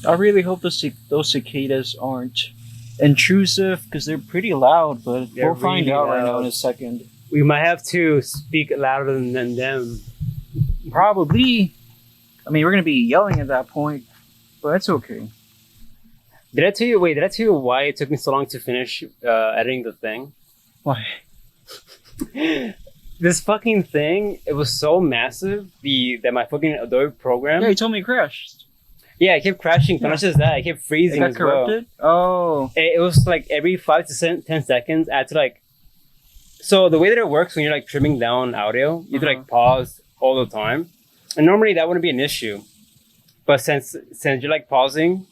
I really hope those cicadas aren't intrusive because they're pretty loud, but They're we'll find really out right now loud. in a second. We might have to speak louder than them. Probably. I mean, we're gonna be yelling at that point, but that's okay. Did I tell you why it took me so long to finish editing the thing? Why? This fucking thing, it was so massive, that my fucking Adobe program. Yeah, you told me it crashed. Yeah, it kept crashing, but Yeah. not just that, it kept It freezing got as well. corrupted? Oh. It was like every 5 to 10 seconds, I had to like... So the way that it works when you're like trimming down audio, you have to like pause all the time. And normally that wouldn't be an issue. But since you're like pausing,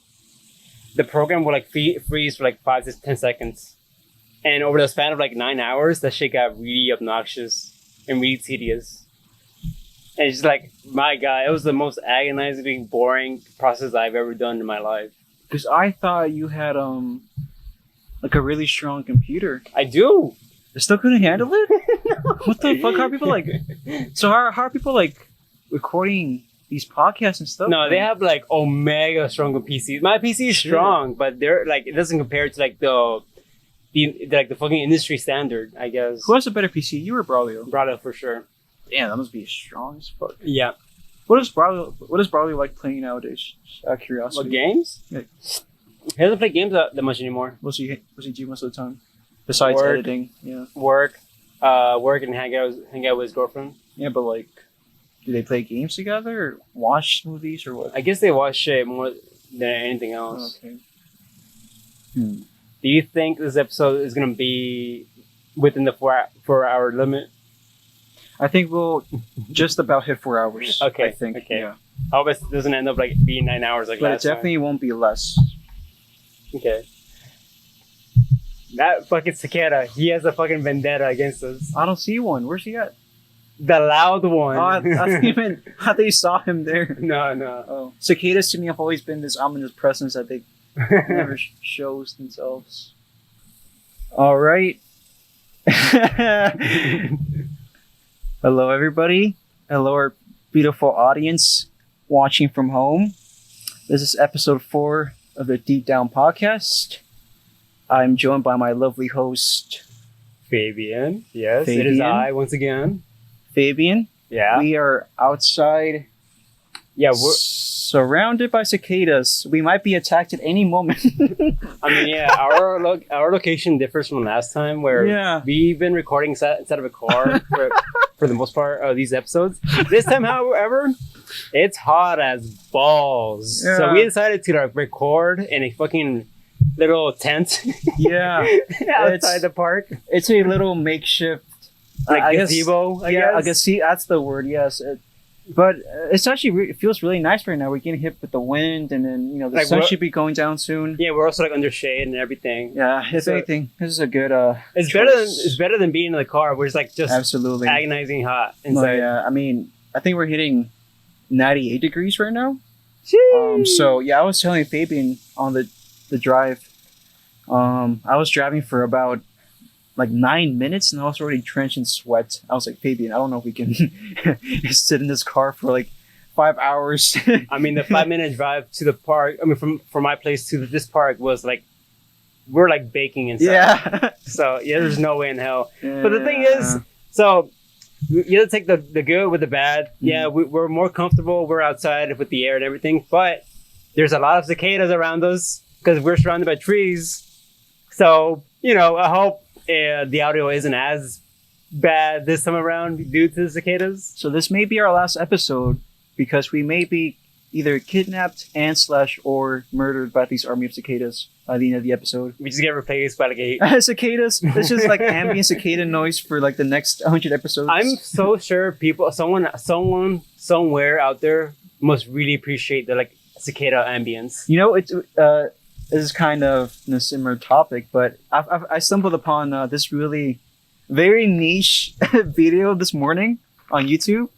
the program will like freeze for like 5 to 10 seconds. And over the span of like 9 hours, that shit got really obnoxious and really tedious. And it's just like, my God, it was the most agonizing, boring process I've ever done in my life. Because I thought you had like a really strong computer. I do. It still couldn't handle it? What the fuck? How are people like... So how are people like recording these podcasts and stuff? No, they have like omega stronger PCs. My PC is strong, but they're like, it doesn't compare to like the fucking industry standard, I guess. Who has a better PC? You or Braulio? Brother for sure. Damn, that must be strong as fuck. Yeah. What does Braulio like playing nowadays? Just out of curiosity. What, games? Yeah. He doesn't play games that much anymore. What's he do most of the time? Besides Work. editing, yeah. Work and hang out with his girlfriend. Yeah, but like, do they play games together or watch movies or what? I guess they watch shit more than anything else. Okay. Do you think this episode is gonna be within the 4 hour limit? I think we'll just about hit 4 hours. Okay. I think. Okay. Yeah. I hope it doesn't end up like being 9 hours like But it last time. definitely won't be less. Okay. That fucking cicada, he has a fucking vendetta against us. I don't see one. Where's he at? The loud one. Oh, I thought you saw him there. No. Oh, cicadas to me have always been this ominous presence that they never shows themselves. All right. Hello, everybody. Hello, our beautiful audience watching from home. This is episode 4 of the Deep Down podcast. I'm joined by my lovely host, Fabian. Yes, it is Fabian. I once again. Fabian. Yeah. We are outside, Yeah, surrounded by cicadas. We might be attacked at any moment. I mean, yeah, our location differs from last time where we've been recording inside of a car for the most part of these episodes. This time, however, it's hot as balls. Yeah. So we decided to like record in a fucking little tent Yeah. outside the park. It's a little makeshift Like gazebo, I guess. I guess that's the word. Yes, but it's actually it feels really nice right now. We're getting hit with the wind, and then the Like, sun should be going down soon. Yeah, we're also like under shade and everything. Yeah, if So- anything, this is a good. It's choice. better than being in the car where it's like just Absolutely. agonizing hot But, inside. yeah, I mean, I think we're hitting 98 degrees right now. Sheesh. So yeah, I was telling Fabian on the drive. I was driving for about like 9 minutes, and I was already drenched in sweat. I was like, Fabian, I don't know if we can sit in this car for like 5 hours. I mean, the 5-minute drive to the park. I mean, from my place to this park was like we're like baking inside. Yeah. So yeah, there's no way in hell. But the thing is, so you have to take the good with the bad. Yeah, we're more comfortable. We're outside with the air and everything, but there's a lot of cicadas around us because we're surrounded by trees. So I hope the audio isn't as bad this time around due to the cicadas. So this may be our last episode because we may be either kidnapped or murdered by these army of cicadas by the end of the episode. We just get replaced by like a... Cicadas. It's just like ambient cicada noise for like the next 100 episodes. I'm so sure someone somewhere out there must really appreciate the like cicada ambience. This is kind of a similar topic, but I stumbled upon this really very niche video this morning on YouTube.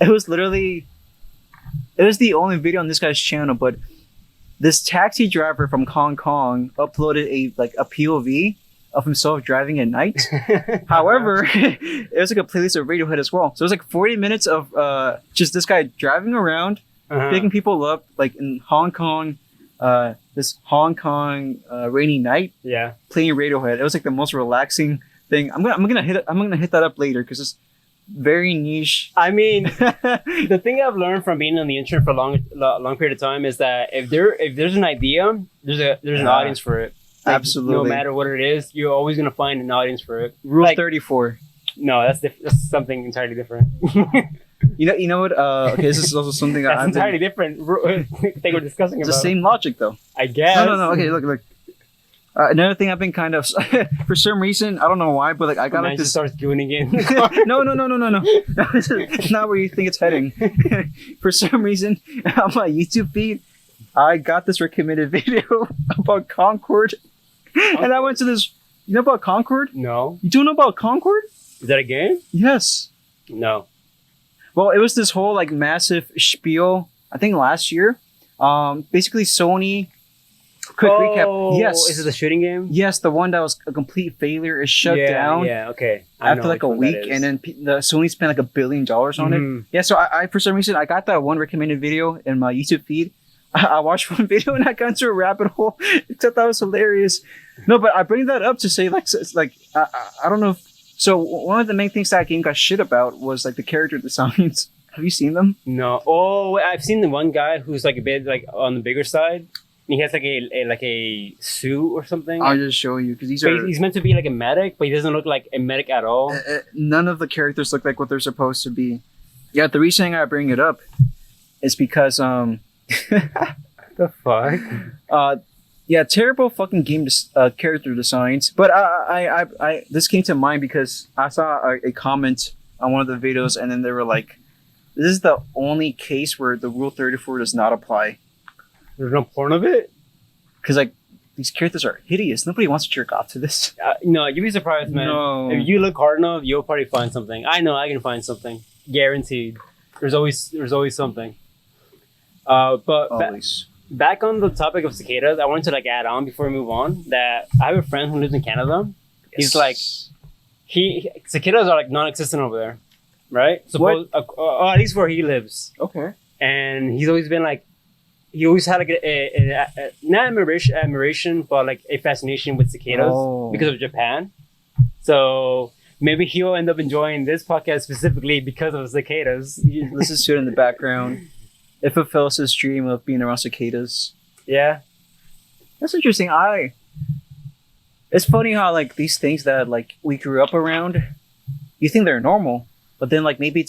It was the only video on this guy's channel, but this taxi driver from Hong Kong uploaded a POV of himself driving at night. However, it was like a playlist of Radiohead as well. So it was like 40 minutes of just this guy driving around picking people up like in Hong Kong. This Hong Kong rainy night. Yeah. Playing Radiohead. It was like the most relaxing thing. I'm gonna hit that up later because it's very niche. I mean, the thing I've learned from being on the internet for a long period of time is that if there's an idea, there's an audience for it. Like, Absolutely. No matter what it is, you're always gonna find an audience for it. Rule Like, 34. No, that's something entirely different. You know what? Okay, this is also something That's I've entirely different thing we're discussing It's about. the same logic though. I guess. No. Okay, look. Another thing I've been kind of for some reason I don't know why, but like I got like this. starts gooning in. No. It's not where you think it's heading. For some reason, on my YouTube feed, I got this recommended video about Concord, and I went to this. You know about Concord? No. You don't know about Concord? Is that a game? Yes. No. Well, it was this whole like massive spiel. I think last year. Basically, Sony. Quick recap. Yes. Is it the shooting game? Yes, the one that was a complete failure is shut down. Yeah. Okay. After like a week, and then the Sony spent like $1 billion on it. Yeah, so I for some reason I got that one recommended video in my YouTube feed. I watched one video and I got into a rabbit hole. Except that was hilarious. No, but I bring that up to say like it's like I don't know. So one of the main things that game got shit about was like the character designs. Have you seen them? No. Oh, I've seen the one guy who's like a bit like on the bigger side. He has like a suit or something. I'll just show you because he's meant to be like a medic, but he doesn't look like a medic at all. None of the characters look like what they're supposed to be. Yeah, the reason I bring it up is because the fuck. Yeah, terrible fucking game character designs. But I this came to mind because I saw a comment on one of the videos, and then they were like, "This is the only case where the Rule 34 does not apply." There's no porn of it? Because, like, these characters are hideous. Nobody wants to jerk off to this. No, you'd be surprised, man. No. If you look hard enough, you'll probably find something. I know I can find something. Guaranteed. There's always something. But Always. Back on the topic of cicadas, I wanted to, like, add on before we move on that I have a friend who lives in Canada. He's like... cicadas are, like, non-existent over there. Right? At least where he lives. Okay. And he's always been, like... He always had like a not admiration, but like a fascination with cicadas because of Japan. So maybe he'll end up enjoying this podcast specifically because of cicadas. Listen to it in the background. It fulfills his dream of being around cicadas. Yeah, that's interesting. It's funny how like these things that like we grew up around, you think they're normal, but then like maybe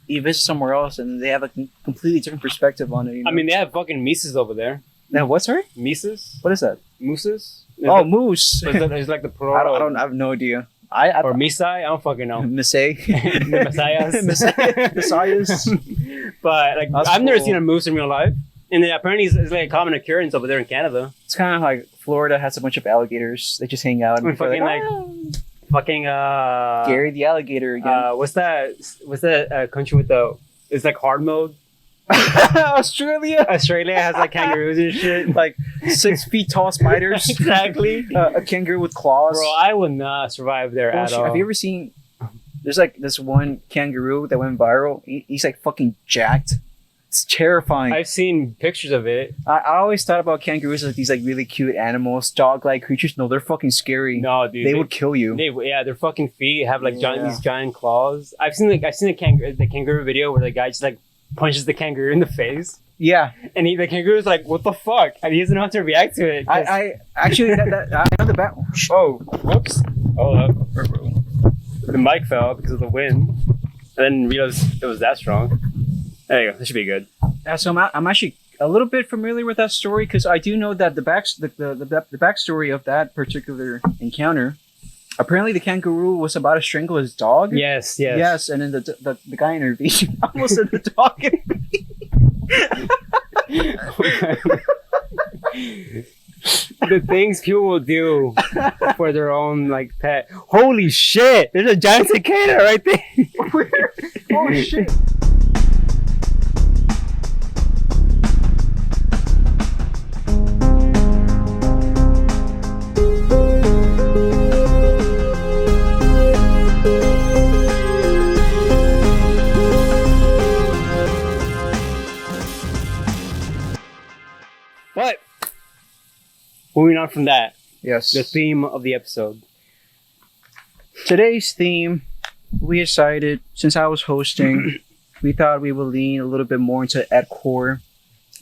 you visit somewhere else and they have a completely different perspective on it. You know? I mean, they have fucking mises over there. Now, what's her? Mises? What is that? Mooses? Moose. There's like the plural. I have no idea. Or Misai? I don't fucking know. Messiahs. Messiahs. But like, I've never seen a moose in real life. And then apparently it's like a common occurrence over there in Canada. It's kind of like Florida has a bunch of alligators. They just hang out. And fucking Gary the alligator again. What's that country with it's like hard mode? Australia has like kangaroos and shit. Like 6 feet tall spiders. Exactly. A kangaroo with claws. Bro, I would not survive there at all. Have you ever seen there's like this one kangaroo that went viral? He's like fucking jacked. It's terrifying. I've seen pictures of it. I always thought about kangaroos as these like really cute animals, dog-like creatures. No, they're fucking scary. No, dude, they would kill you. Their fucking feet have like these giant claws. I've seen the kangaroo video where the guy just like punches the kangaroo in the face. Yeah, and the kangaroo's like, "What the fuck?" And he doesn't know how to react to it. I actually I know the bat. Oh, whoops! Oh, the mic fell because of the wind. I didn't realize it was that strong. There you go. This should be good. So I'm actually a little bit familiar with that story because I do know that the backstory of that particular encounter. Apparently, the kangaroo was about to strangle his dog. Yes, and then the guy intervened. Almost said the dog intervened. The things people will do for their own like pet. Holy shit! There's a giant cicada right there. Oh shit! But moving on from that, Yes. the theme of the episode. Today's theme, we decided, since I was hosting, we thought we would lean a little bit more into Edcore.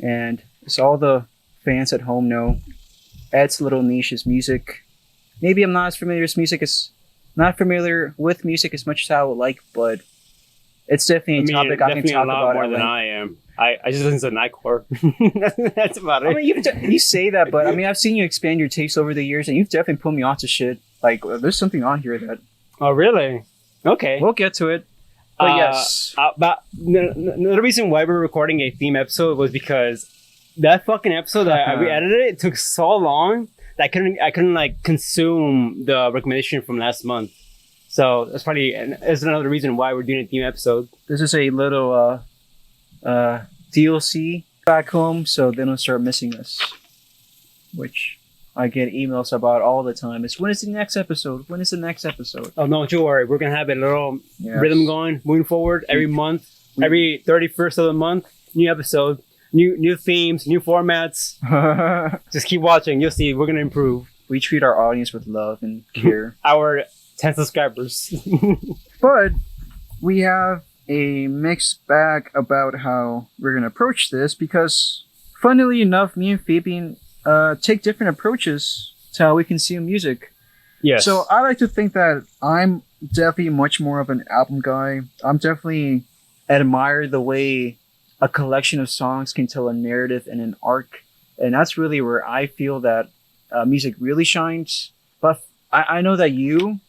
And as all the fans at home know, Ed's little niche is music. Maybe I'm not as familiar with music as much as I would like, but it's definitely a topic I can definitely talk a lot about. more at than length. I am. I just listen to Nightcore. That's about it. I mean, you say that, but I mean, I've seen you expand your taste over the years, and you've definitely put me onto shit. Like, there's something on here that Oh, really? Okay. we'll get to it. But yes, But the reason why we're recording a theme episode was because that fucking episode that I re-edited it took so long that I couldn't like consume the recommendation from last month. So that's another reason why we're doing a theme episode. this is a little DLC back home, so they don't start missing us. Which I get emails about all the time. It's when is the next episode? When is the next episode? Oh, no, don't you worry. We're gonna have a little Yes. rhythm going moving forward every month, every 31st of the month, new episode, new themes, new formats. Just keep watching. You'll see. We're gonna improve. We treat our audience with love and care. Our 10 subscribers. But we have a mixed bag about how we're going to approach this because, funnily enough, me and Fabian take different approaches to how we consume music. Yes. So I like to think that I'm definitely much more of an album guy. I'm definitely admire the way a collection of songs can tell a narrative and an arc. And that's really where I feel that music really shines. But I know that you...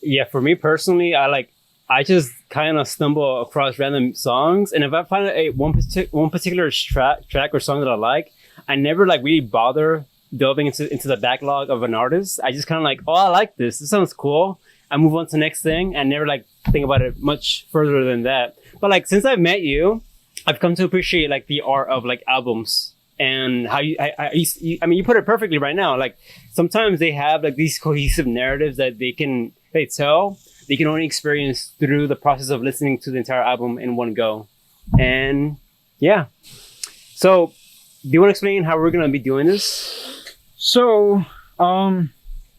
Yeah, for me personally, I just kind of stumble across random songs, and if I find one particular track or song that I like, I never like really bother delving into the backlog of an artist. I just kind of like, oh, I like this. This sounds cool. I move on to the next thing, and never like think about it much further than that. But like since I've met you, I've come to appreciate like the art of like albums and how I mean, you put it perfectly right now. Like sometimes they have like these cohesive narratives that they can only experience through the process of listening to the entire album in one go. And yeah. So do you want to explain how we're going to be doing this? So,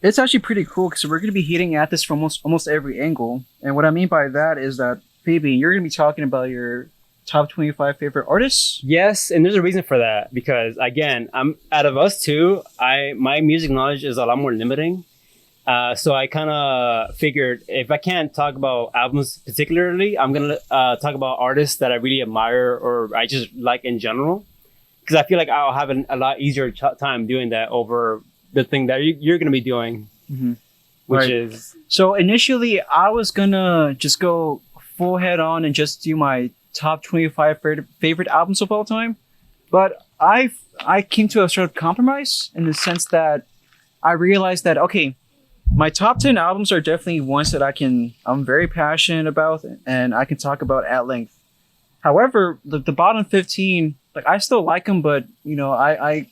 it's actually pretty cool because we're going to be hitting at this from almost every angle. And what I mean by that is that, Fabian, you're going to be talking about your top 25 favorite artists. Yes, and there's a reason for that because, again, I'm out of us two, my music knowledge is a lot more limiting. So I kind of figured if I can't talk about albums particularly, I'm going to talk about artists that I really admire or I just like in general. Because I feel like I'll have a lot easier time doing that over the thing that you're going to be doing, which is... So initially, I was going to just go full head on and just do my top 25 favorite albums of all time. But I came to a sort of compromise in the sense that I realized that, okay, my top 10 albums are definitely ones that I'm very passionate about and I can talk about at length. However, the bottom 15, like I still like them, but you know, I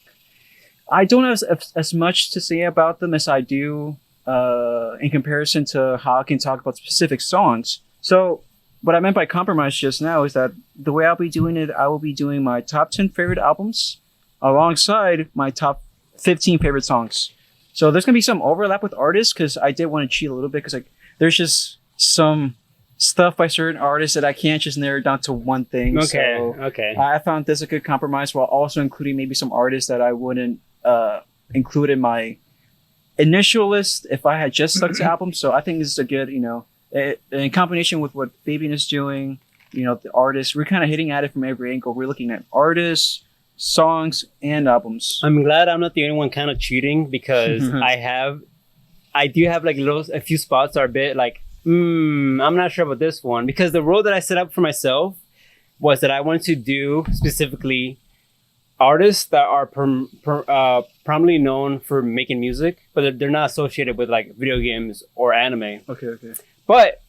don't have as much to say about them as I do in comparison to how I can talk about specific songs. So what I meant by compromise just now is that the way I'll be doing it, I will be doing my top 10 favorite albums alongside my top 15 favorite songs. So there's gonna be some overlap with artists because I did want to cheat a little bit because like there's just some stuff by certain artists that I can't just narrow down to one thing. Okay. So Okay. I found this a good compromise while also including maybe some artists that I wouldn't include in my initial list if I had just stuck to albums. So I think this is a good, in combination with what Fabian is doing, the artists, we're kind of hitting at it from every angle. We're looking at artists, songs, and albums. I'm glad I'm not the only one kind of cheating because I do have like a few spots that are a bit like, I'm not sure about this one because the rule that I set up for myself was that I wanted to do specifically artists that are prominently known for making music, but they're not associated with like video games or anime. Okay. But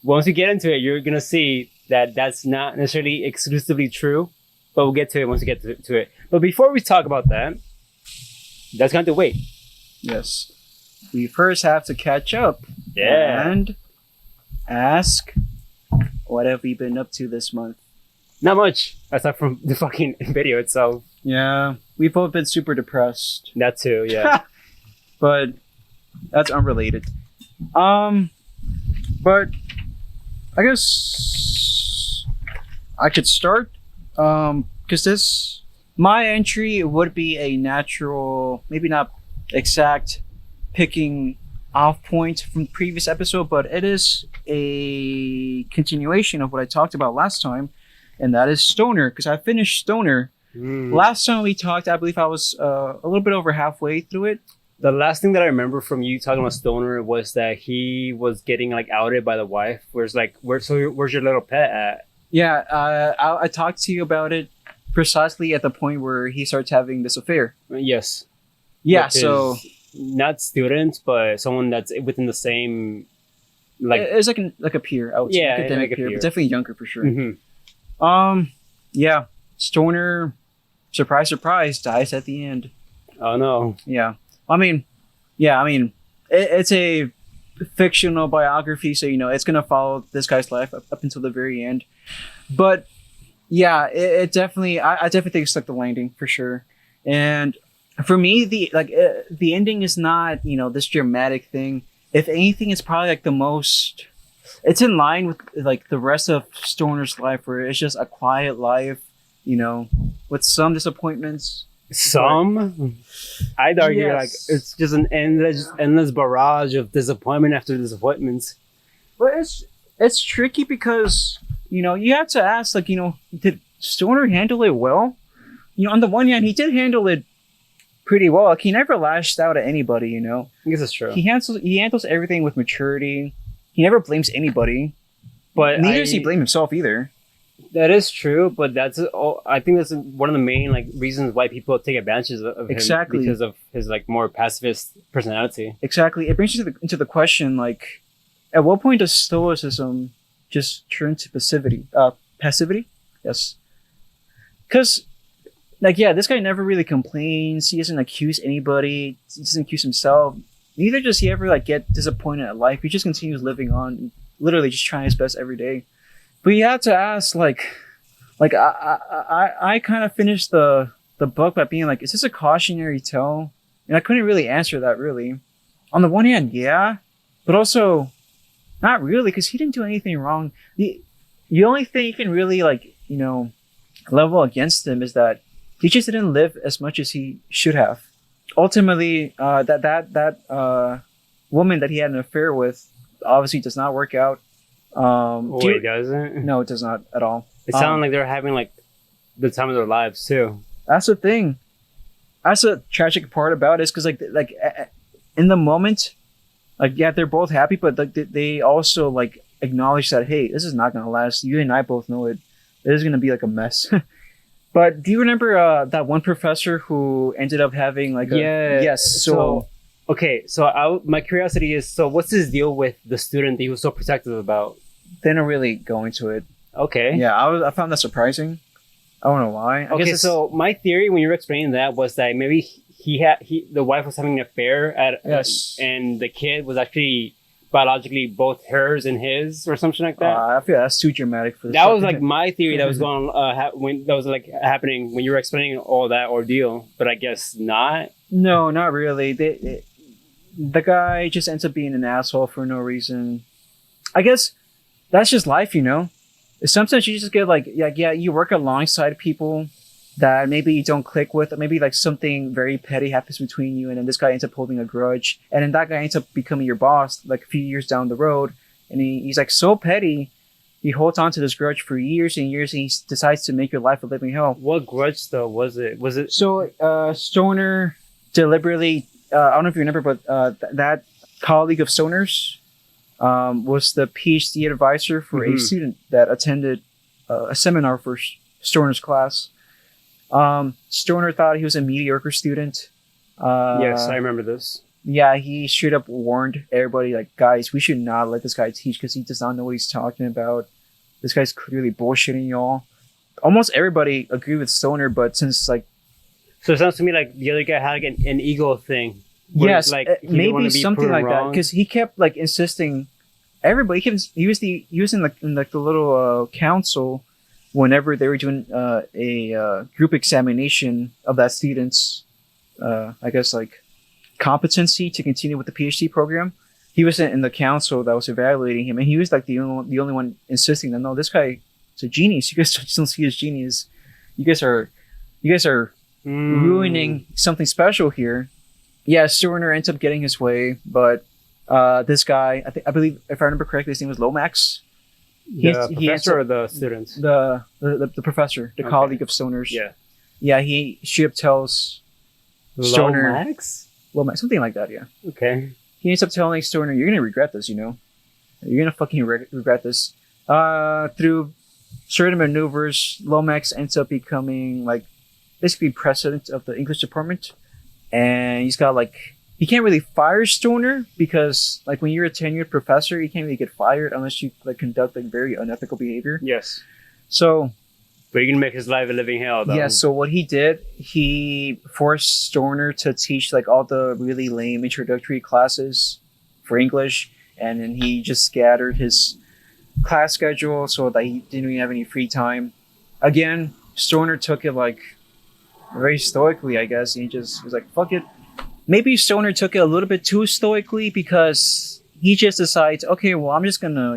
once you get into it, you're gonna see that that's not necessarily exclusively true. But we'll get to it once we get to it. But before we talk about that, that's going to wait. Yes. We first have to catch up. Yeah. And ask, what have we been up to this month? Not much, aside from the fucking video itself. Yeah, we've both been super depressed. That too, yeah. But that's unrelated. But I guess I could start. Because my entry would be a natural, maybe not exact picking off point from the previous episode, but it is a continuation of what I talked about last time, and that is Stoner, because I finished Stoner. Last time we talked, I believe I was a little bit over halfway through it. The last thing that I remember from you talking about Stoner was that he was getting like outed by the wife. Where's like, where's your little pet at? Yeah, I talked to you about it precisely at the point where he starts having this affair. Yes. Yeah, With so his- not students, but someone that's within the same like. it's like a peer, I would say. Yeah, Academic like a peer, peer. but definitely younger for sure. Mhm. Yeah, Stoner, surprise, surprise, dies at the end. Oh no. Yeah, I mean, it's a fictional biography, so it's gonna follow this guy's life up until the very end. But yeah, it definitely, I definitely think it stuck the landing for sure. And for me, the ending is not this dramatic thing. If anything, it's probably like the most. It's in line with like the rest of Stoner's life, where it's just a quiet life, with some disappointments. Some, I'd argue like Yes. it's just an endless barrage of disappointment after disappointments. But it's tricky because you have to ask, like, did Stoner handle it well? On the one hand, he did handle it pretty well. Like, he never lashed out at anybody. I guess it's true. He handles everything with maturity. He never blames anybody. But Neither does he blame himself either. that is true, but that's I think that's one of the main like reasons why people take advantage of Exactly. him because of his like more pacifist personality. Exactly. It brings you into the question, like, at what point does stoicism just turn to passivity? Passivity? Yes. Because, like, yeah, this guy never really complains. He doesn't accuse anybody. He doesn't accuse himself. Neither does he ever, like, get disappointed at life. He just continues living on, literally just trying his best every day. But you have to ask, like I kind of finished the book by being like, is this a cautionary tale? And I couldn't really answer that, really. On the one hand, yeah, but also not really, because he didn't do anything wrong. The only thing you can really, like, level against him is that he just didn't live as much as he should have. Ultimately, that woman that he had an affair with obviously does not work out. Wait, doesn't? No, it does not at all. It sounded like they're having like the time of their lives too. That's the thing. That's the tragic part about it, is because in the moment, like, yeah, they're both happy, but like they also like acknowledge that, hey, this is not gonna last. You and I both know it. It is gonna be like a mess. But do you remember that one professor who ended up having like a yes? So okay, so my curiosity is, so what's his deal with the student that he was so protective about? they don't really go into it. Okay. Yeah, I found that surprising. I don't know why. I guess it's- so my theory when you were explaining that was that maybe the wife was having an affair Yes. and the kid was actually biologically both hers and his or something like that. I feel that's too dramatic for this. That was like my theory that was going when that was like happening when you were explaining all that ordeal, but I guess not. No, not really. The guy just ends up being an asshole for no reason. I guess that's just life, Sometimes you just get like, yeah, you work alongside people that maybe you don't click with, or maybe like something very petty happens between you, and then this guy ends up holding a grudge, and then that guy ends up becoming your boss like a few years down the road, and he's like so petty, he holds on to this grudge for years and years, and he decides to make your life a living hell. What grudge though was it? Was it So Stoner deliberately, I don't know if you remember, but that colleague of Stoner's was the PhD advisor for a student that attended a seminar for Stoner's class. Stoner thought he was a mediocre student. yes, I remember this. Yeah, he straight up warned everybody, like, guys, we should not let this guy teach because he does not know what he's talking about. This guy's clearly bullshitting y'all. Almost everybody agreed with Stoner, but since, like, So it sounds to me like the other guy had like an ego thing. where yes, it's like he didn't wanna maybe be something proven like that, wrong. because he kept like insisting. Everybody, he was in the little council, whenever they were doing a group examination of that student's, I guess like competency to continue with the PhD program, he was in the council that was evaluating him, and he was like the only one insisting that no, this guy is a genius. You guys just don't see his genius. You guys are ruining something special here. Yeah, Stoner ends up getting his way, but this guy, I believe, if I remember correctly, his name was Lomax. The professor or the students? The professor, the colleague of Stoner's. Yeah. He straight up tells Stoner, Lomax, something like that. Yeah. Okay. He ends up telling Stoner, "You're gonna regret this. You know, you're gonna fucking regret this." Through certain maneuvers, Lomax ends up becoming like basically president of the English department, and he's got like. He can't really fire Stoner because, like, when you're a tenured professor, you can't really get fired unless you like conduct like very unethical behavior. Yes. So, but you can make his life a living hell, though. Yeah. So what he did, he forced Stoner to teach like all the really lame introductory classes for English, and then he just scattered his class schedule so that he didn't even have any free time. Again, Stoner took it like very stoically, I guess. He just was like, "Fuck it." Maybe Stoner took it a little bit too stoically because he just decides, okay, well, I'm just gonna,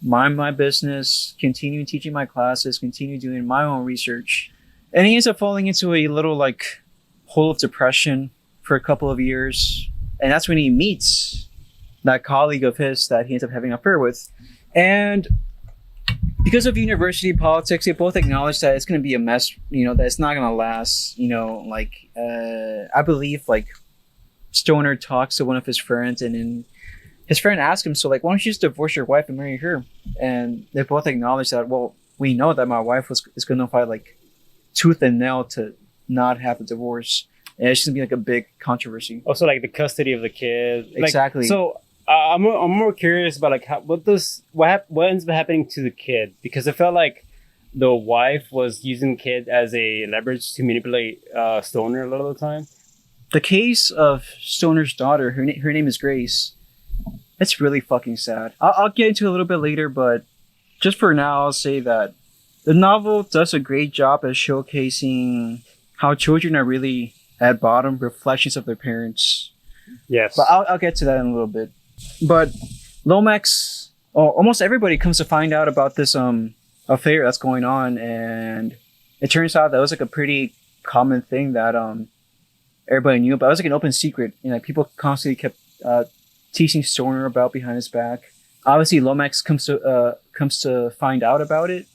mind my business, continue teaching my classes, continue doing my own research. And he ends up falling into a little like hole of depression for a couple of years. And that's when he meets that colleague of his that he ends up having an affair with. And because of university politics, they both acknowledge that it's going to be a mess, that it's not going to last, I believe like Stoner talks to one of his friends, and then his friend asks him, so like, why don't you just divorce your wife and marry her? And they both acknowledge that, well, we know that my wife is going to fight like tooth and nail to not have a divorce. And it's going to be like a big controversy. Also like the custody of the kid. Exactly. So I'm more curious about like what ends up happening to the kid, because I felt like the wife was using the kid as a leverage to manipulate Stoner a lot of the time. The case of Stoner's daughter, her name is Grace. It's really fucking sad. I'll get into it a little bit later, but just for now, I'll say that the novel does a great job at showcasing how children are really at bottom reflections of their parents. Yes, but I'll get to that in a little bit. But Lomax, almost everybody comes to find out about this affair that's going on, and it turns out that was like a pretty common thing that everybody knew about. It was like an open secret, people constantly kept teasing Stoner about behind his back. Obviously, Lomax comes to find out about it,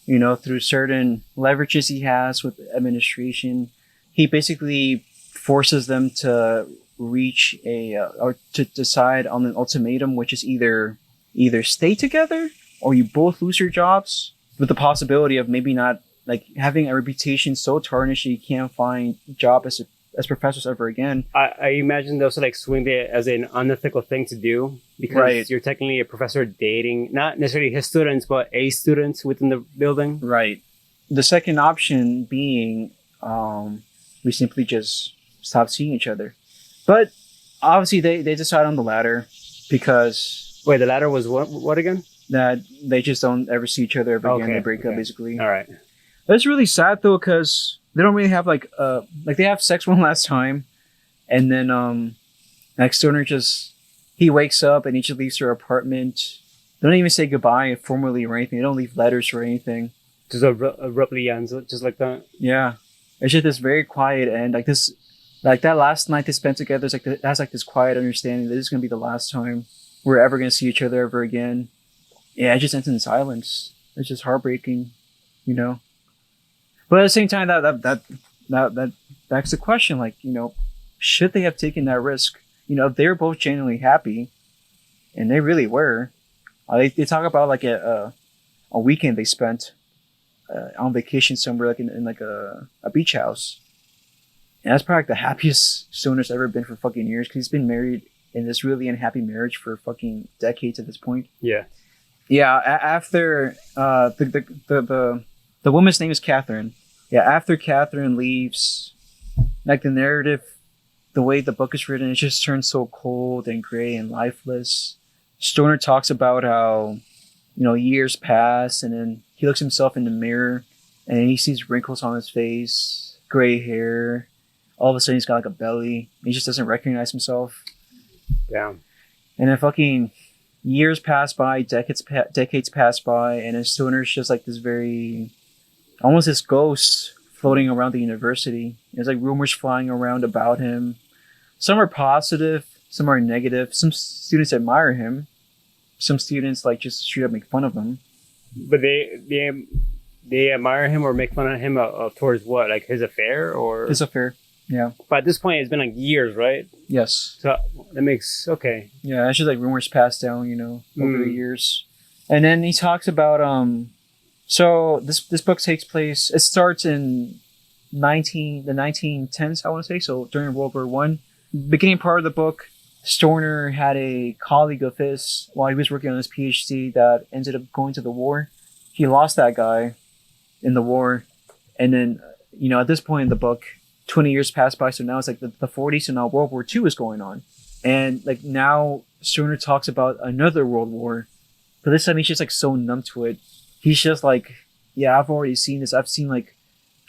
through certain leverages he has with administration. He basically forces them to reach or to decide on an ultimatum, which is either stay together or you both lose your jobs, with the possibility of maybe not like having a reputation so tarnished that you can't find a job as professors ever again. I imagine they also like swing it as an unethical thing to do, because you're technically a professor dating not necessarily his students but a student within the building. Right. The second option being we simply just stop seeing each other. But obviously they decide on the latter because... Wait, the latter was what again? That they just don't ever see each other ever again. They break up, basically. All right. It's really sad, though, because they don't really have, like they have sex one last time, and then, Stoner he wakes up and he just leaves her apartment. They don't even say goodbye formally or anything. They don't leave letters or anything. Just abruptly ends, just like that. Yeah. It's just this very quiet end. Like that last night they spent together, that's like this quiet understanding that this is going to be the last time we're ever going to see each other ever again. Yeah, it just ends in silence. It's just heartbreaking, But at the same time, that begs the question, like, should they have taken that risk? If they were both genuinely happy, and they really were. They talk about like a weekend they spent on vacation somewhere, like in like a beach house. And that's probably like the happiest Stoner's ever been for fucking years, because he's been married in this really unhappy marriage for fucking decades at this point. Yeah. Yeah, after the woman's name is Catherine. Yeah, after Catherine leaves, like the narrative, the way the book is written, it just turns so cold and gray and lifeless. Stoner talks about how, years pass, and then he looks himself in the mirror and he sees wrinkles on his face, gray hair. All of a sudden, he's got like a belly. He just doesn't recognize himself. Yeah. And then fucking years pass by, decades pass by, and then Stoner's just like this very, almost this ghost floating around the university. There's like rumors flying around about him. Some are positive, some are negative. Some students admire him. Some students like just straight up make fun of him. But they admire him or make fun of him towards what? Like his affair or His affair. Yeah. But at this point, it's been like years, right? Yes. So that makes okay. Yeah, it's just like rumors passed down, over the years. And then he talks about so this book takes place, it starts in the 1910s, I want to say, so during World War One. Beginning part of the book, Stoner had a colleague of his while he was working on his PhD that ended up going to the war. He lost that guy in the war, and then at this point in the book, 20 years passed by, so now it's like the 40s, and now World War II is going on. And like now Stoner talks about another world war, but this time he's just like so numb to it. He's just like, yeah, I've already seen this. I've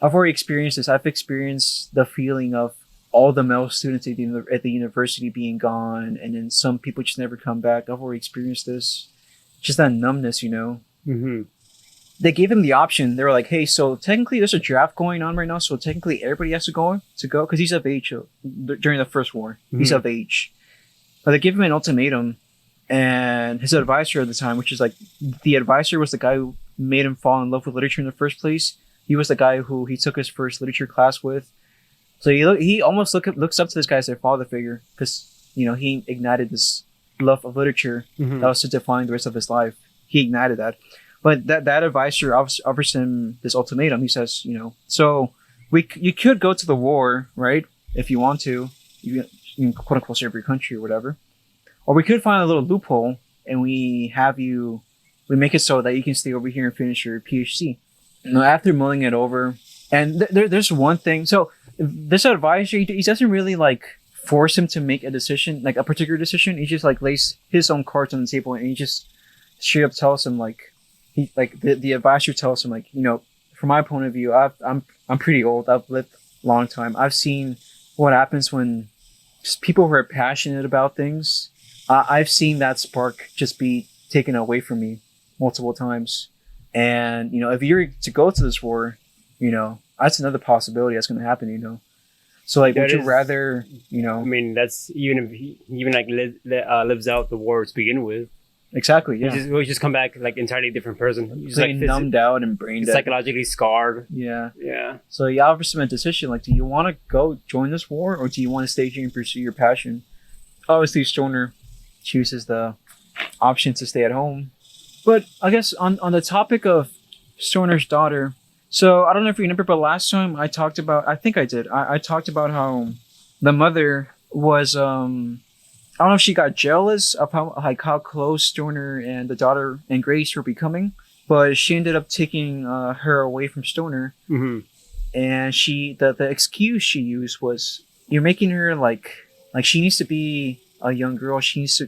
already experienced this. I've experienced the feeling of all the male students at the university being gone, and then some people just never come back. I've already experienced this. Just that numbness, Mm-hmm. They gave him the option. They were like, hey, so technically there's a draft going on right now, so technically everybody has to go because he's of age during the first war. Mm-hmm. He's of age. But they gave him an ultimatum, and his advisor at the time, which is like the advisor was the guy who made him fall in love with literature in the first place. He was the guy who he took his first literature class with. So he almost looks up to this guy as a father figure because, he ignited this love of literature that was to define the rest of his life. He ignited that. But that advisor offers him this ultimatum. He says, so you could go to the war, right? If you want to, you can quote unquote serve your country or whatever. Or we could find a little loophole and we make it so that you can stay over here and finish your PhD. Now, after mulling it over, and there's one thing. So this advisor, he doesn't really like force him to make a decision, like a particular decision. He just like lays his own cards on the table and he just straight up tells him the advisor tells him from my point of view, I'm pretty old. I've lived a long time. I've seen what happens when just people who are passionate about things. I've seen that spark just be taken away from me multiple times. And if you're to go to this war, that's another possibility that's going to happen. So would you rather I mean, that's even if he lives out the war to begin with. Exactly, yeah. He'll just come back like entirely different person. He's like numbed out and brain dead. Psychologically scarred. Yeah. Yeah. So you offers him a decision, like, do you want to go join this war or do you want to stay here and pursue your passion? Obviously, Stoner chooses the option to stay at home. But I guess on the topic of Stoner's daughter, so I don't know if you remember, but last time I talked about, I think I did, I talked about how the mother was, I don't know if she got jealous of how close Stoner and the daughter and Grace were becoming, but she ended up taking her away from Stoner. Mm-hmm. And the excuse she used was, you're making her like she needs to be a young girl. She needs to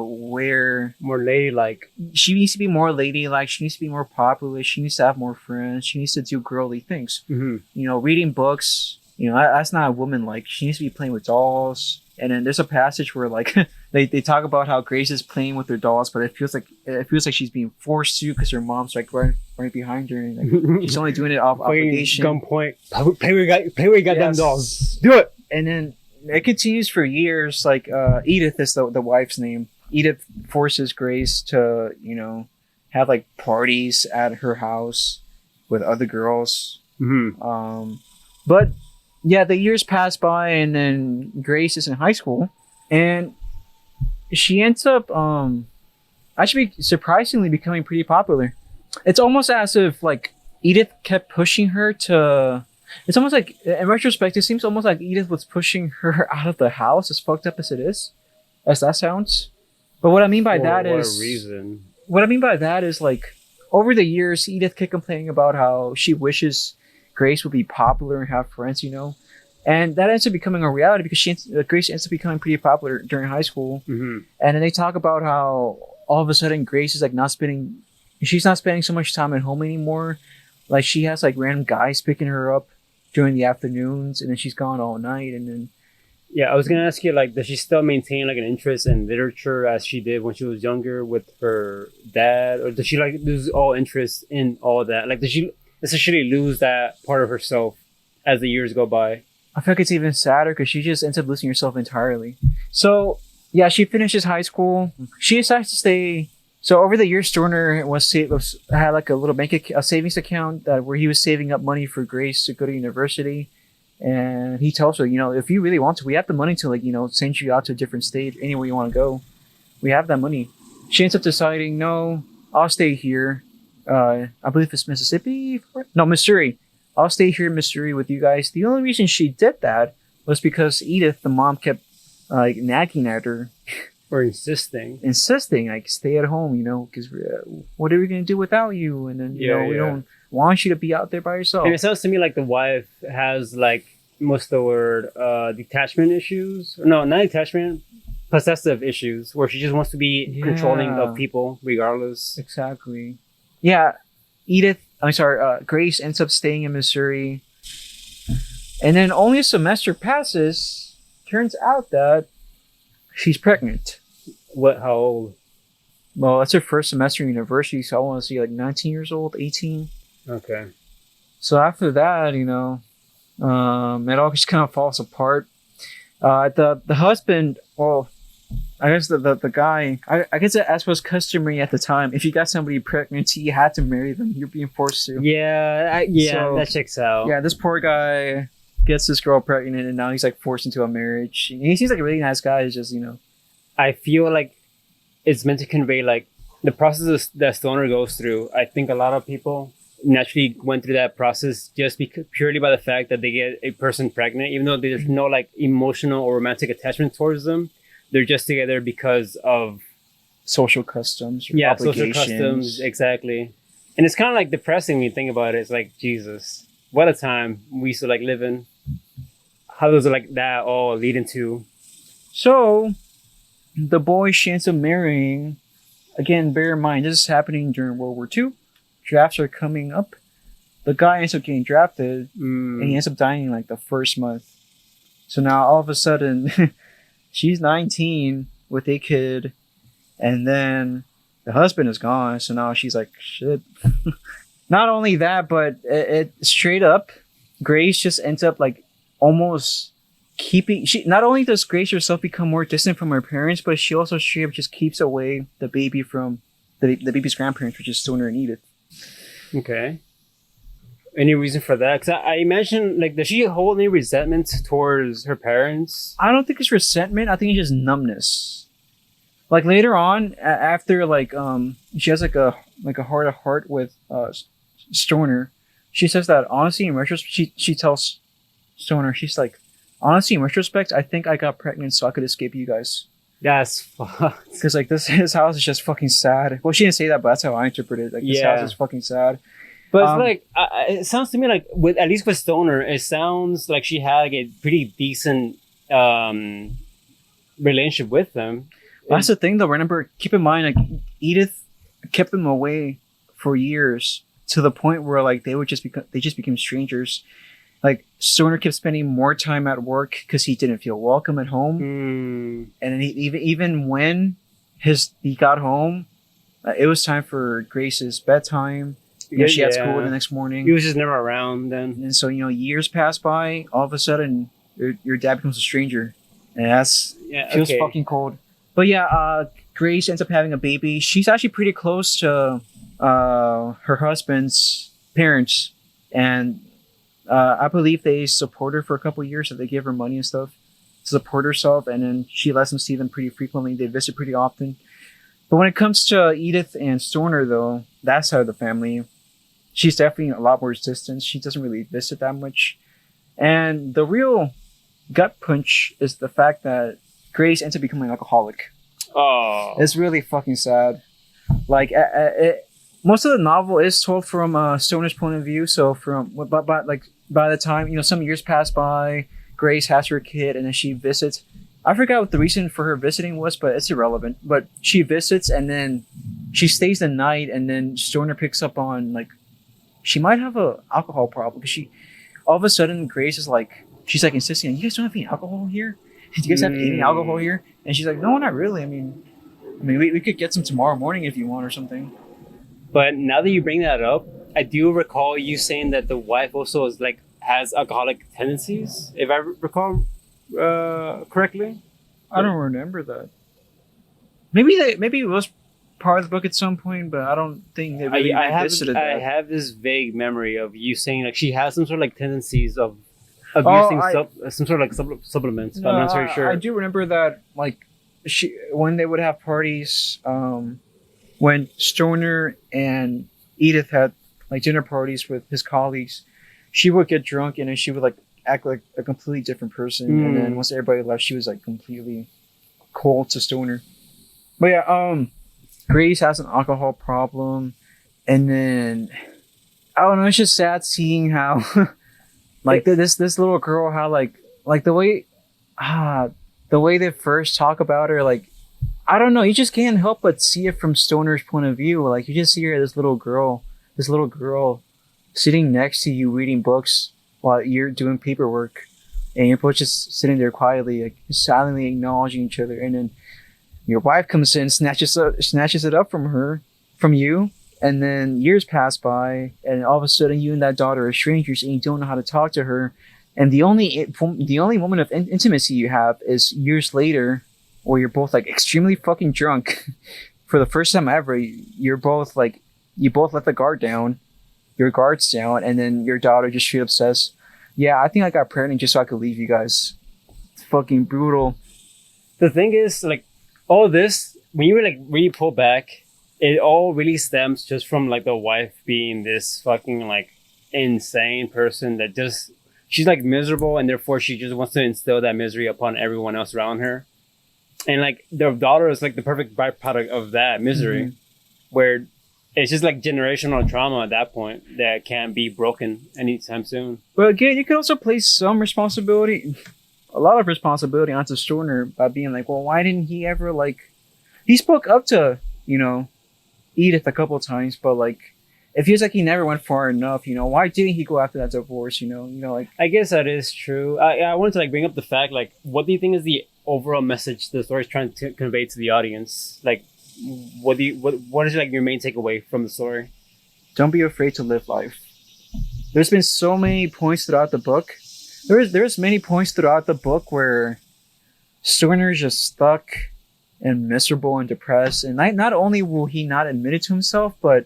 wear more ladylike. She needs to be more ladylike. She needs to be more popular. She needs to have more friends. She needs to do girly things. Mm-hmm. Reading books. That's not a woman. Like, she needs to be playing with dolls. And then there's a passage where they talk about how Grace is playing with her dolls, but it feels like she's being forced to because her mom's like right behind her, and she's only doing it off obligation. Gunpoint. Play with goddamn dolls. Do it. And then it continues for years. Like Edith is the wife's name. Edith forces Grace to have like parties at her house with other girls. Mm-hmm. But yeah, the years pass by, and then Grace is in high school, and she ends up actually surprisingly becoming pretty popular. It's almost as if like Edith kept pushing her to. It's almost like, in retrospect, it seems almost like Edith was pushing her out of the house, as fucked up as it is, as that sounds. But what I mean by that is, what I mean by that is like, over the years, Edith kept complaining about how she wishes Grace would be popular and have friends, and that ends up becoming a reality because Grace ends up becoming pretty popular during high school. Mm-hmm. And then they talk about how all of a sudden Grace is like not spending she's not spending so much time at home anymore. Like she has like random guys picking her up during the afternoons, and then she's gone all night, and then Yeah, I was gonna ask you, like, does she still maintain like an interest in literature as she did when she was younger with her dad, or does she like lose all interest in all that? Like, does she essentially lose that part of herself as the years go by? I feel like it's even sadder because she just ends up losing herself entirely. So yeah, she finishes high school. She decides to stay. So over the years, Stoner had like a little a savings account that where he was saving up money for Grace to go to university. And he tells her, if you really want to, we have the money to like, send you out to a different state, anywhere you want to go. We have that money. She ends up deciding, no, I'll stay here. I believe it's Mississippi. No, Missouri. I'll stay here in Missouri with you guys. The only reason she did that was because Edith, the mom, kept like nagging at her. Or insisting, like, stay at home, because what are we going to do without you? And then, we don't want you to be out there by yourself. And it sounds to me like the wife has like, what's the word, detachment issues? No, not detachment, possessive issues, where she just wants to be controlling of people regardless. Exactly. Yeah, Grace ends up staying in Missouri. And then only a semester passes. Turns out that she's pregnant. What? How old? Well, that's her first semester in university, so I want to see like 19 years old, 18. Okay. So after that, it all just kind of falls apart. The husband, well, I guess the guy, I guess that was customary at the time. If you got somebody pregnant, you had to marry them. You're being forced to. Yeah, so, that checks out. Yeah, this poor guy gets this girl pregnant, and now he's like forced into a marriage. And he seems like a really nice guy. It's just, I feel like it's meant to convey like the process that Stoner goes through. I think a lot of people naturally went through that process just purely by the fact that they get a person pregnant, even though there's no like emotional or romantic attachment towards them. They're just together because of social customs. Social customs, exactly. And it's kind of like depressing when you think about it. It's like, Jesus, what a time we used to like live in. How does like that all lead into? So the boy she ends up marrying, again, bear in mind, this is happening during World War II. Drafts are coming up. The guy ends up getting drafted, and he ends up dying like the first month. So now all of a sudden, she's 19 with a kid, and then the husband is gone. So now she's like, shit. Not only that, but it straight up, Grace just ends up like almost not only does Grace herself become more distant from her parents, but she also straight up just keeps away the baby from the baby's grandparents, which is Stoner and Edith. Okay. Any reason for that? Because I imagine, like, does she hold any resentment towards her parents? I don't think it's resentment. I think it's just numbness. Like later on, after like she has like a heart to heart with Stoner, she says that honestly, in retrospect, she tells Stoner, she's like, honestly, in retrospect, I think I got pregnant so I could escape you guys. That's fucked. Because like his house is just fucking sad. Well, she didn't say that, but that's how I interpret it. Like this house is fucking sad. But it's like it sounds to me like at least with Stoner, it sounds like she had like a pretty decent relationship with them. That's the thing, though. Remember, keep in mind, like Edith kept them away for years to the point where like they just became strangers. Like Stoner kept spending more time at work because he didn't feel welcome at home, and then even when he got home, it was time for Grace's bedtime. She had school the next morning. He was just never around then, and so years pass by. All of a sudden, your dad becomes a stranger, and feels fucking cold. But Grace ends up having a baby. She's actually pretty close to her husband's parents, and I believe they support her for a couple of years, so they give her money and stuff to support herself, and then she lets them see them pretty frequently. They visit pretty often. But when it comes to Edith and Stoner, though, that side of the family, she's definitely a lot more distant. She doesn't really visit that much. And the real gut punch is the fact that Grace ends up becoming an alcoholic. Oh. It's really fucking sad. Like, most of the novel is told from Stoner's point of view. So by the time, some years pass by, Grace has her kid, and then she visits. I forgot what the reason for her visiting was, but it's irrelevant. But she visits, and then she stays the night, and then Stoner picks up on like she might have a alcohol problem because she all of a sudden Grace is like she's like insisting, you guys don't have any alcohol here? Do you guys have any alcohol here? And she's like, no, not really. I mean, we could get some tomorrow morning if you want or something. But now that you bring that up, I do recall you saying that the wife also is like has alcoholic tendencies, if I recall correctly. I don't remember that. Maybe it was part of the book at some point, but I don't think they really visited that. I have this vague memory of you saying like she has some sort of like tendencies of using some sort of like supplements, but I'm not very sure. I do remember that like when they would have parties, when Stoner and Edith had like dinner parties with his colleagues, she would get drunk and then she would like act like a completely different person, and then once everybody left, she was like completely cold to Stoner. But yeah, Grace has an alcohol problem, and then I don't know. It's just sad seeing how like this little girl, how like the way they first talk about her, like I don't know. You just can't help but see it from Stoner's point of view. Like you just see her, this little girl sitting next to you reading books while you're doing paperwork, and you're both just sitting there quietly, like silently acknowledging each other, and then your wife comes in, snatches it up from you, and then years pass by, and all of a sudden you and that daughter are strangers, and you don't know how to talk to her, and the only moment of intimacy you have is years later, where you're both like extremely fucking drunk for the first time ever. You're both like you both let the guard down, your guard's down, and then your daughter just straight up says, "Yeah, I think I got pregnant just so I could leave you guys." It's fucking brutal. The thing is, like, all this, when you like really pull back, it all really stems just from like the wife being this fucking like insane person that just she's like miserable, and therefore she just wants to instill that misery upon everyone else around her. And like their daughter is like the perfect byproduct of that misery, where it's just like generational trauma at that point that can't be broken anytime soon. But again, you could also place some responsibility, a lot of responsibility onto Stoner by being like, well, why didn't he ever like, he spoke up to, Edith a couple of times, but like, it feels like he never went far enough, why didn't he go after that divorce, like. I guess that is true. I wanted to like bring up the fact, like, what do you think is the overall message the story is trying to convey to the audience? Like, what is like your main takeaway from the story? Don't be afraid to live life. There's been so many points throughout the book. There's many points throughout the book where Stoner is just stuck and miserable and depressed, and not only will he not admit it to himself, but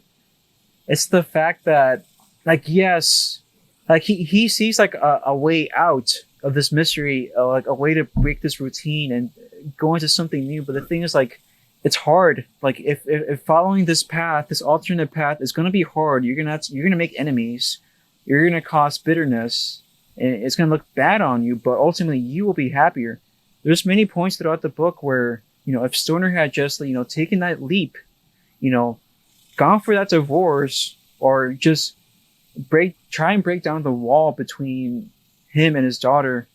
it's the fact that, like, yes, like he sees like a way out of this misery, like a way to break this routine and go into something new. But the thing is, like, it's hard. Like if following this path, this alternate path, is gonna be hard. You're gonna make enemies. You're gonna cause bitterness, and it's gonna look bad on you. But ultimately, you will be happier. There's many points throughout the book where if Stoner had just taken that leap, gone for that divorce, or just try and break down the wall between him and his daughter,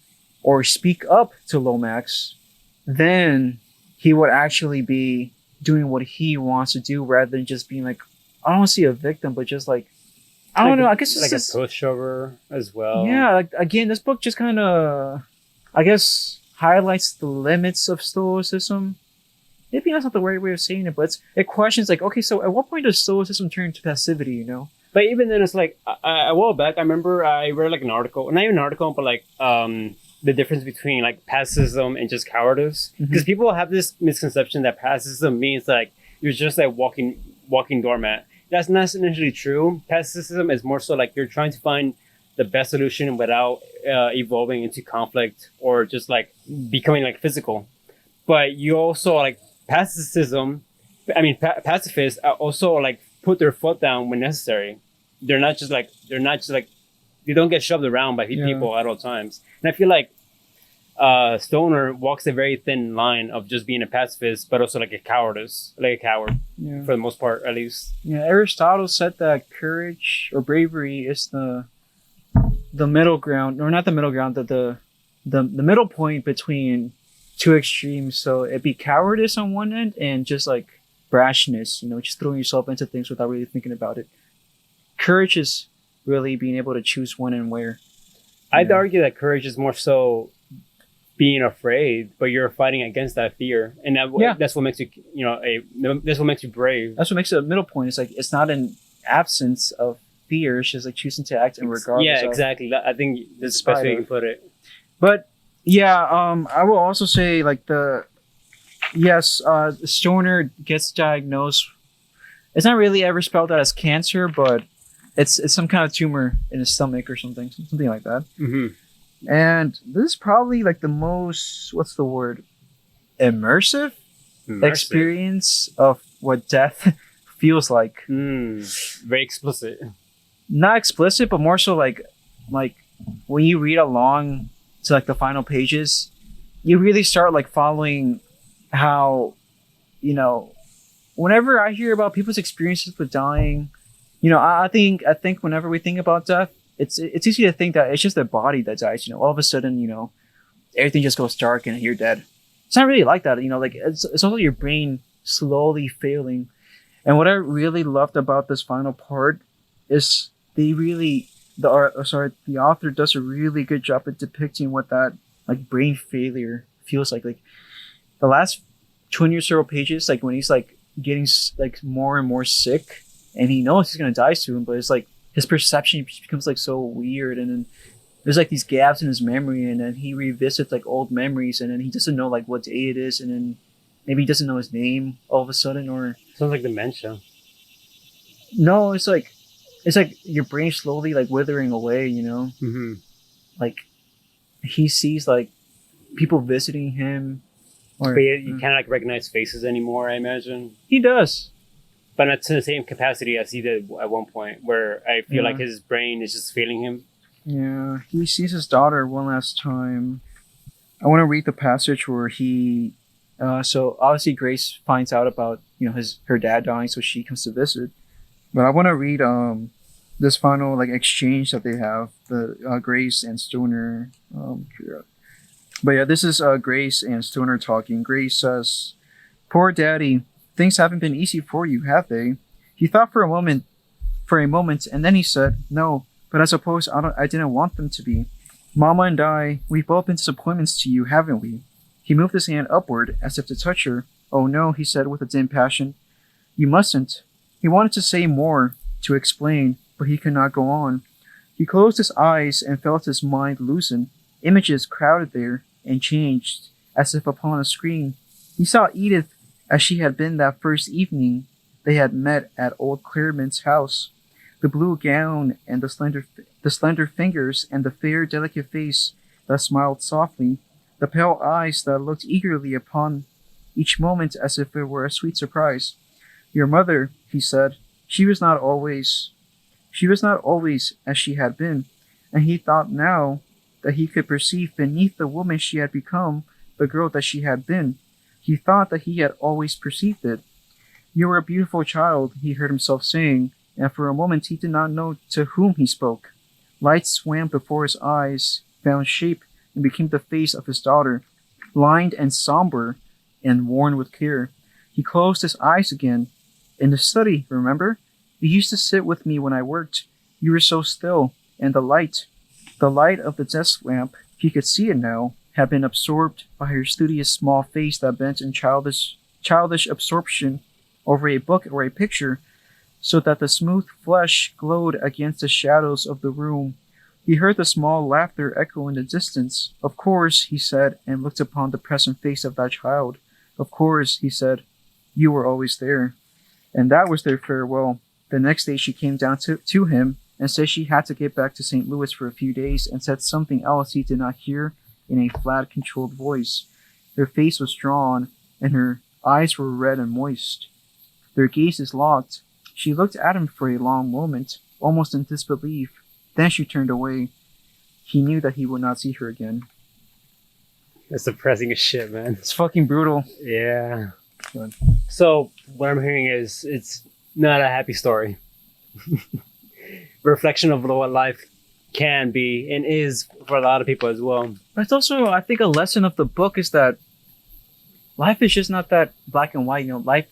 or speak up to Lomax, then he would actually be doing what he wants to do, rather than just being like, I don't want to see a victim, but just like, I don't know. I guess it's like just a pushover as well. Yeah, like again, this book just kind of, I guess, highlights the limits of stoicism. Maybe that's not the right way of saying it, but it questions like, okay, so at what point does stoicism turn to passivity? But even then, it's like a while back, I remember I read like an article, not even an article, but like the difference between like pacifism and just cowardice. Because people have this misconception that pacifism means like you're just like walking doormat. That's not necessarily true. Pacifism is more so like you're trying to find the best solution without evolving into conflict or just like becoming like physical. But you also like pacifists also like put their foot down when necessary. They're not just like they don't get shoved around by people at all times. And I feel like Stoner walks a very thin line of just being a pacifist, but also like a coward for the most part, at least. Yeah, Aristotle said that courage or bravery is the middle ground, or not the middle ground, the middle point between two extremes. So it'd be cowardice on one end and just like brashness, just throwing yourself into things without really thinking about it. Courage is really being able to choose when and where. I'd argue that courage is more so being afraid, but you're fighting against that fear, and that's what makes you, that's what makes you brave. That's what makes it a middle point. It's like it's not an absence of fear; it's just like choosing to act in regardless. Yeah, exactly. I think that's the best way you can put it. But yeah, I will also say like Stoner gets diagnosed. It's not really ever spelled out as cancer, but it's some kind of tumor in his stomach or something like that. Mm-hmm. And this is probably like the most, what's the word? Immersive experience of what death feels like. Very explicit. Not explicit, but more so like when you read along to like the final pages, you really start like following how, whenever I hear about people's experiences with dying, I think whenever we think about death, it's easy to think that it's just the body that dies. All of a sudden, everything just goes dark and you're dead. It's not really like that. Like it's also your brain slowly failing. And what I really loved about this final part is the author does a really good job at depicting what that like brain failure feels like. Like the last 20 or so pages, like when he's like getting like more and more sick, and he knows he's gonna die soon, but it's like his perception becomes like so weird, and then there's like these gaps in his memory, and then he revisits like old memories, and then he doesn't know like what day it is, and then maybe he doesn't know his name all of a sudden, or sounds like dementia. No, it's like your brain slowly like withering away, Mm-hmm. Like he sees like people visiting him, or but you can't like recognize faces anymore, I imagine. He does, but not to the same capacity as he did at one point, where I feel like his brain is just failing him. Yeah, he sees his daughter one last time. I want to read the passage where he. So obviously Grace finds out about her dad dying, so she comes to visit. But I want to read this final like exchange that they have, the Grace and Stoner. But yeah, this is Grace and Stoner talking. Grace says, "Poor Daddy, things haven't been easy for you, have they?" He thought for a moment, and then he said, "No, but I suppose I didn't want them to be. Mama and I, we've both been disappointments to you, haven't we?" He moved his hand upward as if to touch her. "Oh no," he said with a dim passion. "You mustn't." He wanted to say more, to explain, but he could not go on. He closed his eyes and felt his mind loosen. Images crowded there and changed, as if upon a screen. He saw Edith as she had been that first evening they had met at old Clearman's house. The blue gown and the slender fingers and the fair, delicate face that smiled softly, the pale eyes that looked eagerly upon each moment as if it were a sweet surprise. "Your mother," he said, she was not always as she had been, and he thought now that he could perceive beneath the woman she had become the girl that she had been. He thought that he had always perceived it. "You were a beautiful child," he heard himself saying, and for a moment he did not know to whom he spoke. Light swam before his eyes, found shape, and became the face of his daughter, lined and somber and worn with care. He closed his eyes again. "In the study, remember? You used to sit with me when I worked. You were so still, and the light of the desk lamp, he could see it now, had been absorbed by her studious small face that bent in childish absorption over a book or a picture, so that the smooth flesh glowed against the shadows of the room. He heard the small laughter echo in the distance. "Of course," he said, and looked upon the present face of that child. "Of course," he said, "you were always there." And that was their farewell. The next day she came down to him and said she had to get back to St. Louis for a few days, and said something else he did not hear in a flat, controlled voice. Her face was drawn, and her eyes were red and moist. Their gazes locked. She looked at him for a long moment, almost in disbelief. Then she turned away. He knew that he would not see her again. That's depressing as shit, man. It's fucking brutal. Yeah. Good. So what I'm hearing is it's not a happy story. Reflection of what life can be and is for a lot of people as well. But it's also, I think, a lesson of the book is that life is just not that black and white.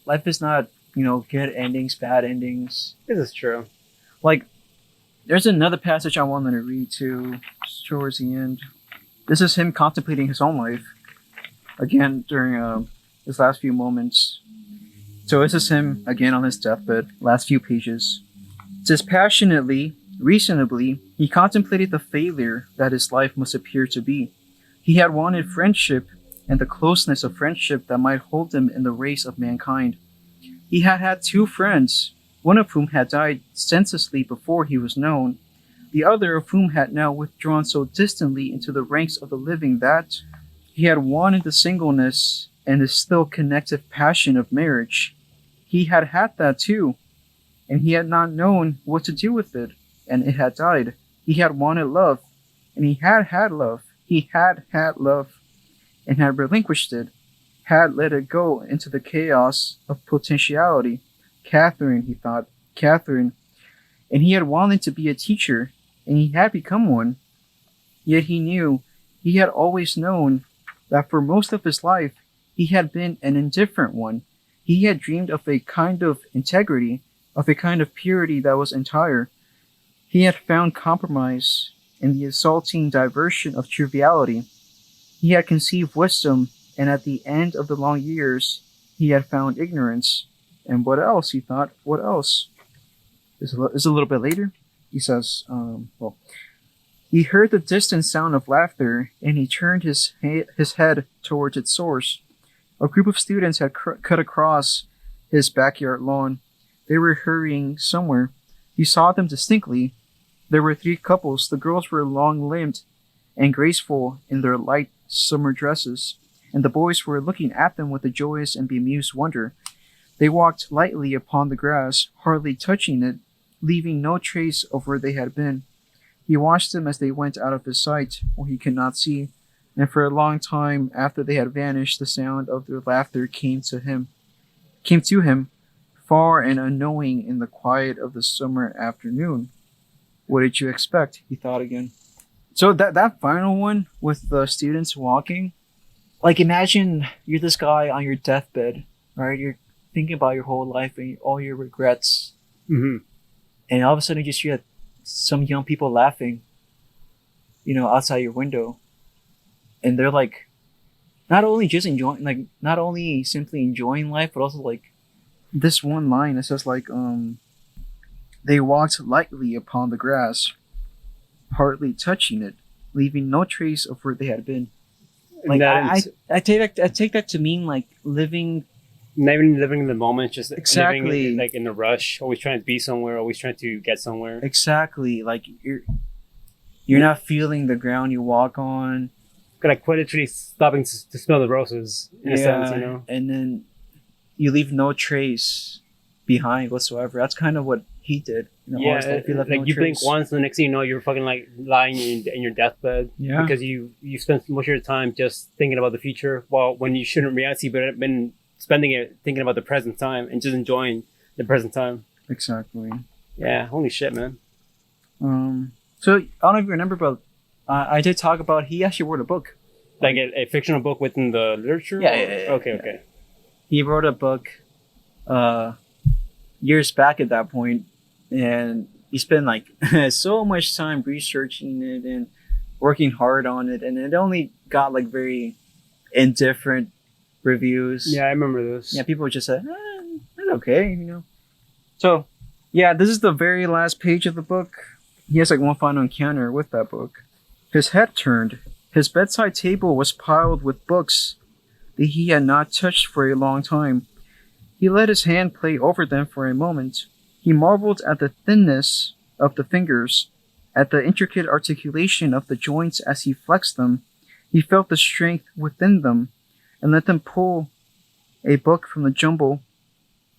Life is not good endings, bad endings. This is true. Like, there's another passage I wanted to read too, towards the end. This is him contemplating his own life again during his last few moments. So this is him again on his deathbed, last few pages. It says, passionately, reasonably, he contemplated the failure that his life must appear to be. He had wanted friendship and the closeness of friendship that might hold him in the race of mankind. He had had 2 friends, one of whom had died senselessly before he was known, the other of whom had now withdrawn so distantly into the ranks of the living that he had wanted the singleness and the still connective passion of marriage. He had had that too, and he had not known what to do with it, and it had died. He had wanted love, and he had had love. He had had love, and had relinquished it, had let it go into the chaos of potentiality. Catherine, he thought, Catherine. And he had wanted to be a teacher, and he had become one. Yet he knew, he had always known, that for most of his life he had been an indifferent one. He had dreamed of a kind of integrity, of a kind of purity that was entire. He had found compromise in the assaulting diversion of triviality. He had conceived wisdom, and at the end of the long years, he had found ignorance. And what else, he thought, what else? This is a little bit later. He says, he heard the distant sound of laughter, and he turned his head towards its source. A group of students had cut across his backyard lawn. They were hurrying somewhere. He saw them distinctly. There were 3 couples. The girls were long-limbed and graceful in their light summer dresses, and the boys were looking at them with a joyous and bemused wonder. They walked lightly upon the grass, hardly touching it, leaving no trace of where they had been. He watched them as they went out of his sight, where he could not see, and for a long time after they had vanished, the sound of their laughter came to him, far and unknowing in the quiet of the summer afternoon. What did you expect? He thought again. So that final one with the students walking, like imagine you're this guy on your deathbed, right? You're thinking about your whole life and all your regrets, Mm-hmm. and all of a sudden you just hear some young people laughing, outside your window, and they're like, not only simply enjoying life, but also like this one line. It says like, they walked lightly upon the grass, hardly touching it, leaving no trace of where they had been. Like I take that to mean like living. Not even living in the moment, just Exactly. living like in a rush, always trying to be somewhere, always trying to get somewhere. Exactly. Like you're not feeling the ground you walk on. Like quite literally stopping to smell the roses in a sense, And then you leave no trace behind whatsoever. That's kind of what he did. Yeah, life, he left like no you blink trace. once, and the next thing you know, you're fucking like lying in your deathbed. Yeah. Because you spent most of your time just thinking about the future, while when you shouldn't in reality, but been spending it thinking about the present time and just enjoying the present time. Exactly. Yeah, holy shit, man. So I don't know if you remember, but I did talk about he actually wrote a book. Like a fictional book within the literature? Yeah, or- yeah. Okay. He wrote a book years back at that point, and he spent like so much time researching it and working hard on it, and it only got like very indifferent reviews. Yeah, I remember this. Yeah, people would just say, it's okay, So, yeah, this is the very last page of the book. He has like one final encounter with that book. His head turned. His bedside table was piled with books that he had not touched for a long time. He let his hand play over them for a moment. He marveled at the thinness of the fingers, at the intricate articulation of the joints as he flexed them. He felt the strength within them, and let them pull a book from the jumble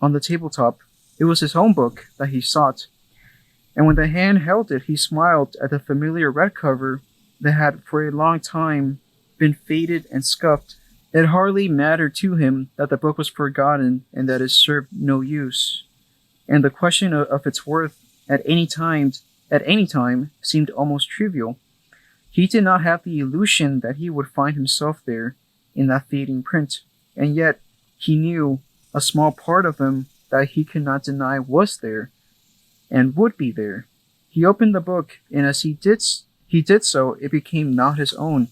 on the tabletop. It was his own book that he sought, and when the hand held it, he smiled at the familiar red cover that had for a long time been faded and scuffed. It hardly mattered to him that the book was forgotten and that it served no use, and the question of its worth at any time seemed almost trivial. He did not have the illusion that he would find himself there in that fading print. and yet he knew a small part of him that he could not deny was there and would be there. He opened the book, and as he did so, it became not his own.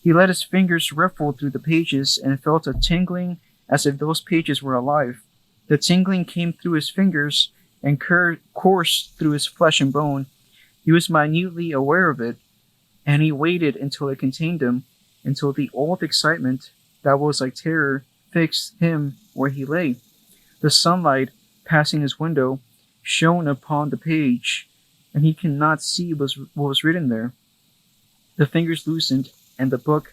He let his fingers riffle through the pages and felt a tingling as if those pages were alive. The tingling came through his fingers and coursed through his flesh and bone. He was minutely aware of it, and he waited until it contained him, until the old excitement that was like terror fixed him where he lay. The sunlight, passing his window, shone upon the page, and he could not see what was written there. The fingers loosened, and the book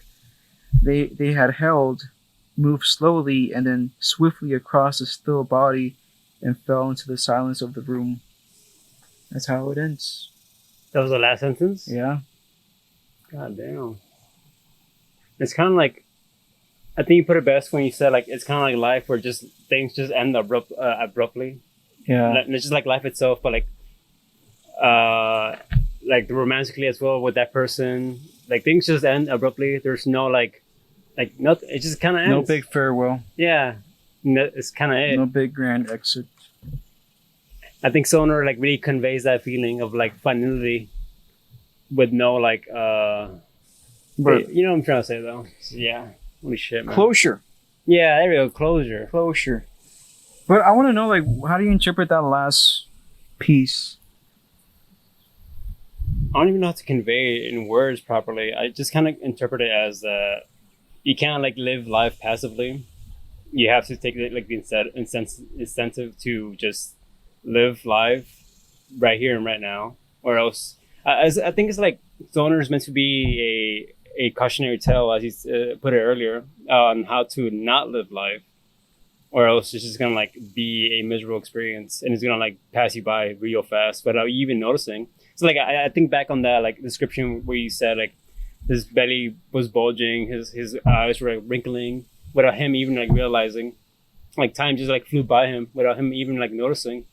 they had held moved slowly and then swiftly across the still body and fell into the silence of the room. That's how it ends. That was the last sentence? Yeah. God damn. It's kind of like, I think you put it best when you said, like, it's kind of like life where just things just end abruptly. Yeah. And it's just like life itself, but like romantically as well with that person. Like, things just end abruptly. There's no, like nothing. It just kind of ends. No big farewell. Yeah. It's kind of it. No big grand exit. I think Sonar, like, really conveys that feeling of, like, finality with no, like, But you know what I'm trying to say, though. Yeah. Holy shit, man. closure. Yeah, there we go. Closure. Closure. But I want to know, like, how do you interpret that last piece? I don't even know how to convey it in words properly. I just kind of interpret it as you can't, like, live life passively. You have to take it, like, the incentive to just live life right here and right now, or else I think it's like Stoner is meant to be a cautionary tale, as he put it earlier, on how to not live life, or else it's just gonna, like, be a miserable experience and it's gonna, like, pass you by real fast without you even noticing. So, like, I think back on that, like, description where you said, like, his belly was bulging, his eyes were, like, wrinkling without him even, like, realizing. Like, time just, like, flew by him without him even, like, noticing.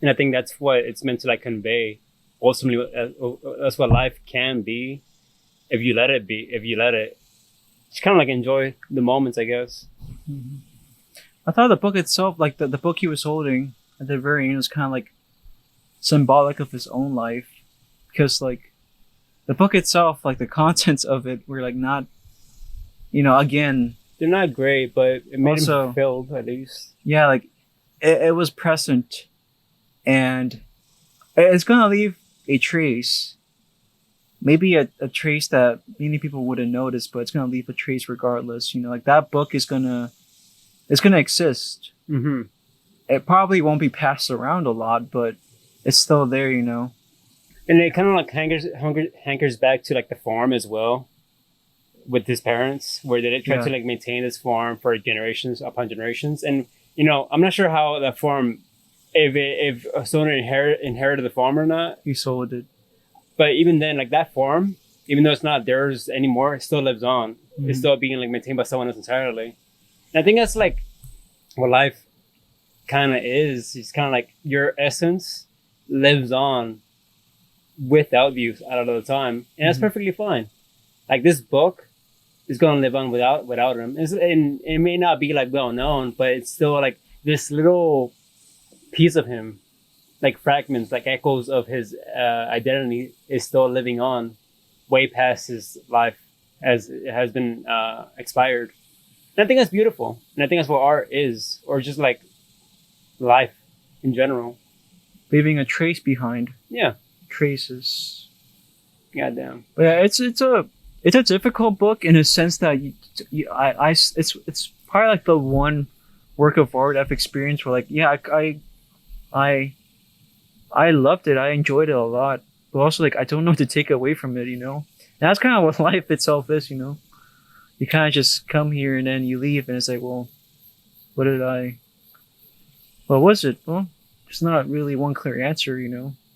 And I think that's what it's meant to, like, convey. Ultimately, that's what life can be if you let it be. If you let it, just kind of, like, enjoy the moments, I guess. Mm-hmm. I thought the book itself, like the book he was holding at the very end, was kind of like symbolic of his own life, because, like, the book itself, like, the contents of it were, like, not, again, they're not great, but it made also, him filled, at least. Yeah, like, it was present, and it's gonna leave a trace. Maybe a trace that many people wouldn't notice, but it's gonna leave a trace regardless. Like, that book is gonna exist. Mm-hmm. It probably won't be passed around a lot, but it's still there. And it kind of, like, hankers back to, like, the farm as well, with his parents, where they try to, like, maintain this farm for generations upon generations. And I'm not sure how that farm, if Stoner inherited the farm or not. He sold it. But even then, like, that farm, even though it's not theirs anymore, it still lives on. Mm-hmm. It's still being, like, maintained by someone else entirely. And I think that's, like, what life kind of is. It's kind of like your essence lives on without you a lot of the time, and that's perfectly fine. Like, this book is going to live on without him, and it may not be, like, well known, but it's still, like, this little piece of him, like, fragments, like, echoes of his identity, is still living on way past his life as it has been expired. And I think that's beautiful, and I think that's what art is, or just, like, life in general, leaving a trace behind. Yeah. Traces. Goddamn. But yeah, it's a difficult book in a sense that it's probably, like, the one work of art I've experienced where, like, yeah, I loved it. I enjoyed it a lot, but also, like, I don't know what to take away from it. And that's kind of what life itself is. You kind of just come here and then you leave, and it's like, well, what was it? Well, it's not really one clear answer.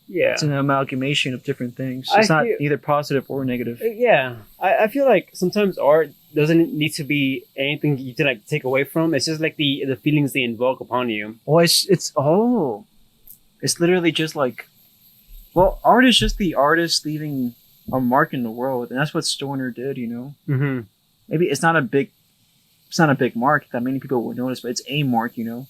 Yeah. It's an amalgamation of different things. It's not either positive or negative. Yeah. I feel like sometimes art doesn't need to be anything you can, like, take away from. It's just, like, the feelings they invoke upon you. Oh, it's literally just like, well, art is just the artist leaving a mark in the world, and that's what Stoner did. Mm-hmm. Maybe it's not a big it's not a big mark that many people would notice, but it's a mark, you know.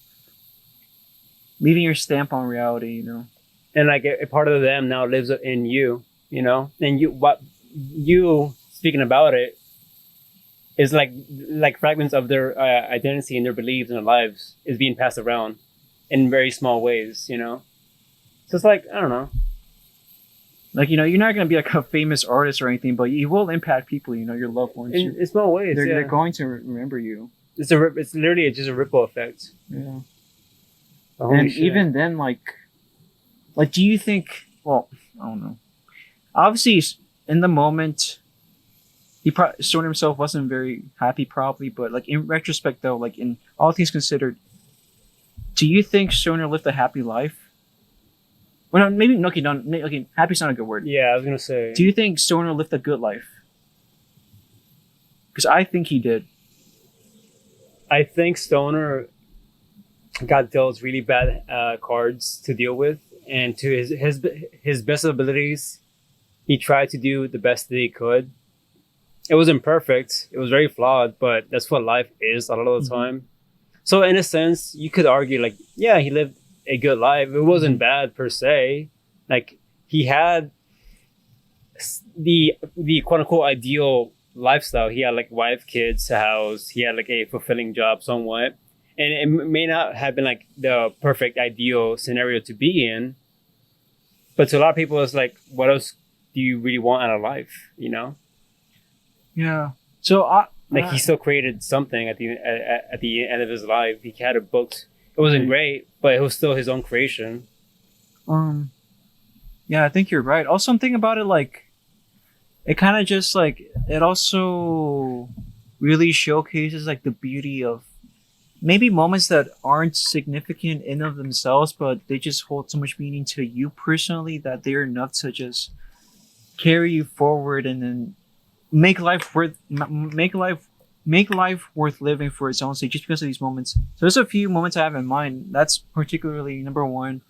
Leaving your stamp on reality, you know. And like a part of them now lives in you, you know, and you speaking about it is like fragments of their identity and their beliefs and their lives is being passed around in very small ways, you know. So it's like, I don't know. Like, you know, you're not going to be like a famous artist or anything, but you will impact people, you know, your loved ones. In small ways, they're going to remember you. It's literally just a ripple effect. Yeah. Holy and shit. even then, like, do you think, well, I don't know. Obviously, in the moment, Stoner himself wasn't very happy probably, but like in retrospect though, like in all things considered, do you think Stoner lived a happy life? Well, no, maybe okay, happy's not a good word. Yeah, I was gonna say. Do you think Stoner lived a good life? Because I think he did. I think Stoner got dealt really bad cards to deal with, and to his best abilities, he tried to do the best that he could. It wasn't perfect. It was very flawed, but that's what life is a lot of the time. So in a sense, you could argue like, yeah, he lived a good life. It wasn't bad per se. Like he had the quote unquote ideal lifestyle. He had like wife, kids, a house. He had like a fulfilling job somewhat. And it may not have been like the perfect ideal scenario to be in. But to a lot of people, it's like, what else do you really want out of life? You know? Yeah. So he still created something at the end of his life. He had a book. It wasn't great, but it was still his own creation. Yeah, I think you're right. Also, I'm thinking about it like, it kind of just like, it also really showcases like the beauty of maybe moments that aren't significant in of themselves, but they just hold so much meaning to you personally that they're enough to just carry you forward and then make life worth living for its own sake just because of these moments. So there's a few moments I have in mind. That's particularly number one,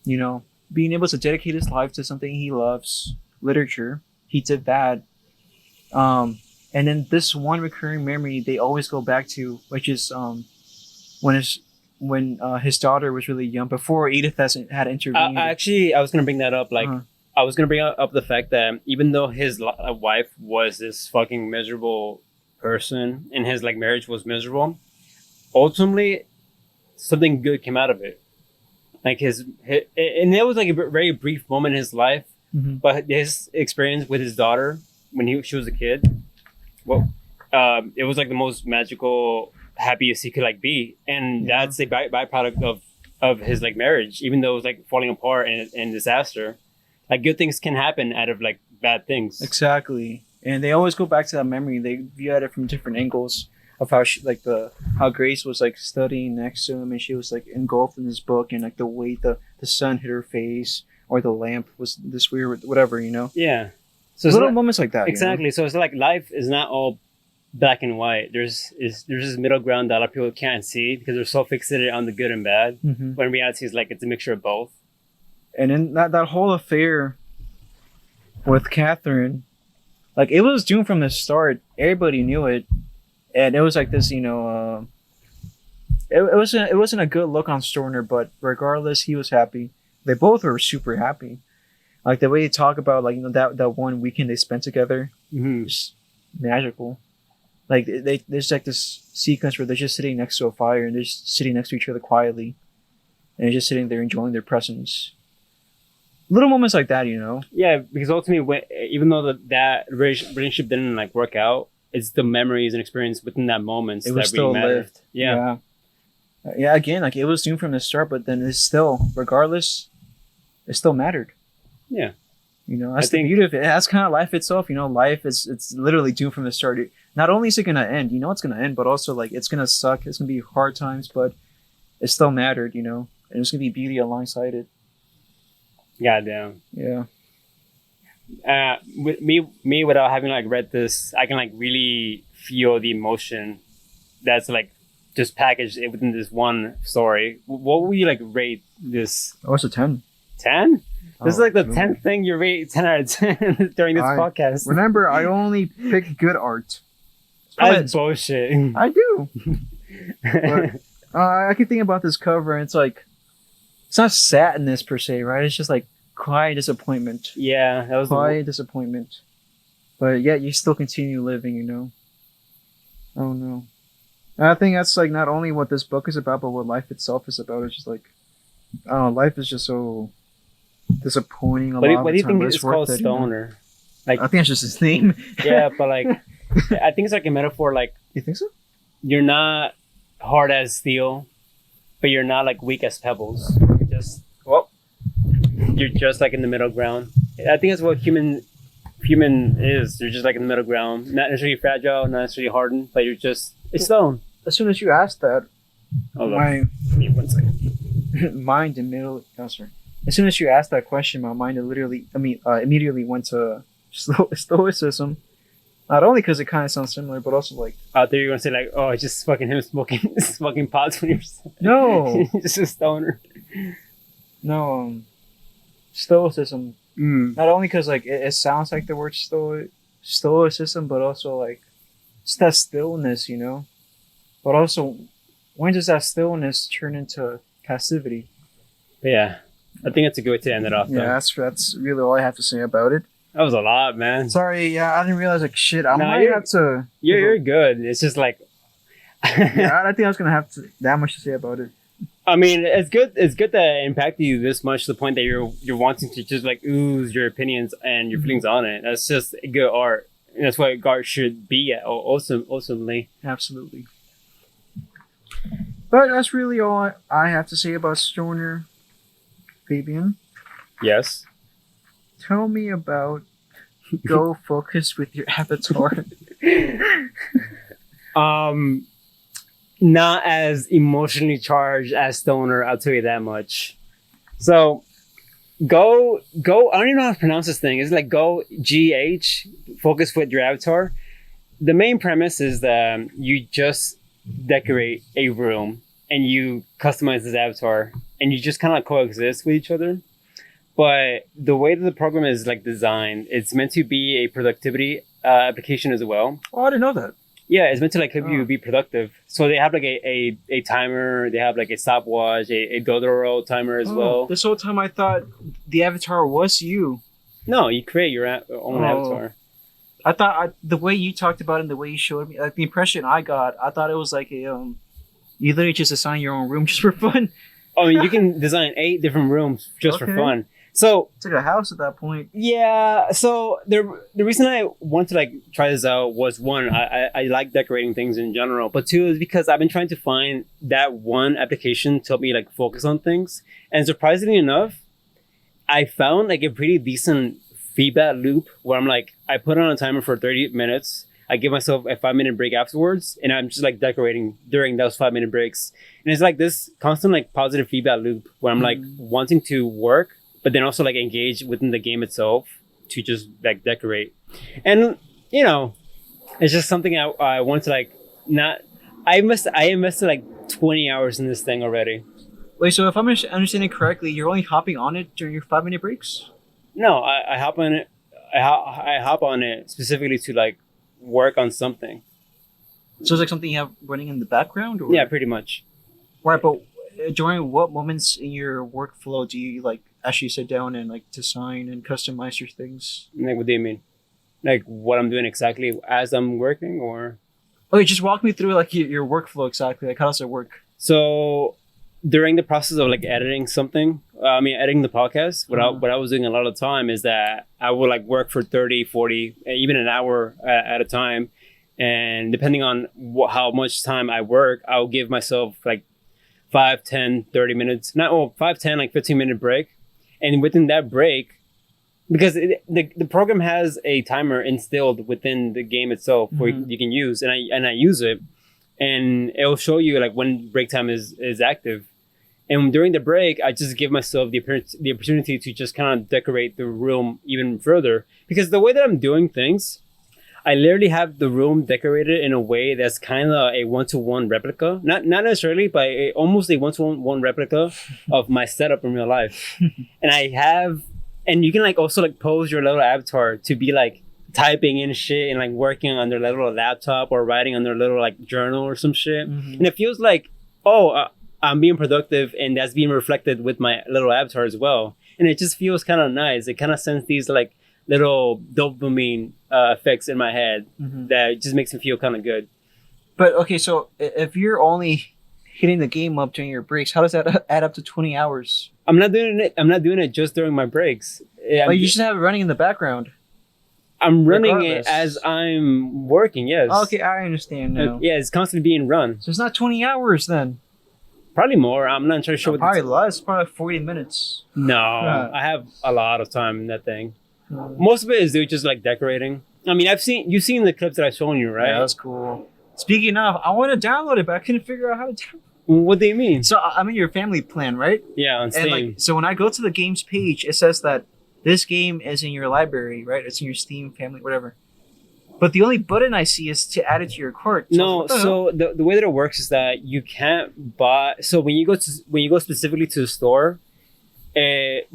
you know, being able to dedicate his life to something he loves, literature. He did that. And then this one recurring memory they always go back to, which is when his daughter was really young, before Edith had intervened. Actually, I was gonna bring that up. Like, I was gonna bring up the fact that even though his wife was this fucking miserable person and his like marriage was miserable, ultimately something good came out of it. Like his and it was like a very brief moment in his life, but his experience with his daughter when she was a kid, well, it was like the most magical, happiest he could like be, and that's a byproduct of his like marriage, even though it was like falling apart and disaster. Like good things can happen out of like bad things. Exactly, and they always go back to that memory. They view at it from different angles of how how Grace was like studying next to him, and she was like engulfed in this book, and like the way the sun hit her face, or the lamp was this weird, whatever, you know. Yeah. So little moments like that. Exactly. You know? So it's like life is not all black and white. There's this middle ground that a lot of people can't see because they're so fixated on the good and bad. When in reality, it's like it's a mixture of both. And then that whole affair with Catherine, like it was doomed from the start. Everybody knew it, and it was like this, you know. It wasn't a good look on Stoner, but regardless, he was happy. They both were super happy. Like the way they talk about, like, you know, that one weekend they spent together, just magical. Like there's like this sequence where they're just sitting next to a fire and they're just sitting next to each other quietly, and they're just sitting there enjoying their presence. Little moments like that, you know. Yeah, because ultimately, even though that relationship didn't like work out, it's the memories and experience within that moment it was that still really lived. Yeah. Yeah. Again, like it was doomed from the start, but then it's still, regardless, it still mattered. Yeah. You know, that's the beauty of it. That's kind of life itself. You know, life it's literally doomed from the start. Not only is it gonna end, you know, it's gonna end, but also like it's gonna suck. It's gonna be hard times, but it still mattered. You know, and there's gonna be beauty alongside it. Goddamn. Yeah. With me, without having like read this, I can like really feel the emotion that's like just packaged within this one story. What would you like rate this? Oh, it's a 10. 10? This is like the 10th thing you rate 10 out of 10 during this podcast. Remember, I only pick good art. That's bullshit. I do. But, I keep thinking about this cover, and it's like, it's not sadness per se, right? It's just like quiet disappointment. Yeah, that was Quiet disappointment. But yet you still continue living, you know? Oh no. And I think that's like not only what this book is about, but what life itself is about. It's just like, I don't know, life is just so disappointing a lot of the time. What do you think but it's called, worth it, stoner? Like, I think it's just his name. Yeah, but like, I think it's like a metaphor. Like, You think so? you're not hard as steel, but you're not like weak as pebbles. You're just like in the middle ground. I think that's what human is. You're just like in the middle ground, not necessarily fragile, not necessarily hardened, but you're just it's stone. As soon as you asked that, Hold on. my Give me 1 second. mind immediately. Oh, sorry. As soon as you asked that question, my mind immediately went to stoicism. Not only because it kind of sounds similar, but also like Out there, you're gonna say like, "Oh, it's just fucking him smoking pots when you're no, just a stoner." no, stoicism. Not only because like it sounds like the word stoicism, but also like it's that stillness, you know. But also, when does that stillness turn into passivity? But yeah, I think it's a good way to end it off. Though. Yeah, that's really all I have to say about it. That was a lot, man. Sorry, yeah, I didn't realize like shit. I might have to. You're good. It's just like. Yeah, I don't think I was gonna have that much to say about it. I mean, it's good. It's good that it impacted you this much to the point that you're wanting to just like ooze your opinions and your feelings on it. That's just good art. And that's what art should be. Ultimately. Absolutely. But that's really all I have to say about Stoner. Fabian, Yes. tell me about Go Focus with your avatar. Not as emotionally charged as Stoner, I'll tell you that much. So, go. I don't even know how to pronounce this thing. It's like go GH, focus with your avatar. The main premise is that you just decorate a room and you customize this avatar and you just kind of coexist with each other. But the way that the program is like designed, it's meant to be a productivity application as well. Oh, I didn't know that. Yeah, it's meant to like help you be productive. So they have like a timer, they have like a stopwatch, a Dodoro timer as well. This whole time I thought the avatar was you. No, you create your own avatar. I thought the way you talked about it and the way you showed me, like the impression I got, I thought it was like a you literally just assign your own room just for fun. I mean, you can design 8 different rooms just for fun. So it's like a house at that point. Yeah. So the reason I want to like try this out was one, I like decorating things in general, but 2 is because I've been trying to find that one application to help me like focus on things, and surprisingly enough, I found like a pretty decent feedback loop where I'm like, I put on a timer for 30 minutes. I give myself a 5-minute break afterwards, and I'm just like decorating during those 5-minute breaks. And it's like this constant like positive feedback loop where I'm like wanting to work, but then also like engage within the game itself to just like decorate. And you know, it's just something I want to like not. I invested like 20 hours in this thing already. Wait, so if I'm understanding correctly, you're only hopping on it during your 5-minute breaks? No, I hop on it. I hop on it specifically to like work on something. So it's like something you have running in the background? Or? Yeah, pretty much. Right, but during what moments in your workflow do you like actually sit down and like design and customize your things? Like, what do you mean? Like what I'm doing exactly as I'm working, or? Okay, just walk me through like your workflow exactly. Like how does it work? So during the process of like editing something, editing the podcast, what I was doing a lot of the time is that I would like work for 30, 40, even an hour at a time. And depending on how much time I work, I'll give myself like 5, 10, 30 minutes, 5, 10, like 15-minute break. And within that break, because the program has a timer instilled within the game itself where you can use, and I use it, and it'll show you like when break time is active. And during the break, I just give myself the opportunity to just kind of decorate the room even further. Because the way that I'm doing things, I literally have the room decorated in a way that's kind of a 1-to-1 replica. Not necessarily, but almost a 1-to-1 replica of my setup in real life. And you can like also like pose your little avatar to be like typing in shit and like working on their little laptop or writing on their little like journal or some shit. And it feels like, I'm being productive and that's being reflected with my little avatar as well. And it just feels kind of nice. It kind of sends these like little dopamine effects in my head that just makes me feel kind of good. But okay, so if you're only hitting the game up during your breaks, how does that add up to 20 hours? I'm not doing it just during my breaks. But you should have it running in the background. I'm running Regardless. it as I'm working, yes. Okay, I understand now. Yeah, it's constantly being run. So it's not 20 hours then. Probably more. I'm not sure. Probably less. Probably 40 minutes. No, Yeah. I have a lot of time in that thing. Most of it is just like decorating. I mean, you've seen the clips that I've shown you, right? Yeah, that's cool. Speaking of, I want to download it, but I couldn't figure out how to download it. What do you mean? So I'm in your family plan, right? Yeah, on Steam. And like, so when I go to the games page, it says that this game is in your library, right? It's in your Steam family, whatever. But the only button I see is to add it to your cart. No, so the way that it works is that you can't buy. So when you go specifically to the store,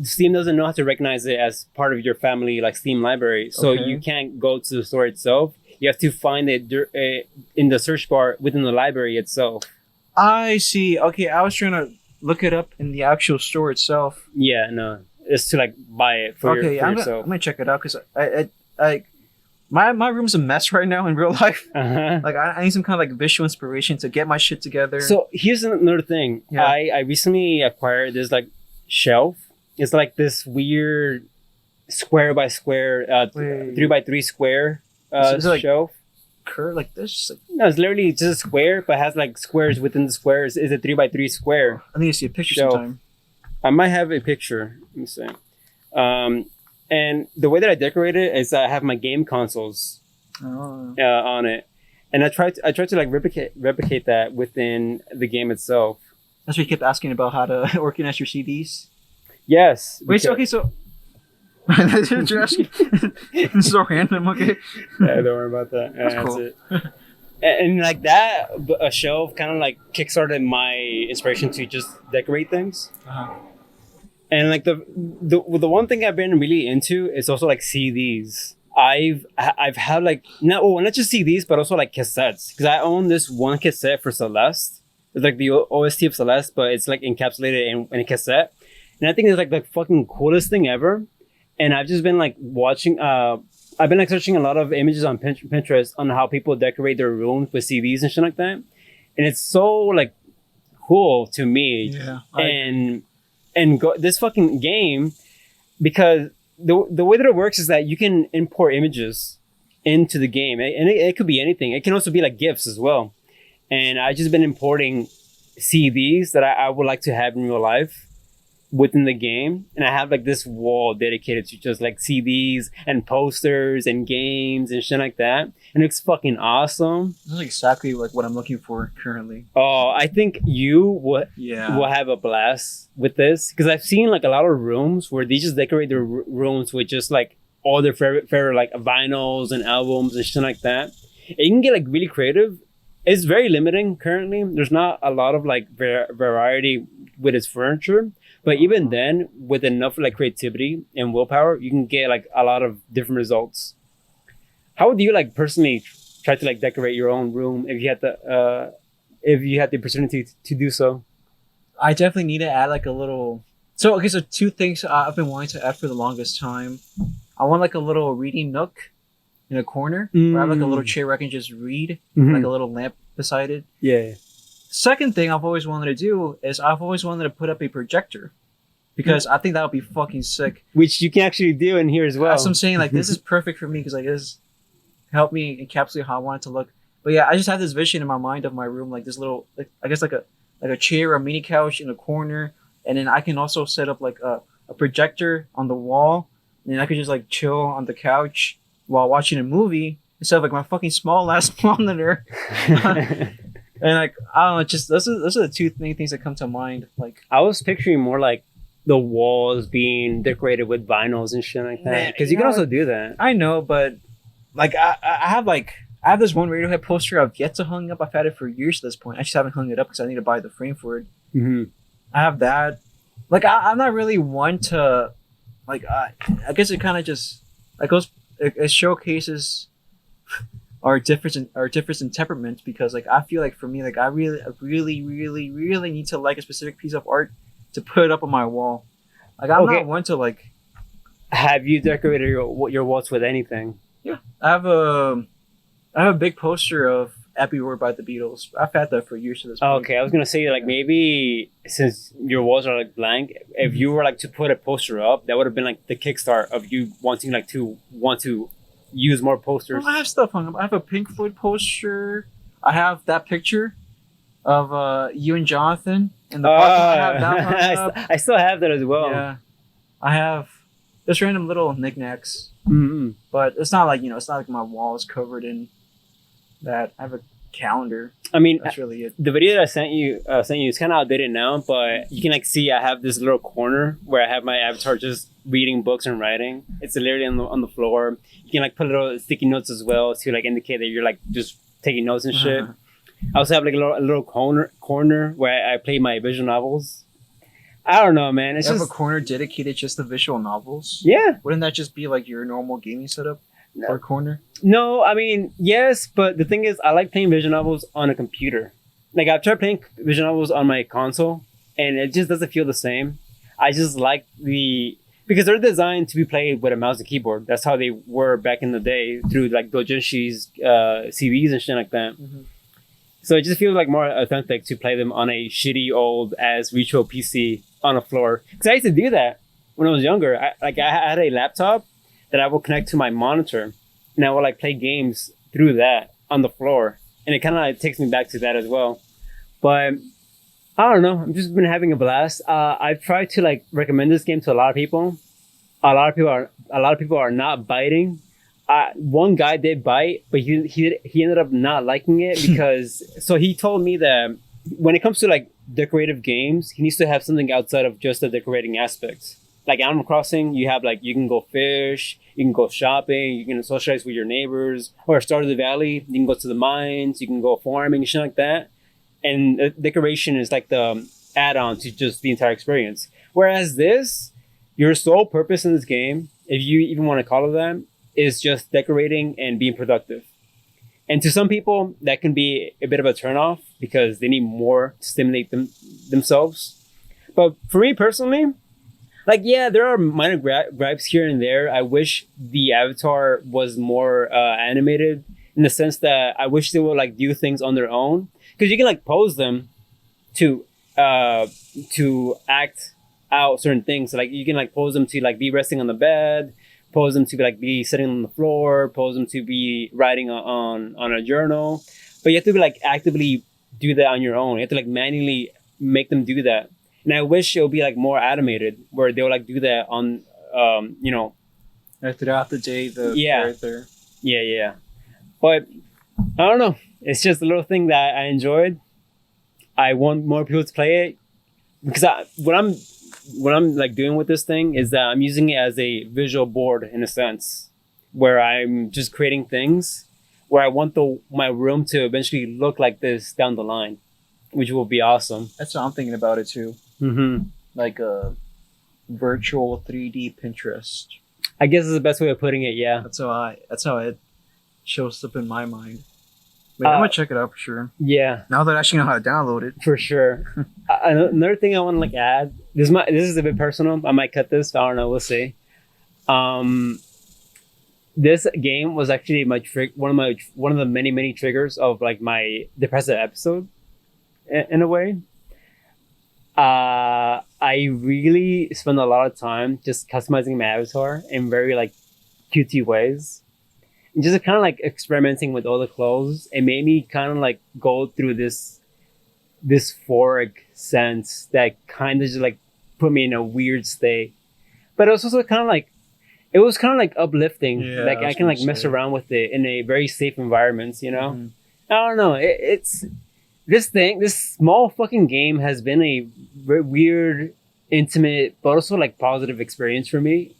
Steam doesn't know how to recognize it as part of your family like Steam library. So you can't go to the store itself. You have to find it in the search bar within the library itself. I see. Okay, I was trying to look it up in the actual store itself. Yeah, no, it's to like buy it for yourself. I'm gonna check it out because my room's a mess right now in real life. Like I need some kind of like visual inspiration to get my shit together. So here's another thing. Yeah. I recently acquired this like shelf. It's like this weird square by square, 3x3 square is it like shelf. Curve like this. Like, No, it's literally just a square, but has like squares within the squares. It's a 3x3 square. I need to see a picture shelf. sometime. I might have a picture. Let me see. And the way that I decorate it is I have my game consoles on it, and I try to like replicate that within the game itself. That's why you kept asking about how to organize your CDs. Yes. Wait. So okay. So that's what you're asking. It's so random. Okay. Yeah, don't worry about that. That's That's cool. it. And like that, a shelf kind of like kickstarted my inspiration to just decorate things. And like the one thing I've been really into is also like CDs. I've had like not just CDs but also like cassettes, because I own this one cassette for Celeste. It's like the OST of Celeste, but it's like encapsulated in a cassette. And I think it's like the fucking coolest thing ever. And I've just been like watching. I've been like searching a lot of images on Pinterest on how people decorate their rooms with CDs and shit like that. And it's so like cool to me. Yeah. And this fucking game, because the way that it works is that you can import images into the game, and it could be anything. It can also be like GIFs as well. And I've just been importing CDs that I would like to have in real life within the game, and I have like this wall dedicated to just like CDs and posters and games and shit like that, and it's fucking awesome. This is exactly like what I'm looking for currently. Oh, I think you will have a blast with this, because I've seen like a lot of rooms where they just decorate their rooms with just like all their favorite like vinyls and albums and shit like that. It can get like really creative. It's very limiting currently. There's not a lot of like variety with its furniture. But even then, with enough like creativity and willpower, you can get like a lot of different results. How would you like personally try to like decorate your own room if you had the opportunity to do so? I definitely need to add like a little. So two things I've been wanting to add for the longest time. I want like a little reading nook in a corner where I have like a little chair where I can just read, like a little lamp beside it. Yeah. Second thing I've always wanted to do is I've always wanted to put up a projector, because I think that would be fucking sick. Which you can actually do in here as well. That's what I'm saying. Like, this is perfect for me because like this helped me encapsulate how I want it to look. But yeah, I just have this vision in my mind of my room, like this little, like, I guess like a chair or a mini couch in a corner, and then I can also set up like a projector on the wall, and then I could just like chill on the couch while watching a movie instead of like my fucking small ass monitor. And like, I don't know, just those are the two main things that come to mind. Like, I was picturing more like the walls being decorated with vinyls and shit like that, because you can also do that. I know, but like I have this one Radiohead poster I've yet to hang up. I've had it for years at this point. I just haven't hung it up because I need to buy the frame for it. I have that. Like, I'm not really one to like. I guess it kind of just like goes it showcases our difference in temperament, because like I feel like for me, like I really need to like a specific piece of art to put it up on my wall. Like I'm Okay. not one to like. Have you decorated your walls with anything? Yeah, I have a big poster of Abbey Road by the Beatles. I've had that for years to this point. Okay, I was gonna say like Yeah. maybe since your walls are like blank, if you were like to put a poster up, that would have been like the kickstart of you wanting like to want to use more posters. Well, I have stuff hung up. I have a Pink Floyd poster. I have that picture of you and Jonathan in the parking lot. I have that hung up. I still have that as well. Yeah, I have just random little knickknacks, Mm-hmm. but it's not like it's not like my wall is covered in that. I have a calendar. I mean, That's really it. the video that I sent you is kind of outdated now, but you can like see I have this little corner where I have my avatar just reading books and writing. It's literally on the floor. You can like put little sticky notes as well to like indicate that you're like just taking notes and shit. I also have like a little corner where I play my visual novels. I don't know, man. It's You have just a corner dedicated just to visual novels. yeah. Wouldn't that just be like your normal gaming setup No. or corner? No, I mean yes, but the thing is, I like playing visual novels on a computer. Like I've tried playing visual novels on my console, and it just doesn't feel the same. I just like because they're designed to be played with a mouse and keyboard. That's how they were back in the day through like Dojenshi's CVs and shit like that. Mm-hmm. So it just feels like more authentic to play them on a shitty old ass retro PC on a floor. Because I used to do that when I was younger. I had a laptop that I will connect to my monitor, and I will like play games through that on the floor, and it kind of like, takes me back to that as well. But I don't know. I've just been having a blast. I've tried to like recommend this game to a lot of people. A lot of people are not biting. One guy did bite, but he ended up not liking it because so he told me that when it comes to like decorative games, he needs to have something outside of just the decorating aspects. Like Animal Crossing, you have like you can go fish, you can go shopping, you can socialize with your neighbors, or Stardew Valley, you can go to the mines, you can go farming, shit like that. And decoration is like the add-on to just the entire experience. Whereas this, your sole purpose in this game, if you even want to call it that, is just decorating and being productive. And to some people, that can be a bit of a turnoff because they need more to stimulate themselves. But for me personally, like, yeah, there are minor gripes here and there. I wish the avatar was more animated in the sense that I wish they would like do things on their own. Because you can like pose them to act out certain things. So, like you can like pose them to like be resting on the bed, pose them to like be sitting on the floor, pose them to be writing on a journal. But you have to be like actively do that on your own. You have to like manually make them do that. And I wish it would be like more animated, where they'll like do that on, Like throughout the day, the Yeah. character. yeah. But I don't know. It's just a little thing that I enjoyed. I want more people to play it because what I'm like doing with this thing is that I'm using it as a visual board in a sense, where I'm just creating things where I want my room to eventually look like this down the line, which will be awesome. That's how I'm thinking about it too. Mm-hmm. Like a virtual 3D Pinterest. I guess is the best way of putting it. Yeah. That's how it shows up in my mind. Wait, I'm gonna check it out for sure. Yeah. Now that I actually know how to download it. For sure. Another thing I want to like add. This is a bit personal. I might cut this. I don't know. We'll see. This game was actually one of the many triggers of like my depressive episode. In a way, I really spend a lot of time just customizing my avatar in very like cutesy ways. And just kind of like experimenting with all the clothes. It made me kind of like go through this euphoric sense that kind of just like put me in a weird state. But it was also kind of like, it was kind of like uplifting. Yeah, like I I was can like gonna mess say. around with it in a very safe environment, you know? Mhm. I don't know. It's this small fucking game has been a weird, intimate, but also like positive experience for me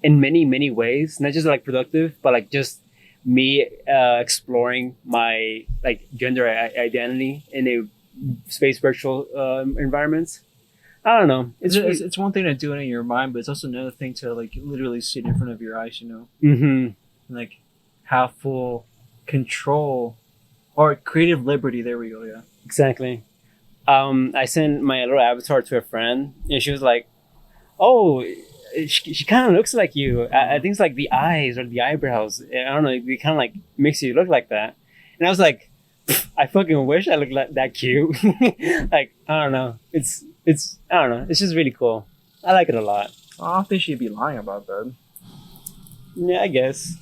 in many ways. Not just like productive, but like just me exploring my like gender identity in a space virtual environment. I don't know. It's one thing to do it in your mind, but it's also another thing to like literally see it in front of your eyes. Mm-hmm. like have full control or creative liberty. There we go. Yeah. Exactly. I sent my little avatar to a friend, and she was like, "Oh, she kind of looks like you. I think it's like the eyes or the eyebrows. I don't know. It kind of like makes you look like that." And I was like, "I fucking wish I looked like that cute." Like I don't know. It's I don't know. It's just really cool. I like it a lot. I don't think she'd be lying about that. Yeah, I guess.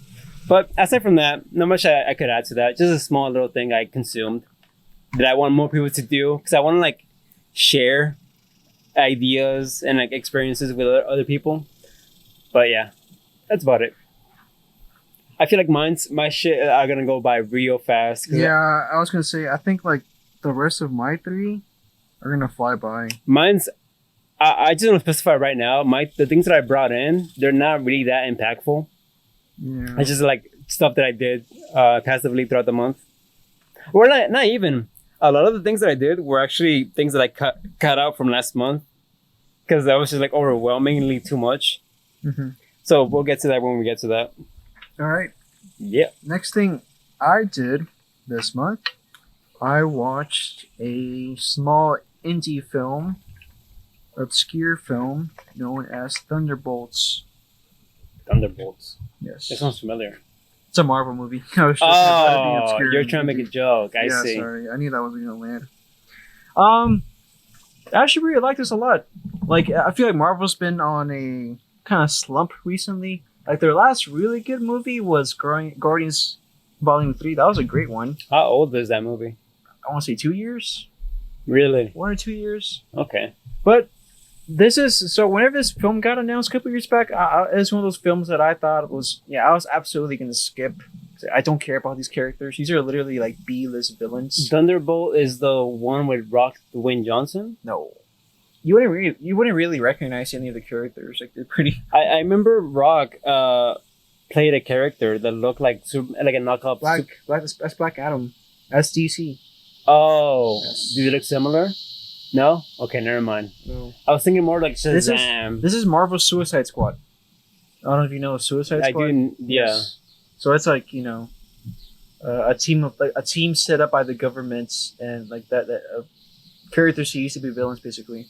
But aside from that, not much I could add to that. Just a small little thing I consumed that I want more people to do because I want to like share ideas and like experiences with other people. But yeah, that's about it. I feel like my shit are gonna go by real fast. Yeah, I was gonna say I think like the rest of my 3 are gonna fly by. Mine's I just want to specify right now. The things that I brought in, they're not really that impactful. Yeah, It's just like stuff that I did passively throughout the month. Or not even. A lot of the things that I did were actually things that I cut out from last month because that was just like overwhelmingly too much. Mm-hmm. So we'll get to that when we get to that. All right. Yeah. Next thing I did this month, I watched a small indie film, obscure film known as Thunderbolts. Thunderbolts. Yes. That sounds familiar. It's a Marvel movie. I was just trying to be obscure. You're trying to make a joke. I see. Sorry. I knew that wasn't gonna land. I actually really like this a lot. Like, I feel like Marvel's been on a kind of slump recently. Like, their last really good movie was Guardians Volume 3. That was a great one. How old is that movie? I want to say 2 years. Really? 1 or 2 years. Okay. But this is so. Whenever this film got announced a couple years back, it's one of those films that I thought was I was absolutely gonna skip. I don't care about these characters. These are literally like B-list villains. Thunderbolt is the one with Dwayne Johnson? No, you wouldn't really recognize any of the characters. Like they're pretty. I remember Rock played a character that looked like a knockoff. That's Black Adam. That's DC. Oh, Yes. do they look similar? No? Okay, never mind. No. I was thinking more like Shazam. This is Marvel's Suicide Squad. I don't know if you know Suicide Squad. I do, yeah. Yes. So it's like a team set up by the government and like that characters who used to be villains basically.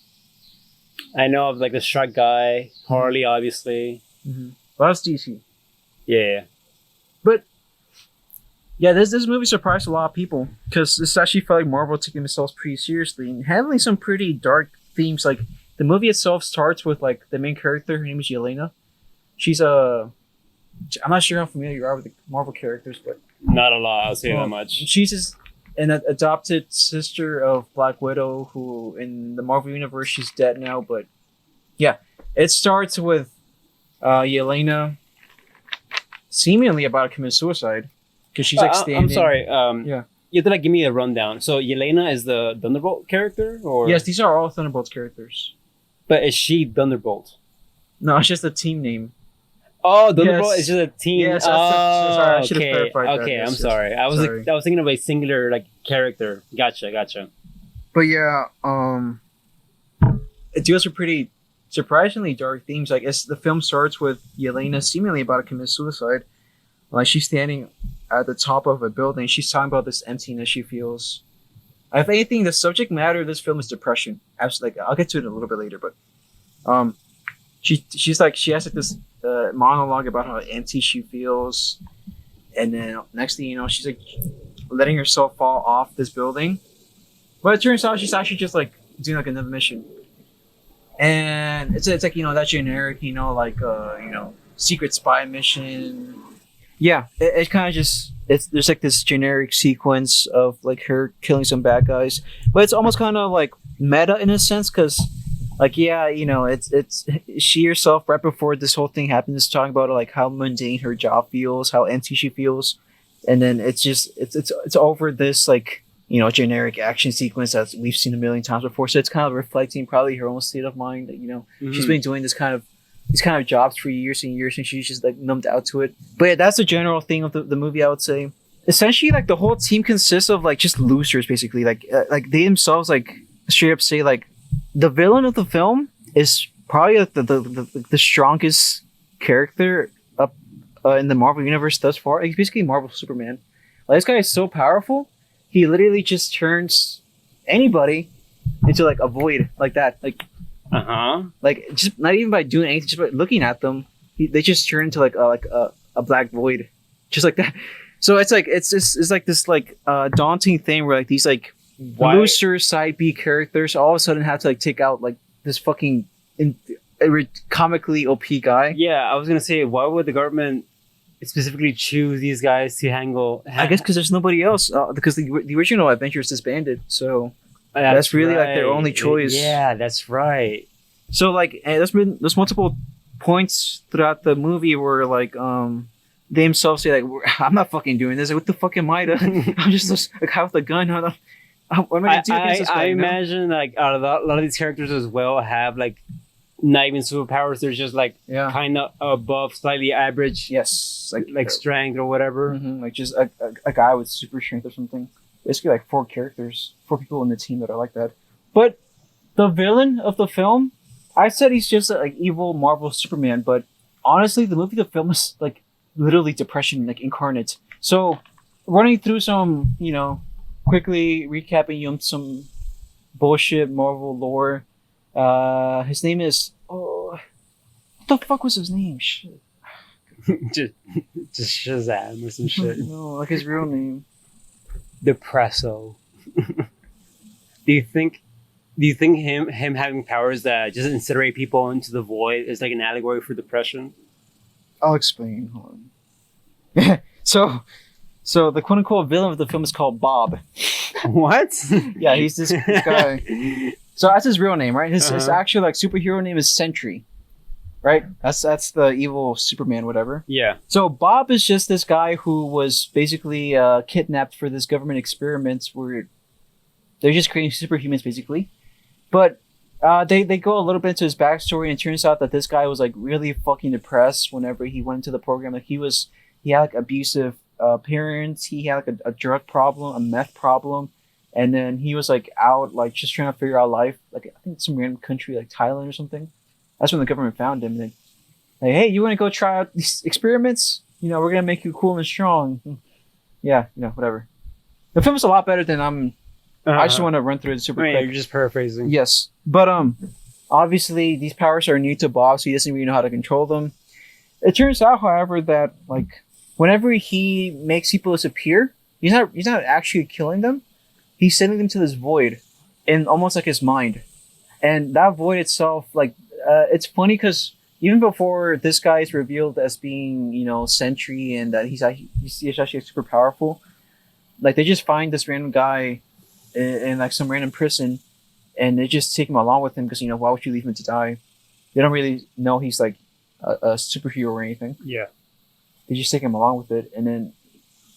I know of like the Shark guy, Harley, obviously. Mm-hmm. Well, that's DC. Yeah. But yeah, this movie surprised a lot of people because this actually felt like Marvel taking themselves pretty seriously and handling some pretty dark themes. Like the movie itself starts with like the main character. Her name is Yelena. She's I'm not sure how familiar you are with the Marvel characters, but Not a lot, I'll say that much. she's just an adopted sister of Black Widow, who in the Marvel universe she's dead now. But yeah, it starts with Yelena seemingly about to commit suicide. Because she's like standing. I'm sorry. Yeah. You have to like give me a rundown. So Yelena is the Thunderbolt character, or Yes, these are all Thunderbolts characters. but is she Thunderbolt? No, it's just a team name. Oh, Thunderbolt Yes. is just a team. Yes, oh, sorry, I should have okay. clarified that. Okay, Yes, I'm yes. sorry. I was Sorry. like, I was thinking of a singular like character. Gotcha. But yeah, it deals with pretty surprisingly dark themes. Like the film starts with Yelena seemingly about to commit suicide. Like she's standing at the top of a building. She's talking about this emptiness she feels. If anything, the subject matter of this film is depression. Absolutely, I'll get to it a little bit later. But she's like she has like this monologue about how empty she feels, and then next thing you know, she's like letting herself fall off this building. But it turns out she's actually just like doing like another mission, and it's like that generic secret spy mission. Yeah, it kind of just there's like this generic sequence of like her killing some bad guys, but it's almost kind of like meta in a sense because like it's she herself right before this whole thing happened is talking about like how mundane her job feels, how empty she feels, and then it's over this like generic action sequence that we've seen a million times before. So it's kind of reflecting probably her own state of mind that she's been doing these kind of jobs for years and years, and she's just like numbed out to it. But yeah, that's the general thing of the movie, I would say. Essentially, like the whole team consists of like just losers, basically. Like they themselves like straight up say like the villain of the film is probably like the strongest character in the Marvel universe thus far. He's basically Marvel Superman. Like, this guy is so powerful. He literally just turns anybody into like a void like that. Like just not even by doing anything, just by looking at them, they just turn into like a black void, just like that. So it's like it's like this like daunting thing where like these like looser side B characters all of a sudden have to like take out like this fucking comically OP guy. Yeah, I was gonna say, why would the government specifically choose these guys to I guess because there's nobody else. Because the original Avengers disbanded, so that's really like their only choice. Yeah, that's right. So like, there's multiple points throughout the movie where like they themselves say like, I'm not fucking doing this. Like, what the fuck am I to? I'm just a guy with a gun. What am I gonna do against this guy? I imagine like a lot of these characters as well have like not even superpowers. They're just like kind of above slightly average. Yes, like strength or whatever. Mm-hmm, like just a guy with super strength or something. Basically, like 4 people in the team that are like that. But the villain of the film, I said he's just like evil Marvel Superman. But honestly, the film is like literally depression, like incarnate. So running through some, quickly recapping some bullshit Marvel lore. His name is what the fuck was his name? Shit. just Shazam or some shit. No, like his real name. Depresso. Do you think him having powers that just incinerate people into the void is like an allegory for depression? I'll explain. Hold on. So the quote unquote villain of the film is called Bob. What? Yeah, he's this guy. So that's his real name, right? His actual like superhero name is Sentry, right? That's the evil Superman, whatever. Yeah. So Bob is just this guy who was basically kidnapped for this government experiments where they're just creating superhumans, basically. But they go a little bit into his backstory, and it turns out that this guy was like really fucking depressed whenever he went into the program. Like he had like abusive parents. He had like a drug problem, a meth problem. And then he was like out, like just trying to figure out life, like I think some random country like Thailand or something. That's when the government found him. And like, hey, you want to go try out these experiments? We're gonna make you cool and strong. Yeah, whatever. The film is a lot better than I just want to run through it super quick. You're just paraphrasing. Yes, but obviously these powers are new to Bob, so he doesn't really know how to control them. It turns out, however, that like whenever he makes people disappear, he's not actually killing them. He's sending them to this void in almost like his mind. And that void itself, like, it's funny because even before this guy is revealed as being, Sentry and that he's actually super powerful, like, they just find this random guy in like some random prison and they just take him along with him because, why would you leave him to die? They don't really know he's like a superhero or anything. Yeah. They just take him along with it. And then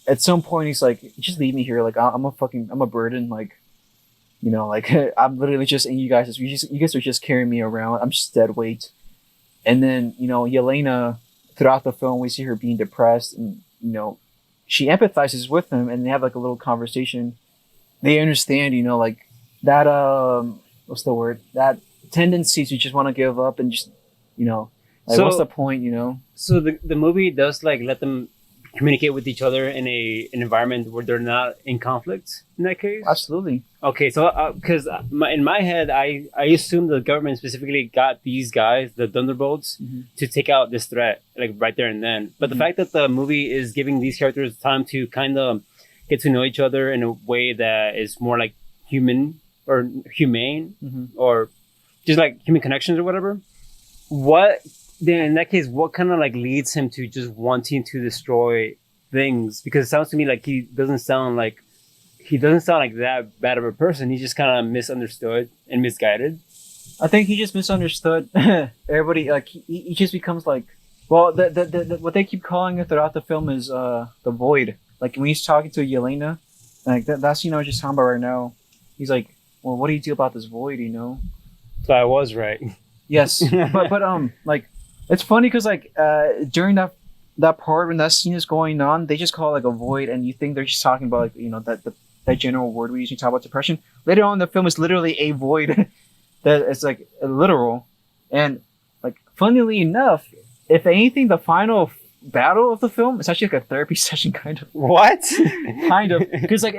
at some point, he's like, just leave me here. Like, I'm a burden. Like, like, I'm literally just in you guys. You guys are just carrying me around. I'm just dead weight. And then, Yelena, throughout the film, we see her being depressed and, she empathizes with him and they have like a little conversation. They understand, like that, what's the word? That tendency to just want to give up and just, like, what's the point, So the movie does like let them communicate with each other in an environment where they're not in conflict in that case? Absolutely. Okay, so because in my head, I assume the government specifically got these guys, the Thunderbolts, to take out this threat, like right there and then. But the fact that the movie is giving these characters time to kind of get to know each other in a way that is more like human or humane or just like human connections or whatever. Then in that case, what kind of like leads him to just wanting to destroy things? Because it sounds to me like he doesn't sound like that bad of a person. He's just kind of misunderstood and misguided. I think he just misunderstood everybody. Like he just becomes like, well, the what they keep calling it throughout the film is the void. Like when he's talking to Yelena, like that's just talking about right now. He's like, well, what do you do about this void? So I was right. Yes, but like. It's funny because like during that part when that scene is going on, they just call it like a void, and you think they're just talking about like that general word we usually talk about depression. Later on in the film, it's literally a void that it's like literal, and like funnily enough, if anything, the final battle of the film. It's actually like a therapy session, kind of. What? Kind of, because like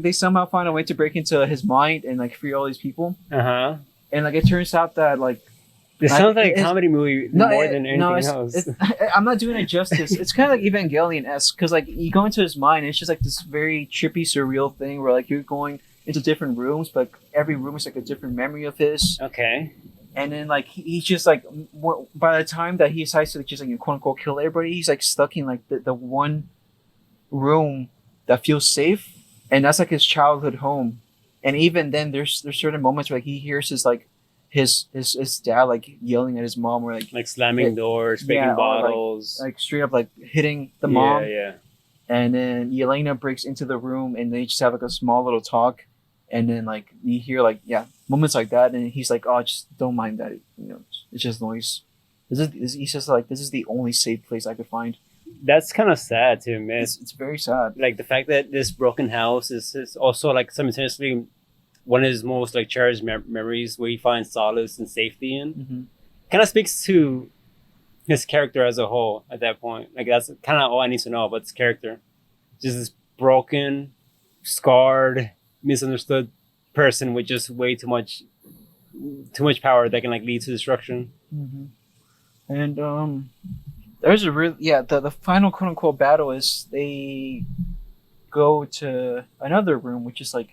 they somehow find a way to break into his mind and like free all these people. Uh-huh. And like it turns out that like It sounds like a comedy movie more than anything else. I'm not doing it justice. It's kind of like Evangelion-esque because like you go into his mind and it's just like this very trippy, surreal thing where like you're going into different rooms, but every room is like a different memory of his. Okay. And then like he's just like by the time that he decides to just like quote unquote kill everybody, he's like stuck in like the one room that feels safe, and that's like his childhood home. And even then, there's certain moments where like, he hears his dad like yelling at his mom, or like slamming doors, breaking bottles, like straight up like hitting the mom. Yeah. And then Yelena breaks into the room, and they just have like a small little talk. And then like you hear like moments like that, and he's like, "Oh, just don't mind that. It's just noise." He's just like, "This is the only safe place I could find." That's kind of sad to admit. It's very sad. Like the fact that this broken house is also like simultaneously one of his most like cherished memories, where he finds solace and safety in. Mm-hmm. Kind of speaks to his character as a whole at that point. Like that's kind of all I need to know about his character. Just this broken, scarred, misunderstood person with just way too much power that can like lead to destruction. Mm-hmm. And there's a real the final quote unquote battle is they go to another room, which is like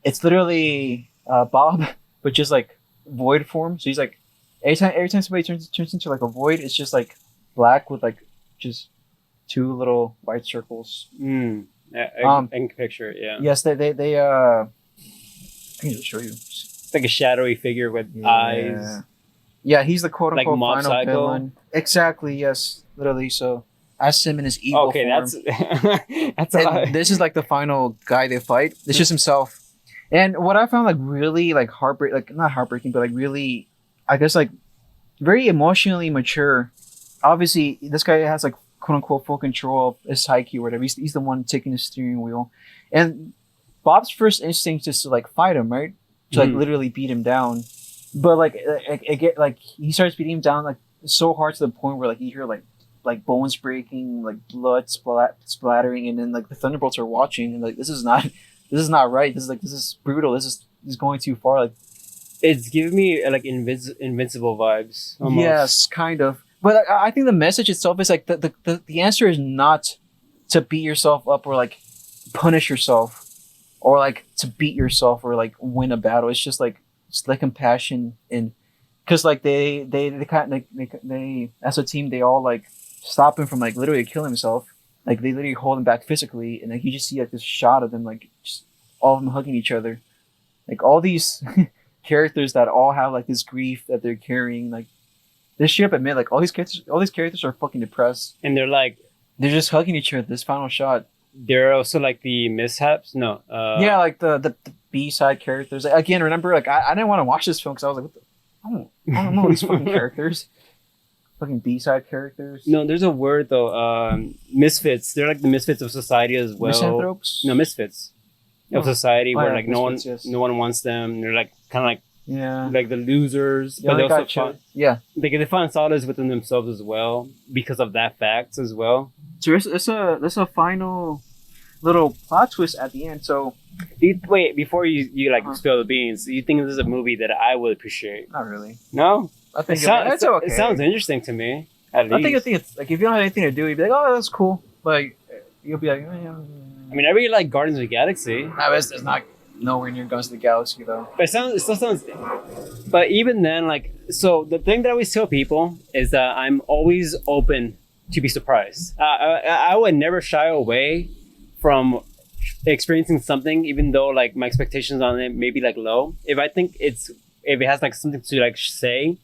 it's literally Bob, but just like void form. So he's like every time somebody turns into like a void, it's just like black with like just two little white circles. Yeah, I can picture it. Yeah. Yes, they I can just show you. It's like a shadowy figure with eyes. Yeah, he's the quote unquote Mob final Psycho? villain. Exactly. Yes, literally. So as him in his evil Okay, form. that's a lot. And this is like the final guy they fight. It's just himself. And what I found like really like not heartbreaking, but like really, I guess like very emotionally mature. Obviously, this guy has like quote unquote full control of his psyche or whatever. He's the one taking the steering wheel. And Bob's first instinct is to like fight him, right? To like literally beat him down. But like he starts beating him down like so hard to the point where like you hear like bones breaking, like blood splattering, and then like the Thunderbolts are watching and like this is not right. This is brutal. This is going too far. Like it's giving me like invincible vibes. Almost. Yes, kind of. But I think the message itself is like the answer is not to beat yourself up or like punish yourself or like to beat yourself or like win a battle. It's just like compassion, and because like they as a team they all like stop him from like literally killing himself. Like they literally hold him back physically, and like you just see like this shot of them like just all of them hugging each other, like all these characters that all have like this grief that they're carrying. Like they straight up admit like all these characters are fucking depressed, and they're just hugging each other. This final shot. They're also like the mishaps. No. Like the B-side characters. Again, remember like I didn't want to watch this film because I was like, what I don't know these fucking characters. Fucking B-side characters. No, there's a word though. Misfits. They're like the misfits of society as well. Misanthropes? No, misfits of society where like misfits, no one wants them. They're like kind of like like the losers. Yeah, but they also they find solace within themselves as well because of that fact as well. So there's a final little plot twist at the end. So wait, before you like spill the beans, do you think this is a movie that I would appreciate? Not really. No. I think it's okay. It sounds interesting to me. At least. I think it's like if you don't have anything to do, you'd be like, oh, that's cool. Like you'll be like, oh, yeah. I mean, I really like Guardians of the Galaxy. It's not nowhere near Guardians of the Galaxy though. But it still sounds. But even then, like, so the thing that I always tell people is that I'm always open to be surprised. I would never shy away from experiencing something, even though like my expectations on it may be like low. If I think if it has like something to like say.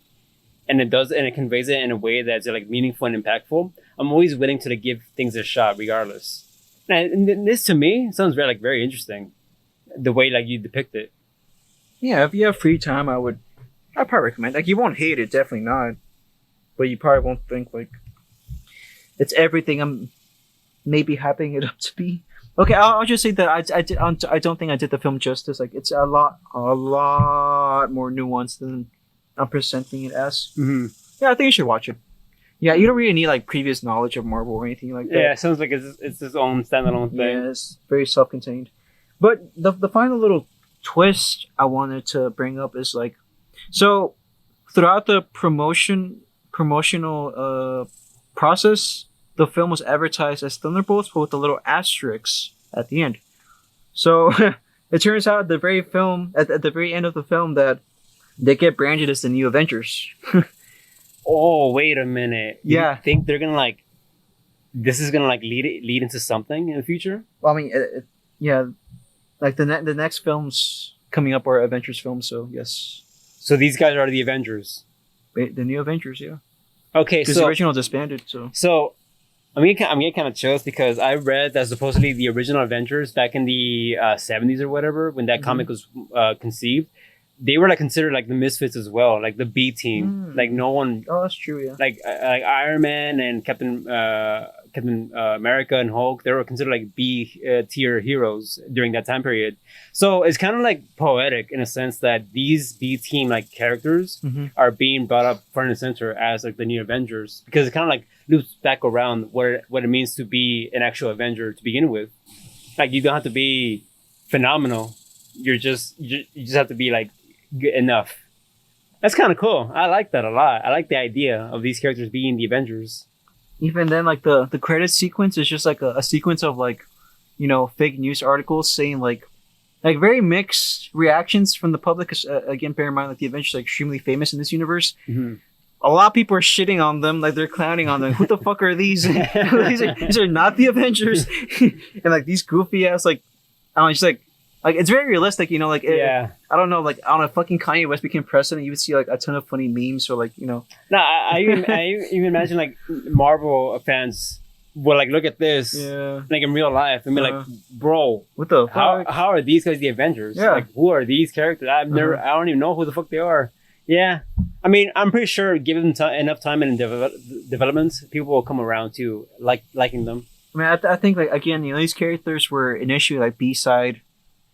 And it conveys it in a way that's like meaningful and impactful, I'm always willing to like, give things a shot regardless. And this to me sounds very interesting, the way like you depict it. Yeah, if you have free time, I'd probably recommend. Like you won't hate it, definitely not, but you probably won't think like it's everything I'm maybe hyping it up to be. Okay, I'll just say that I don't think I did the film justice. Like it's a lot more nuanced than I'm presenting it as. Mm-hmm. Yeah, I think you should watch it. Yeah, you don't really need like previous knowledge of Marvel or anything like that. Yeah, it sounds like it's its own standalone thing. Yeah, it's very self-contained. But the final little twist I wanted to bring up is like, so throughout the promotional process, the film was advertised as Thunderbolts, but with a little asterisk at the end. So it turns out the very film at the very end of the film that they get branded as the new Avengers. Oh, wait a minute. Yeah. You think they're gonna like? This is gonna like lead into something in the future? Well, I mean, yeah, like the next films coming up are Avengers films, so yes, So these guys are the Avengers. the new Avengers, yeah. Okay, Because the original disbanded, so. So I'm getting kind of chills because I read that supposedly the original Avengers back in the 70s or whatever, when that comic was conceived, they were like considered like the misfits as well, like the B team. Like no one. Oh, that's true, yeah. Like Iron Man and Captain America and Hulk, they were considered like B tier heroes during that time period. So it's kind of like poetic in a sense that these B team like characters are being brought up front and center as like the new Avengers, because it kind of like loops back around what it means to be an actual Avenger to begin with. Like you don't have to be phenomenal. You just have to be like good enough. That's kind of cool. I like that a lot. I like the idea of these characters being the Avengers. Even then, like the credit sequence is just like a sequence of like, you know, fake news articles saying like very mixed reactions from the public. 'Cause, again, bear in mind like the Avengers are extremely famous in this universe. A lot of people are shitting on them, like they're clowning on them. Who the fuck are these? these are not the Avengers. And like these goofy ass like, I don't know, just like it's very realistic, you know, like I don't know, like on a fucking Kanye West became president, you would see like a ton of funny memes or like, you know. No, I even imagine like Marvel fans will like look at this like in real life and be like, bro, what the fuck? How are these guys the Avengers? Yeah. Like who are these characters? I don't even know who the fuck they are. Yeah. I mean, I'm pretty sure given enough time and development, people will come around to liking them. I mean, I think like again, you know, these characters were initially like B-side,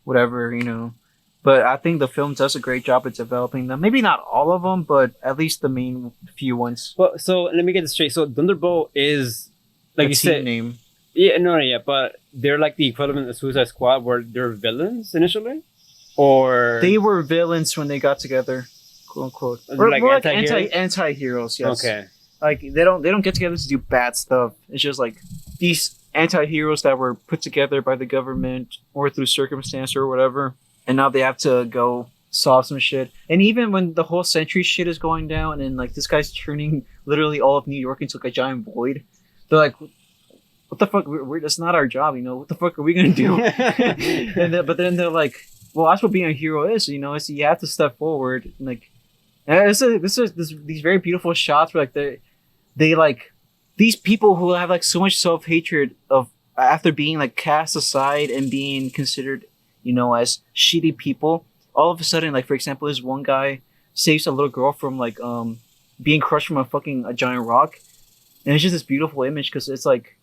whatever, you know, but I think the film does a great job at developing them. Maybe not all of them, but at least the main few ones. Well, so let me get this straight. So Thunderbolt is like a you team said, name. Yeah, no, but they're like the equivalent of Suicide Squad, where they're villains initially, or they were villains when they got together, quote unquote. Or like more anti-heroes? Anti-heroes, yes. Okay. Like they don't get together to do bad stuff. It's just like these anti-heroes that were put together by the government or through circumstance or whatever, and now they have to go solve some shit. And even when the whole Sentry shit is going down and like this guy's turning literally all of New York into like a giant void, they're like, what the fuck, that's not our job, you know, what the fuck are we gonna do? But then they're like, well, that's what being a hero is, you know, is you have to step forward. And like, and these very beautiful shots where like they like these people who have like so much self-hatred of after being like cast aside and being considered, you know, as shitty people, all of a sudden, like for example, this one guy saves a little girl from like being crushed from a giant rock, and it's just this beautiful image because it's like,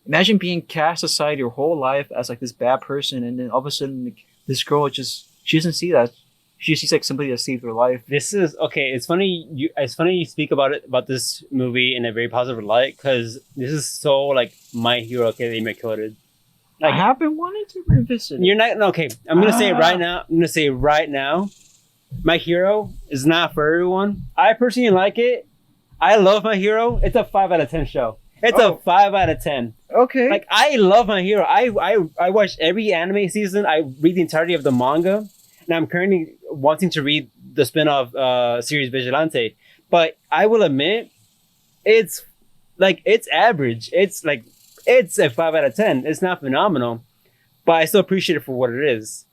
imagine being cast aside your whole life as like this bad person, and then all of a sudden like, this girl she doesn't see that. She sees like somebody that saved her life. This is okay. It's funny you speak about this movie in a very positive light, because this is so like My Hero Academia coded. Like, I have been wanting to revisit. You're not okay. I'm gonna say it right now. I'm gonna say it right now. My Hero is not for everyone. I personally like it. I love My Hero. It's a 5 out of 10 show. It's a 5 out of 10. Okay. Like I love My Hero. I watch every anime season. I read the entirety of the manga. And I'm currently wanting to read the spin-off series Vigilante. But I will admit, it's average. It's a 5 out of 10. It's not phenomenal. But I still appreciate it for what it is.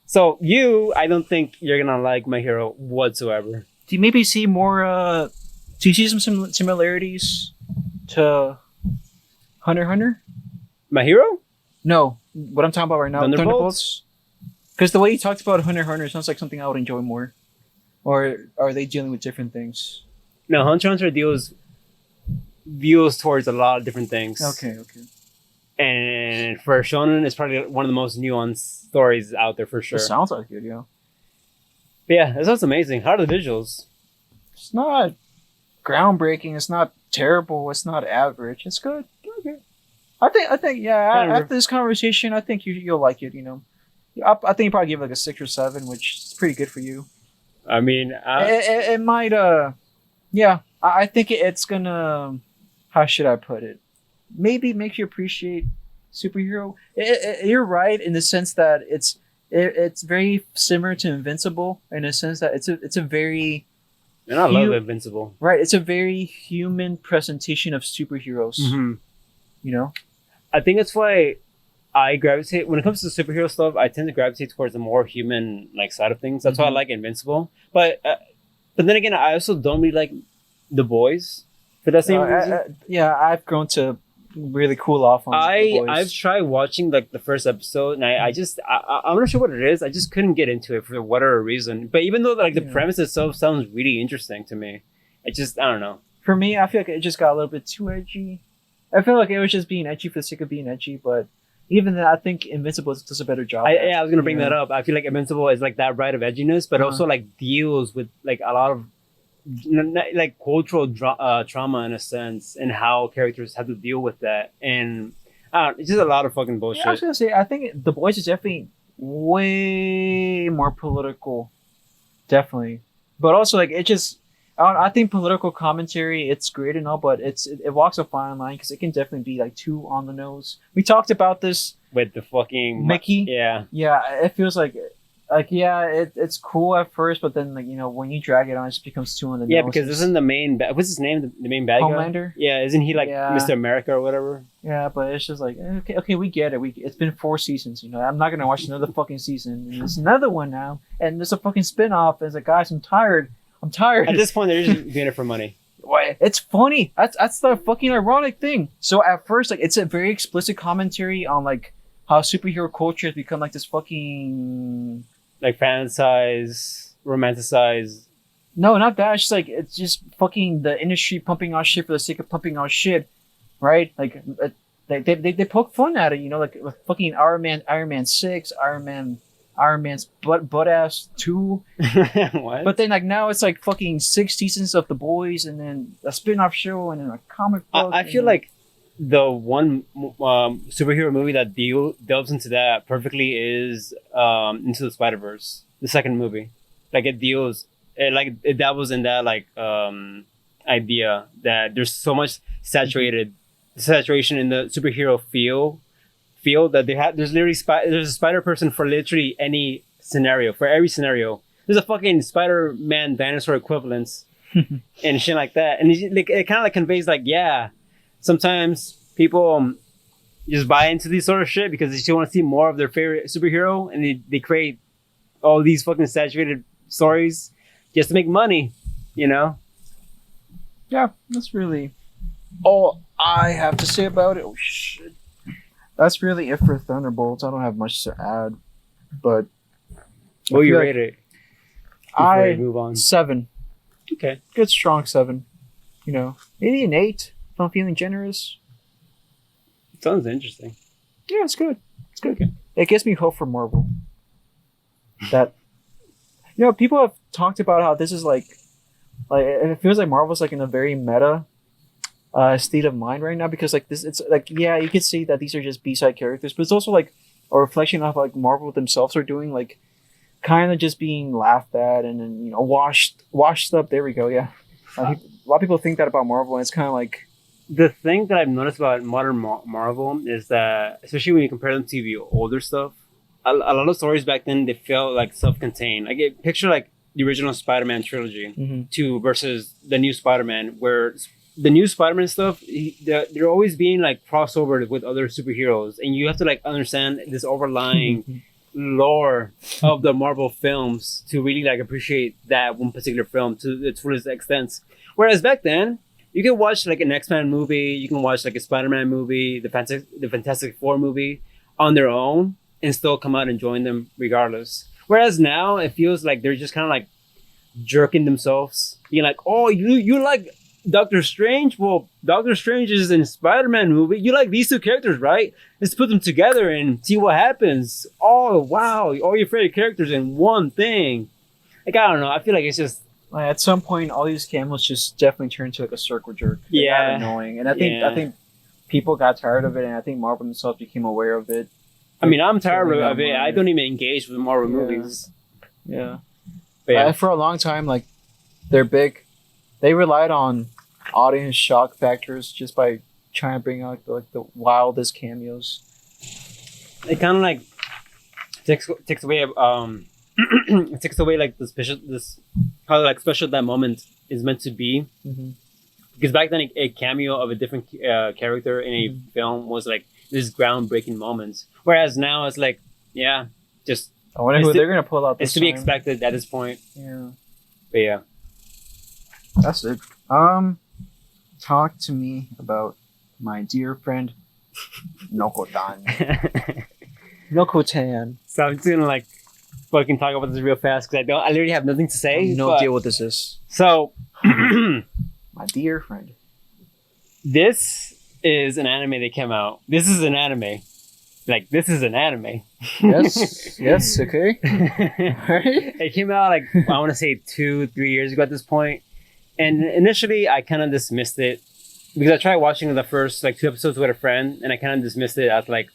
So I don't think you're going to like My Hero whatsoever. Do you maybe see more, do you see some similarities to Hunter x Hunter? My Hero? No. What I'm talking about right now. Thunderbolts? Because the way you talked about Hunter x Hunter sounds like something I would enjoy more. Or are they dealing with different things? No, Hunter x Hunter deals towards a lot of different things. Okay. And for shonen, it's probably one of the most nuanced stories out there for sure. It sounds like it, yeah. But yeah, that sounds amazing. How are the visuals? It's not groundbreaking. It's not terrible. It's not average. It's good. Okay. I think yeah. After this conversation, I think you'll like it. You know, I think you probably give it like a 6 or 7, which is pretty good for you. I mean, It might yeah. I think it's gonna. How should I put it? Maybe make you appreciate superhero. You're right in the sense that it's very similar to Invincible in a sense that it's a very and I love Invincible. Right, it's a very human presentation of superheroes. Mm-hmm. You know, I think that's why I gravitate when it comes to superhero stuff. I tend to gravitate towards the more human like side of things. That's why I like Invincible. But then again, I also don't really like The Boys for that same reason. Yeah, I've grown to really cool off on The Boys. I've tried watching like the first episode, and I'm not sure what it is. I just couldn't get into it for whatever reason. But even though like the premise itself sounds really interesting to me, I don't know. For me, I feel like it just got a little bit too edgy. I feel like it was just being edgy for the sake of being edgy, but even then, I think Invincible does a better job. I was gonna bring that up. I feel like Invincible is like that right of edginess, but also like deals with like a lot of like cultural trauma in a sense, and how characters have to deal with that, and it's just a lot of fucking bullshit. I was gonna say, I think The Boys is definitely way more political, definitely, but also like it just. I think political commentary, it's great and all, but it walks a fine line because it can definitely be like too on the nose. We talked about this with the fucking Mickey. Yeah, it feels like it's cool at first, but then like when you drag it on, it just becomes too on the nose. Yeah, because isn't the main what's his name? The main bad Homelander? Guy? Yeah, isn't he like Mr. America or whatever? Yeah, but it's just like okay, we get it. It's been 4 seasons. I'm not gonna watch another fucking season. And there's another one now, and there's a fucking spinoff. It's like, guys, I'm tired. At this point, they're just doing it for money. It's funny. That's the fucking ironic thing. So at first, like, it's a very explicit commentary on like how superhero culture has become like this fucking like fantasize, romanticize. No, not that. It's just like it's just fucking the industry pumping out shit for the sake of pumping out shit, right? Like they poke fun at it, like with fucking Iron Man 6, Iron Man's butt ass 2. What? But then like now it's like fucking 6 seasons of The Boys, and then a spin-off show, and then a comic book. I feel like the one superhero movie that delves into that perfectly is Into the Spider-Verse, the second movie. Like it deals, it dabbles in that like idea that there's so much saturation in the superhero feel that there's literally there's a spider person for literally any scenario. For every scenario, there's a fucking Spider-Man dinosaur equivalence and shit like that. And it kind of like conveys like, yeah, sometimes people just buy into these sort of shit because they just want to see more of their favorite superhero, and they create all these fucking saturated stories just to make money, Yeah, that's really all I have to say about it. Oh shit. That's really it for Thunderbolts. I don't have much to add, but what you rate it? I move on. 7. Okay, good strong 7. Maybe an 8 if I'm feeling generous. Sounds interesting. Yeah, it's good. It's good. Okay. It gives me hope for Marvel. That people have talked about how this is like it feels like Marvel's like in a very meta state of mind right now, because like this, it's like, yeah, you can see that these are just B-side characters, but it's also like a reflection of like Marvel themselves are doing, like kind of just being laughed at and then washed up. There we go. Yeah, a lot of people think that about Marvel, and it's kind of like the thing that I've noticed about modern Marvel is that, especially when you compare them to the older stuff, a lot of stories back then, they felt like self-contained. I get picture like the original Spider-Man trilogy versus the new Spider-Man, where the new Spider-Man stuff, they're always being like crossover with other superheroes, and you have to like understand this overlying lore of the Marvel films to really like appreciate that one particular film to its fullest extent. Whereas back then, you can watch like an X-Men movie, you can watch like a Spider-Man movie, the Fantastic Four movie on their own, and still come out and join them regardless. Whereas now, it feels like they're just kind of like jerking themselves, being like, "Oh, you like Doctor Strange? Well, Doctor Strange is in Spider-Man movie. You like these 2 characters, right? Let's put them together and see what happens. Oh, wow, all your favorite characters in one thing." Like, I don't know. I feel like it's just Like, at some point, all these cameos just definitely turned into like a circle jerk. They got Yeah. annoying, and I think people got tired of it, and I think Marvel themselves became aware of it. I mean, I'm tired Killing of them it. on I it. don't even engage with Marvel Yeah. movies. Yeah. But yeah. For a long time, like they're big. They relied on audience shock factors just by trying to bring out the wildest cameos. It kind of like takes away it takes away like how like special that moment is meant to be. Mm-hmm. Because back then a cameo of a different character in a film was like this groundbreaking moment, whereas now it's like just I wonder It's who to- they're gonna pull out. it's This to be time. expected at this point. Yeah, But yeah. that's it. Talk to me about my dear friend Nokotan. Nokotan. So I'm just gonna like fucking talk about this real fast because I literally have nothing to I say. have no but- idea what this is. So My dear friend. this is an anime that came out. This is an anime. Like this is an anime. Yes. Yes. Okay. Alright. It came out like I want to say 2-3 years ago at this point, and initially I kind of dismissed it because I tried watching the first like 2 episodes with a friend, and I kind of dismissed it as like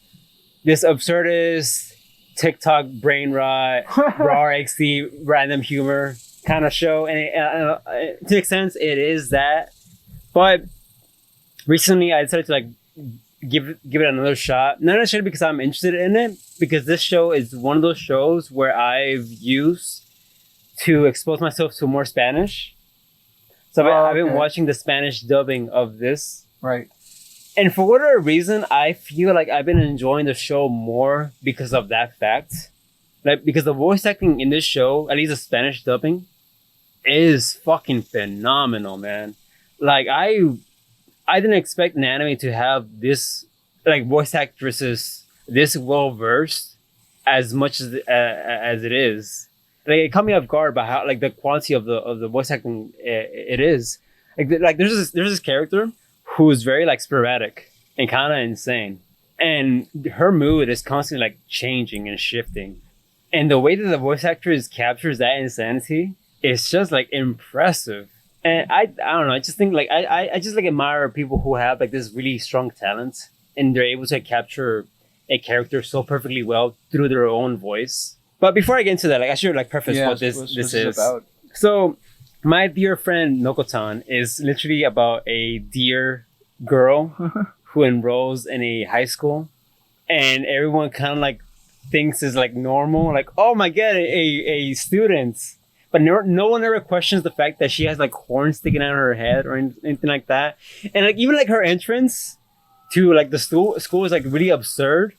this absurdist TikTok brain rot, raw XD random humor kind of show, and to an extent it is that, but recently I decided to like give it another shot. Not necessarily because I'm interested in it, because this show is one of those shows where I've used to expose myself to more Spanish. So I've been Okay. watching the Spanish dubbing of this. Right. And for whatever reason, I feel like I've been enjoying the show more because of that fact. Like, because the voice acting in this show, at least the Spanish dubbing, is fucking phenomenal, man. Like, I didn't expect an anime to have this, like, voice actresses this well versed as much as it is. Like, it caught me off guard by how, like, the quality of the voice acting it is. Like there's this character who's very like sporadic and kind of insane, and her mood is constantly like changing and shifting, and the way that the voice actress captures that insanity is just like impressive. And I don't know, I just think like I just like admire people who have like this really strong talent and they're able to capture a character so perfectly well through their own voice. But before I get into that, like I should like preface what this is about. So, my dear friend Nokotan is literally about a dear girl who enrolls in a high school, and everyone kind of like thinks is like normal, like, oh my god, a student. But no one ever questions the fact that she has like horns sticking out of her head or anything like that. And like even like her entrance to like the school is like really absurd,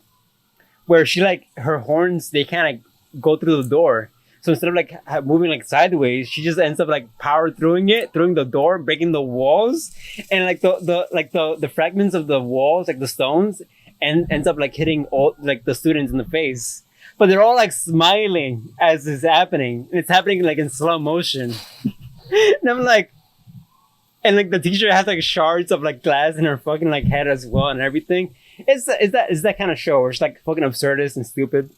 where she like her horns they kind of go through the door. So instead of like moving like sideways, she just ends up like power through the door, breaking the walls, and like the fragments of the walls, like the stones, and ends up like hitting all like the students in the face. But they're all like smiling as it's happening. And it's happening like in slow motion. And I'm like, and like the teacher has like shards of like glass in her fucking like head as well and everything. It's that kind of show where it's like fucking absurdist and stupid.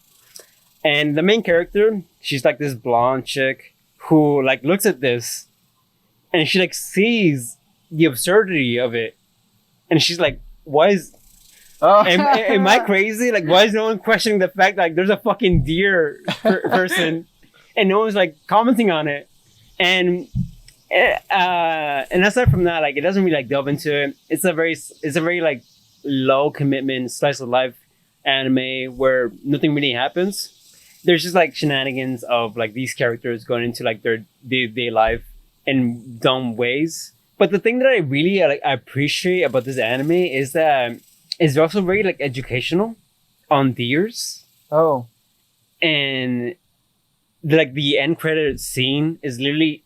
And the main character, she's like this blonde chick who like looks at this and she like sees the absurdity of it. And she's like, why is Oh. am I crazy? Like, why is no one questioning the fact that like there's a fucking deer person and no one's like commenting on it? And aside from that, like it doesn't really like delve into it. It's a very like low commitment slice of life anime where nothing really happens. There's just like shenanigans of like these characters going into like their day-to-day life in dumb ways. But the thing that I really like appreciate about this anime is that it's also very like educational on deers. Oh. And like the end credit scene is literally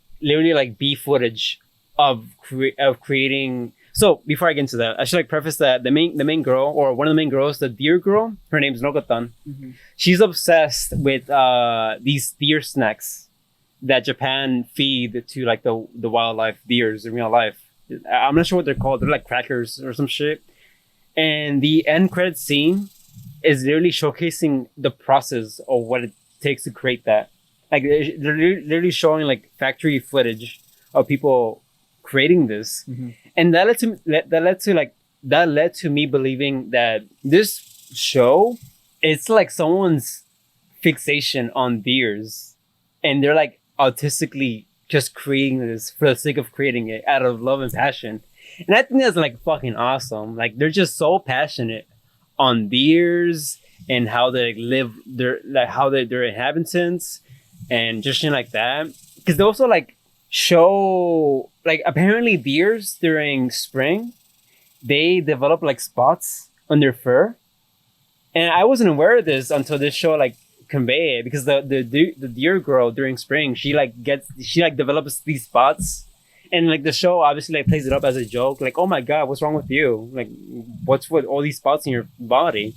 like B footage of creating. So before I get into that, I should like preface that the main girl, or one of the main girls, the deer girl, her name's Nokotan. Mm-hmm. She's obsessed with these deer snacks that Japan feed to like the wildlife deers in real life. I'm not sure what they're called. They're like crackers or some shit. And the end credit scene is literally showcasing the process of what it takes to create that. Like they're literally showing like factory footage of people creating this, and that led to me believing that this show, it's like someone's fixation on deers, and they're like autistically just creating this for the sake of creating it out of love and passion. And I think that's like fucking awesome. Like they're just so passionate on deers and how they live their like how they're inhabitants and just shit like that. Because they also like show like apparently deers during spring they develop like spots on their fur, and I wasn't aware of this until this show like convey it, because the deer girl during spring she develops these spots, and like the show obviously like plays it up as a joke, like, oh my god, what's wrong with you, like what's with all these spots in your body,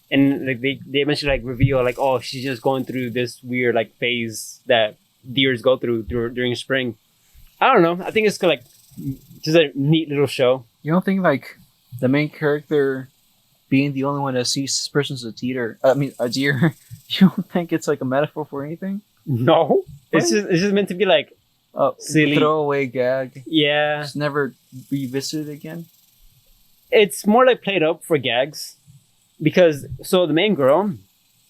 and like they eventually like reveal like, oh, she's just going through this weird like phase that deers go through during spring. I don't know, I think it's like just a neat little show. You don't think like the main character being the only one that sees this person's a deer? You don't think it's like a metaphor for anything? No, it's just meant to be like silly throwaway gag. Yeah, just never revisited again. It's more like played up for gags, because so the main girl,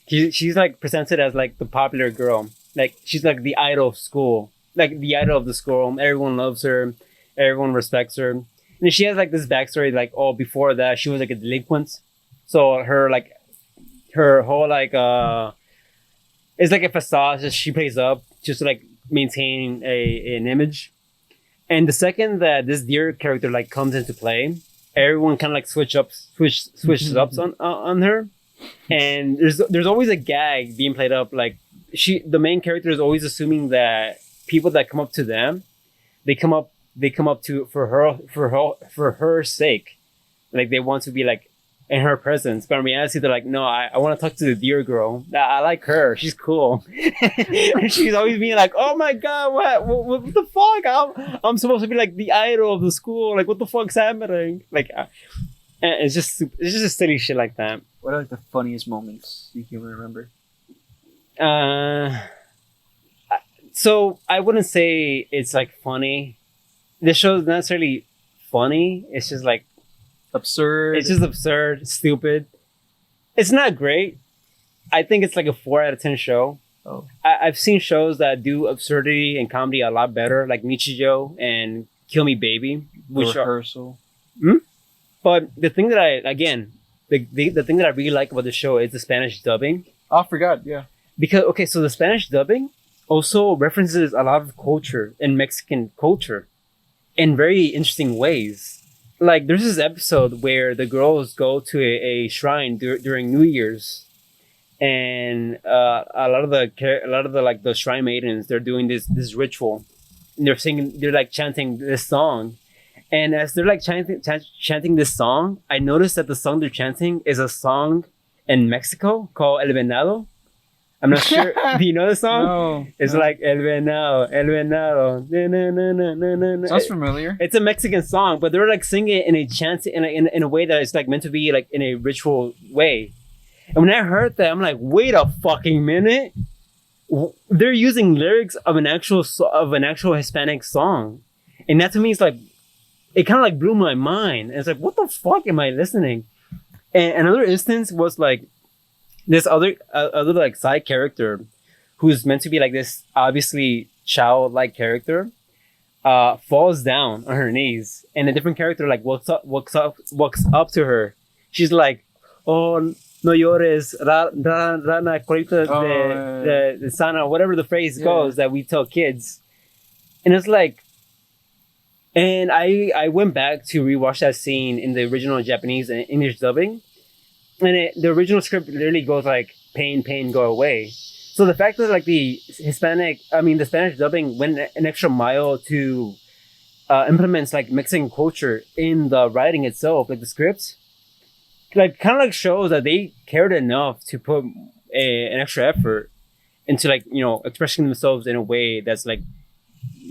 she's like presented as like the popular girl, like she's like the idol of school, like the idol of the school. Everyone loves her, everyone respects her. And she has like this backstory, like, oh, before that she was like a delinquent, so her whole like it's like a facade that she plays up just to like maintain an image. And the second that this deer character like comes into play, everyone kind of like switches up on her, and there's always a gag being played up, like the main character is always assuming that people that come up to them, they come up to for her sake, like they want to be like in her presence, but in reality they're like, no, I want to talk to the deer girl, I like her, she's cool. And she's always being like, oh my god, what the fuck, I'm supposed to be like the idol of the school, like what the fuck's happening, like it's just silly shit like that. What are like the funniest moments you can remember? So I wouldn't say it's like funny. This show is not necessarily funny. It's just like absurd. It's just absurd, stupid. It's not great. I think it's like a 4 out of 10 show. Oh, I've seen shows that do absurdity and comedy a lot better, like Nichijou and Kill Me Baby, which Rehearsal. But the thing that the thing that I really like about the show is the Spanish dubbing. Oh, I forgot. Yeah. Because so the Spanish dubbing also references a lot of culture and Mexican culture in very interesting ways. Like there's this episode where the girls go to a shrine during New Year's, and a lot of the like the shrine maidens, they're doing this ritual, and they're like chanting this song, and as they're like chanting this song, I noticed that the song they're chanting is a song in Mexico called El Venado. I'm not sure. Do you know the song? No. It's like El Venado, El Venado. Na, na, na, na, na, na. Sounds familiar. It's a Mexican song, but they're like singing it in a chant in a way that is like meant to be like in a ritual way. And when I heard that, I'm like, wait a fucking minute. They're using lyrics of an actual Hispanic song, and that to me is like, it kind of like blew my mind. And it's like, what the fuck am I listening? And another instance was like, this other like side character who's meant to be like this obviously childlike character falls down on her knees, and a different character like walks up to her. She's like, oh, no llores, rana colita de sana, whatever the phrase goes that we tell kids. And it's like, and I went back to rewatch that scene in the original Japanese and English dubbing. And the original script literally goes like, pain, pain, go away. So the fact that like the Spanish dubbing went an extra mile to implements like Mexican culture in the writing itself, like the scripts, like kind of like shows that they cared enough to put an extra effort into like, you know, expressing themselves in a way that's like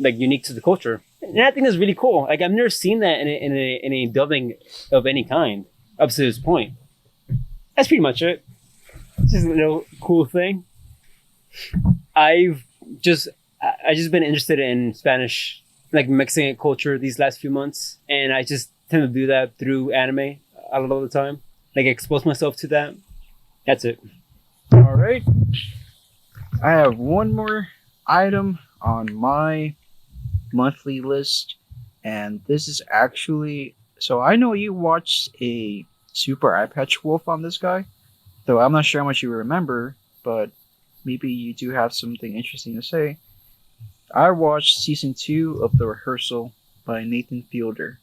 unique to the culture. And I think that's really cool. Like I've never seen that in a dubbing of any kind up to this point. That's pretty much it. It's just a little cool thing. I've I just been interested in Spanish, like Mexican culture these last few months, and I just tend to do that through anime a lot of the time. Like expose myself to that. That's it. All right. I have one more item on my monthly list, and this is actually. So I know you watched a Super Eye Patch Wolf on this guy, though I'm not sure how much you remember, but maybe you do have something interesting to say. I watched season 2 of The Rehearsal by Nathan Fielder.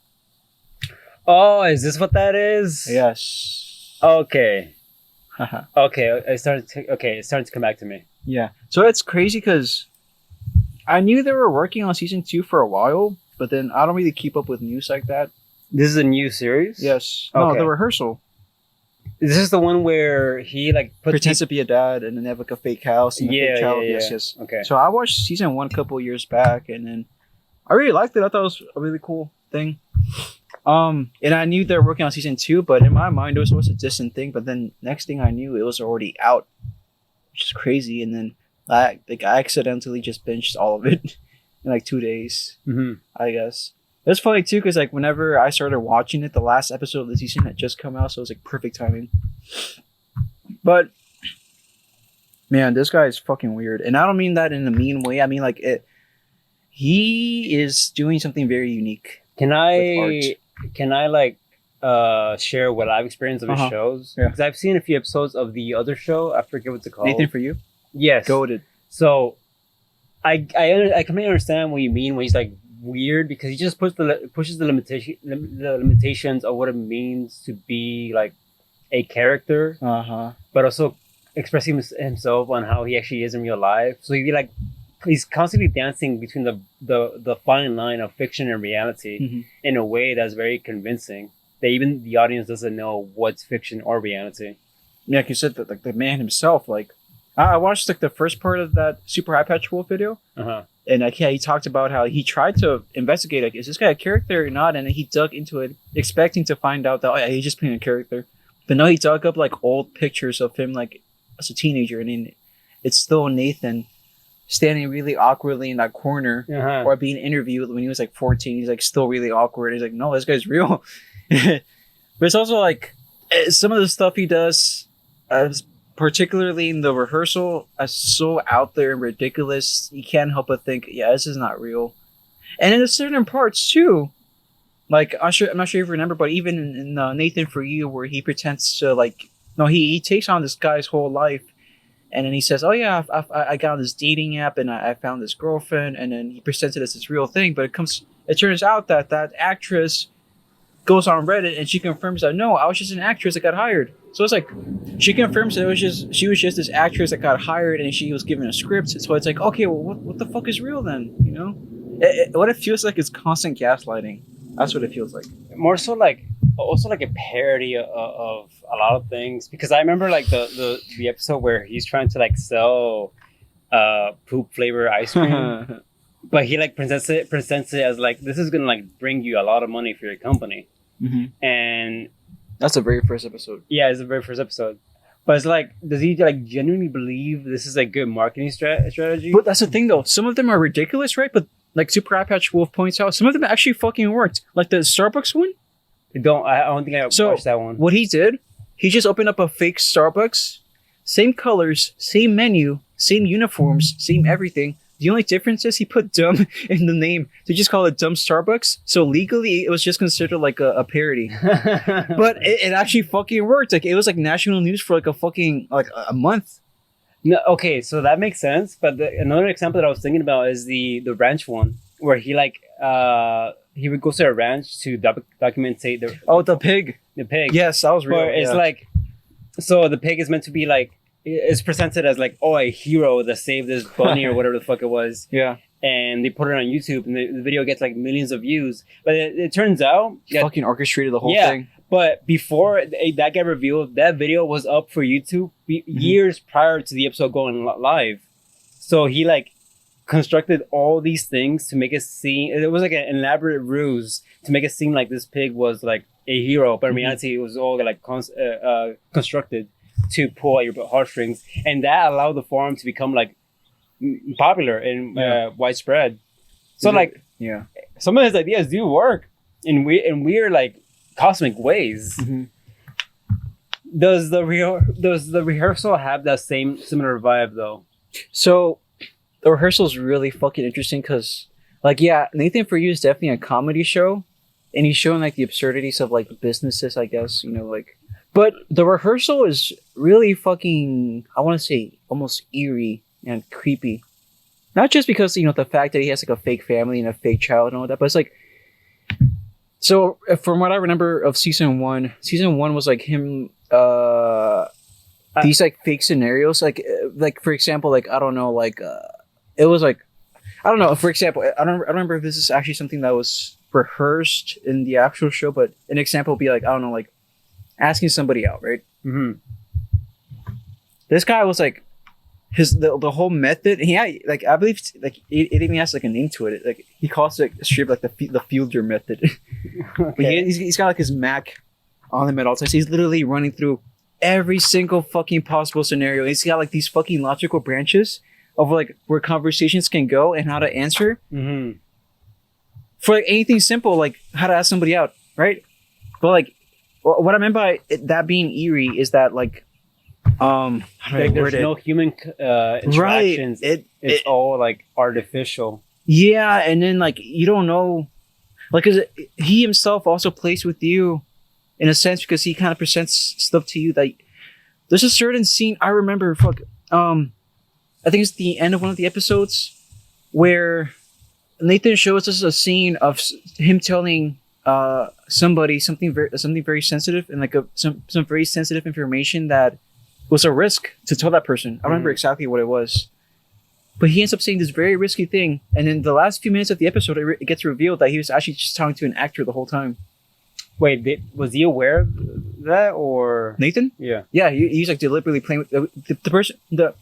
Oh, is this what that is? Yes. Okay. Okay. It's starting to come back to me. Yeah. So it's crazy because I knew they were working on season 2 for a while, but then I don't really keep up with news like that. This is a new series? Yes. No, Okay. The Rehearsal. Is this the one where he like Pretends to be a dad and then they have like a fake house and a Yeah, fake child. yeah, Yes, yeah. yes. Okay. So I watched season 1 a couple years back, and then I really liked it. I thought it was a really cool thing. And I knew they were working on season 2, but in my mind it was always a distant thing. But then next thing I knew, it was already out, which is crazy. And then I accidentally just binged all of it in like 2 days, I guess. It was funny too, because like whenever I started watching it, the last episode of the season had just come out, so it was like perfect timing. But man, this guy is fucking weird, and I don't mean that in a mean way. I mean like it. He is doing something very unique. Can with I like share what I've experienced of his shows? Yeah. Because I've seen a few episodes of the other show. I forget what's it called. Nathan, for you, Yes. goated. So I completely understand what you mean when he's like weird, because he just pushes the limitations of what it means to be like a character, but also expressing himself on how he actually is in real life. So he's constantly dancing between the fine line of fiction and reality in a way that's very convincing, that even the audience doesn't know what's fiction or reality. Yeah, like you said, that like the man himself. Like I watched like the first part of that Super Eye Patch Wolf video, and like he talked about how he tried to investigate, like, is this guy a character or not? And then he dug into it, expecting to find out that he's just playing a character. But no, he dug up like old pictures of him like as a teenager, and then it's still Nathan standing really awkwardly in that corner, or being interviewed when he was like 14. He's like still really awkward. He's like, no, this guy's real. But it's also like some of the stuff he does, particularly in The Rehearsal, is so out there and ridiculous. You can't help but think, yeah, this is not real. And in certain parts too, like I'm not sure if you remember, but even in Nathan, for You, where he pretends to like, no, he takes on this guy's whole life. And then he says, oh yeah, I got on this dating app and I found this girlfriend. And then he presents it as this real thing. But it turns out that actress goes on Reddit and she confirms that, no, I was just an actress that got hired. So it's like, she confirms that she was just this actress that got hired and she was given a script. So it's like, okay, well, what the fuck is real then? You know? What it feels like is constant gaslighting. That's what it feels like. More so like, also like a parody of a lot of things, because I remember like the episode where he's trying to like sell poop flavor ice cream, but he like presents it as like, this is gonna like bring you a lot of money for your company, and that's the very first episode. Yeah, it's the very first episode. But it's like, does he like genuinely believe this is a good marketing strategy? But that's the thing though. Some of them are ridiculous, right? But like Super Eye Patch Wolf points out, some of them actually fucking worked. Like the Starbucks one. I don't think I watched that one. What he did, he just opened up a fake Starbucks, same colors, same menu, same uniforms, same everything. The only difference is he put dumb in the name. They just call it Dumb Starbucks. So legally, it was just considered like a parody. But it actually fucking worked. Like it was like national news for like a month. No, okay, so that makes sense. But another example that I was thinking about is the ranch one, where he like he would go to a ranch to document the pig. The pig. Yes, that was real. Where it's like, so the pig is meant to be like, it's presented as like, oh, a hero that saved this bunny or whatever the fuck it was. Yeah. And they put it on YouTube, and the video gets like millions of views. But it turns out he fucking orchestrated the whole thing. But before that got revealed, that video was up for YouTube years prior to the episode going live. So he like constructed all these things to make it seem, it was like an elaborate ruse to make it seem like this pig was like a hero, but in reality it was all like constructed to pull at your heartstrings, and that allowed the forum to become like popular and widespread. So like Yeah. some of his ideas do work in weird like cosmic ways. Mm-hmm. Does the rehearsal have that similar vibe though? So the rehearsal is really fucking interesting because, like, yeah, Nathan For You is definitely a comedy show, and he's showing like the absurdities of like businesses, I guess, like. But the rehearsal is really fucking, I want to say, almost eerie and creepy. Not just because the fact that he has like a fake family and a fake child and all that, but it's like. So from what I remember of season one was like him. These like fake scenarios, like for example, like I don't know, like it was like I don't know. For example, I don't remember if this is actually something that was rehearsed in the actual show, but an example would be like I don't know, like asking somebody out, right? Mm-hmm. This guy was like the whole method. He had, like I believe like it even has like a name to it. Like he calls it straight like the fielder method. Okay. But he's got like his Mac on him at all times. He's literally running through every single fucking possible scenario. He's got like these fucking logical branches of like where conversations can go and how to answer. Mm-hmm. For like anything simple, like how to ask somebody out, right? But like what I meant by that being eerie is that like how do I Like word there's it? no human interactions. Right. It's all like artificial. Yeah, and then like you don't know, like, cause he himself also plays with you, in a sense, because he kind of presents stuff to you that there's a certain scene I remember. I think it's the end of one of the episodes where Nathan shows us a scene of him telling somebody something very sensitive and like some very sensitive information that was a risk to tell that person. I don't remember exactly what it was. But he ends up saying this very risky thing, and in the last few minutes of the episode, it gets revealed that he was actually just talking to an actor the whole time. Wait, was he aware of that or Nathan? Yeah. Yeah, he's like deliberately playing with the person. The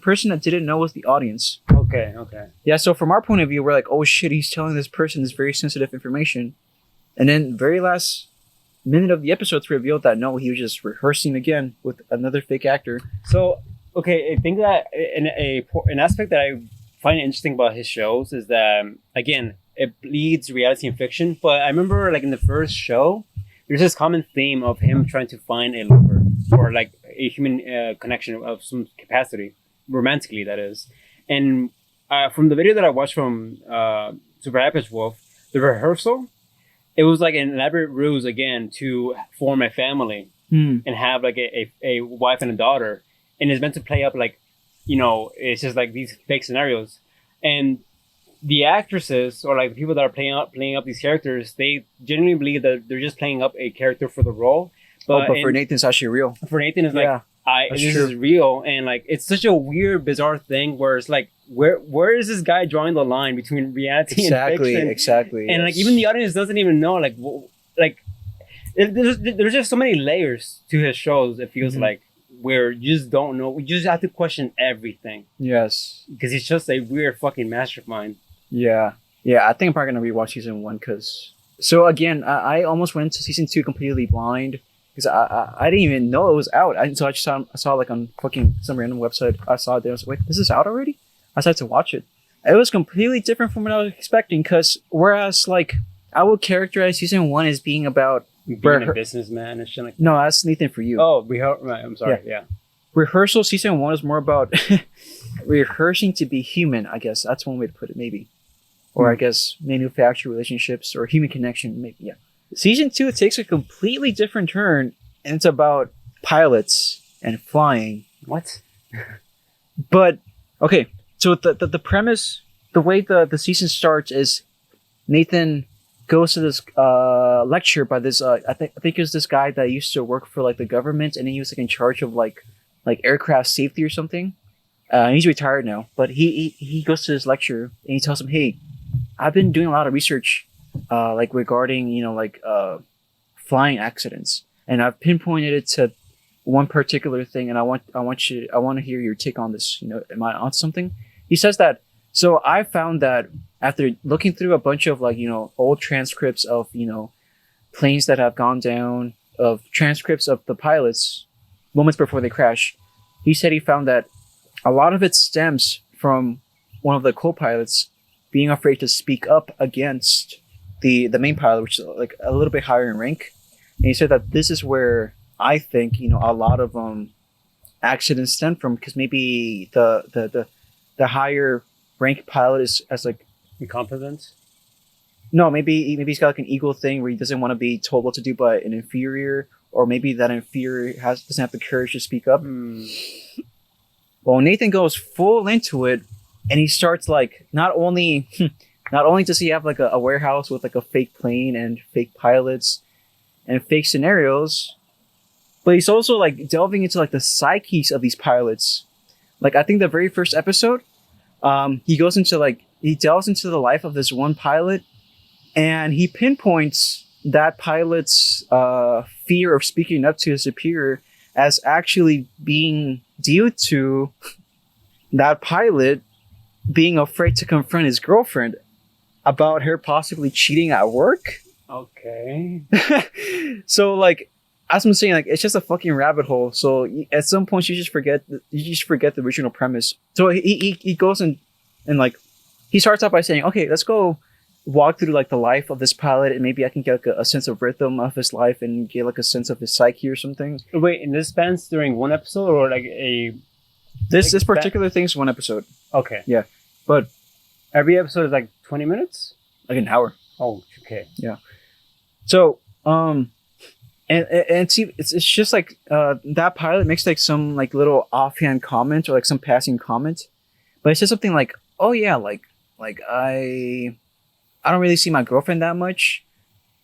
person that didn't know was the audience. Okay. Yeah, so from our point of view, we're like, oh shit, he's telling this person this very sensitive information, and then very last minute of the episode, it's revealed that no, he was just rehearsing again with another fake actor. So. Okay, I think that an aspect that I find interesting about his shows is that, again, it bleeds reality and fiction. But I remember, like, in the first show, there's this common theme of him trying to find a lover or, like, a human connection of some capacity, romantically, that is. And from the video that I watched from Super Average Wolf, the rehearsal, it was like an elaborate ruse, again, to form a family and have, like, a wife and a daughter. And it's meant to play up like, it's just like these fake scenarios. And the actresses or like the people that are playing up these characters, they genuinely believe that they're just playing up a character for the role. But for Nathan, it's actually real. For Nathan, it's like, this is real. And like, it's such a weird, bizarre thing where it's like, where is this guy drawing the line between reality and fiction? Exactly. And like, even the audience doesn't even know, like there's just so many layers to his shows. It feels like, where you just don't know. You just have to question everything. Yes. Because he's just a weird fucking mastermind. Yeah. Yeah, I think I'm probably going to rewatch season 1 because... So again, I almost went into season 2 completely blind because I didn't even know it was out. So I just saw like on fucking some random website. I saw it there. I was like, wait, this is out already? I decided to watch it. It was completely different from what I was expecting because whereas like I would characterize season 1 as being about being a businessman and shit like that. No, that's Nathan For You. Oh, right, I'm sorry. Yeah. Rehearsal season 1 is more about rehearsing to be human, I guess. That's one way to put it, maybe. Or I guess manufacture relationships or human connection, maybe. Yeah. Season 2, it takes a completely different turn and it's about pilots and flying. What? But, okay. So the premise, the way the season starts is Nathan goes to this lecture by this I think it was this guy that used to work for like the government and he was like in charge of like aircraft safety or something. He's retired now, but he goes to this lecture and he tells him, hey, I've been doing a lot of research like regarding flying accidents and I've pinpointed it to one particular thing and I want to hear your take on this. Am I on something? He says that. So I found that after looking through a bunch of old transcripts of planes that have gone down, of transcripts of the pilots moments before they crash, he said he found that a lot of it stems from one of the co-pilots being afraid to speak up against the main pilot, which is like a little bit higher in rank. And he said that this is where I think a lot of accidents stem from, because maybe the higher rank pilot is as like Incompetence. no, maybe he's got like an ego thing where he doesn't want to be told what to do by an inferior, or maybe that inferior doesn't have the courage to speak up. Well, Nathan goes full into it, and he starts like not only does he have like a warehouse with like a fake plane and fake pilots and fake scenarios, but he's also like delving into like the psyches of these pilots. Like I think the very first episode, he delves into the life of this one pilot, and he pinpoints that pilot's fear of speaking up to his superior as actually being due to that pilot being afraid to confront his girlfriend about her possibly cheating at work. Okay. So like, as I'm saying, like it's just a fucking rabbit hole. So at some point you just forget the original premise. So he goes and like he starts off by saying, okay, let's go walk through like the life of this pilot, and maybe I can get like a sense of rhythm of his life and get like a sense of his psyche or something. Wait, and this spans during one episode or like a... This particular thing's one episode. Okay. Yeah. But every episode is like 20 minutes? Like an hour. Oh, okay. Yeah. So, and see, it's just like that pilot makes like some like little offhand comment or like some passing comment, but it's just something like, oh yeah, like I don't really see my girlfriend that much,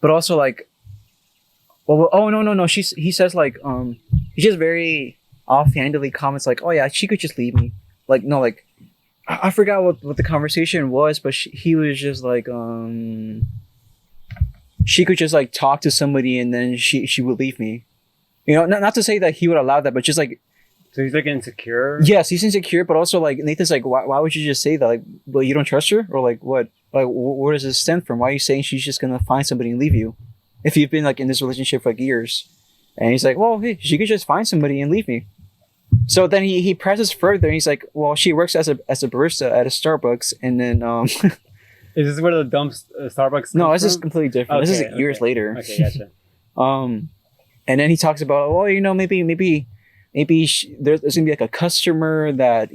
but also like, well oh no, he says like he just very offhandedly comments like, oh yeah, she could just leave me. Like no, like I forgot what the conversation was, but he was just like she could just like talk to somebody and then she would leave me. Not to say that he would allow that, but just like. So he's like insecure? Yes, he's insecure, but also like Nathan's like, why would you just say that? Like, well, you don't trust her? Or like what? Like, where does this stem from? Why are you saying she's just gonna find somebody and leave you? If you've been like in this relationship for like years. And he's like, well, hey, she could just find somebody and leave me. So then he presses further and he's like, well, she works as a barista at a Starbucks, and then Is this where the dumb Starbucks No, this from? is completely different. Okay, this is like years later. Okay, gotcha. And then he talks about, well, maybe there's gonna be like a customer that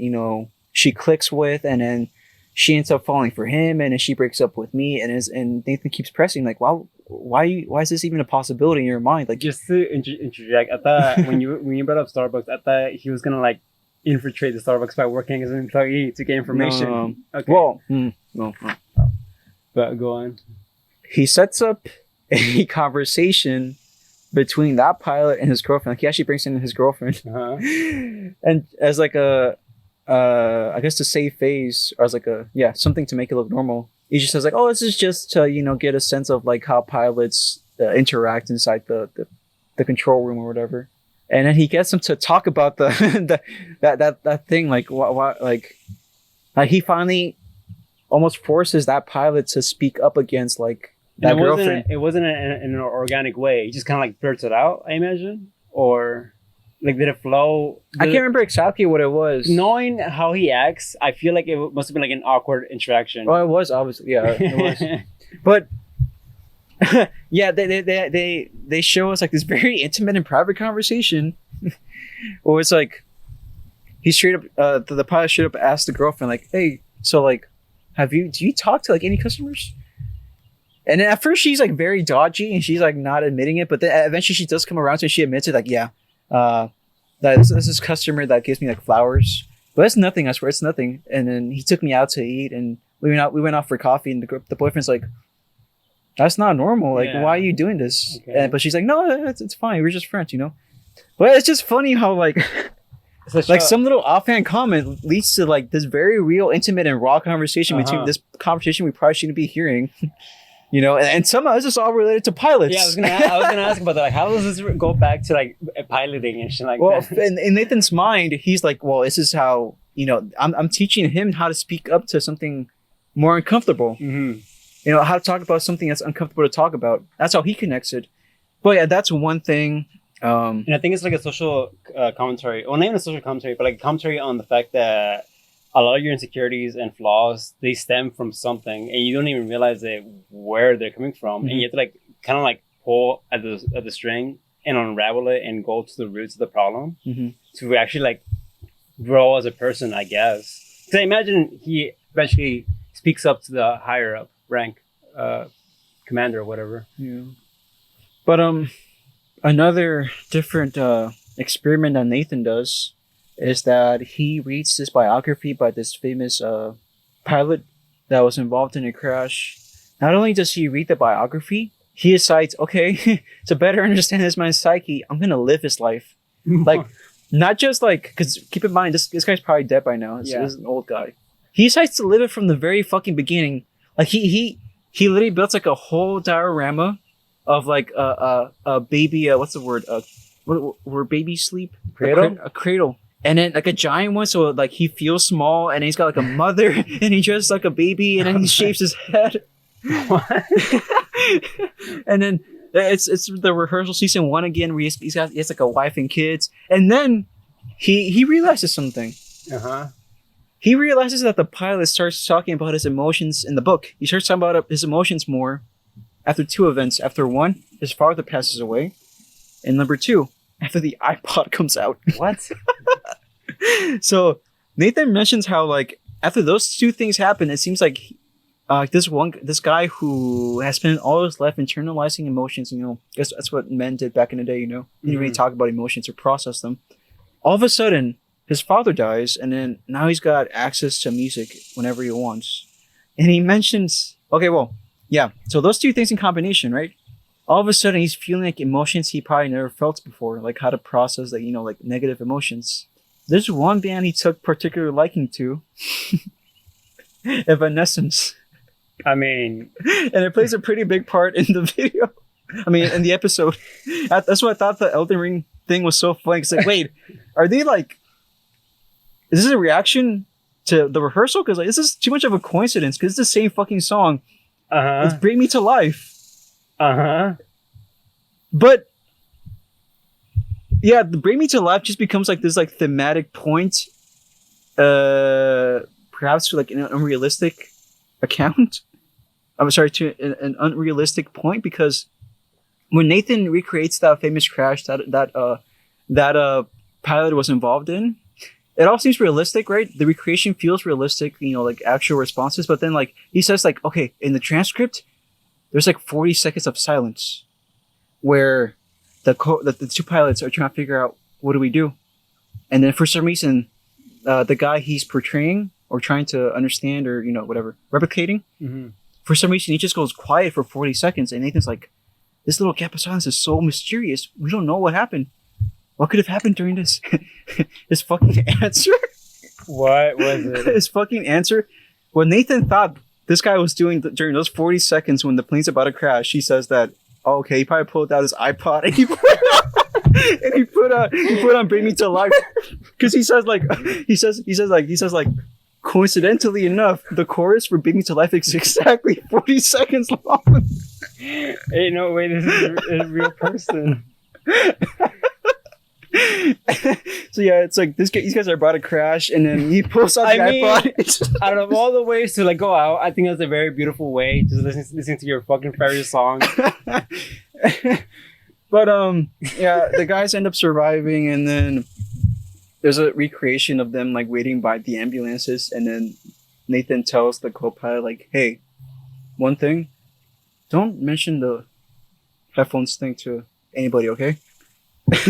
she clicks with, and then she ends up falling for him, and then she breaks up with me, and Nathan keeps pressing like, wow, why is this even a possibility in your mind? Like, just to interject, I thought when you brought up Starbucks, I thought he was gonna like infiltrate the Starbucks by working as an employee to get information. No. Okay. Well, no. But go on. He sets up a conversation between that pilot and his girlfriend. Like, he actually brings in his girlfriend, and as like I guess to save face, or as like something to make it look normal. He just says like, oh, this is just to get a sense of like how pilots interact inside the control room or whatever. And then he gets them to talk about that thing, like what like he finally almost forces that pilot to speak up against like that girlfriend. It wasn't in an organic way. He just kind of like blurts it out, I imagine, or like did it flow? I can't remember exactly what it was. Knowing how he acts, I feel like it must have been like an awkward interaction. Well, it was obviously, yeah, it was. But yeah, they show us like this very intimate and private conversation, where it's like he straight up the pilot straight up asked the girlfriend like, hey, so like, do you talk to like any customers? And then at first she's like very dodgy and she's like not admitting it, but then eventually she does come around to it and she admits it, like, yeah, this is customer that gives me like flowers, but it's nothing. I swear it's nothing. And then he took me out to eat, and we went out for coffee, and the boyfriend's like, that's not normal. Like, why are you doing this? Okay. But she's like, no, it's fine. We're just friends, But it's just funny how like like some little offhand comment leads to like this very real, intimate, and raw conversation between this conversation we probably shouldn't be hearing. And somehow this is all related to pilots. Yeah, I was gonna ask about that. Like, how does this go back to like piloting and shit like that? Well, in Nathan's mind, he's like, well, this is how I'm teaching him how to speak up to something more uncomfortable. Mm-hmm. How to talk about something that's uncomfortable to talk about. That's how he connects it. But yeah, that's one thing. And I think it's like a social commentary, or not even a social commentary, but like a commentary on the fact that a lot of your insecurities and flaws, they stem from something, and you don't even realize where they're coming from, and you have to like kind of like pull at the string and unravel it and go to the roots of the problem to actually like grow as a person, I guess. Because I imagine he eventually speaks up to the higher up rank, commander or whatever. Yeah. But another different experiment that Nathan does is that he reads this biography by this famous pilot that was involved in a crash. Not only does he read the biography, he decides, okay, to better understand this man's psyche, I'm gonna live his life. Like, not just like, because keep in mind, this guy's probably dead by now. This is an old guy. He decides to live it from the very fucking beginning. Like he literally built like a whole diorama of like a baby. What's the word? Where babies sleep? Cradle. A cradle. And then like a giant one, so like he feels small, and he's got like a mother, and he dresses like a baby, and then he shaves his head. What? And then it's the rehearsal season 1 again, where he has like a wife and kids, and then he realizes something. He realizes that the pilot starts talking about his emotions in the book. He starts talking about his emotions more after 2 events. After 1, his father passes away, and number 2, after the iPod comes out. What? So Nathan mentions how like after those 2 things happen, it seems like this guy who has spent all his life internalizing emotions, you know, guess that's what men did back in the day, you know, didn't really talk about emotions or process them. All of a sudden, his father dies, and then now he's got access to music whenever he wants. And he mentions, okay, well, yeah, so those 2 things in combination, right? All of a sudden, he's feeling like emotions he probably never felt before, like how to process, like, you know, like negative emotions. There's one band he took particular liking to, Evanescence. I mean, and it plays a pretty big part in the video. I mean, in the episode. That's why I thought the Elden Ring thing was so funny. It's like, wait, are they like, is this a reaction to the rehearsal? Because like, this is too much of a coincidence. Because it's the same fucking song. It's Bring Me to Life. But yeah, the Bring Me to Life just becomes like this like thematic point, perhaps to like an unrealistic account. I'm sorry, to an unrealistic point, because when Nathan recreates that famous crash that pilot was involved in, it all seems realistic, right? The recreation feels realistic, you know, like actual responses. But then like he says like, okay, in the transcript, there's like 40 seconds of silence where the 2 pilots are trying to figure out, what do we do? And then for some reason, the guy he's portraying or trying to understand, or, you know, whatever, replicating, for some reason he just goes quiet for 40 seconds. And Nathan's like, this little gap of silence is so mysterious. We don't know what happened. What could have happened during this? His fucking answer. What was it? His fucking answer. What Nathan thought this guy was doing during those 40 seconds when the plane's about to crash, he says that, oh, okay, he probably pulled out his iPod and he put on Bring Me to Life, because he says like coincidentally enough, the chorus for Bring Me to Life is exactly 40 seconds long. Ain't no way this is a real person. So yeah, it's like these guys are about to crash, and then he pulls out the iPod. Out of all the ways to like go out, I think that's a very beautiful way, just listening to your fucking favorite song. But yeah, the guys end up surviving, and then there's a recreation of them like waiting by the ambulances, and then Nathan tells the co-pilot like, hey, one thing, don't mention the headphones thing to anybody, okay?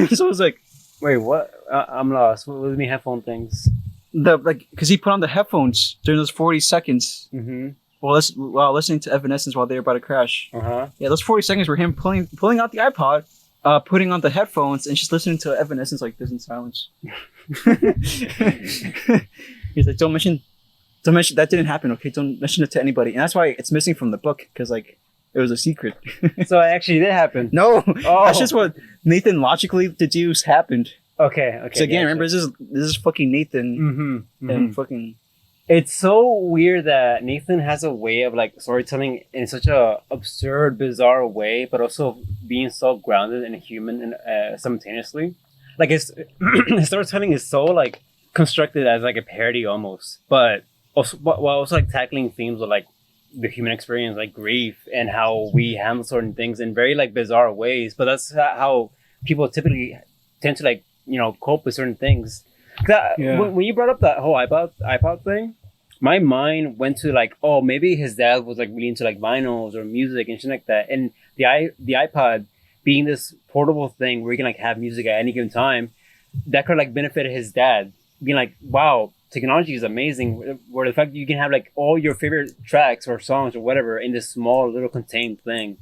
So it's like, wait, what? I'm lost. What do you mean headphone things? Because he put on the headphones during those 40 seconds while listening to Evanescence while they were about to crash. Yeah, those 40 seconds were him pulling out the iPod, putting on the headphones, and just listening to Evanescence like this in silence. He's like, don't mention that didn't happen, okay? Don't mention it to anybody. And that's why it's missing from the book, because like it was a secret. So it actually did happen. No, that's just what Nathan logically deduced happened. Okay. So again, remember, this is fucking Nathan and fucking. It's so weird that Nathan has a way of like storytelling in such a absurd, bizarre way, but also being so grounded and human and simultaneously. Like his storytelling is so like constructed as like a parody almost, but also while also like tackling themes of like the human experience, like grief and how we handle certain things in very like bizarre ways. But that's how people typically tend to like cope with certain things. When you brought up that whole iPod thing, my mind went to like, oh, maybe his dad was like really into like vinyls or music and shit like that, and the iPod being this portable thing where you can like have music at any given time, that could like benefit his dad, being like, wow, technology is amazing. Where the fact that you can have like all your favorite tracks or songs or whatever in this small little contained thing.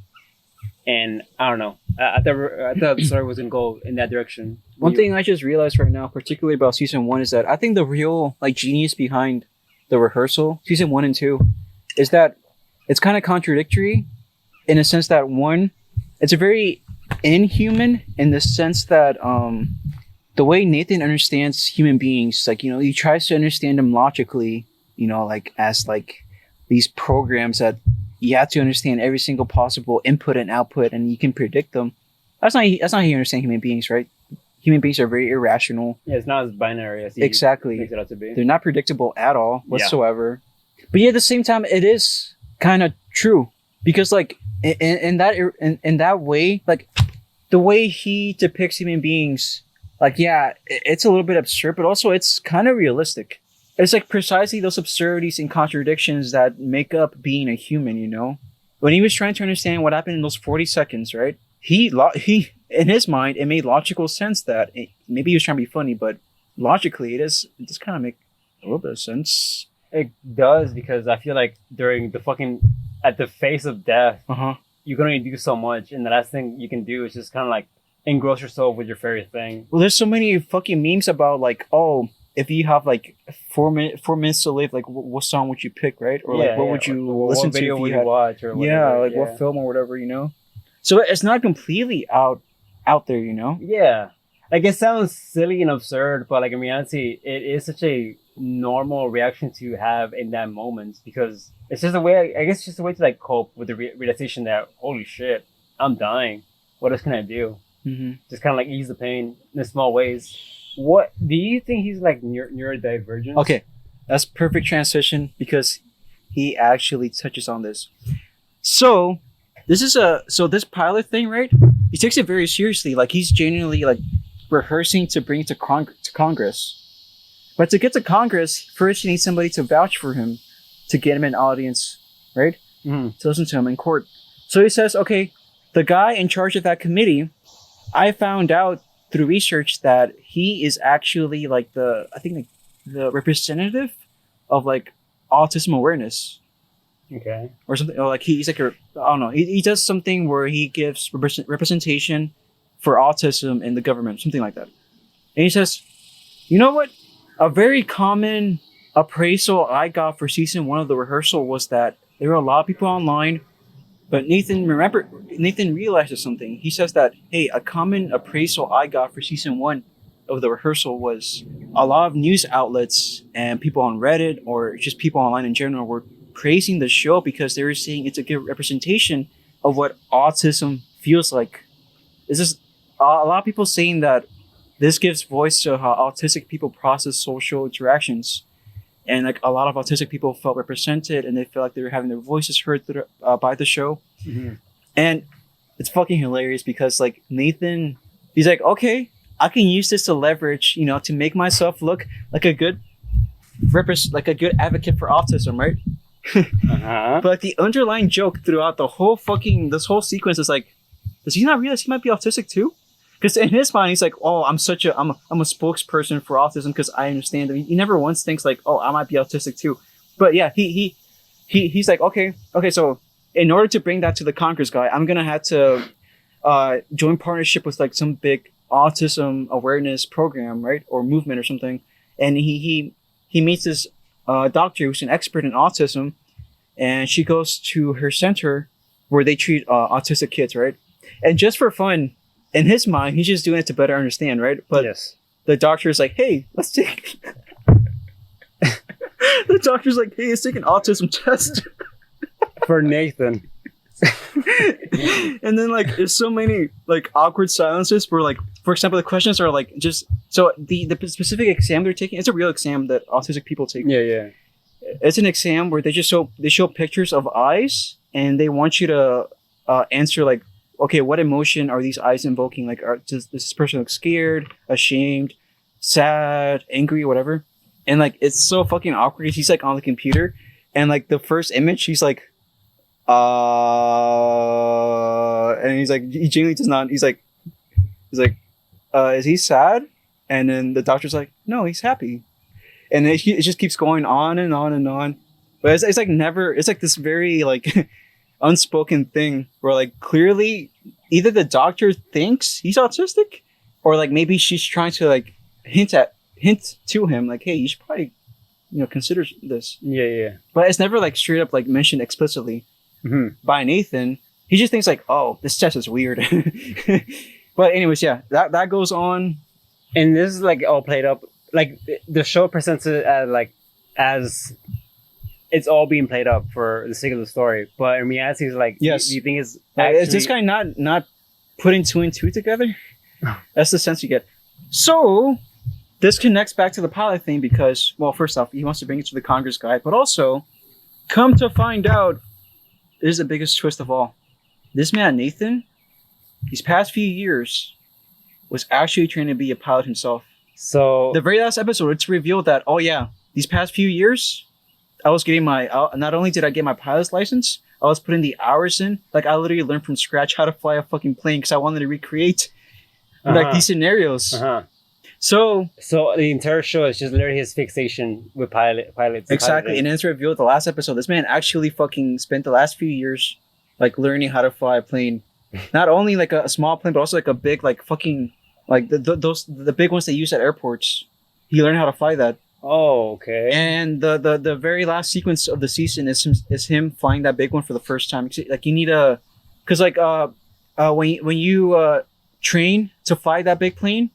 And I don't know. I thought the story was gonna go in that direction. One thing I just realized right now, particularly about season 1, is that I think the real like genius behind the Rehearsal, season 1 and 2, is that it's kind of contradictory in a sense that one, it's a very inhuman in the sense that the way Nathan understands human beings, like, he tries to understand them logically, like as like these programs that you have to understand every single possible input and output, and you can predict them. That's not how you understand human beings, right? Human beings are very irrational. Yeah, it's not as binary as he makes it out to be. They're not predictable at all whatsoever. Yeah. But at the same time, it is kind of true because, like, in that way, like the way he depicts human beings, like, yeah, it's a little bit absurd, but also it's kind of realistic. It's like precisely those absurdities and contradictions that make up being a human. When he was trying to understand what happened in those 40 seconds, right? He in his mind, it made logical sense that maybe he was trying to be funny, but logically, it does kind of make a little bit of sense. It does, because I feel like during at the face of death, you can only do so much, and the last thing you can do is just kind of like engross yourself with your favorite thing. Well, there's so many fucking memes about like, oh, if you have like 4 minutes to live, like what song would you pick, right? Or like what would you listen to? What video would you watch? Or whatever, what film or whatever, So it's not completely out there, Yeah. Like, it sounds silly and absurd, but like in reality, it is such a normal reaction to have in that moment, because it's just a way, I guess, it's just a way to like cope with the realization that, holy shit, I'm dying. What else can I do? Mm-hmm. Just kind of like ease the pain in small ways. What do you think he's like neurodivergent? Okay, that's perfect transition because he actually touches on this. So this pilot thing, right? He takes it very seriously. Like, he's genuinely like rehearsing to bring it to Congress. But to get to Congress, first you need somebody to vouch for him, to get him an audience, right? Mm-hmm. To listen to him in court. So he says, okay, the guy in charge of that committee, I found out through research that he is actually like the representative of like autism awareness. Okay. Or something, or like he's like I don't know. He does something where he gives representation for autism in the government, something like that. And he says, you know what? A very common appraisal I got for season 1 of the Rehearsal was that there were a lot of people online, but Nathan realizes something. He says that, hey, a common appraisal I got for season 1 of the Rehearsal was a lot of news outlets and people on Reddit or just people online in general were praising the show because they were saying it's a good representation of what autism feels like. This is a lot of people saying that this gives voice to how autistic people process social interactions, and like a lot of autistic people felt represented and they felt like they were having their voices heard by the show. Mm-hmm. And it's fucking hilarious because like Nathan, he's like, okay, I can use this to leverage, to make myself look like a good advocate for autism, right? But like the underlying joke throughout this whole sequence is like, does he not realize he might be autistic too? Because in his mind, he's like, oh, I'm a spokesperson for autism because I understand. He never once thinks like, oh, I might be autistic too. But yeah, he's like, okay, so in order to bring that to the Congress guy, I'm gonna have to join partnership with like some big autism awareness program, right, or movement or something. And he meets this doctor who's an expert in autism, and she goes to her center where they treat autistic kids, right? And just for fun, in his mind, he's just doing it to better understand, right? But yes. The doctor is like, hey, let's take... The doctor's like, hey, let's take an autism test. For Nathan. And then, like, there's so many, like, awkward silences where, like, for example, the questions are, like, just So the specific exam they're taking, it's a real exam that autistic people take. Yeah. It's an exam where they show pictures of eyes, and they want you to answer like, okay, what emotion are these eyes invoking? Like, does this person look scared, ashamed, sad, angry, whatever? And like, it's so fucking awkward. He's like on the computer, and like the first image, he's like, and he's like, he genuinely does not. He's like, is he sad? And then the doctor's like, no, he's happy. And it just keeps going on and on and on. But it's like never, it's like this very like unspoken thing where like clearly either the doctor thinks he's autistic, or like maybe she's trying to like hint to him like, hey, you should probably, consider this. Yeah. But it's never like straight up like mentioned explicitly by Nathan. He just thinks like, oh, this test is weird. But anyways, yeah, that goes on. And this is like all played up. Like the show presents it as it's all being played up for the sake of the story. But in reality, it's like, yes, do you think it's actually... Is this guy not putting two and two together? That's the sense you get. So this connects back to the pilot thing because, well, first off, he wants to bring it to the Congress guy, but also, come to find out, this is the biggest twist of all. This man, Nathan, these past few years, was actually trying to be a pilot himself. So the very last episode, it's revealed that, oh yeah, these past few years, I was getting not only did I get my pilot's license, I was putting the hours in. Like, I literally learned from scratch how to fly a fucking plane because I wanted to recreate like these scenarios. So the entire show is just literally his fixation with pilots. Exactly. And it's revealed the last episode, this man actually fucking spent the last few years like learning how to fly a plane. Not only like a small plane, but also like a big, like fucking, like the big ones they use at airports. He learned how to fly that. Oh, okay. And the very last sequence of the season is him flying that big one for the first time. Like, you need a, because like when you train to fly that big plane,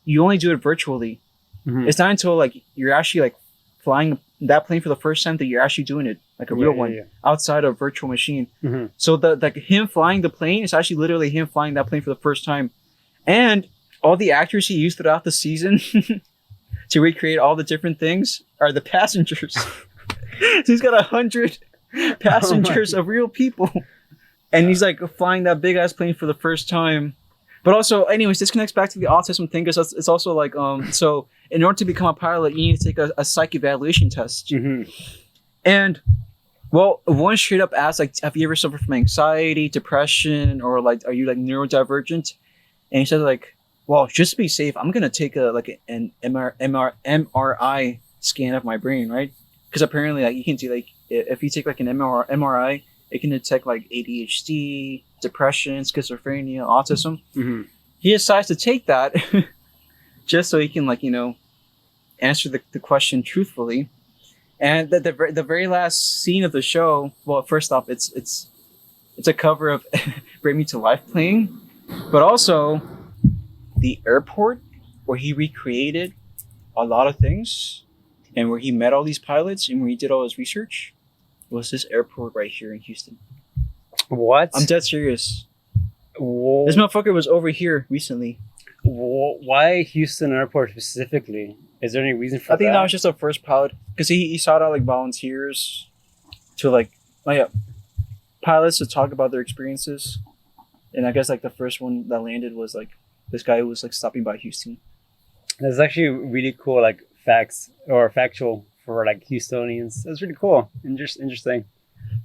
you only do it virtually. It's not until like you're actually like flying that plane for the first time that you're actually doing it like a real one outside of virtual machine. So him flying the plane is actually literally him flying that plane for the first time, and all the actors he used throughout the season to recreate all the different things are the passengers. So he's got 100 passengers of real people, and he's like flying that big ass plane for the first time. But also, anyways, this connects back to the autism thing because it's also like, so in order to become a pilot, you need to take a psych evaluation test. And, well, one straight up asks, like, have you ever suffered from anxiety, depression, or like, are you like neurodivergent? And he says like, well, just to be safe, I'm going to take an MRI scan of my brain, right? Because apparently, like, you can see, like, if you take like an MRI, it can detect like ADHD, depression, schizophrenia, autism. He decides to take that just so he can, like, answer the question truthfully. And the very last scene of the show, well, first off, it's a cover of Bring Me to Life playing, but also the airport where he recreated a lot of things and where he met all these pilots and where he did all his research was this airport right here in Houston. What? I'm dead serious. Whoa. This motherfucker was over here recently. Why Houston Airport specifically? Is there any reason for that? I think that was just a first pilot because he sought out like volunteers to like pilots to talk about their experiences, and I guess like the first one that landed was like this guy who was like stopping by Houston. That's actually really cool, like facts or factual for like Houstonians. That's really cool. Interesting.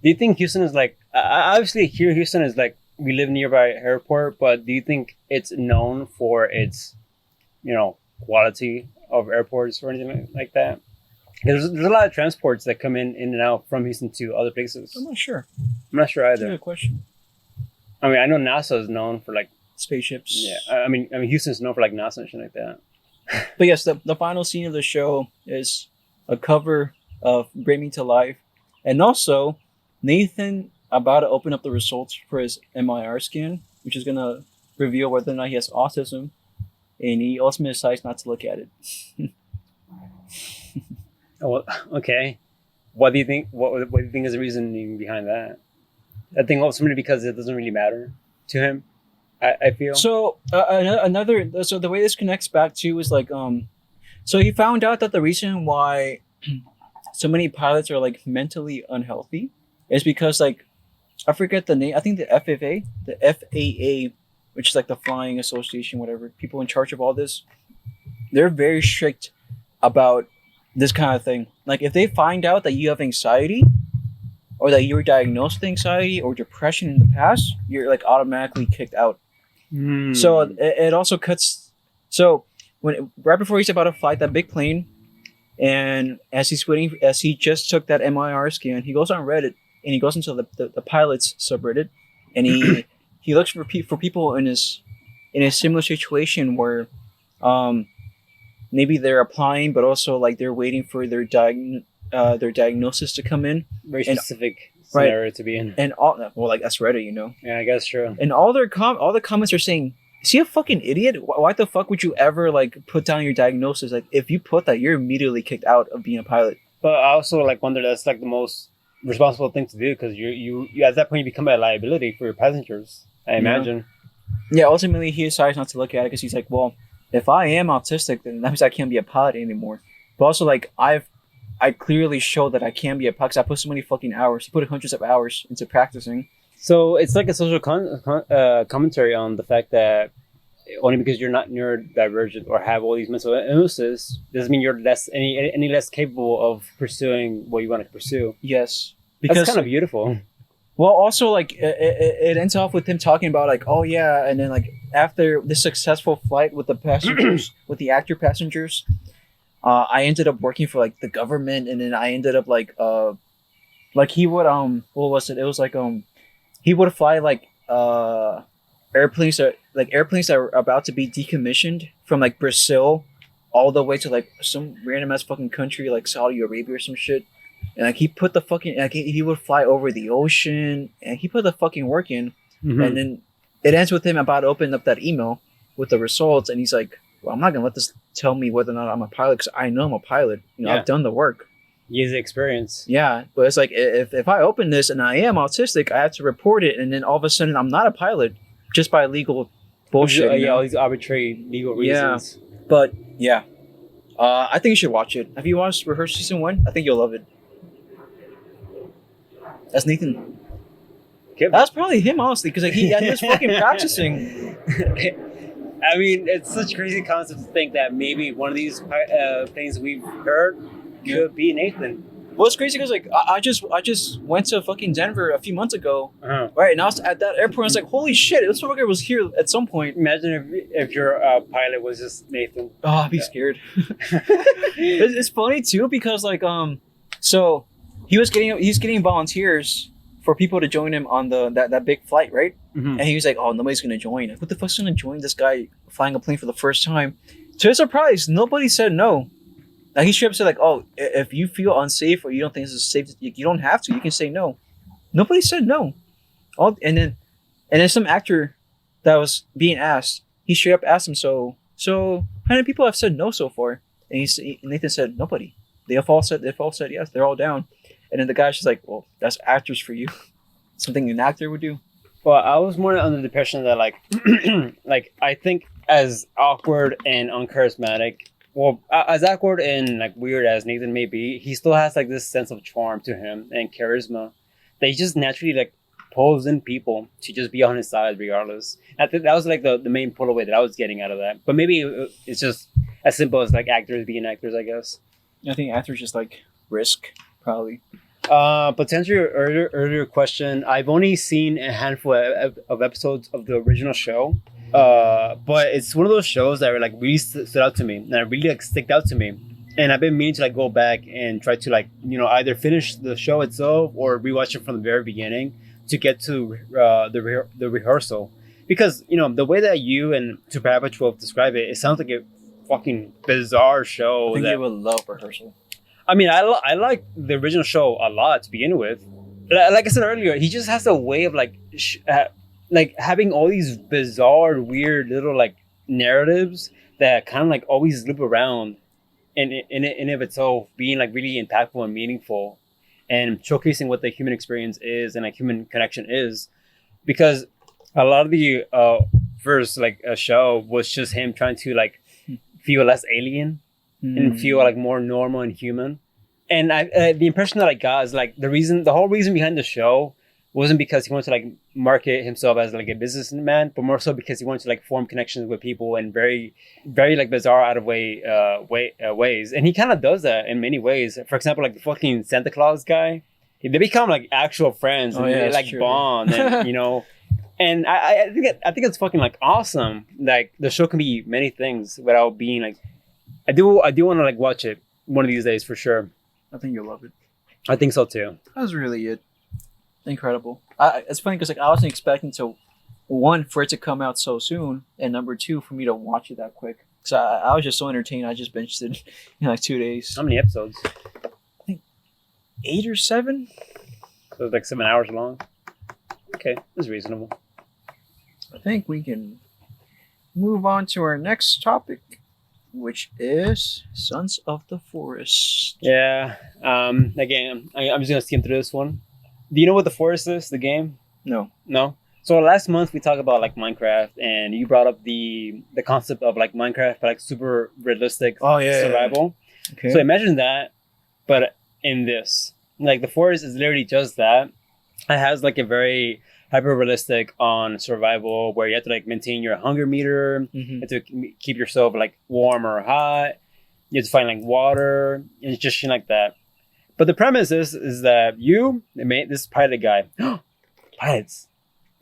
Do you think Houston is like obviously here Houston is like we live nearby airport, but do you think it's known for its quality of airports or anything like that? There's a lot of transports that come in and out from Houston to other places. I'm not sure either. That's a good question. I mean, I know NASA is known for like spaceships. Yeah, I mean Houston's known for like NASA and shit like that. But yes, the final scene of the show is a cover of Bring Me to Life, and also Nathan about to open up the results for his MIR scan, which is gonna reveal whether or not he has autism, and he ultimately decides not to look at it. Oh, okay. What do you think? What do you think is the reasoning behind that? I think ultimately because it doesn't really matter to him. I feel. So another so the way this connects back to is like so he found out that the reason why so many pilots are like mentally unhealthy is because like I forget the name. I think the FAA, which is like the Flying Association, whatever, people in charge of all this, they're very strict about this kind of thing. Like if they find out that you have anxiety or that you were diagnosed with anxiety or depression in the past, you're like automatically kicked out. So it also cuts. So when right before he's about to fly that big plane, and as he's waiting, as he just took that MIR scan, he goes on Reddit and he goes into the pilots subreddit, and he looks for people in a similar situation where, maybe they're applying, but also like they're waiting for their diagnosis to come in. Very and- specific right. scenario to be in. And all well, like that's Reddit, you know. Yeah, I guess true. And all the comments are saying, "Is he a fucking idiot? Why the fuck would you ever like put down your diagnosis? Like if you put that, you're immediately kicked out of being a pilot." But I also like wonder that's like the most responsible thing to do because you at that point you become a liability for your passengers. I imagine. Yeah. Ultimately, he decides not to look at it because he's like, "Well, if I am autistic, then that means I can't be a pilot anymore." But also, like I clearly show that I can be a pilot because I put so many fucking hours. He put hundreds of hours into practicing. So it's like a social commentary on the fact that only because you're not neurodivergent or have all these mental illnesses doesn't mean you're less any less capable of pursuing what you want to pursue. Yes, That's kind of beautiful. Well, also like it ends off with him talking about like, oh yeah, and then like after the successful flight with the passengers, with the actor passengers, I ended up working for like the government, and then I ended up like he would what was it? It was like he would fly like airplanes that are about to be decommissioned from like Brazil all the way to like some random ass fucking country like Saudi Arabia or some shit. And like he put the fucking like he would fly over the ocean and he put the fucking work in. Mm-hmm. And then it ends with him about to open up that email with the results, and he's like, well, I'm not gonna let this tell me whether or not I'm a pilot because I know I'm a pilot. You know, Yeah. I've done the work. Use the experience. Yeah, but it's like if I open this and I am autistic, I have to report it, and then all of a sudden I'm not a pilot just by legal bullshit. You know? All these arbitrary legal reasons. But yeah, I think you should watch it. Have you watched Rehearsal season 1? I think you'll love it. That's Nathan. That's probably him, honestly, because like he was fucking practicing. I mean, it's such a crazy concept to think that maybe one of these things we've heard could be Nathan. Well, it's crazy because like I just went to fucking Denver a few months ago, Uh-huh. right? And I was at that airport. I was like, holy shit, this motherfucker was here at some point. Imagine if your pilot was just Nathan. Oh, I'd be scared. It's funny too because like so he's getting volunteers for people to join him on that big flight, right? Mm-hmm. And he was like, oh, nobody's gonna join. What the fuck's gonna join this guy flying a plane for the first time? To his surprise, nobody said no. Like he straight up said like, oh, if you feel unsafe or you don't think this is safe, you don't have to. You can say no. Nobody said no. And then some actor that was being asked, he straight up asked him, so how many people have said no so far? And Nathan said nobody. They've all said yes. They're all down. And then the guy's just like, well, that's actors for you. Something an actor would do. Well, I was more under the impression that like, like I think as awkward and uncharismatic, well, as awkward and like weird as Nathan may be, he still has like this sense of charm to him and charisma that he just naturally like pulls in people to just be on his side regardless. I think that was like the main pull away that I was getting out of that. But maybe it's just as simple as like actors being actors, I guess. I think actors just like risk, probably. But to answer your earlier question, I've only seen a handful of episodes of the original show. But it's one of those shows that like really stood out to me and that really like sticked out to me. And I've been meaning to like go back and try to like, you know, either finish the show itself or rewatch it from the very beginning to get to the rehearsal. Because, you know, the way that you and Super Happy 12 describe it, it sounds like a fucking bizarre show. I think you would love Rehearsal. I mean, I like the original show a lot to begin with. Like I said earlier, he just has a way of like having all these bizarre, weird little like narratives that kind of like always loop around, in of itself being like really impactful and meaningful, and showcasing what the human experience is and like human connection is, because a lot of the first like a show was just him trying to like feel less alien and feel like more normal and human. And the impression that I got is like the whole reason behind the show wasn't because he wanted to like market himself as like a businessman, but more so because he wanted to like form connections with people in very, very like bizarre out of ways. And he kind of does that in many ways. For example, like the fucking Santa Claus guy, they become like actual friends and they like bond, and you know. And I think it's fucking like awesome. Like the show can be many things without being like. I do want to like watch it one of these days for sure. I think you'll love it. I think so too. That was really it. Incredible. It's funny because like I wasn't expecting to, one, for it to come out so soon, and number two, for me to watch it that quick. So I was just so entertained. I just binged it in like 2 days. How many episodes? I think 8 or 7. So it's like 7 hours long. Okay, that's reasonable. I think we can move on to our next topic, which is Sons of the Forest. Yeah. Again, I'm just gonna skim through this one. Do you know what the Forest is? The game? No. No. So last month we talked about like Minecraft, and you brought up the concept of like Minecraft, but like super realistic survival. Okay. So imagine that, but in this, like the Forest is literally just that. It has like a very hyper realistic on survival where you have to like maintain your hunger meter, you have to keep yourself like warm or hot, you have to find like water and just shit like that. But the premise is that this pilot guy, pilots,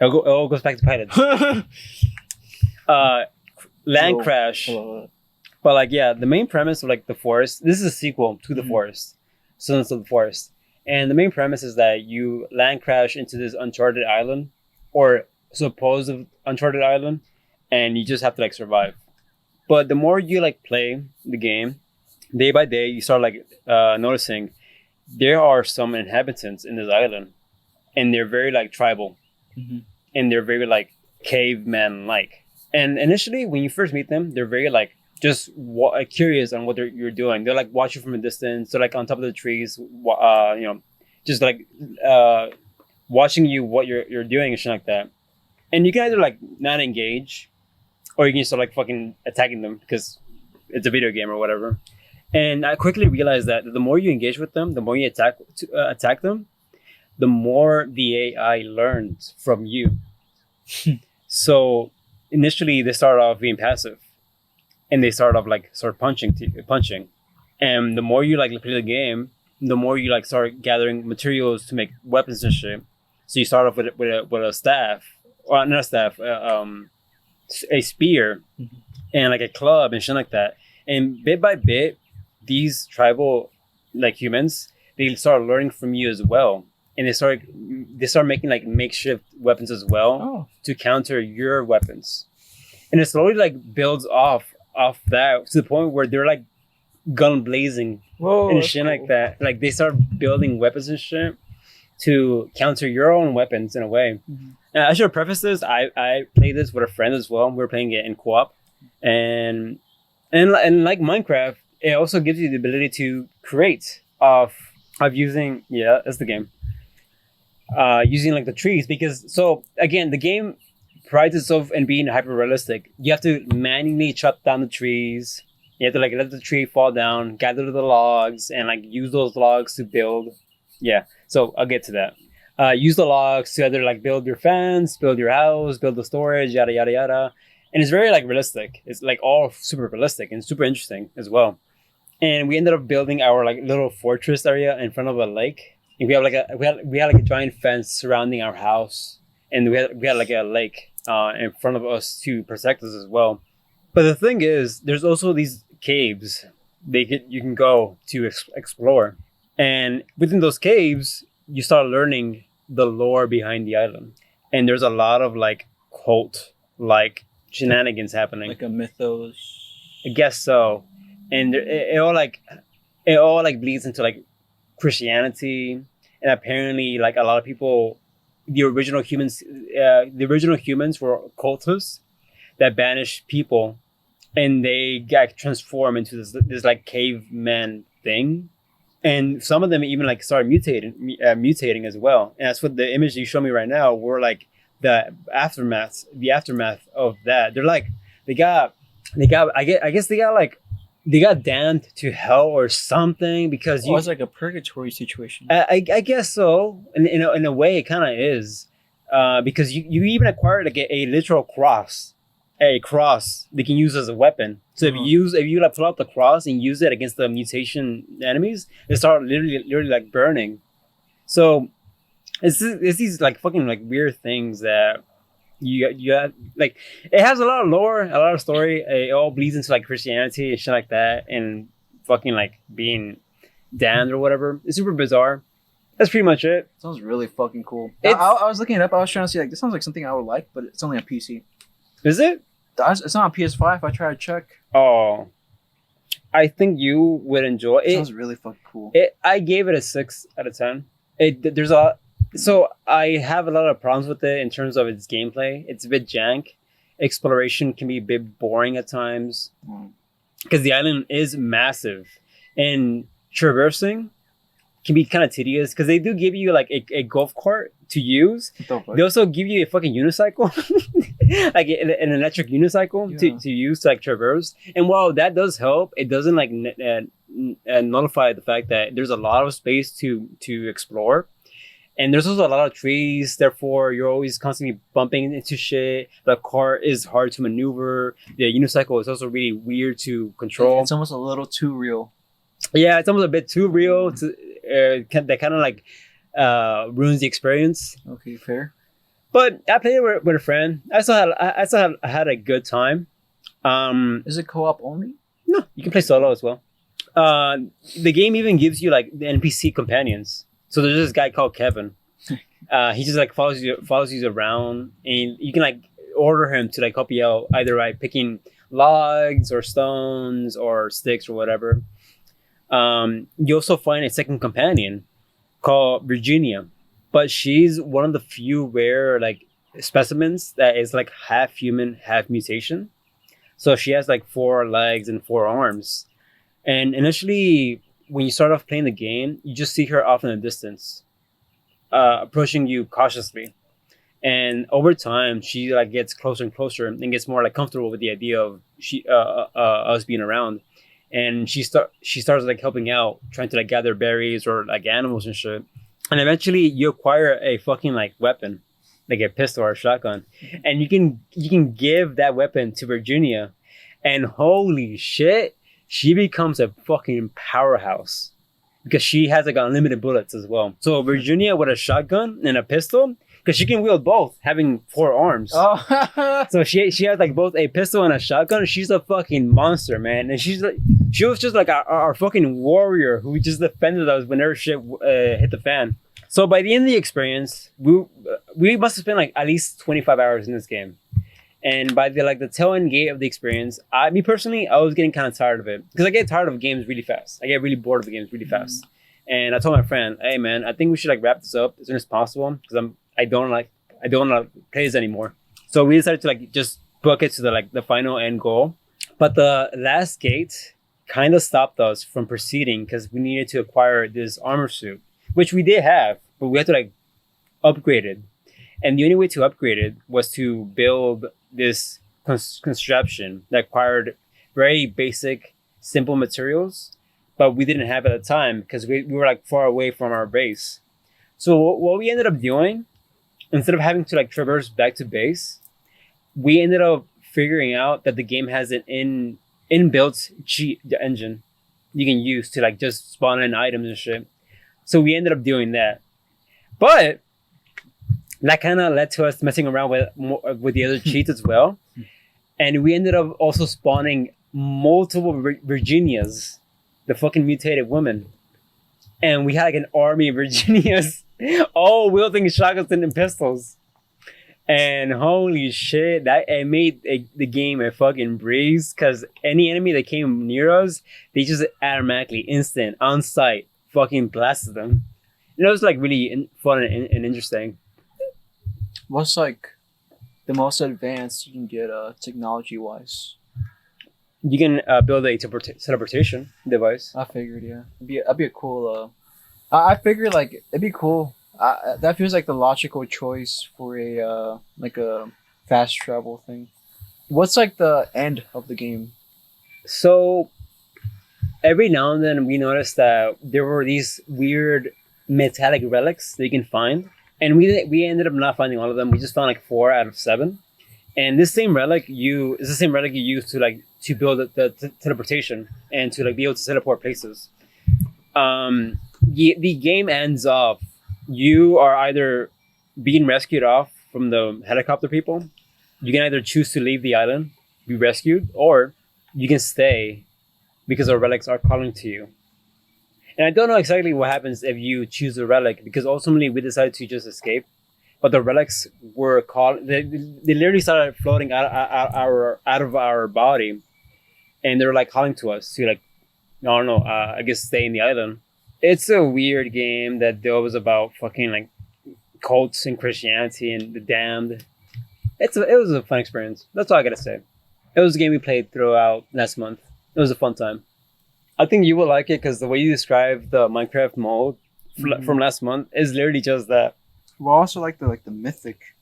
it all goes back to pilots. Land crash. But like, yeah, the main premise of like the Forest, this is a sequel to the Forest, Sons of the Forest. And the main premise is that you land crash into this uncharted island or supposed uncharted island, and you just have to like survive. But the more you like play the game, day by day, you start like noticing there are some inhabitants in this island, and they're very like tribal, and they're very like caveman like. And initially, when you first meet them, they're very like just curious on what you're doing. They're like watch you from a distance. They're like on top of the trees, just like watching you what you're doing and shit like that. And you can either like not engage, or you can start like fucking attacking them because it's a video game or whatever. And I quickly realized that the more you engage with them, the more you attack them, the more the AI learns from you. So initially, they start off being passive, and they start punching. And the more you like play the game, the more you like start gathering materials to make weapons and shit. So you start off with a staff, or not a staff, a spear, and like a club and shit like that. And bit by bit, these tribal like humans, they start learning from you as well, and they start making like makeshift weapons as well to counter your weapons. And it slowly like builds off that to the point where they're like gun blazing and shit like that. Like they start building weapons and shit to counter your own weapons in a way. And I should preface this. I played this with a friend as well. We were playing it in co-op, and like Minecraft, it also gives you the ability to create of using that's the game. Using like the trees, because so again the game prides itself in being hyper realistic. You have to manually chop down the trees. You have to like let the tree fall down, gather the logs, and like use those logs to build. Yeah, so I'll get to that. Use the logs to either like build your fence, build your house, build the storage, yada yada yada. And it's very like realistic. It's like all super realistic and super interesting as well. And we ended up building our like little fortress area in front of a lake. And we have like we had like a giant fence surrounding our house, and we had like a lake in front of us to protect us as well. But the thing is, there's also these caves you can go to explore, and within those caves, you start learning the lore behind the island. And there's a lot of like cult like shenanigans happening, like a mythos. I guess so. And it all like bleeds into like Christianity, and apparently like a lot of people, the original humans were cultists that banished people, and they got transformed into this like caveman thing, and some of them even like started mutating as well. And that's what the image you show me right now. We're like the aftermath of that. They're like they got I guess they got damned to hell or something because Oh, it's like a purgatory situation. I guess so. In a way, it kind of is, because you even acquired like a literal cross, a cross they can use as a weapon. So if you like pull out the cross and use it against the mutation enemies, they start literally like burning. So it's these like fucking like weird things that you have, like it has a lot of lore, a lot of story. It all bleeds into like Christianity and shit like that, and fucking like being damned or whatever. It's super bizarre. That's pretty much it. Sounds really fucking cool. I was looking it up. I was trying to see like this sounds like something I would like, but it's only on PC. Is it? It's not on PS5. I tried to check. Oh, I think you would enjoy it. Sounds really fucking cool. I gave it a 6 out of 10. There's a So I have a lot of problems with it in terms of its gameplay. It's a bit jank. Exploration can be a bit boring at times because the island is massive, and traversing can be kind of tedious because they do give you like a golf cart to use. They also give you a fucking unicycle, like an electric unicycle to use to like traverse. And while that does help, it doesn't like nullify the fact that there's a lot of space to explore. And there's also a lot of trees, therefore you're always constantly bumping into shit. The car is hard to maneuver. The unicycle is also really weird to control. It's almost a little too real. Yeah, it's almost a bit too real. That kind of like ruins the experience. Okay, fair. But I played it with a friend. I still had a good time. Is it co-op only? No, you can play solo as well. The game even gives you like the NPC companions. So there's this guy called Kevin. He just like follows you around, and you can like order him to like help you out either by picking logs or stones or sticks or whatever. You also find a second companion called Virginia, but she's one of the few rare like specimens that is like half human, half mutation. So she has like 4 legs and 4 arms, and initially, when you start off playing the game, you just see her off in the distance, approaching you cautiously. And over time, she like gets closer and closer and gets more like comfortable with the idea of us being around. And she starts like helping out, trying to like gather berries or like animals and shit. And eventually, you acquire a fucking like weapon, like a pistol or a shotgun, and you can give that weapon to Virginia, and holy shit, she becomes a fucking powerhouse because she has like unlimited bullets as well. So Virginia with a shotgun and a pistol, because she can wield both, having 4 arms. Oh, so she has like both a pistol and a shotgun. She's a fucking monster, man. And she was just like our fucking warrior who just defended us whenever shit hit the fan. So by the end of the experience, we must have spent like at least 25 hours in this game. And by the tail end gate of the experience, me personally, I was getting kind of tired of it because I get tired of games really fast. I get really bored of the games really fast. And I told my friend, "Hey man, I think we should like wrap this up as soon as possible because I don't want to play this anymore." So we decided to like just book it to the final end goal. But the last gate kind of stopped us from proceeding because we needed to acquire this armor suit, which we did have, but we had to like upgrade it. And the only way to upgrade it was to build this construction that required very basic, simple materials, but we didn't have at the time because we were like far away from our base. So what we ended up doing, instead of having to like traverse back to base, we ended up figuring out that the game has an inbuilt cheat engine you can use to like just spawn in items and shit. So we ended up doing that. But that kind of led to us messing around with the other cheats as well. And we ended up also spawning multiple Virginias, the fucking mutated woman. And we had like an army of Virginias all wielding shotguns and pistols. And holy shit, it made the game a fucking breeze because any enemy that came near us, they just automatically, instant, on sight, fucking blasted them. And it was like really fun and interesting. What's like the most advanced you can get technology wise? You can build a teleportation device. I figured, yeah, it'd be a cool. I figured like it'd be cool That feels like the logical choice for a like a fast travel thing. What's like the end of the game? So every now and then we noticed that there were these weird metallic relics that you can find, and we ended up not finding all of them. We just found like 4 out of 7. And this same relic you is the same relic you use to like to build the teleportation and to like be able to teleport places. The game ends off. You are either being rescued off from the helicopter people. You can either choose to leave the island, be rescued, or you can stay because our relics are calling to you. And I don't know exactly what happens if you choose a relic because ultimately we decided to just escape. But the relics were called. They literally started floating out of our body, and they were like calling to us to like I don't know. I guess stay in the island. It's a weird game that was about fucking like cults and Christianity and the damned. It was a fun experience. That's all I gotta say. It was a game we played throughout last month. It was a fun time. I think you will like it because the way you describe the Minecraft mode from last month is literally just that. Well, I also like the mythic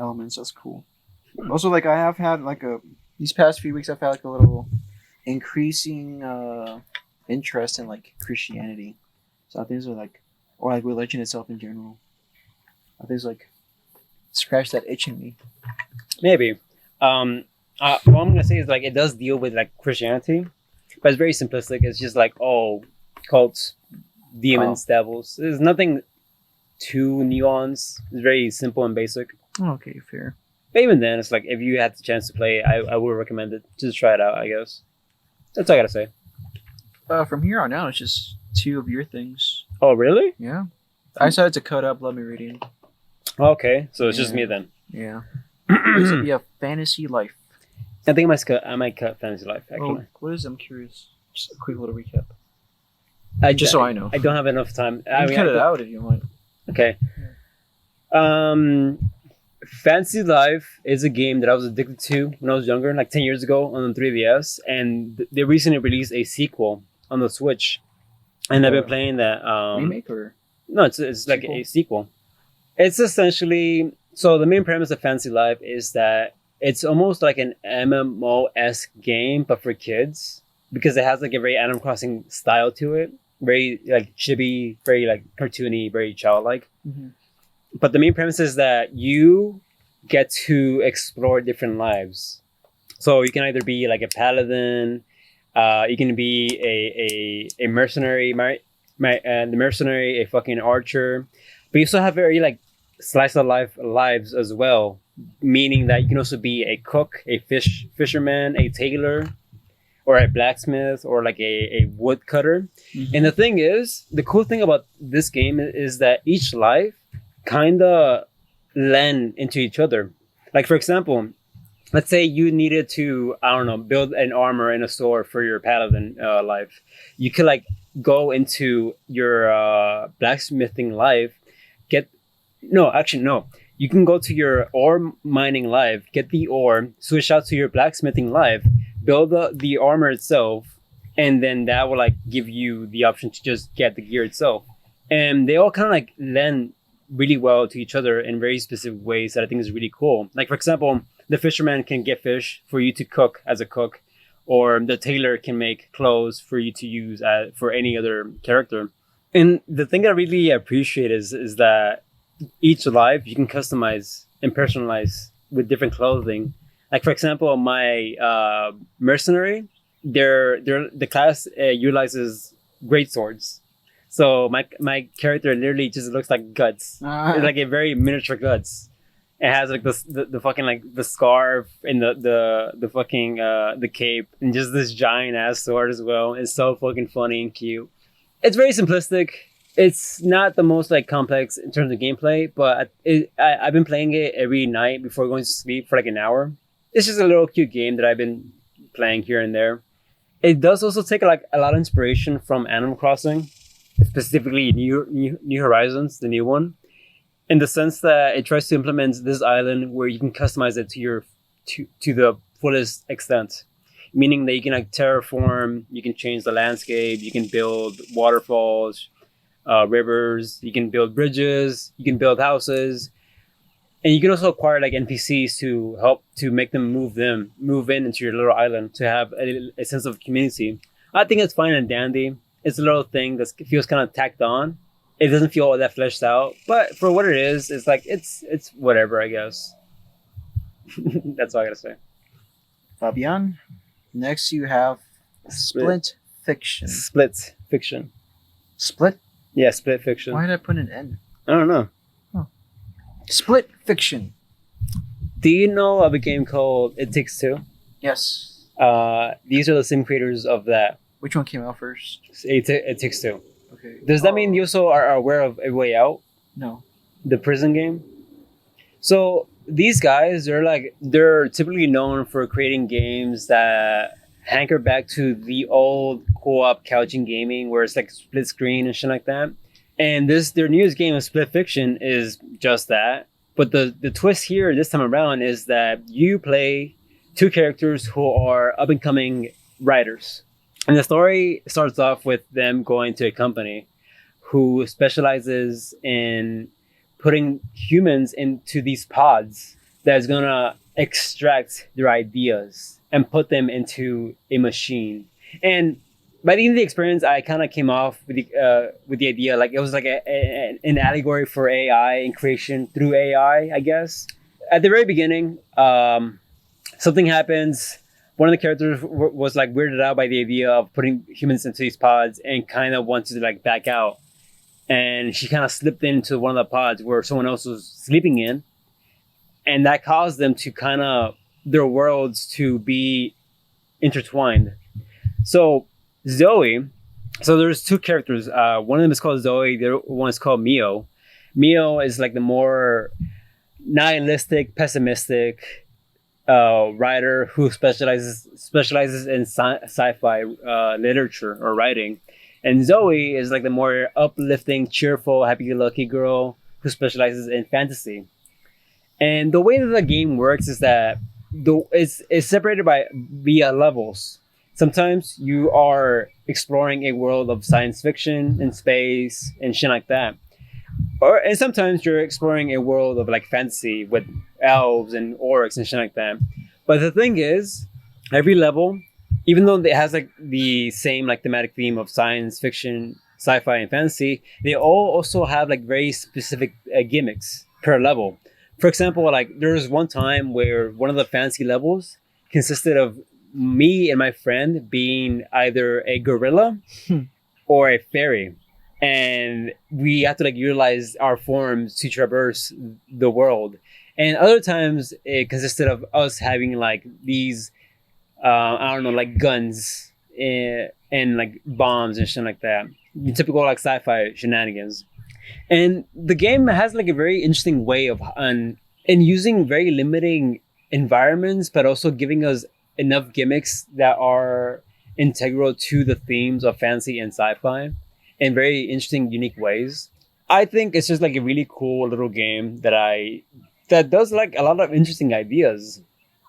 elements. That's cool. Also, like I have had like these past few weeks, I've had like a little increasing interest in like Christianity. So I think it's like, or like religion itself in general. I think it's like scratch that itch in me. Maybe. What I'm gonna say is like it does deal with like Christianity, but it's very simplistic. It's just like cults, demons, devils. There's nothing too nuanced. It's very simple and basic. Okay, fair. But even then, it's like if you had the chance to play it, I would recommend it. Just try it out, I guess. That's all I gotta say. From here on out, it's just 2 of your things. Oh, really? Yeah. I decided to cut up Let Me Reading. Okay, so it's just me then. Yeah. This would be a fantasy life. I think I might cut Fantasy Life actually. Oh, what is? I'm curious. Just a quick little recap. So I know. I don't have enough time. You can cut it out if you want. Okay. Fantasy Life is a game that I was addicted to when I was younger, like 10 years ago on the 3DS, and they recently released a sequel on the Switch, and I've been playing that. Remake or? No, it's like a sequel. It's essentially so the main premise of Fantasy Life is that it's almost like an MMO-esque game, but for kids because it has like a very Animal Crossing style to it, very like chibi, very like cartoony, very childlike. Mm-hmm. But the main premise is that you get to explore different lives. So you can either be like a paladin, you can be a mercenary, the mercenary, a fucking archer. But you also have very like slice of life lives as well, meaning that you can also be a cook, a fisherman, a tailor, or a blacksmith, or like a woodcutter. Mm-hmm. And the thing is, the cool thing about this game is that each life kind of lend into each other. Like for example, let's say you needed to, I don't know, build an armor in a store for your paladin life. You could like go into your blacksmithing life, you can go to your ore mining life, get the ore, switch out to your blacksmithing life, build the armor itself, and then that will like give you the option to just get the gear itself. And they all kind of like lend really well to each other in very specific ways that I think is really cool. Like for example, the fisherman can get fish for you to cook as a cook, or the tailor can make clothes for you to use for any other character. And the thing I really appreciate is that each life you can customize and personalize with different clothing. Like for example, my mercenary, the class utilizes great swords. So my character literally just looks like Guts. It's like a very miniature Guts. It has like the fucking like the scarf and the fucking the cape and just this giant ass sword as well. It's so fucking funny and cute. It's very simplistic. It's not the most like complex in terms of gameplay, but I've been playing it every night before going to sleep for like an hour. It's just a little cute game that I've been playing here and there. It does also take like a lot of inspiration from Animal Crossing, specifically New Horizons, the new one, in the sense that it tries to implement this island where you can customize it to the fullest extent. Meaning that you can like terraform, you can change the landscape, you can build waterfalls, rivers. You can build bridges. You can build houses, and you can also acquire like NPCs to help to make them move in into your little island to have a sense of community. I think it's fine and dandy. It's a little thing that feels kind of tacked on. It doesn't feel all that fleshed out, but for what it is, it's like it's whatever, I guess. That's all I gotta say. Fabian. Next, you have Split Fiction. Split fiction. Split? Yeah, split fiction. Why did I put an N? I don't know. Split Fiction. Do you know of a game called It Takes Two? Yes. These are the same creators of that. Which one came out first? It Takes Two. Okay. Does that mean you also are aware of A Way Out, No. the prison game? So these guys, they're typically known for creating games that hanker back to the old co-op couching gaming where it's like split screen and shit like that. And their newest game of Split Fiction is just that. But the twist here this time around is that you play two characters who are up and coming writers. And the story starts off with them going to a company who specializes in putting humans into these pods that's going to extract their ideas and put them into a machine. And by the end of the experience, I kind of came off with the idea like it was like an allegory for AI and creation through AI, I guess. At the very beginning, something happens. One of the characters was like weirded out by the idea of putting humans into these pods and kind of wanted to like back out. And she kind of slipped into one of the pods where someone else was sleeping in. And that caused them to kind of, their worlds to be intertwined. So Zoe, so there's two characters. One of them is called Zoe, the other one is called Mio. Mio is like the more nihilistic, pessimistic writer who specializes in sci-fi literature or writing. And Zoe is like the more uplifting, cheerful, happy-go-lucky girl who specializes in fantasy. And the way that the game works is that it's separated via levels. Sometimes you are exploring a world of science fiction and space and shit like that. And sometimes you're exploring a world of like fantasy with elves and orcs and shit like that. But the thing is, every level, even though it has like the same like thematic theme of science fiction, sci-fi, and fantasy, they all also have like very specific gimmicks per level. For example, like there was one time where one of the fantasy levels consisted of me and my friend being either a gorilla or a fairy. And we have to like utilize our forms to traverse the world. And other times it consisted of us having like these, I don't know, like guns and like bombs and shit like that. The typical like sci-fi shenanigans. And the game has like a very interesting way of in using very limiting environments, but also giving us enough gimmicks that are integral to the themes of fantasy and sci-fi in very interesting, unique ways. I think it's just like a really cool little game that does like a lot of interesting ideas.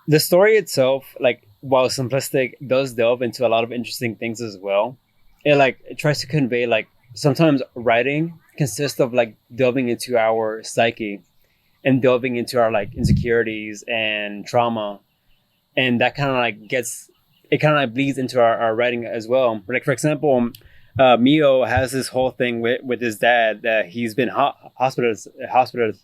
The story itself, like while simplistic, does delve into a lot of interesting things as well. It tries to convey like sometimes writing consists of like delving into our psyche and delving into our like insecurities and trauma, and that kind of like bleeds into our writing as well. Like for example, Mio has this whole thing with his dad that he's been hospitalized,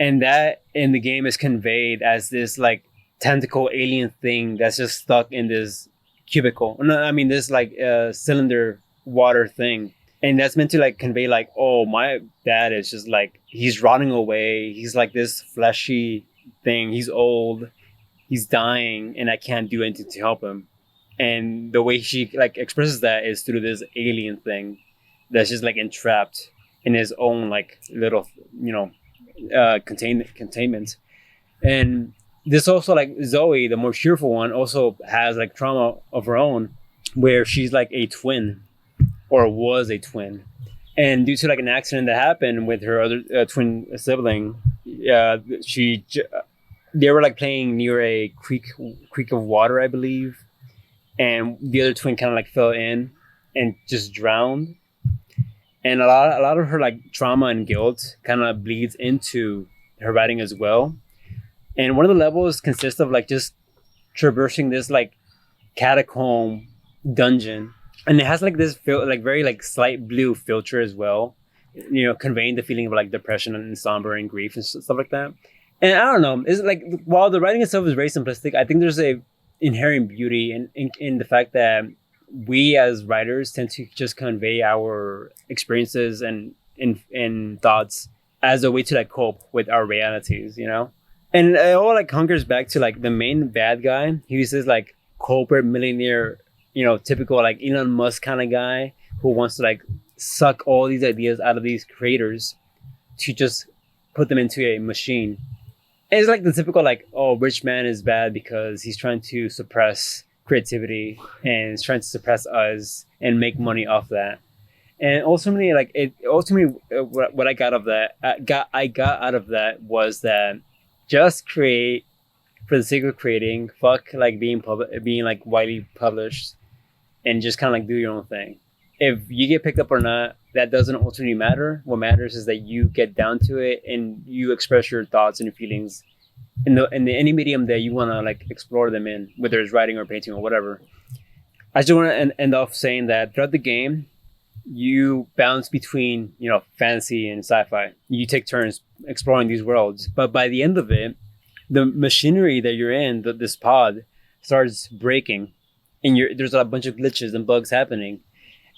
and that in the game is conveyed as this like tentacle alien thing that's just stuck in this cubicle. No, I mean this like cylinder water thing, and that's meant to like convey like, oh, my dad is just like he's rotting away. He's like this fleshy thing. He's old. He's dying, and I can't do anything to help him. And the way she like expresses that is through this alien thing that's just like entrapped in his own like little, containment. And this also like Zoe, the more cheerful one, also has like trauma of her own, where she's like a twin, or was a twin, and due to like an accident that happened with her other twin sibling, they were like playing near a creek of water, I believe, and the other twin kind of like fell in and just drowned. And a lot of her like trauma and guilt kind of bleeds into her writing as well. And one of the levels consists of like just traversing this like catacomb dungeon, and it has like this like very like slight blue filter as well, conveying the feeling of like depression and somber and grief and stuff like that. And I don't know, it's like while the writing itself is very simplistic, I think there's a inherent beauty in the fact that we as writers tend to just convey our experiences and thoughts as a way to like cope with our realities, And it all like hunkers back to like the main bad guy. He says like corporate millionaire, typical like Elon Musk kind of guy who wants to like suck all these ideas out of these creators to just put them into a machine. And it's like the typical like, oh, rich man is bad because he's trying to suppress creativity and is trying to suppress us and make money off that. And ultimately, what I got out of that was that just create for the sake of creating. Fuck like being like widely published, and just kind of like do your own thing. If you get picked up or not, that doesn't ultimately matter. What matters is that you get down to it and you express your thoughts and your feelings in any medium that you want to like explore them in, whether it's writing or painting or whatever. I just want to end off saying that throughout the game, you bounce between fantasy and sci-fi. You take turns exploring these worlds, but by the end of it, the machinery that you're in, this pod, starts breaking, and there's a bunch of glitches and bugs happening,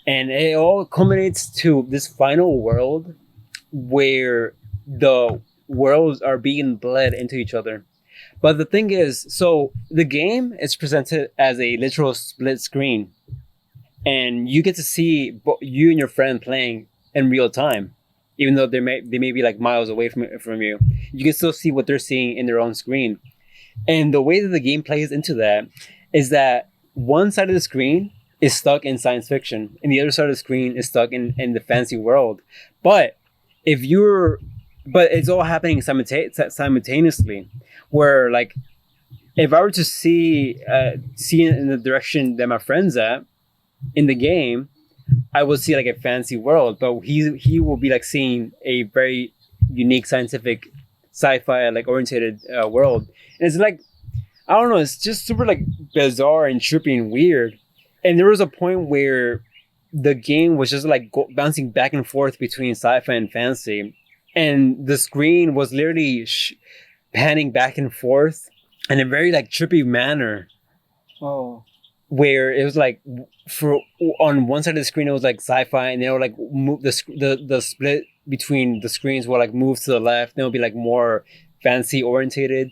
and it all culminates to this final world where the worlds are being bled into each other. But the thing is, so the game is presented as a literal split screen, and you get to see you and your friend playing in real time, even though they may be like miles away from you. You can still see what they're seeing in their own screen. And the way that the game plays into that is that one side of the screen is stuck in science fiction, and the other side of the screen is stuck in the fantasy world. But it's all happening simultaneously, where like if I were to see in the direction that my friend's at in the game, I would see like a fancy world, but he will be like seeing a very unique scientific sci-fi like oriented world. And it's like, I don't know, it's just super like bizarre and trippy and weird. And there was a point where the game was just like bouncing back and forth between sci-fi and fantasy, and the screen was literally panning back and forth in a very like trippy manner. Oh. Where it was like on one side of the screen it was like sci-fi, and then it would like move the split between the screens will like move to the left, then it would be like more fancy orientated,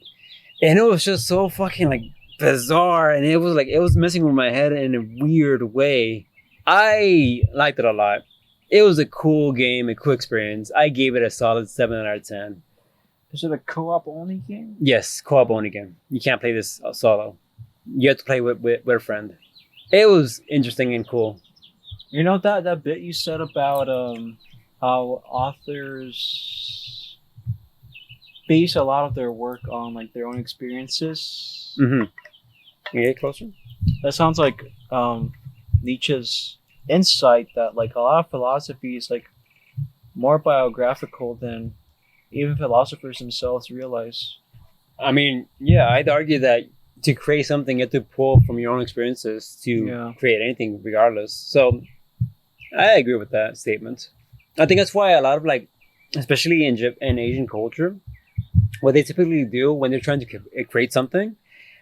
and it was just so fucking like bizarre, and it was messing with my head in a weird way. I liked it a lot. It was a cool game, a cool experience. I gave it a solid 7 out of 10. Is it a co-op only game? Yes, co-op only game. You can't play this solo. You have to play with a friend. It was interesting and cool. You know that bit you said about how authors base a lot of their work on like their own experiences. Mm-hmm. Can you get closer? That sounds like Nietzsche's insight that like a lot of philosophy is like more biographical than even philosophers themselves realize. I mean, yeah, I'd argue that to create something, you have to pull from your own experiences to create anything, regardless. So I agree with that statement. I think that's why a lot of like, especially in Asian culture, what they typically do when they're trying to create something,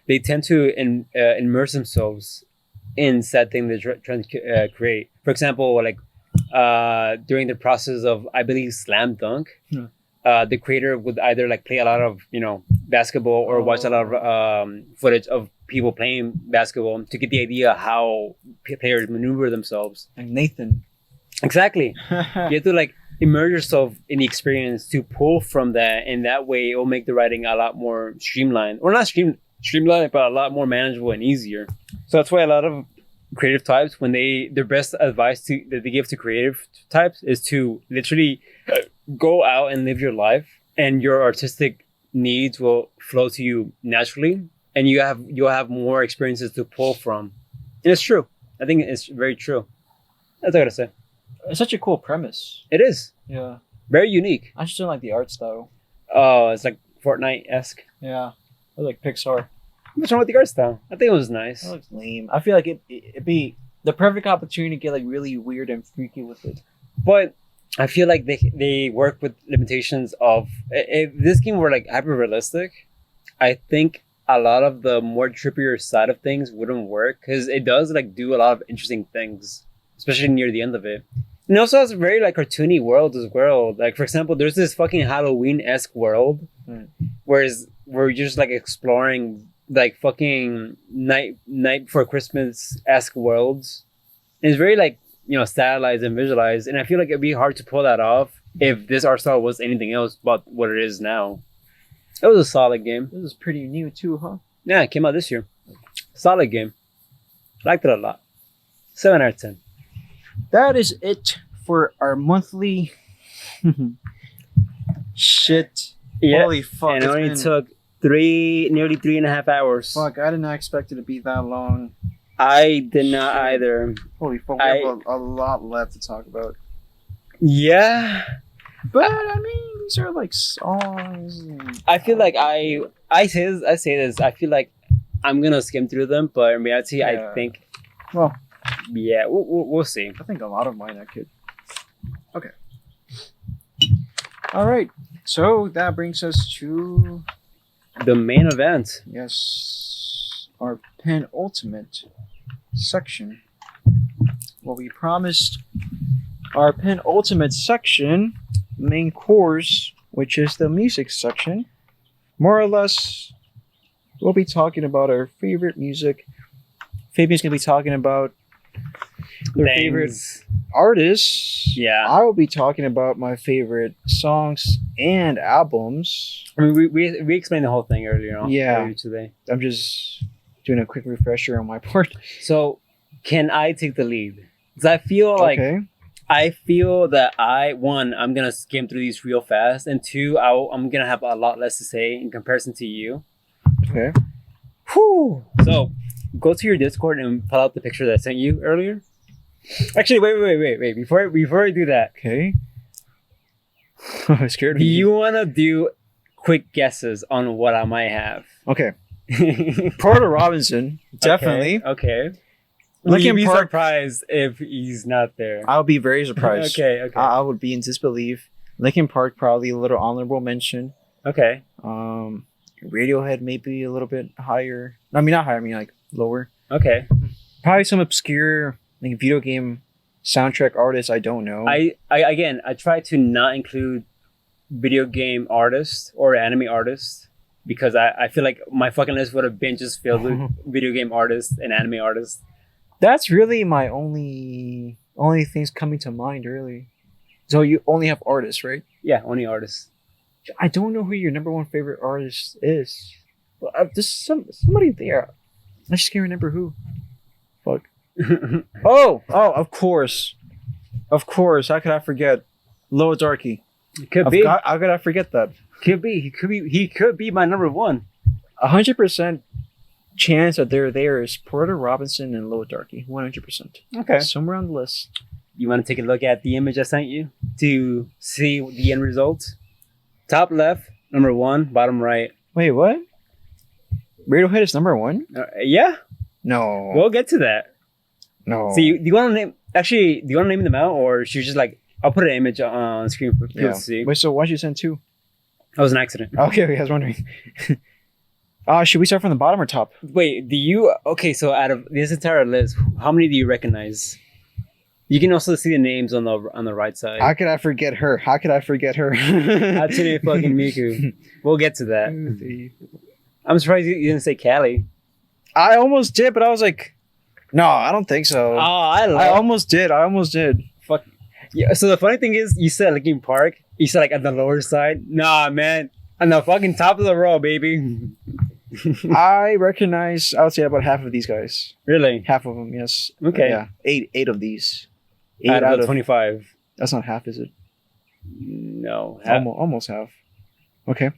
they tend to immerse themselves in said thing they're trying to create. For example, like during the process of, I believe, Slam Dunk, the creator would either like play a lot of basketball or watch a lot of footage of people playing basketball to get the idea how players maneuver themselves. Like Nathan. Exactly. You have to like immerse yourself in the experience to pull from that, and that way it will make the writing a lot more streamlined, or not streamlined, but a lot more manageable and easier. So that's why a lot of creative types, when their best advice that they give to creative types is to literally go out and live your life, and your artistic needs will flow to you naturally, and you'll have more experiences to pull from. It's true. I think it's very true. That's all I gotta say. It's such a cool premise. It is Yeah. very unique. I just don't like the art style. Oh, it's like Fortnite-esque. Yeah. I like Pixar. What's wrong with the art style? I think it was nice. That looks lame. I feel like it'd be the perfect opportunity to get like really weird and freaky with it. But I feel like they work with limitations of if this game were like hyper realistic, I think a lot of the more trippier side of things wouldn't work because it does like do a lot of interesting things, especially near the end of it. And it also has a very like cartoony world as well. Like for example, there's this fucking Halloween-esque world, whereas we're just like exploring like fucking night before Christmas-esque worlds. And it's very like stylized and visualized, and I feel like it'd be hard to pull that off if this art style was anything else but what it is now. It was a solid game. This is pretty new too, huh? Yeah, it came out this year. Solid game. Liked it a lot. 7 out of 10. That is it for our monthly shit. Yeah, Holy fuck! and it it's only been- took nearly 3.5 hours. Fuck! I did not expect it to be that long. I did not either. Holy fuck! We have a lot left to talk about. Yeah, But I mean, these are like songs. And... I feel like I say this. I feel like I'm gonna skim through them, but in reality, Yeah. I think. Well, yeah, we'll see. I think a lot of mine I could. Okay. All right. So that brings us to The main event. our penultimate section. Well, we promised our penultimate section, main course, which is the music section. More or less, we'll be talking about our favorite music. Fabian's gonna be talking about their favorite Things. artists. Yeah. I will be talking about my favorite songs and albums. I mean, we explained the whole thing earlier on. Yeah. Earlier today. I'm just doing a quick refresher on my part. So, can I take the lead? Because I feel like Okay. I feel that I'm gonna skim through these real fast, and two, I'm gonna have a lot less to say in comparison to you. Okay. Whew. So, go to your Discord and pull out the picture that I sent you earlier. Actually, wait. Before I do that, Okay. I'm scared of do you. you want to do quick guesses on what I might have? Okay. Porter Robinson, definitely. Okay. Will Linkin you be Park- surprised if he's not there? I'll be very surprised. Okay. I would be in disbelief. Linkin Park, probably a little honorable mention. Okay. Radiohead, maybe a little bit higher. I mean, not higher. I mean, like lower. Okay. Probably some obscure like video game soundtrack artists. I don't know. I try to not include video game artists or anime artists because I feel like my fucking list would have been just filled with video game artists and anime artists. That's really my only things coming to mind. Really. So you only have artists, right? Yeah, only artists. I don't know who your number one favorite artist is. Well, there's somebody there. I just can't remember who. Fuck. Oh, of course. How could I forget? Lil Darky. Could be. How could I forget that? Could be. He could be my number one. 100% chance that they're there is Porter Robinson and Lil Darky. 100%. Okay. Somewhere on the list. You want to take a look at the image I sent you to see the end result? Top left, number one. Bottom right. Wait, what? Radiohead is number one? Yeah, No. we'll get to that. No. So do you want to name? Actually, do you want to name them out, or should you just like? I'll put an image on screen for people Yeah. to see. Wait, so why'd you send two? That was an accident. Okay, I was wondering. Should we start from the bottom or top? Wait, do you? Okay, so out of this entire list, how many do you recognize? You can also see the names on the right side. How could I forget her? Hatsune fucking Miku. We'll get to that. I'm surprised you didn't say Callie. I almost did, but I was like, no, I don't think so. Oh, I I almost did. Fuck. Yeah. So the funny thing is, you said Linkin Park. You said like at the lower side. Nah, man, on the fucking top of the row, baby. I recognize, I would say about half of these guys. Really? Half of them, yes. Okay. Yeah, eight of these. Out of the 25. That's not half, is it? No. Almost half. Okay.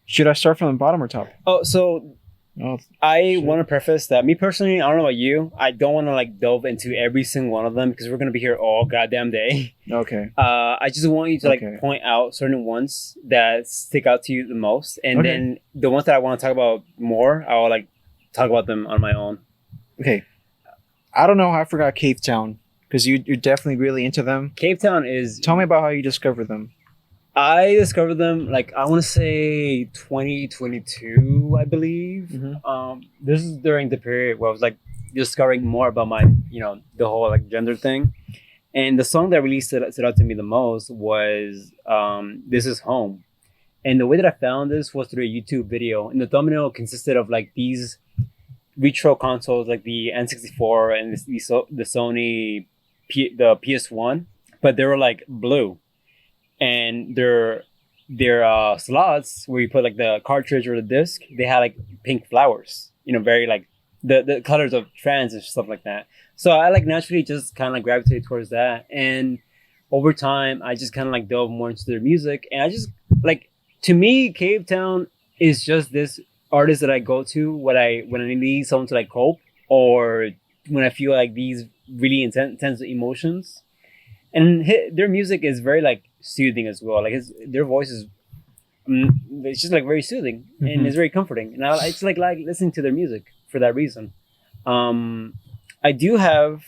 Should I start from the bottom or top? Oh, so Oh, I Sure. want to preface that me personally, I don't know about you, I don't want to like delve into every single one of them because we're gonna be here all goddamn day. okay. I just want you to like Okay. point out certain ones that stick out to you the most, and Okay. then the ones that I want to talk about more, I'll like talk about them on my own. Okay. I don't know how I forgot Cave Town because you're definitely really into them. Cape Town is. Tell me about how you discovered them. I discovered them like I want to say 2022, I believe. This is during the period where I was like discovering more about my, the whole like gender thing. And the song that really stood out to me the most was "This Is Home." And the way that I found this was through a YouTube video, and the thumbnail consisted of like these retro consoles, like the N64 and the Sony, the PS1, but they were like blue, and their slots where you put like the cartridge or the disc, they had like pink flowers, very like the colors of trans and stuff like that. So I like naturally just kind of like gravitated towards that, and over time I just kind of like dove more into their music, and I just like, to me, Cave Town is just this artist that I go to when I need someone to like cope, or when I feel like these really intense emotions. And their music is very like soothing as well. Like their voice is, it's just like very soothing and it's very comforting. And I just like listening to their music for that reason. I do have,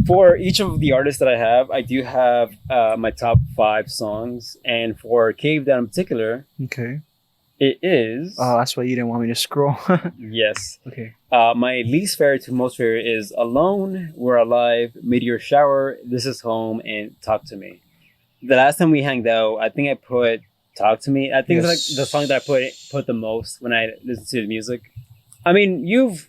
for each of the artists that I do have my top 5 songs. And for Cave Down in particular, Okay. it is. Oh, that's why you didn't want me to scroll. Yes. Okay. My least favorite to most favorite is Alone, We're Alive, Meteor Shower, This Is Home, and Talk to Me. The last time we hanged out, I think I put Talk to Me. I think it's like the song that I put the most when I listen to the music. I mean, you've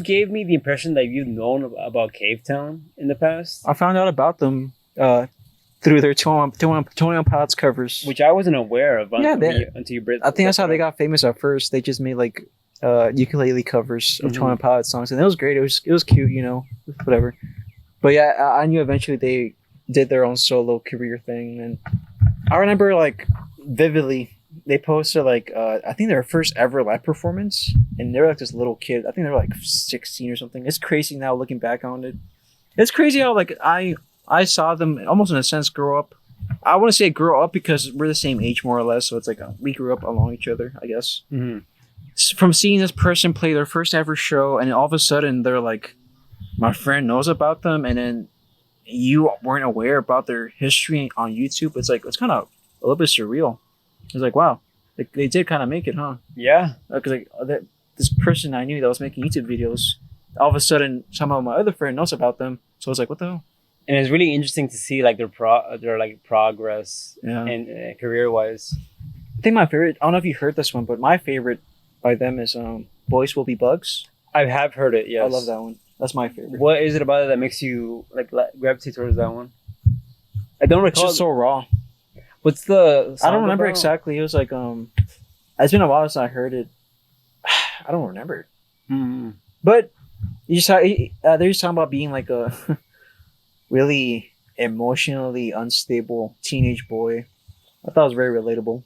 gave me the impression that you've known about Cave Town in the past, I found out about them through their 21 Pilots covers. which I wasn't aware of Yeah, until you. I think that's how they got famous at first. They just made like ukulele covers of 21 Pilots songs, and it was great. It was cute, whatever. But yeah, I knew eventually they did their own solo career thing, and I remember like vividly they posted like I think their first ever live performance, and they were like this little kid. I think they were like 16 or something. It's crazy now looking back on it. It's crazy how like I saw them almost in a sense grow up. I want to say grow up because we're the same age more or less, so it's like we grew up along each other, I guess. From seeing this person play their first ever show, and all of a sudden they're like, my friend knows about them, and then you weren't aware about their history on YouTube. It's like, it's kind of a little bit surreal. It's like, wow, they did kind of make it, huh? Yeah. Because this person I knew that was making YouTube videos, all of a sudden somehow my other friend knows about them. So I was like, what the hell? And it's really interesting to see like their like progress Yeah. and career wise. I think my favorite, I don't know if you heard this one, but my favorite by them is Boys Will Be Bugs. I have heard it. Yes, I love that one. That's my favorite. What is it about it that makes you like gravitate towards that one? I don't It's recall. just so raw. What's the? I don't remember about? exactly. It was like it's been a while since I heard it. I don't remember. But you just they're just talking about being like a really emotionally unstable teenage boy. I thought it was very relatable.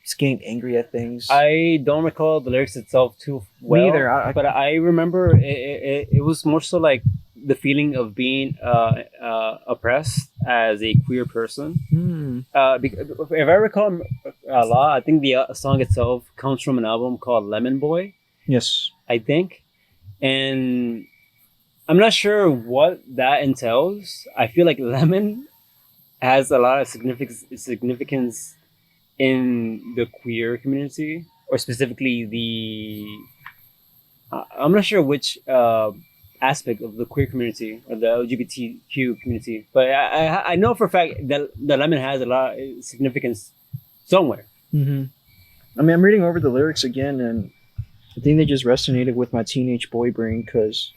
Just getting angry at things. I don't recall the lyrics itself too well. Me either. But I remember it was more so like the feeling of being oppressed as a queer person. If I recall a lot, I think the song itself comes from an album called Lemon Boy. Yes. I think, and I'm not sure what that entails. I feel like lemon has a lot of significance in the queer community, or specifically I'm not sure which aspect of the queer community or the LGBTQ community, but I know for a fact that the lemon has a lot of significance somewhere. I mean, I'm reading over the lyrics again, and I think they just resonated with my teenage boy brain because,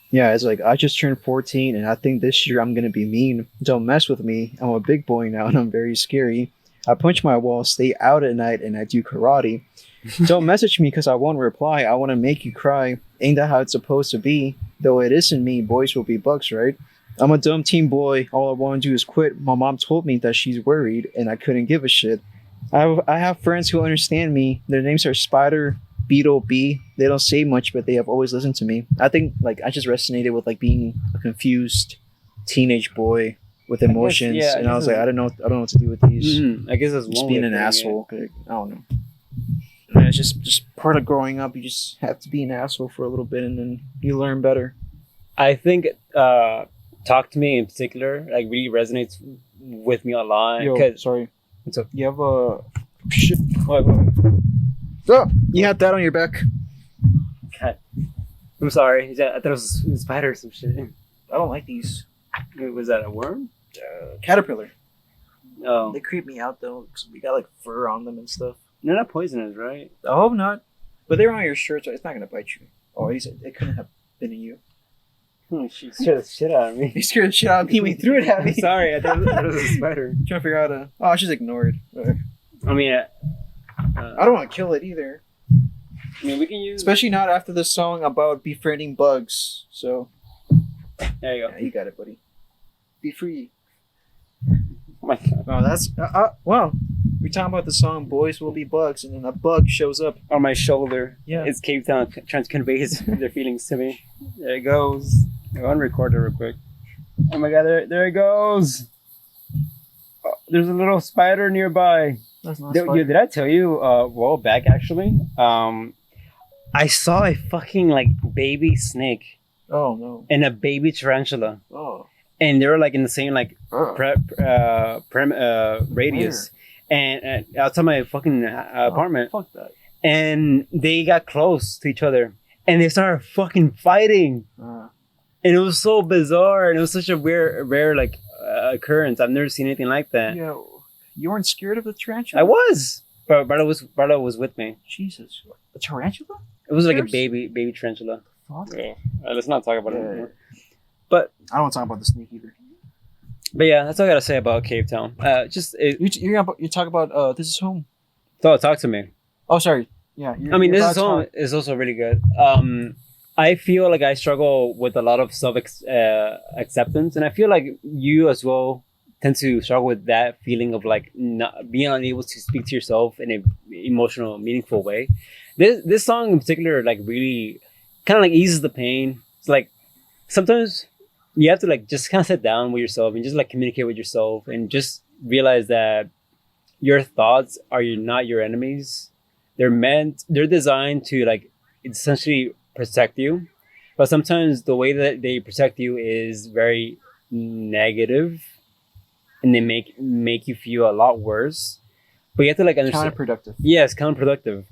yeah, it's like I just turned 14, and I think this year I'm gonna be mean. Don't mess with me. I'm a big boy now, and I'm very scary. I punch my wall, stay out at night, and I do karate. Don't message me because I won't reply. I want to make you cry. Ain't that how it's supposed to be? Though it isn't me, boys will be bugs, right? I'm a dumb teen boy. All I want to do is quit. My mom told me that she's worried, and I couldn't give a shit. I have friends who understand me. Their names are Spider, Beetle B. They don't say much, but they have always listened to me. I think like I just resonated with like being a confused teenage boy with emotions, yeah, and I was like, I don't know what to do with these. I guess that's Just one being way an of putting asshole. I don't know. And it's just part of growing up. You just have to be an asshole for a little bit, and then you learn better. I think Talk to Me in particular like really resonates with me a lot. Yo, sorry. What's up? You have a shit. What? Oh, you have that on your back. God. I'm sorry. I thought it was a spider or some shit. I don't like these. Wait, was that a worm? Caterpillar. Oh, They creep me out though, because we got like fur on them and stuff. they're not poisonous, right? I hope not. But they're on your shirt, so it's not gonna bite you. Oh, it couldn't have been in you. She scared the shit out of me. He scared the shit out of me when he threw it at me. I'm sorry. I thought it was a spider. I'm trying to figure out a. Oh, just ignore it. I mean, I don't want to kill it either. I mean, we can use. Especially not after the song about befriending bugs. So. There you go. Yeah, you got it, buddy. Be free. Oh my god. Oh, that's. Well, we're talking about the song "Boys Will Be Bugs," and then a bug shows up. On my shoulder. Yeah. It's Cape Town trying to convey their feelings to me. There it goes. I want to record it real quick. Oh my god, there it goes. Oh, there's a little spider nearby. That's not Did I tell you a while back actually? I saw a fucking like baby snake Oh no. and a baby tarantula. Oh. And they were like in the same like radius. And outside my fucking apartment. Fuck that. And they got close to each other. And they started fucking fighting. And it was so bizarre. And it was such a rare like occurrence. I've never seen anything like that. Yo, you weren't scared of the tarantula? I was. But Barla was with me. Jesus. A tarantula? It was like a Yours? baby tarantula. Fuck. Yeah. Let's not talk about it Yeah. anymore. But I don't want to talk about the snake either. yeah, that's all I gotta say about Cape Town. You talk about This Is Home. Talk to me. Oh, sorry. Yeah. This is home is also really good. I feel like I struggle with a lot of self acceptance, and I feel like you as well tend to struggle with that feeling of like not being unable to speak to yourself in a emotional, meaningful way. This song in particular, like really kind of like eases the pain. It's like sometimes you have to like just kind of sit down with yourself and just like communicate with yourself and just realize that your thoughts are not your enemies. They're designed to like essentially protect you, but sometimes the way that they protect you is very negative, and they make you feel a lot worse. But you have to like understand. Counterproductive. Yes, counterproductive.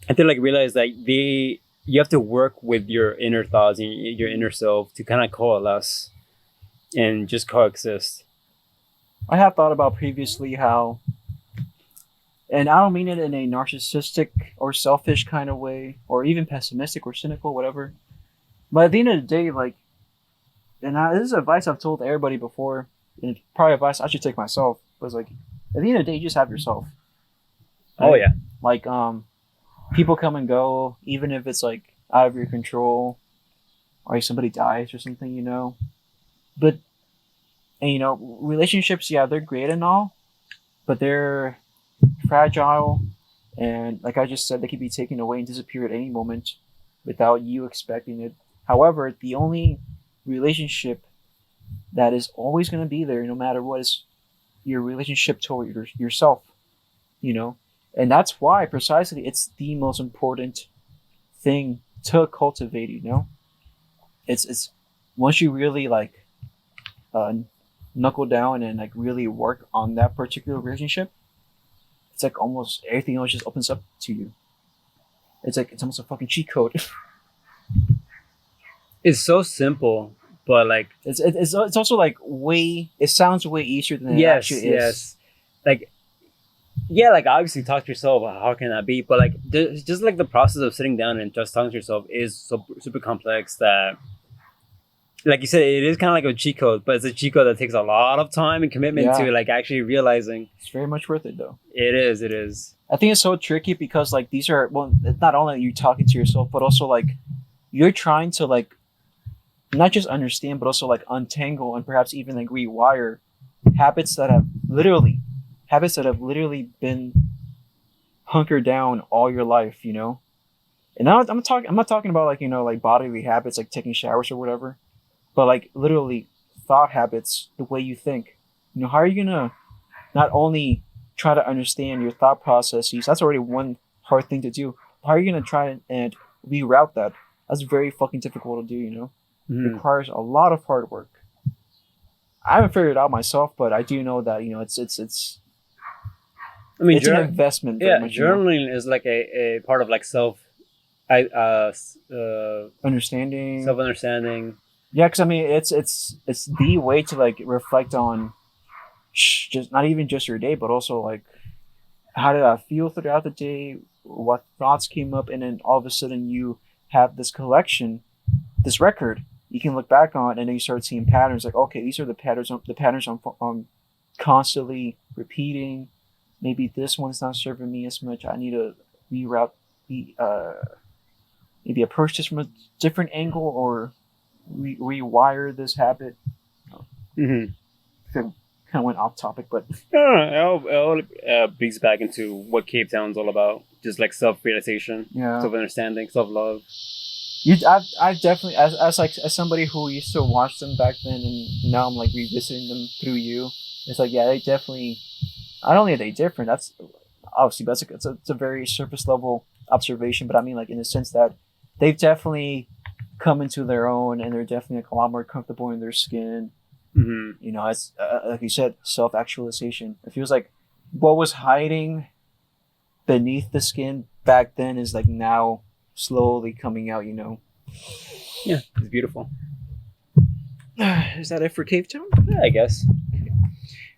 I have to like realize that you have to work with your inner thoughts and your inner self to kind of coalesce and just coexist. I have thought about previously how, and I don't mean it in a narcissistic or selfish kind of way, or even pessimistic or cynical, whatever. But at the end of the day, like, this is advice I've told everybody before, and it's probably advice I should take myself. But it's like, at the end of the day, you just have yourself. Oh yeah. Like, people come and go, even if it's like out of your control, or like somebody dies or something, you know. But, and you know, relationships, yeah, they're great and all, but they're fragile, and like I just said, they could be taken away and disappear at any moment without you expecting it. However, the only relationship that is always going to be there no matter what is your relationship toward yourself, you know. And that's why precisely it's the most important thing to cultivate, you know. It's once you really like knuckle down and like really work on that particular relationship, it's like almost everything else just opens up to you. It's like it's almost a fucking cheat code. It's so simple, but like it's also like it sounds way easier than it actually is. Yes. Like yeah, like obviously talk to yourself. How can that be? But like just like the process of sitting down and just talking to yourself is so super complex that, like you said, it is kind of like a cheat code, but it's a cheat code that takes a lot of time and commitment to like actually realizing. It's very much worth it though. It is. I think it's so tricky because like these are, well, it's not only you talking to yourself, but also like you're trying to like not just understand, but also like untangle and perhaps even like rewire habits that have literally been hunkered down all your life, you know? And now I'm not talking about like, like bodily habits, like taking showers or whatever, but like literally thought habits, the way you think. How are you gonna not only try to understand your thought processes? That's already one hard thing to do. How are you gonna try and reroute that? That's very fucking difficult to do. It requires a lot of hard work. I haven't figured it out myself, but I do know that it's. I mean, it's an investment. Very much, journaling is like a part of like understanding, self-understanding. Yeah, because I mean, it's the way to like reflect on just not even just your day, but also like how did I feel throughout the day, what thoughts came up, and then all of a sudden you have this collection, this record you can look back on, and then you start seeing patterns. Like, okay, these are the patterns. I'm constantly repeating. Maybe this one's not serving me as much. I need to reroute, maybe approach this from a different angle, or rewire this habit. Mm-hmm. Kind of went off topic, but it all brings back into what Cape Town's all about. Just like self-realization, self-understanding, self-love. I've definitely, as somebody who used to watch them back then, and now I'm like revisiting them through you. It's like, yeah, they definitely. Not only are they different, that's obviously it's a very surface level observation, but I mean like in the sense that they've definitely come into their own, and they're definitely like a lot more comfortable in their skin. Mm-hmm. It's like you said, self-actualization. It feels like what was hiding beneath the skin back then is like now slowly coming out. Yeah, it's beautiful. Is that it for Cave Town? Yeah, I guess. Okay.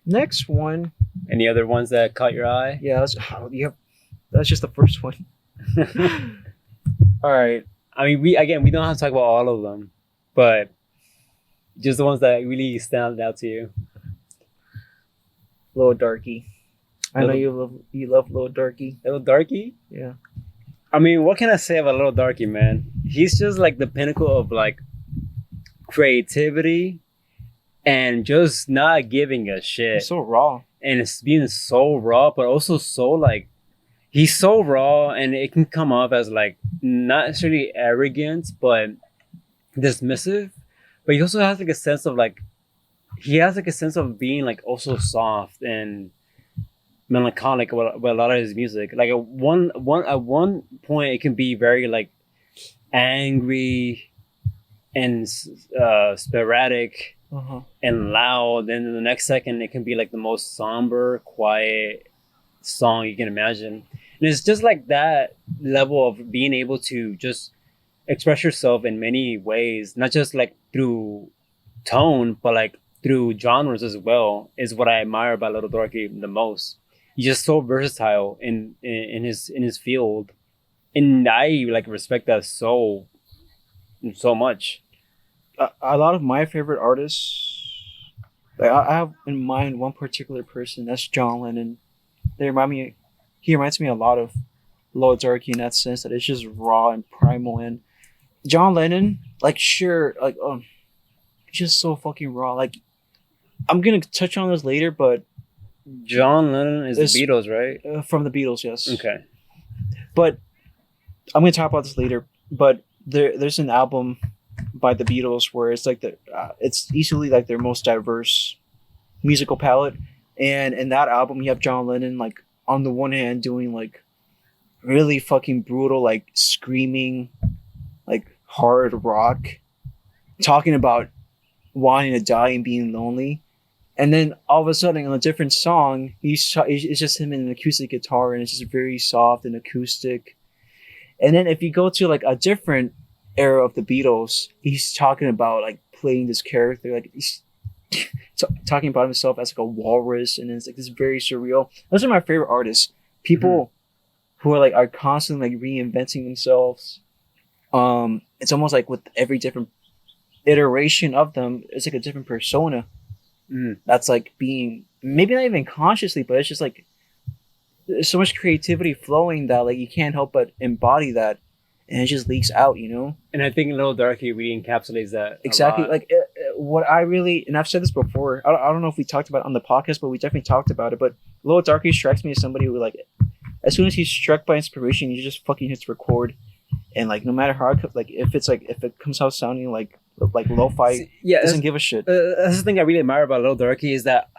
Next one. Any other ones that caught your eye? Yeah, that's just the first one. All right. I mean, we don't have to talk about all of them, but just the ones that really stand out to you. Little Darky. I know you love Little Darky. Little Darky? Yeah. I mean, what can I say about Little Darky, man? He's just like the pinnacle of like creativity and just not giving a shit. He's so raw. And it's being so raw, but also so like he's so raw, and it can come off as like not necessarily arrogant, but dismissive. But he also has like a sense of like being like also soft and melancholic with a lot of his music. Like at one point, it can be very like angry and sporadic. And loud, and in the next second it can be like the most somber, quiet song you can imagine. And it's just like that level of being able to just express yourself in many ways, not just like through tone, but like through genres as well, is what I admire about Little Darky the most. He's just so versatile in his field, and I like respect that so much. A lot of my favorite artists, like I have in mind one particular person. That's John Lennon. He reminds me a lot of Little Darky in that sense, that it's just raw and primal. And John Lennon, like sure, like just so fucking raw. Like I'm gonna touch on this later, but John Lennon is the Beatles, right? From the Beatles, yes. Okay. But I'm gonna talk about this later. But there's an album by the Beatles where it's like it's easily like their most diverse musical palette, and in that album you have John Lennon like on the one hand doing like really fucking brutal like screaming like hard rock, talking about wanting to die and being lonely, and then all of a sudden on a different song it's just him and an acoustic guitar, and it's just very soft and acoustic. And then if you go to like a different era of the Beatles, he's talking about like playing this character, like he's talking about himself as like a walrus, and it's like this very surreal. Those are my favorite artists. People who are constantly like reinventing themselves. It's almost like with every different iteration of them, it's like a different persona. That's like being maybe not even consciously, but it's just like there's so much creativity flowing that like you can't help but embody that. And it just leaks out, And I think Little Darky really encapsulates that. Exactly. Like what I really, and I've said this before, I don't know if we talked about it on the podcast, but we definitely talked about it. But Little Darky strikes me as somebody who like, as soon as he's struck by inspiration, he just fucking hits record. and like no matter how if it comes out sounding like lo-fi, Yeah, doesn't give a shit. that's the thing I really admire about Lil Durky is that,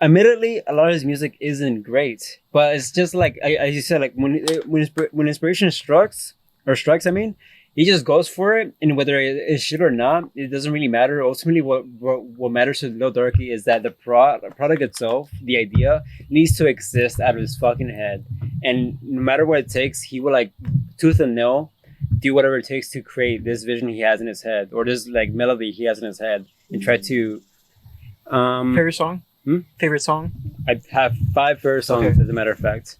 admittedly, a lot of his music isn't great, but it's just like as you said, like when inspiration strikes, I mean, he just goes for it, and whether it is shit or not, it doesn't really matter. Ultimately, what matters to Lil Durky is that the product itself, the idea, needs to exist out of his fucking head, and no matter what it takes, he will like tooth and nail do whatever it takes to create this vision he has in his head or this like melody he has in his head and try to. Favorite song? Favorite song? I have 5 favorite songs, Okay. as a matter of fact.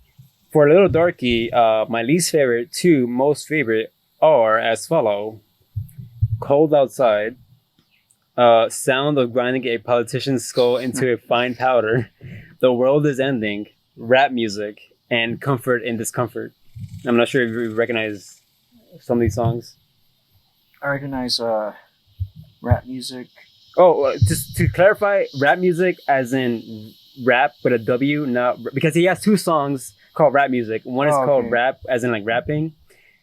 For Little Darky, my least favorite to most favorite are as follow: Cold Outside, Sound of Grinding a Politician's Skull into a Fine Powder, The World is Ending, Rap Music, and Comfort in Discomfort. I'm not sure if you recognize some of these songs. I recognize rap music. Oh, just to clarify, rap music as in rap with a W, not because he has 2 songs called rap music. One is called okay. rap as in like rapping,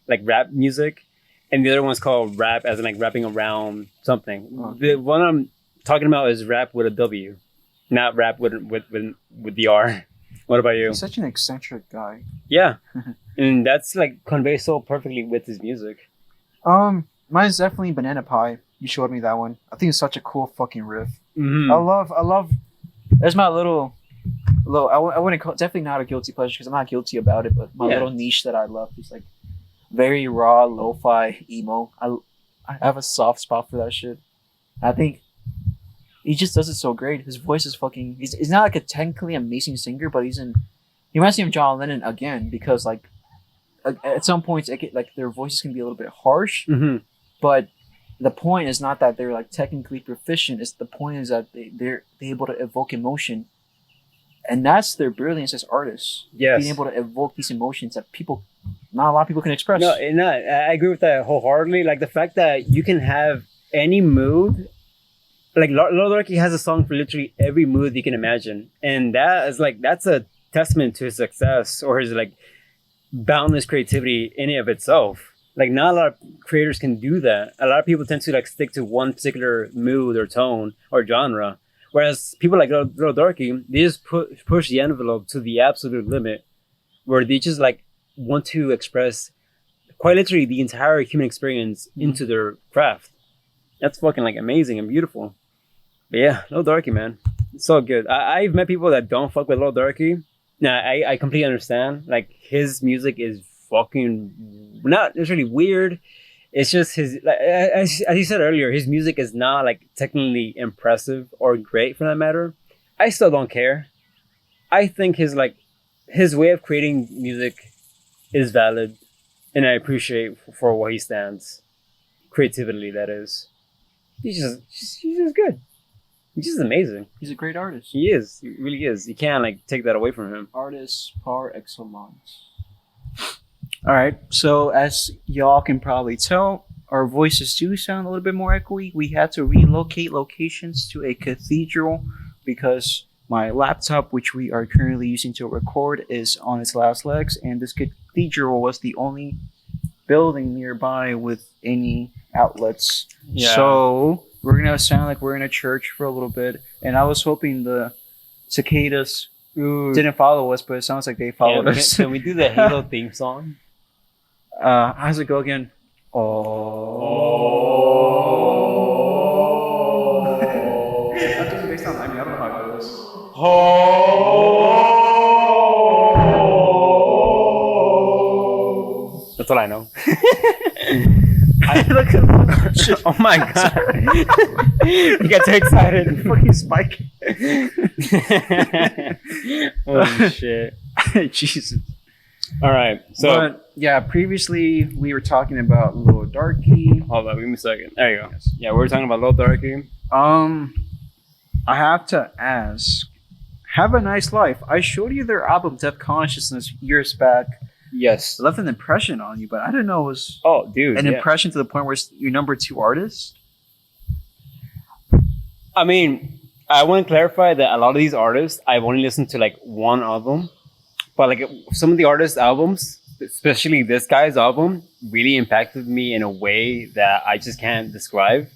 like rap music, and the other one's called rap as in like rapping around something. Okay. The one I'm talking about is rap with a W, not rap with the R. What about you? He's such an eccentric guy. Yeah, and that's like conveys so perfectly with his music. Mine's definitely Banana Pie. You showed me that one. I think it's such a cool fucking riff. Mhm. I love. There's my little. I wouldn't call definitely not a guilty pleasure because I'm not guilty about it, but my Yeah. little niche that I love is like very raw lo-fi emo. I have a soft spot for that shit. I think he just does it so great. His voice is fucking. He's not like a technically amazing singer, but he reminds me of John Lennon again because like at some points like their voices can be a little bit harsh, Mhm. but the point is not that they're like technically proficient. It's the point is that they're able to evoke emotion, and that's their brilliance as artists. Yes. Being able to evoke these emotions that not a lot of people can express. No, I agree with that wholeheartedly. Like the fact that you can have any mood. Like Lil Durky has a song for literally every mood you can imagine, and that's a testament to his success or his like boundless creativity in and of itself. Like not a lot of creators can do that. A lot of people tend to like stick to one particular mood or tone or genre, whereas people like Lil Durky, they just push the envelope to the absolute limit, where they just like want to express quite literally the entire human experience into their craft. That's fucking like amazing and beautiful. But yeah, Lil Durky, man, it's so good. I've met people that don't fuck with Lil Durky. Now I completely understand. Like his music is fucking not necessarily weird. It's just his like as you said earlier, his music is not like technically impressive or great for that matter. I still don't care. I think his way of creating music is valid, and I appreciate for what he stands, creatively. That is, he's just good. He's just amazing. He's a great artist. He is. He really is. You can't like take that away from him. Artist par excellence. All right. So as y'all can probably tell, our voices do sound a little bit more echoey. We had to relocate locations to a cathedral because my laptop, which we are currently using to record, is on its last legs, and this cathedral was the only building nearby with any outlets. Yeah. So we're gonna sound like we're in a church for a little bit, and I was hoping the cicadas didn't follow us, but it sounds like they followed us. Can we do the Halo theme song? How's it go again? That doesn't make sound. I don't know how it goes. That's all I know. Look at shit. Oh my god! You got too excited. Fucking Spike. Holy shit! Jesus. All right, so But yeah, previously we were talking about Lil Darky. hold on, give me a second. There you go. Yeah, we were talking about Lil Darky. I have to ask. Have a Nice Life. I showed you their album Death Consciousness years back. Yes. It left an impression on you, but I didn't know it was Oh, dude. an yeah. impression to the point where it's your number 2 artist. I mean, I want to clarify that a lot of these artists, I've only listened to like one album, but like some of the artists' albums, especially this guy's album, really impacted me in a way that I just can't describe.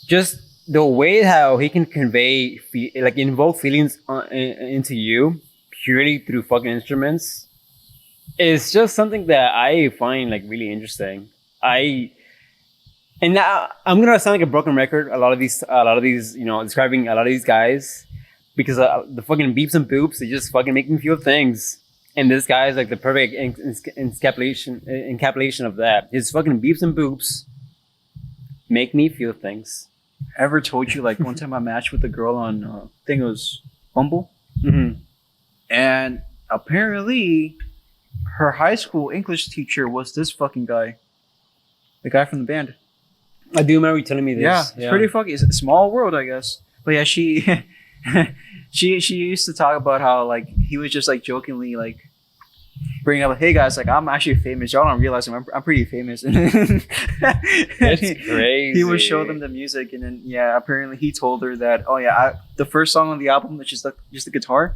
Just the way how he can convey, like invoke feelings into you purely through fucking instruments is just something that I find like really interesting. And now I'm gonna sound like a broken record. A lot of these, describing a lot of these guys, because the fucking beeps and boops, they just fucking make me feel things. And this guy is like the perfect encapsulation of that. His fucking beeps and boops make me feel things. Ever told you like one time I matched with a girl on I think it was Bumble, and apparently her high school English teacher was this fucking guy, the guy from the band. I do remember you telling me this. Yeah, it's pretty fucking. It's a small world, I guess. But yeah, she she used to talk about how like he was just like jokingly like bringing up, hey guys, like I'm actually famous. Y'all don't realize I'm pretty famous. That's crazy. He would show them the music, and then apparently he told her that the first song on the album, which is just the guitar.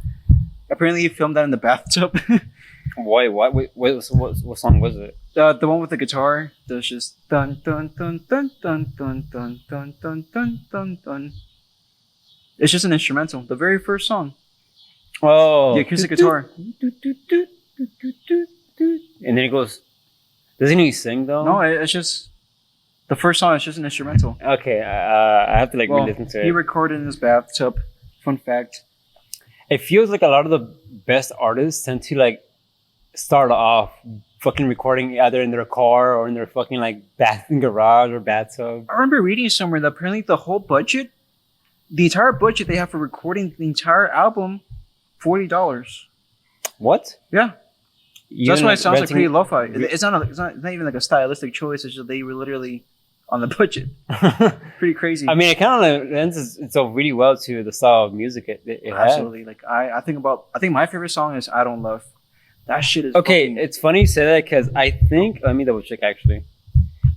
Apparently he filmed that in the bathtub. Why? What song was it? The one with the guitar. There's just dun dun dun dun dun dun dun dun dun dun dun dun. It's just an instrumental. The very first song. Oh, the acoustic guitar. And then it goes. Doesn't he sing though? No, it's just the first song. Is just an instrumental. Okay, I have to like re-listen to it. He recorded in his bathtub. Fun fact. It feels like a lot of the best artists tend to like start off fucking recording either in their car or in their fucking like garage or bathtub. I remember reading somewhere that apparently the entire budget they have for recording the entire album, $40. What? Yeah. That's why it sounds like pretty lo-fi. It's not even like a stylistic choice. It's just they were literally on the budget. Pretty crazy. I mean, it kind of lends itself really well to the style of music it absolutely had. Like I think my favorite song is I Don't Love. That shit is okay. fucking... It's funny you say that because I think, let me double check actually.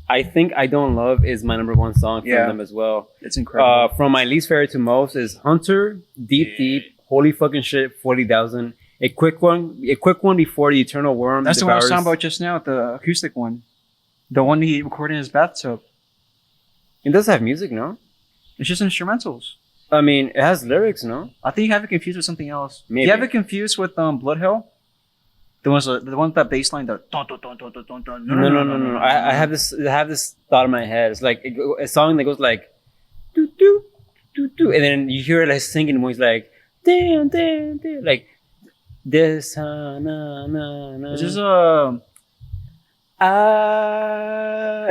I think I Don't Love is my number one song from them as well. It's incredible. From my least favorite to most is Hunter, Deep, Holy Fucking Shit, 40,000. A quick one before the Eternal Worm. That's the one I was talking about just now, the acoustic one. The one he recorded in his bathtub. It does have music, no? It's just instrumentals. I mean, it has lyrics, no? I think you have it confused with something else. Maybe. You have it confused with Blood Hell? The one with that bass line, the dun, dun, dun, dun, dun, dun, dun. No. I have this thought in my head. It's like a song that goes like doo doo doo doo, and then you hear it like singing when he's like damn, like this na na na. This is and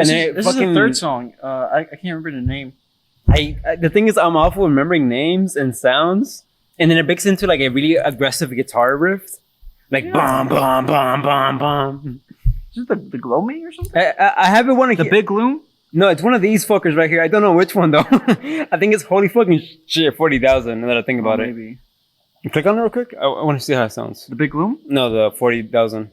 then this is the third song. I can't remember the name. The thing is, I'm awful remembering names and sounds, and then it breaks into like a really aggressive guitar riff. Like bum bum bum bum bum. Is it the Glow Me or something? I haven't one of the Big Gloom. No, it's one of these fuckers right here. I don't know which one though. I think it's Holy Fucking Shit 40,000. Now that I think about it, maybe. Click on it real quick. I want to see how it sounds. The Big Gloom? No, the 40,000.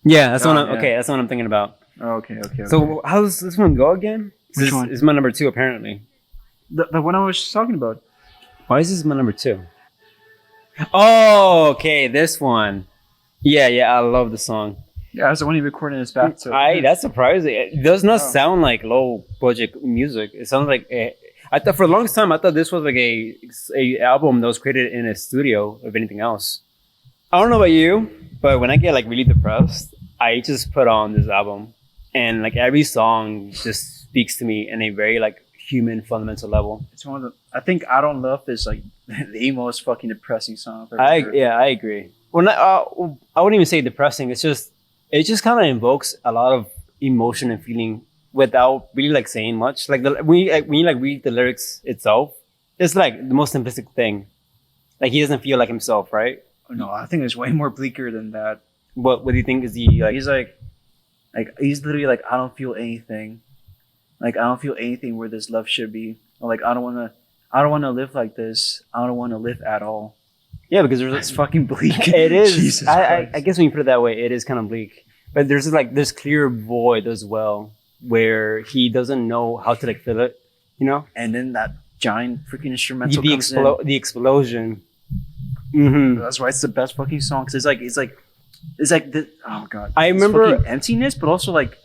Yeah, that's Okay, that's the one I'm thinking about. Oh, okay. So how does this one go again? Which one? This is my number 2 apparently. The one I was talking about. Why is this my number 2? Oh, okay, this one. Yeah, I love the song. Yeah, that's the one he recorded in his bathtub. That's surprising. It does not sound like low budget music. It sounds like I thought for the longest time I thought this was like a album that was created in a studio, if anything else. I don't know about you, but when I get like really depressed, I just put on this album, and like every song just speaks to me in a very like human fundamental level. It's one of the. I think I Don't Love is like the most fucking depressing song I've ever heard. I agree. Well, I wouldn't even say depressing. It just kind of invokes a lot of emotion and feeling without really like saying much. Like when you like read the lyrics itself, it's like the most simplistic thing. Like he doesn't feel like himself, right? No, I think it's way more bleaker than that. What do you think? Is he like? He's like he's literally like, I don't feel anything. Like I don't feel anything where this love should be. Or like I don't want to live like this. I don't want to live at all. Yeah, because it's fucking bleak. It is. Jesus I guess when you put it that way, it is kind of bleak. But there's like this clear void as well, where he doesn't know how to like fill it, you know. And then that giant freaking instrumental comes in. The explosion. Mm-hmm. That's why it's the best fucking song. Cause it's like It's like the oh god. I This remember- fucking emptiness, but also like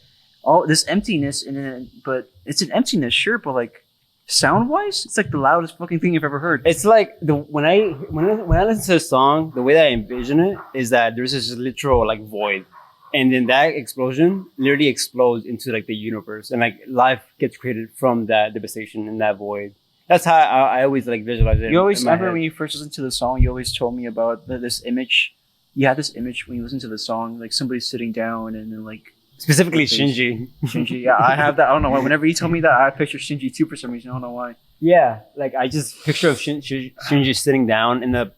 all this emptiness and then but it's an emptiness, sure, but like sound wise, it's like the loudest fucking thing you've ever heard. It's like when I listen to a song, the way that I envision it is that there's this literal like void, and then that explosion literally explodes into like the universe, and like life gets created from that devastation in that void. That's how I always like visualize it. You always in my remember head. when you first listened to the song, you always told me about this image. You had this image when you listen to the song, like somebody sitting down and then like Specifically Okay. Shinji. Shinji. Yeah, I have that. I don't know why. Whenever you told me that, I picture Shinji too for some reason. I don't know why. Yeah, like I just picture of Shinji sitting down, and the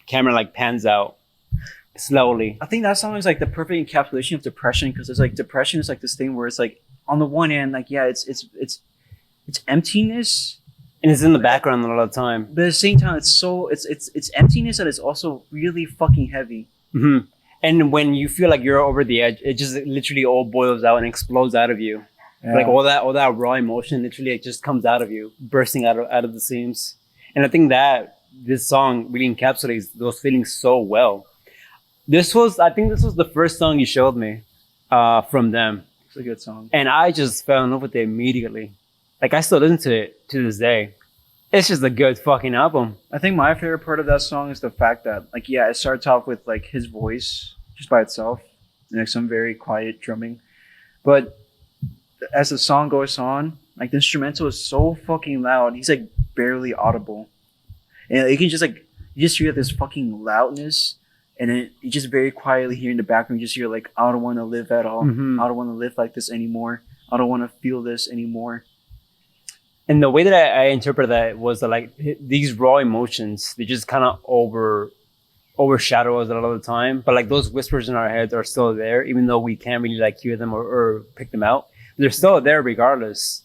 camera like pans out slowly. I think that song is like the perfect encapsulation of depression because it's like depression is like this thing where it's like on the one hand, like yeah, it's emptiness, And it's in the background a lot of the time. but at the same time, it's emptiness and it's also really fucking heavy. hmm And when you feel like you're over the edge, it just literally all boils out and explodes out of you. Like all that raw emotion literally it just comes out of you, bursting out of the seams. And I think that this song really encapsulates those feelings so well. I think this was the first song you showed me from them. It's a good song. And I just fell in love with it immediately. Like I still listen to it to this day. It's just a good fucking album. I think my favorite part of that song is the fact that, like, yeah, it starts off with like his voice just by itself, and like some very quiet drumming, but as the song goes on, like the instrumental is so fucking loud. He's like barely audible, and you can just like you just hear this fucking loudness, and then you just very quietly hear in the background. You just hear like, I don't want to live at all. Mhm. I don't want to live like this anymore. I don't want to feel this anymore. And the way that I interpret that was that like these raw emotions, they just kind of overshadow us a lot of the time. But like those whispers in our heads are still there, even though we can't really like hear them or pick them out. They're still there regardless.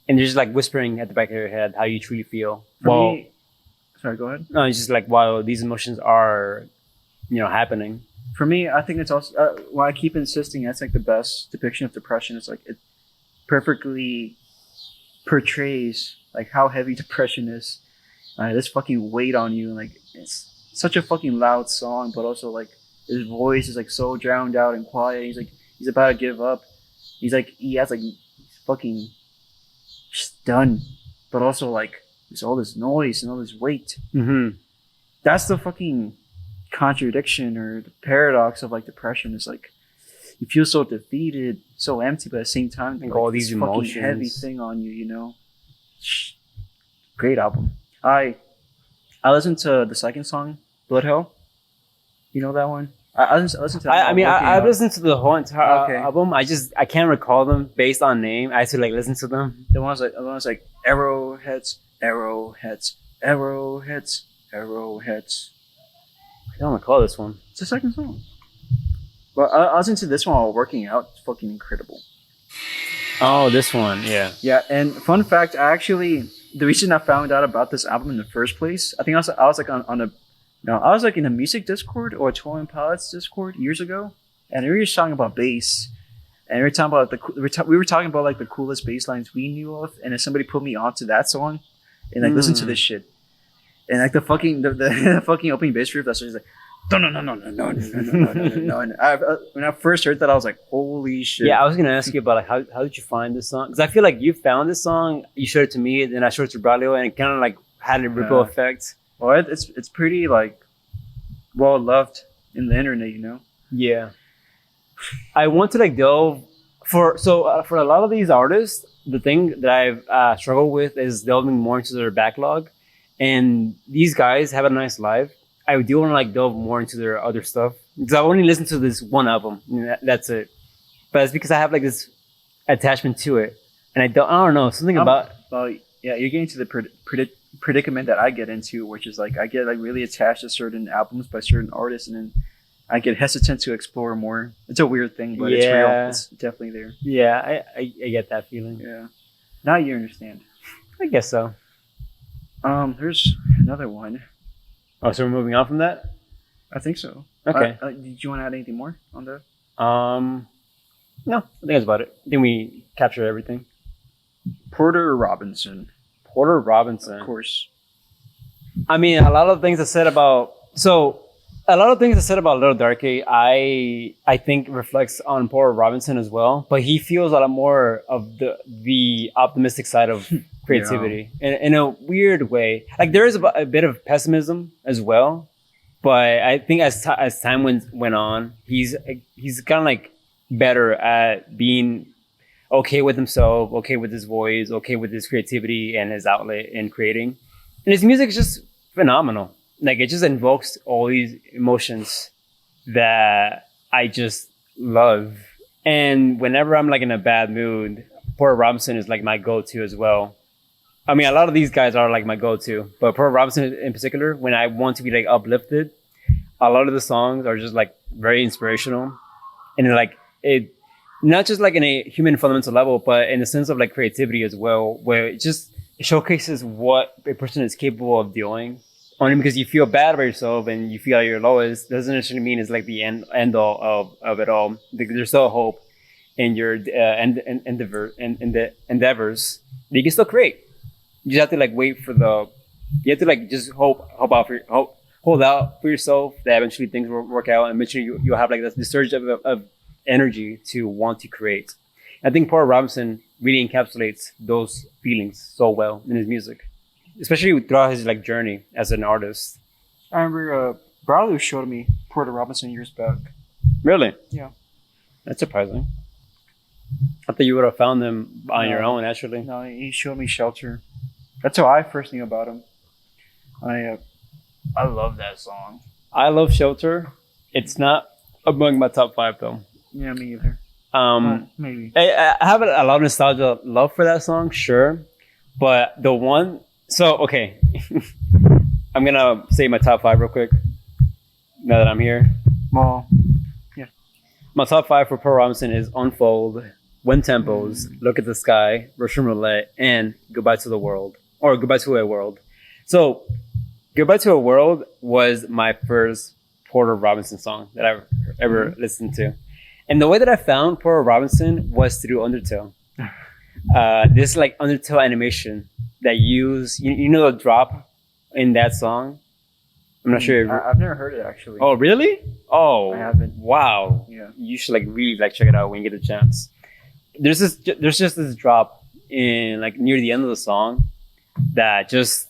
And they're just like whispering at the back of your head how you truly feel. For me, sorry, go ahead. No, it's just like while these emotions are, happening. For me, I think it's also why I keep insisting that's like the best depiction of depression. It's like it perfectly portrays like how heavy depression is. This fucking weight on you, and like it's such a fucking loud song, but also like his voice is like so drowned out and quiet. He's about to give up. He has like he's fucking just done, but also like there's all this noise and all this weight. Mm-hmm. That's the fucking contradiction or the paradox of like depression. Is like you feel so defeated, so empty, but at the same time, Like all these this fucking emotions. heavy thing on you. Great album. I listened to the second song, Blood Hell. You know that one? I listened to that. I've listened to the whole entire Okay. album. I can't recall them based on name. I had to like listen to them. The ones like arrowheads, arrowheads, arrowheads, arrowheads. I don't recall this one. It's the second song. But I listened to this one while working out. It's fucking incredible. Oh, this one, yeah. Yeah, and fun fact, the reason I found out about this album in the first place, I think I was like I was like in a music Discord or a Toy and Pilots Discord years ago, and we were just talking about bass, and we were talking about we were talking about like the coolest bass lines we knew of, and then somebody put me onto that song, and like listen to this shit, and like the fucking the fucking opening bass riff, that's just like. No. And when I first heard that, I was like, "Holy shit!" Yeah, I was gonna ask you about like how did you find this song? Because I feel like you found this song, you showed it to me, then I showed it to Braulio, and it kind of like had a ripple effect. Well, it's pretty like well loved in the internet, you know. Yeah, I want to like delve for a lot of these artists. The thing that I've struggled with is delving more into their backlog, and these guys have a nice life. I do want to like delve more into their other stuff because I've only listened to this one album. That's it. But it's because I have like this attachment to it, and I don't know something about. Well, yeah, you're getting to the predicament that I get into, which is like I get like really attached to certain albums by certain artists, and then I get hesitant to explore more. It's a weird thing, but it's real. It's definitely there. Yeah, I get that feeling. Yeah. Now you understand. I guess so. There's another one. Oh, so we're moving on from that? I think so. Okay. Did you want to add anything more on that? No, I think that's about it. I think we captured everything. Porter Robinson. Porter Robinson. Of course. I mean, a lot of things I said about... So, A lot of things I said about Little Darky, I think reflects on Paul Robinson as well. But he feels a lot more of the optimistic side of creativity in a weird way. Like there is a bit of pessimism as well, but I think as time went on, he's kind of like better at being okay with himself, okay with his voice, okay with his creativity and his outlet in creating. And his music is just phenomenal. Like it just invokes all these emotions that I just love. And whenever I'm like in a bad mood, Porter Robinson is like my go-to as well. I mean, a lot of these guys are like my go-to, but Porter Robinson in particular, when I want to be like uplifted, a lot of the songs are just like very inspirational. And like it, not just like in a human fundamental level, but in the sense of like creativity as well, where it just showcases what a person is capable of doing. Only because you feel bad about yourself and you feel at your lowest doesn't necessarily mean it's like the end all of it all. There's still hope in your endeavors that you can still create. You just have to like wait for you have to like just hold out for yourself that eventually things will work out and eventually you'll have like this surge of energy to want to create. I think Paul Robinson really encapsulates those feelings so well in his music, especially throughout his like journey as an artist. I remember Bralu showed me Porter Robinson years back. Really? Yeah. That's surprising. I thought you would have found them on your own, actually. No, he showed me Shelter. That's how I first knew about him. I love that song. I love Shelter. It's not among my top 5 though. Yeah, me either. Maybe. I have a lot of nostalgia love for that song, sure. But the one... So, okay. I'm going to say my top 5 real quick. Now that I'm here. Well, yeah. My top 5 for Pearl Robinson is Unfold, Wind Tempos, Look at the Sky, Russian Roulette, and Goodbye to the World. Or Goodbye to a World. So, Goodbye to a World was my first Porter Robinson song that I've ever listened to. And the way that I found Porter Robinson was through Undertale. This like Undertale animation that use you know the drop in that song. I'm not sure. I've never heard it actually. Oh really? Oh, I haven't. Wow. Yeah. You should like really like check it out when you get a chance. There's just this drop in like near the end of the song that just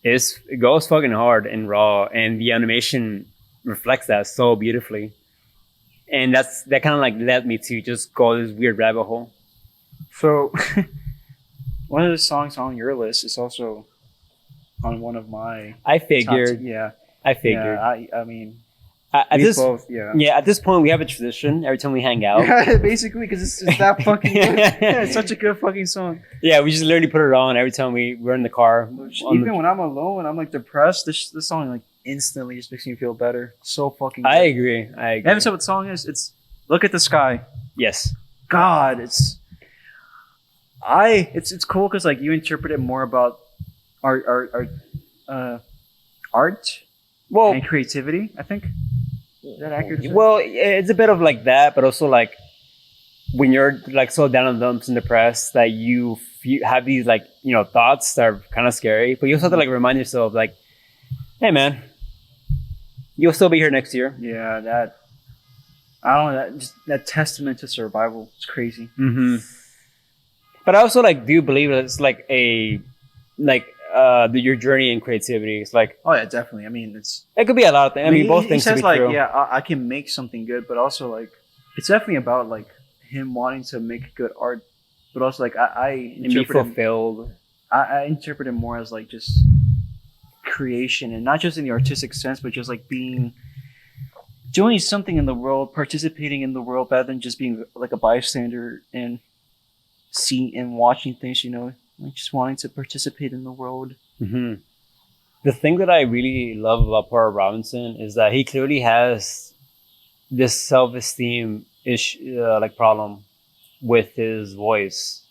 it goes fucking hard and raw, and the animation reflects that so beautifully. And that kind of like led me to just go this weird rabbit hole. So, one of the songs on your list is also on one of my. I figured. Yeah. I figured. Yeah, I mean, at this both. Yeah. Yeah. At this point, we have a tradition every time we hang out. Yeah, basically, because it's that fucking. Good. Yeah, it's such a good fucking song. Yeah, we just literally put it on every time we're in the car. Even when I'm alone and I'm like depressed, this song like instantly just makes me feel better. So fucking good. I agree. You haven't said what the song is? It's Look at the Sky. Yes. God, it's cool because like you interpret it more about art and creativity, I think. Is that accurate? Well, it's a bit of like that, but also like when you're like so down in the dumps and depressed that you have these like, thoughts that are kind of scary, but you also have to like remind yourself like, hey man, you'll still be here next year. Yeah, I don't know, that testament to survival is crazy. Mm-hmm. But I also like do believe that it's like your journey in creativity. It's like, oh yeah, definitely. I mean, it could be a lot of things. I mean, both things. He says like, true. yeah, I can make something good, but also like it's definitely about like him wanting to make good art, but also like I interpret fulfilled. I interpret it more as like just creation, and not just in the artistic sense, but just like doing something in the world, participating in the world, rather than just being like a bystander and watching things. Like just wanting to participate in the world. Mm-hmm. The thing that I really love about Porter Robinson is that he clearly has this self-esteem problem with his voice,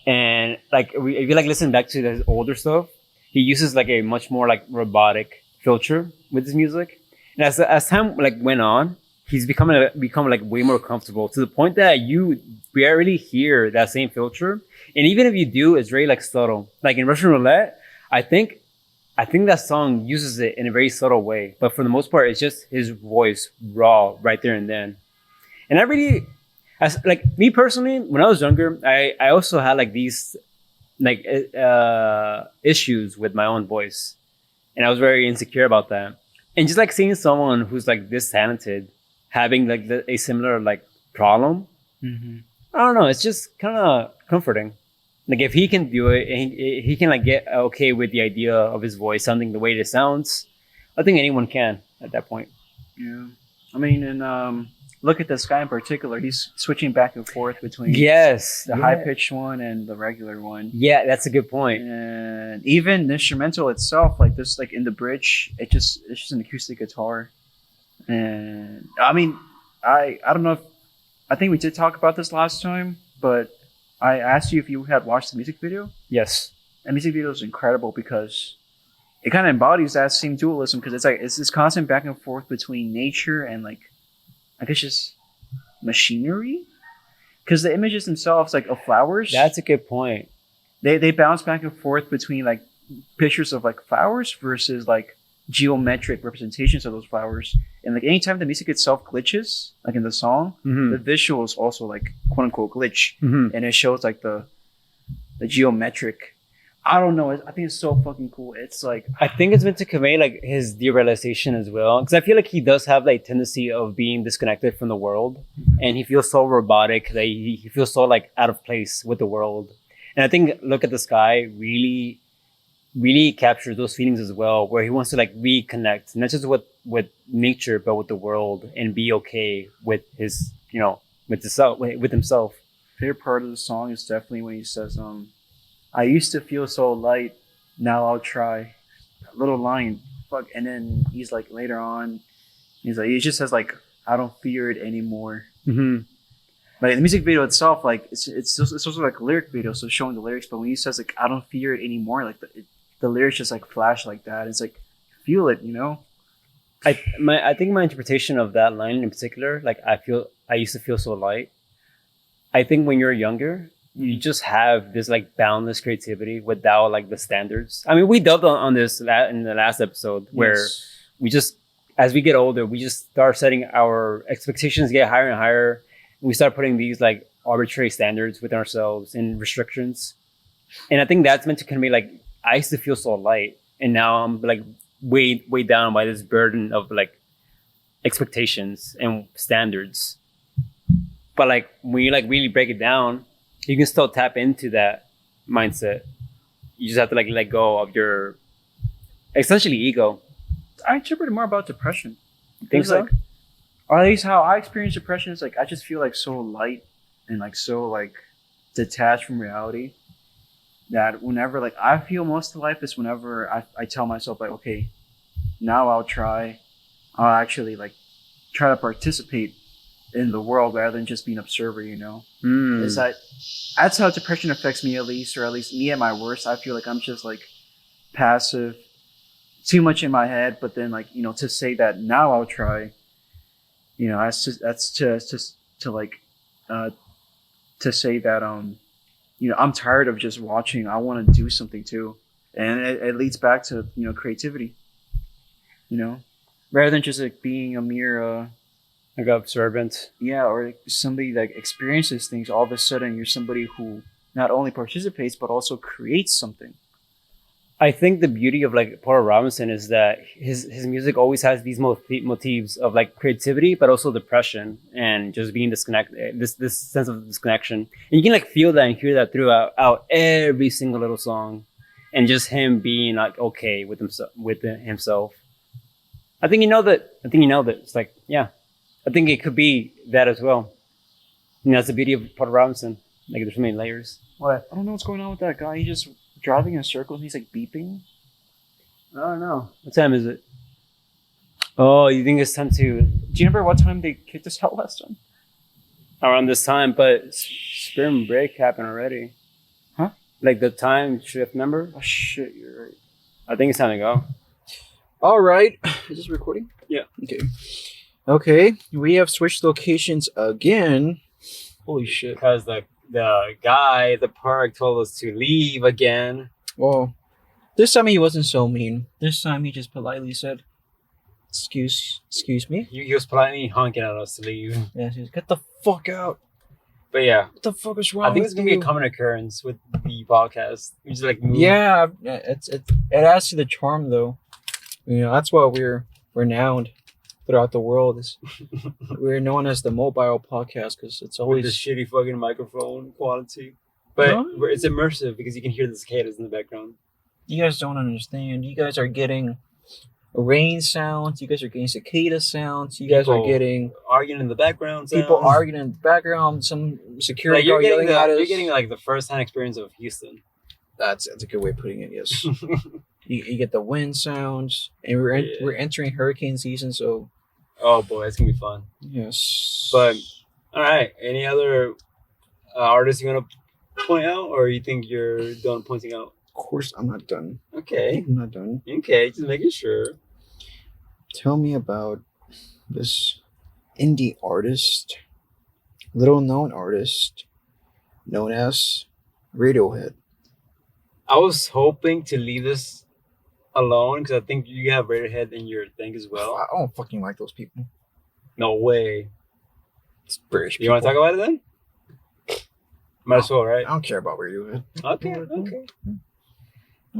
and like if you like listen back to his older stuff, he uses like a much more like robotic filter with his music, and as time like went on, he's become like way more comfortable to the point that you barely hear that same filter. And even if you do, it's very like subtle. Like in Russian Roulette, I think I think that song uses it in a very subtle way, but for the most part, it's just his voice raw right there and then. And I really, as like me personally, when I was younger, I also had like these like issues with my own voice, and I was very insecure about that. And just like seeing someone who's like this talented having like a similar like problem, I don't know. It's just kind of comforting. Like if he can do it, and he can like get okay with the idea of his voice sounding the way it sounds, I think anyone can at that point. Yeah, I mean, and look at this guy in particular. He's switching back and forth between the high pitched one and the regular one. Yeah, that's a good point. And even the instrumental itself, like this, like in the bridge, it's just an acoustic guitar. And I mean, I don't know if I think we did talk about this last time, but I asked you if you had watched the music video. Yes. And the music video is incredible because it kind of embodies that same dualism because it's this constant back and forth between nature and like, I guess just machinery. Because the images themselves, like of flowers. That's a good point. They bounce back and forth between like pictures of like flowers versus like geometric representations of those flowers. And like anytime the music itself glitches, like in the song, the visuals also like quote unquote glitch, and it shows like the geometric. I don't know. I think it's so fucking cool. It's like I think it's meant to convey like his derealization as well, because I feel like he does have like tendency of being disconnected from the world, and he feels so robotic that he feels so like out of place with the world. And I think Look at the Sky really captures those feelings as well, where he wants to like reconnect, not just with nature, but with the world, and be okay with his, with himself. Favorite part of the song is definitely when he says, I used to feel so light, now I'll try. That little line, fuck, and then he's like later on, he's like, he just says like, I don't fear it anymore. But the music video itself, like it's also like a lyric video, so showing the lyrics. But when he says like, I don't fear it anymore, like the lyrics just like flash like that. It's like feel it, I think my interpretation of that line in particular, like I used to feel so light. I think when you're younger, you just have this like boundless creativity without like the standards. I mean, we delved on this in the last episode where we just, as we get older, we just start setting our expectations, get higher and higher. We start putting these like arbitrary standards within ourselves and restrictions. And I think that's meant to convey like, I used to feel so light, and now I'm like weighed down by this burden of like expectations and standards. But like when you like really break it down, you can still tap into that mindset. You just have to like let go of your essentially ego. I interpreted more about depression. Think so? Like, or at least how I experience depression is like I just feel like so light and like so like detached from reality that whenever like I feel most of life is whenever I tell myself like, okay, now I'll actually like try to participate in the world rather than just be an observer, Is that's how depression affects me, at least, or at least me at my worst. I feel like I'm just like passive, too much in my head. But then like, to say that now I'll try, that's just to like to say that I'm tired of just watching. I want to do something too, and it leads back to creativity, rather than just like being a mere like observant. Yeah, or like somebody that experiences things. All of a sudden, you're somebody who not only participates but also creates something. I think the beauty of like Paul Robinson is that his music always has these motifs of like creativity, but also depression and just being disconnected. This sense of disconnection, and you can like feel that and hear that throughout every single little song, and just him being like okay with himself. I think you know that. It's like I think it could be that as well. That's the beauty of Paul Robinson. Like there's so many layers. What? I don't know what's going on with that guy. He just driving in circles and he's like beeping. I don't know. What time is it? Oh, you think it's time to... Do you remember what time they kicked us out last time? Around this time, but spring break happened already. Huh? Like the time shift, remember? Oh shit, you're right. I think it's time to go. All right. Is this recording? Yeah. Okay. We have switched locations again. Holy shit. Because the guy at the park told us to leave again. Well, This time he wasn't so mean. This time he just politely said, excuse me? He was politely honking at us to leave. Yeah, he said, get the fuck out. But yeah. What the fuck is wrong I think with it's gonna be a common occurrence with the podcast. We just like move. Yeah, it adds to the charm though. You know, that's why we're renowned throughout the world. We're known as the mobile podcast because it's always with this shitty fucking microphone quality. But it's immersive because you can hear the cicadas in the background. You guys don't understand. You guys are getting rain sounds. You guys are getting cicada sounds. You guys are getting arguing in the background. People arguing in the background. Some security guard yelling at us. You're getting like the first-hand experience of Houston. That's a good way of putting it. Yes. you get the wind sounds, and we're entering hurricane season, so. Oh boy, it's gonna be fun. Yes. But all right, any other artists you want to point out, or you think you're done pointing out? Of course, I'm not done. Okay. I'm not done. Okay, just making sure. Tell me about this indie artist, little known artist, known as Radiohead. I was hoping to leave this alone because I think you have Radiohead in your thing as well. I don't fucking like those people. No way. It's British people. You want to talk about it then? Might as well, right? I don't care about Radiohead. Okay.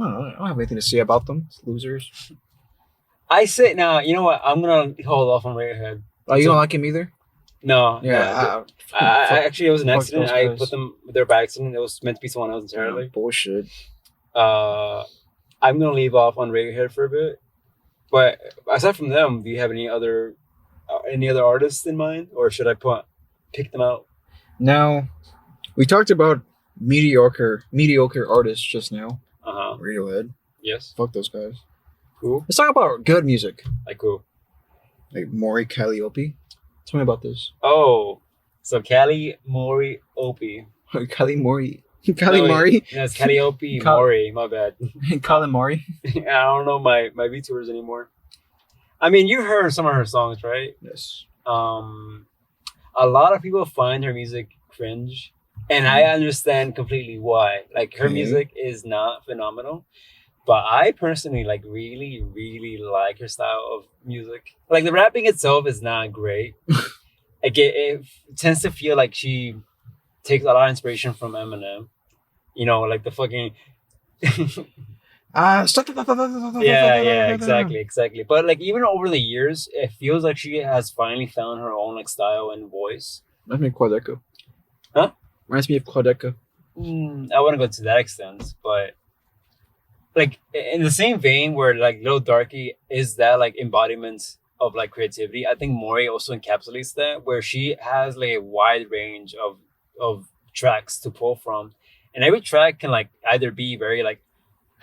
I don't have anything to say about them. It's losers. I say now. You know what? I'm gonna hold off on Radiohead. Oh, you don't like him either? No. Yeah. I actually, it was an accident. I put them there by accident. It was meant to be someone else entirely. Bullshit. I'm gonna leave off on Radiohead for a bit. But aside from them, do you have any other artists in mind, or should I pick them out? Now, we talked about mediocre artists just now. Radiohead. Yes. Fuck those guys. Cool. Let's talk about good music. Like who? Like Maury Calliope. Tell me about this. Oh, so Cali Mori Opie. Cali Mori. Cali Mori? No, it's Calliope Mori. My bad. Cali Mori? I don't know my VTubers anymore. I mean, you heard some of her songs, right? Yes. A lot of people find her music cringe, and I understand completely why. Like, her music is not phenomenal, but I personally like really, really like her style of music. Like, the rapping itself is not great. Like, it tends to feel like she takes a lot of inspiration from Eminem. You know, like the fucking yeah, exactly. But like, even over the years, it feels like she has finally found her own like style and voice. Reminds me of Quadeca. Huh? Reminds me of Quadeca. I wouldn't go to that extent, but like in the same vein where like Lil Darky is that like embodiment of like creativity, I think Mori also encapsulates that, where she has like a wide range of tracks to pull from, and every track can like either be very like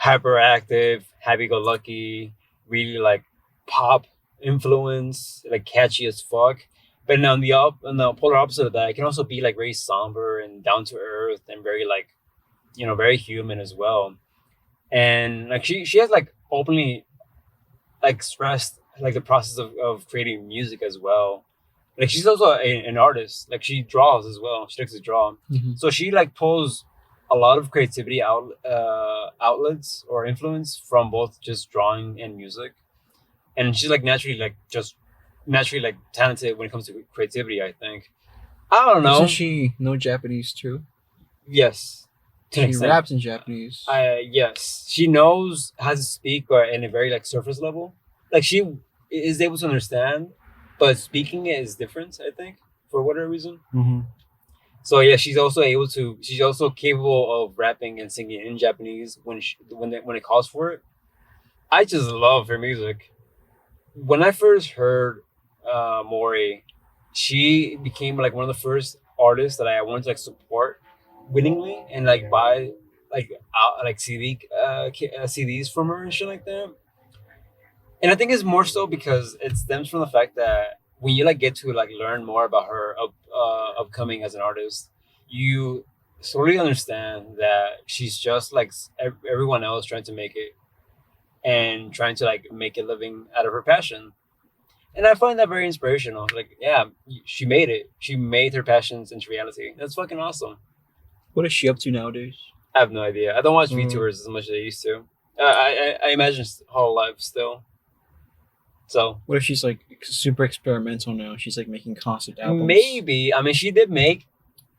hyperactive, happy-go-lucky, really like pop influence, like catchy as fuck. But on the polar opposite of that, it can also be like very somber and down to earth and very like, you know, very human as well. And like she has like openly like expressed like the process of creating music as well. Like, she's also an artist. Like, she draws as well. She likes to draw. Mm-hmm. So she like pulls a lot of creativity outlets or influence from both just drawing and music. And she's like naturally talented when it comes to creativity, I think. I don't know. Doesn't she know Japanese too? Yes. She raps in Japanese. Yes. She knows how to speak, but in a very like surface level. Like, she is able to understand, but speaking it is different, I think, for whatever reason. Mm-hmm. So yeah, she's also capable of rapping and singing in Japanese when it calls for it. I just love her music. When I first heard Mori, she became like one of the first artists that I wanted to like support willingly and like buy like CDs from her and shit like that. And I think it's more so because it stems from the fact that when you like get to like learn more about her upcoming as an artist, you slowly understand that she's just like everyone else trying to make it and trying to like make a living out of her passion. And I find that very inspirational. Like, yeah, she made it. She made her passions into reality. That's fucking awesome. What is she up to nowadays? I have no idea. I don't watch VTubers as much as I used to. I imagine Hololive still. So What if she's like super experimental now? She's like making concept albums. maybe. I mean, she did make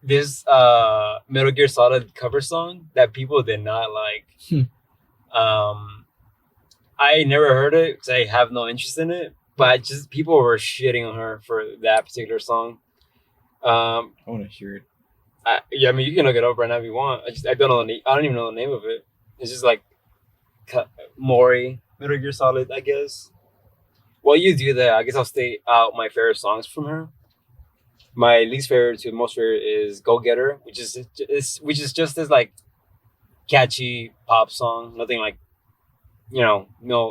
this Metal Gear Solid cover song that people did not like. I never heard it because I have no interest in it. But just people were shitting on her for that particular song. I want to hear it. Yeah, I mean, you can look it up right now if you want. I don't know. I don't even know the name of it. It's just like Mori Metal Gear Solid, I guess. While you do that, I guess I'll stay out my favorite songs from her. My least favorite to most favorite is "Go Getter," which is just this like catchy pop song. Nothing like no,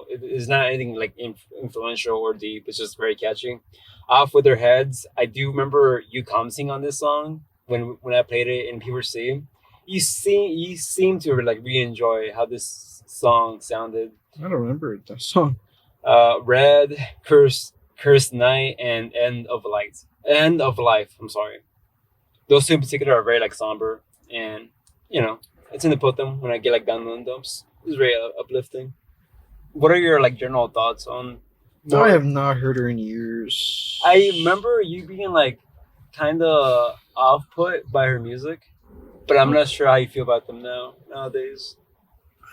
it's not anything like influential or deep. It's just very catchy. Off with Their Heads. I do remember you commenting on this song when I played it in PVC. You seem to like really enjoy how this song sounded. I don't remember that song. Red, Cursed Night, and End of Life. End of Life. I'm sorry. Those two in particular are very like somber, and I tend to put them when I get like down in the dumps. It's very uplifting. What are your like general thoughts on? No, I have not heard her in years. I remember you being like kind of off put by her music, but I'm not sure how you feel about them nowadays.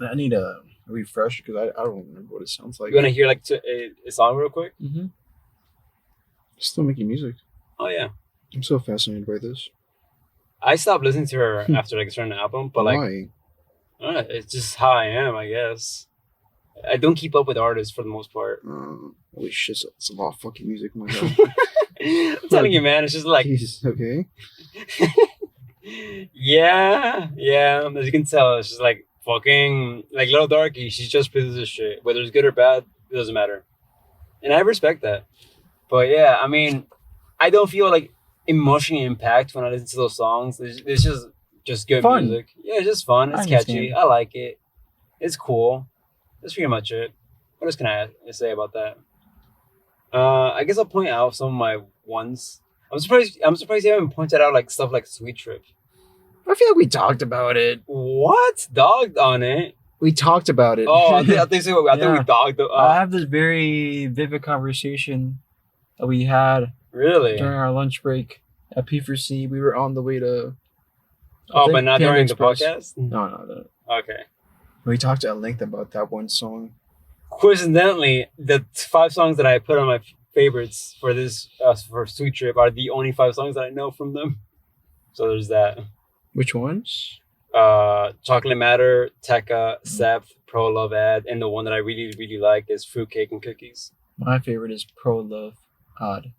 I need a refresh because I don't remember what it sounds like. You want to hear like a song real quick? Mm-hmm. Still making music. Oh yeah. I'm so fascinated by this. I stopped listening to her after like a certain album, but like, why? It's just how I am, I guess. I don't keep up with artists for the most part. Holy shit, it's a lot of fucking music. My God. I'm telling you, man, it's just like Jesus, okay. yeah. As you can tell, it's just like fucking like Little Darky. She just produces shit, whether it's good or bad, it doesn't matter, and I respect that. But yeah, I mean, I don't feel like emotionally impacted when I listen to those songs. It's just good fun. music. Yeah, it's just fun. It's catchy. I like it. It's cool. That's pretty much it. What else can I say about that? I guess I'll point out some of my ones. I'm surprised you haven't pointed out like stuff like Sweet Trip. I feel like we talked about it. What? Dogged on it? We talked about it. Oh, I think we dogged. I have this very vivid conversation that we had really during our lunch break at P4C. We were on the way to. But not during the podcast? No. Okay. We talked at length about that one song. Coincidentally, the 5 songs that I put on my favorites for this for Sweet Trip are the only 5 songs that I know from them. So there's that. Which ones? Chocolate Matter, Tekka, Sep, Pro Love Ad, and the one that I really, really like is Fruitcake and Cookies. My favorite is Pro Love Odd.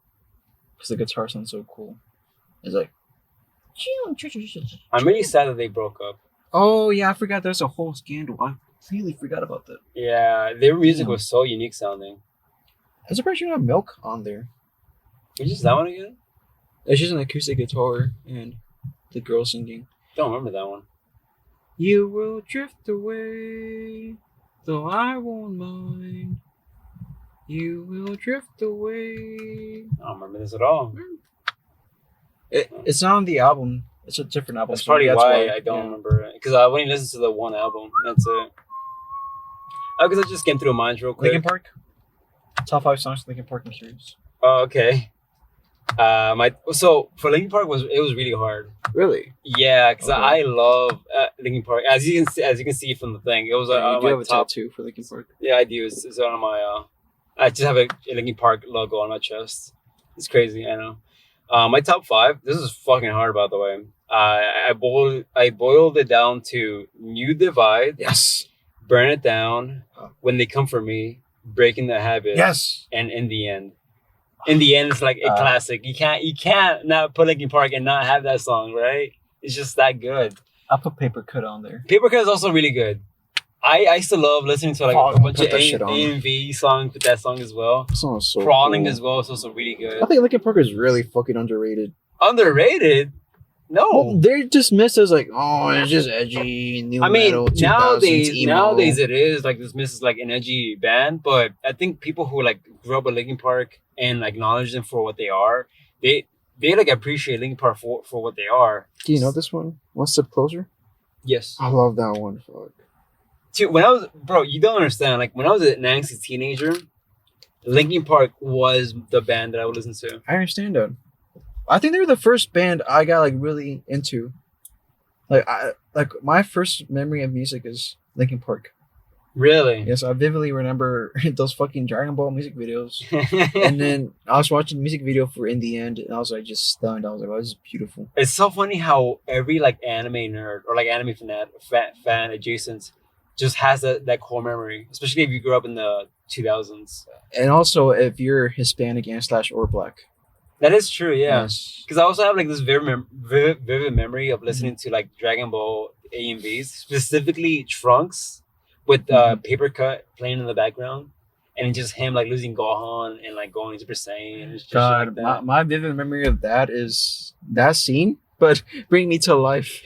Because the guitar sounds so cool. It's like... I'm really sad that they broke up. Oh, yeah, I forgot there's a whole scandal. I really forgot about that. Yeah, their music was so unique sounding. I'm surprised you don't have Milk on there. Which is that one again? It's just an acoustic guitar and the girl singing. Don't remember that one. You will drift away, though I won't mind. You will drift away. I don't remember this at all. It's not on the album. It's a different album. That's probably why I don't remember it. Because I only listened to the one album. That's it. Because I just skimmed through mine real quick. Linkin Park? Top 5 songs Linkin Park, I'm curious. Oh, okay. So for Linkin Park it was really hard. Really? Yeah, because I love Linkin Park. As you can see from the thing, it was you do have my a top tattoo for Linkin Park. Yeah, I do. It's on my. I just have a Linkin Park logo on my chest. It's crazy, I know. My top 5. This is fucking hard, by the way. I boiled it down to New Divide. Yes. Burn It Down. When They Come for Me. Breaking the Habit. Yes. And In the End. In the End, it's like a classic. You can't not put Linkin Park and not have that song, right? It's just that good. I'll put Paper Cut on there. Paper Cut is also really good. I used to love listening to like a bunch of A&V songs with that song as well. That song is so Crawling cool. as well is also really good. I think Linkin Park is really fucking underrated. Underrated? No. Well, they're dismissed as like, oh, it's just edgy, new metal, 2000s emo. Nowadays it is like dismissed as like an edgy band, but I think people who like grew up with Linkin Park and acknowledge them for what they are, they like appreciate Linkin Park for what they are. Do you know this one? One Step Closer? Yes. I love that one. Fuck. Dude, when I was you don't understand. Like when I was an angsty teenager, Linkin Park was the band that I would listen to. I understand that. I think they were the first band I got like really into. Like my first memory of music is Linkin Park. Really? Yes, I vividly remember those fucking Dragon Ball music videos. And then I was watching the music video for In the End, and I was like just stunned. I was like, "Oh, this is beautiful." It's so funny how every like anime nerd or like anime fan adjacent just has that core memory, especially if you grew up in the 2000s. And also, if you're Hispanic and / or Black. That is true, yeah. Yes. Because I also have like this vivid memory of listening to like Dragon Ball AMVs, specifically Trunks with Paper Cut playing in the background, and just him like losing Gohan and like going Super Saiyan. And God, like my vivid memory of that is that scene, but bring me to life.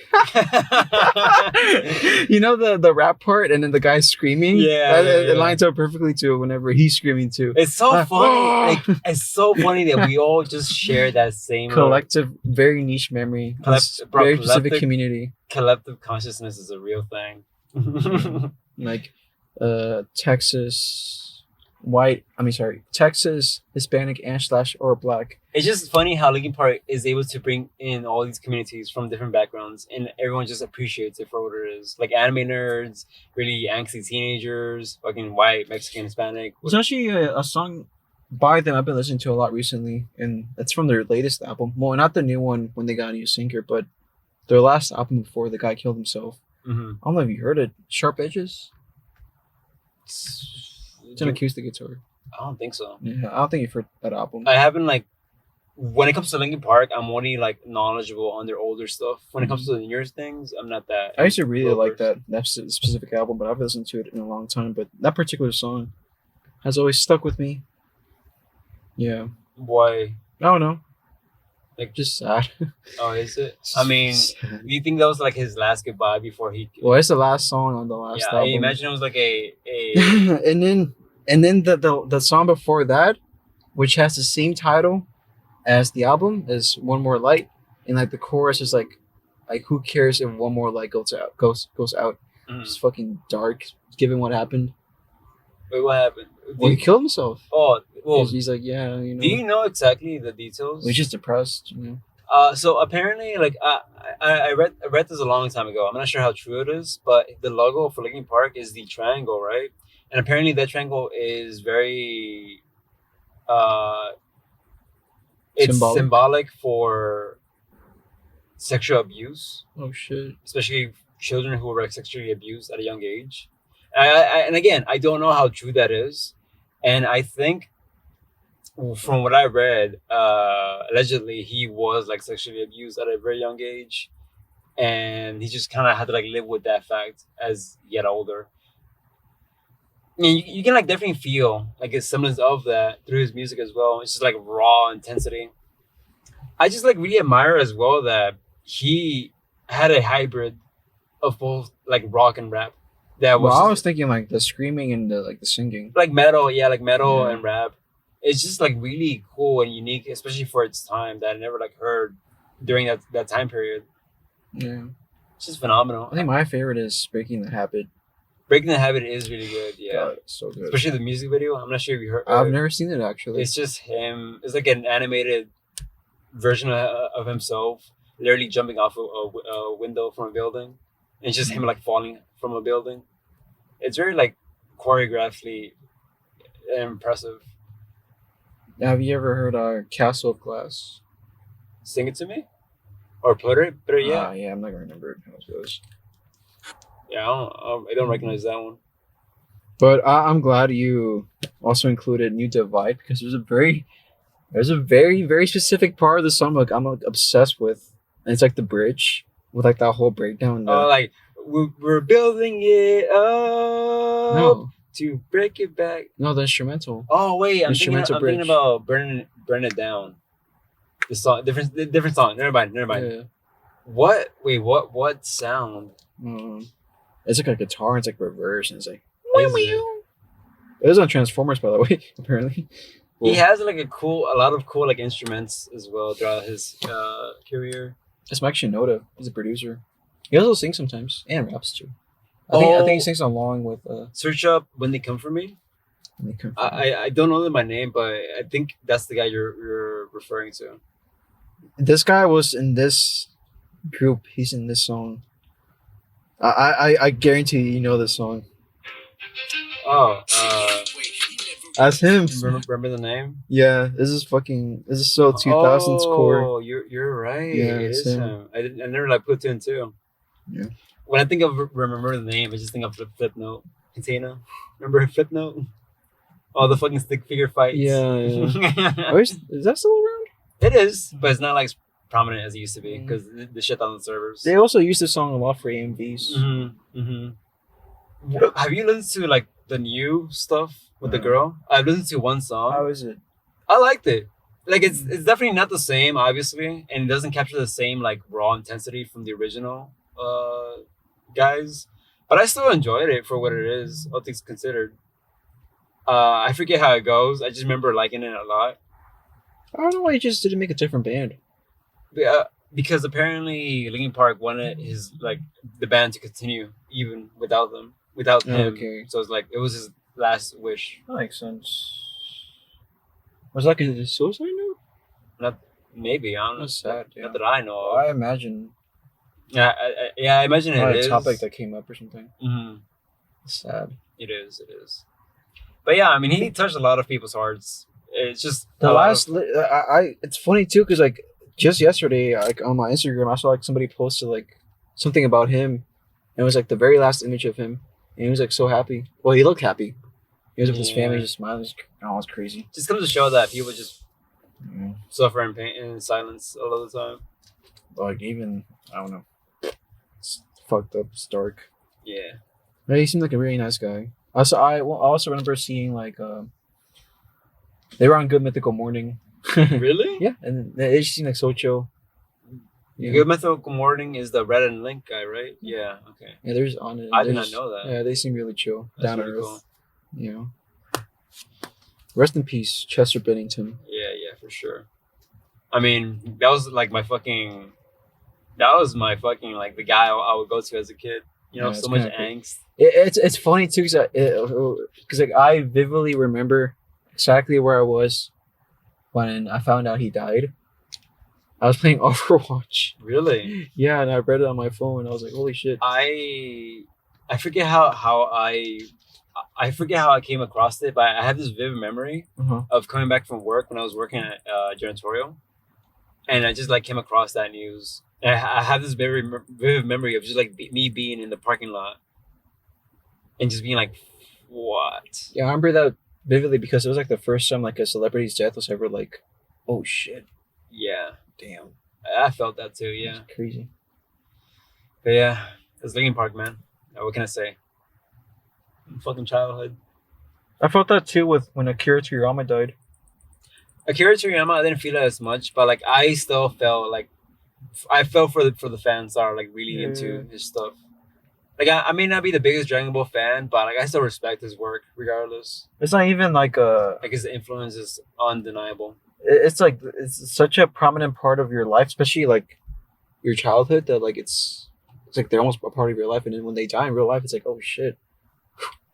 You know the rap part, and then the guy screaming. Yeah, it lines up perfectly to whenever he's screaming too. It's so funny. Like, it's so funny that we all just share that same collective, very niche memory. Very specific community. Collective consciousness is a real thing. Like Texas Hispanic and / or Black. It's just funny how Linkin Park is able to bring in all these communities from different backgrounds, and everyone just appreciates it for what it is. Like anime nerds, really angsty teenagers, fucking white, Mexican, Hispanic. There's actually a song by them I've been listening to a lot recently, and it's from their latest album. Well, not the new one when they got a new singer, but their last album before the guy killed himself. Mm-hmm. I don't know if you heard it. Sharp Edges. It's an acoustic guitar. I don't think so. Yeah, I don't think you've heard that album. I haven't like. When it comes to Linkin Park, I'm only like knowledgeable on their older stuff. When it comes to the newer things, I'm not that. I used to really like that specific album, but I've listened to it in a long time. But that particular song has always stuck with me. Yeah. Why? I don't know. Like just sad. Oh, is it? I mean, do you think that was like his last goodbye before he? Well, it's the last song on the last album. I imagine it was like a. and then the song before that, which has the same title as the album, is One More Light, and like the chorus is like who cares if one more light goes out? It's fucking dark, given what happened. Wait, what happened? Well, he killed himself. Oh, well, he's like, yeah, you know. Do you know exactly the details? He's just depressed, you know. So apparently, like, I read this a long time ago. I'm not sure how true it is, but the logo for Linkin Park is the triangle, right? And apparently, that triangle is very, it's symbolic for sexual abuse. Oh shit! Especially children who were sexually abused at a young age. And again, I don't know how true that is, and I think from what I read, allegedly he was like sexually abused at a very young age, and he just kind of had to like live with that fact as he got older. I mean, you can like definitely feel like a semblance of that through his music as well. It's just like raw intensity. I just like really admire as well that he had a hybrid of both like rock and rap. That was. Well, I was thinking like the screaming and the singing. Like metal, and rap. It's just like really cool and unique, especially for its time, that I never like heard during that time period. Yeah. It's just phenomenal. I think my favorite is Breaking the Habit. Breaking the Habit is really good, yeah. God, it's so good. Especially the music video. I'm not sure if you heard. I've never seen it actually. It's just him. It's like an animated version of himself, literally jumping off a window from a building, and it's just him like falling from a building. It's very like choreographically impressive. Have you ever heard Castle of Glass? Sing it to me, or put it. Yeah, I'm not gonna remember it. How it goes. Yeah, I don't recognize that one. But I'm glad you also included New Divide, because there's a very very specific part of the song like I'm like obsessed with, and it's like the bridge with like that whole breakdown. Like we're building it up to break it back. No, the instrumental. Oh wait, I'm thinking about burn it down. The song, different song. Never mind. Yeah. What? Wait, what sound? It's like a guitar. It's like reverse, and it's like. It was on Transformers, by the way. Apparently, he has like a lot of cool like instruments as well throughout his career. That's Mike Shinoda. He's a producer. He also sings sometimes and raps too. I think he sings along with Search up When They Come For Me. I don't know them by name, but I think that's the guy you're referring to. This guy was in this group. He's in this song. I guarantee you know this song. Oh, That's him. remember the name? Yeah, this is so 2000s core. Oh, you're right. Yeah, it it's is him. him. I never like put two and two. Yeah. When I think of remember the name, I just think of Flipnote. Container. Remember Flipnote? All the fucking stick figure fights. Yeah. Oh, is that still around? It is, but it's not like as prominent as it used to be because the shit on the servers. They also use this song a lot for AMVs. Have you listened to like the new stuff with the girl? I've listened to one song. How is it? I liked it. Like it's definitely not the same, obviously, and it doesn't capture the same like raw intensity from the original guys. But I still enjoyed it for what it is, all things considered. I forget how it goes. I just remember liking it a lot. I don't know why he just didn't make a different band. Yeah, because apparently Linkin Park wanted his like the band to continue even without him. Okay. So it's like it was his last wish. That makes sense. Was that like a suicide note? Not maybe. I don't know. That's sad. Yeah. Not that I know of. I imagine. Yeah, I imagine it is A topic that came up or something. Mm-hmm. Sad. It is. But yeah, I mean, he touched a lot of people's hearts. It's just the last. It's funny too because like just yesterday, like on my Instagram, I saw like somebody posted like something about him, and it was like the very last image of him, and he was like so happy. Well, he looked happy. He was with his family, just smiling. It's crazy. Just comes to show that people just suffer in pain in silence all of the time. Like even I don't know, it's fucked up. It's dark. Yeah. But he seemed like a really nice guy. I also remember seeing like they were on Good Mythical Morning. Really? Yeah, and they just seemed like so chill. Yeah. Good Mythical Morning is the Red and Link guy, right? Yeah. Okay. Yeah, they're just on it. I did not know that. Yeah, they seem really chill, That's down to really earth. cool. You know. Rest in peace, Chester Bennington. Yeah, for sure. I mean, that was like my fucking. That was my fucking like the guy I would go to as a kid. You know, so much angst. It's funny too because like I vividly remember exactly where I was when I found out he died. I was playing Overwatch. Really? Yeah, and I read it on my phone. And I was like, "Holy shit!" I forget how I forget how I came across it, but I have this vivid memory of coming back from work when I was working at janitorial, and I just like came across that news. And I have this very vivid memory of just like me being in the parking lot and just being like, "What?" Yeah, I remember that vividly because it was like the first time like a celebrity's death was ever like, "Oh shit!" Yeah, damn. I felt that too. Yeah, it's crazy. But yeah, it's Linkin Park, man. What can I say? Fucking childhood. I felt that too with when Akira Toriyama died. Akira Toriyama, I didn't feel it as much, but like I still felt like I felt for the fans that are like really into his stuff. Like I may not be the biggest Dragon Ball fan, but like I still respect his work regardless. It's not even like his influence is undeniable. It's like it's such a prominent part of your life, especially like your childhood, that like it's like they're almost a part of your life, and then when they die in real life, it's like, oh shit.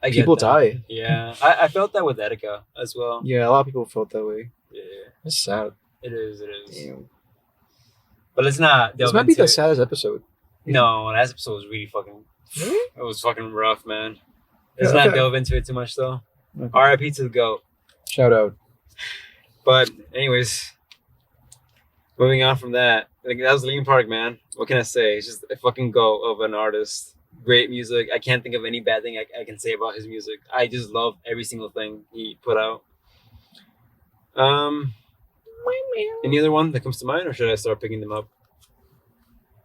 People die. Yeah, I felt that with Etika as well. Yeah, a lot of people felt that way. Yeah, it's sad. It is. Damn. But let's not. This might be the saddest episode. No, that episode was really fucking. Really? It was fucking rough, man. Let's not delve into it too much, though. Okay. R.I.P. to the GOAT. Shout out. But anyways, moving on from that, like that was Linkin Park, man. What can I say? It's just a fucking GOAT of an artist. Great music. I can't think of any bad thing I can say about his music. I just love every single thing he put out. Any other one that comes to mind, or should I start picking them up?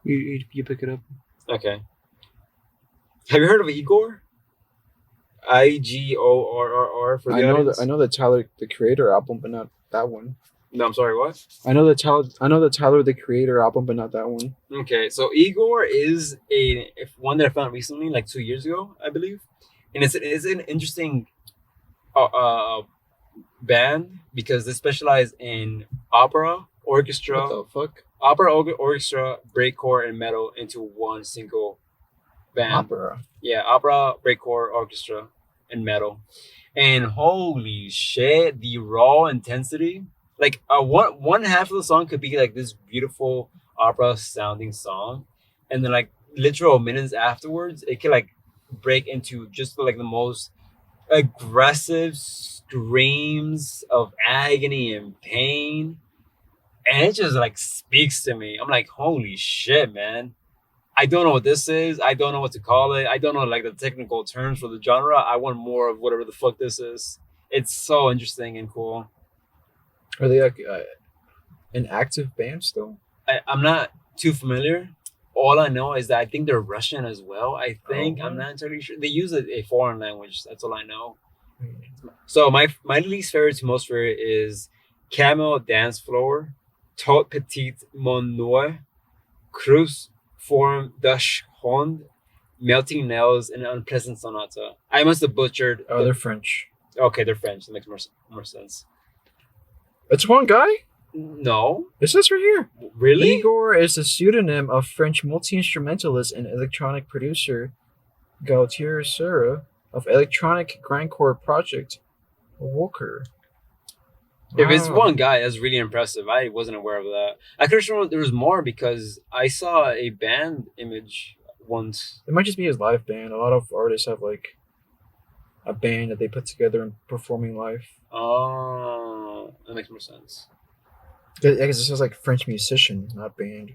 You pick it up. Okay. Have you heard of Igor? IGORRR for the audience? I know the Tyler the Creator album, but not that one. No, I'm sorry. What? I know the Tyler the Creator album, but not that one. Okay, so Igor is one that I found recently, like 2 years ago, I believe, and it's an interesting band because they specialize in opera, orchestra. What the fuck? Opera, orchestra, breakcore, and metal into one single band. Opera. Yeah, opera, breakcore, orchestra, and metal. And holy shit, the raw intensity. Like one half of the song could be like this beautiful opera sounding song, and then like literal minutes afterwards, it could like break into just like the most aggressive screams of agony and pain. And it just like speaks to me. I'm like, holy shit, man. I don't know what this is. I don't know what to call it. I don't know like the technical terms for the genre. I want more of whatever the fuck this is. It's so interesting and cool. Are they like an active band still? I'm not too familiar. All I know is that I think they're Russian as well. I think I'm not entirely sure. They use a foreign language. That's all I know. So my least favorite to most favorite is Camel Dance Floor, Tot Petit Mon Noir, Cruz Form Dush Hond, Melting Nails, and Unpleasant Sonata. I must have butchered. Oh, they're French. Okay, they're French. That makes more sense. It's one guy? No. It says right here. Really? Igor is a pseudonym of French multi-instrumentalist and electronic producer Gautier Sura of electronic grindcore project Walker. If it's Wow. one guy, that's really impressive. I wasn't aware of that. I could have sworn there was more because I saw a band image once. It might just be his live band. A lot of artists have like a band that they put together and performing live. Oh, that makes more sense. I guess it says like French musician, not band.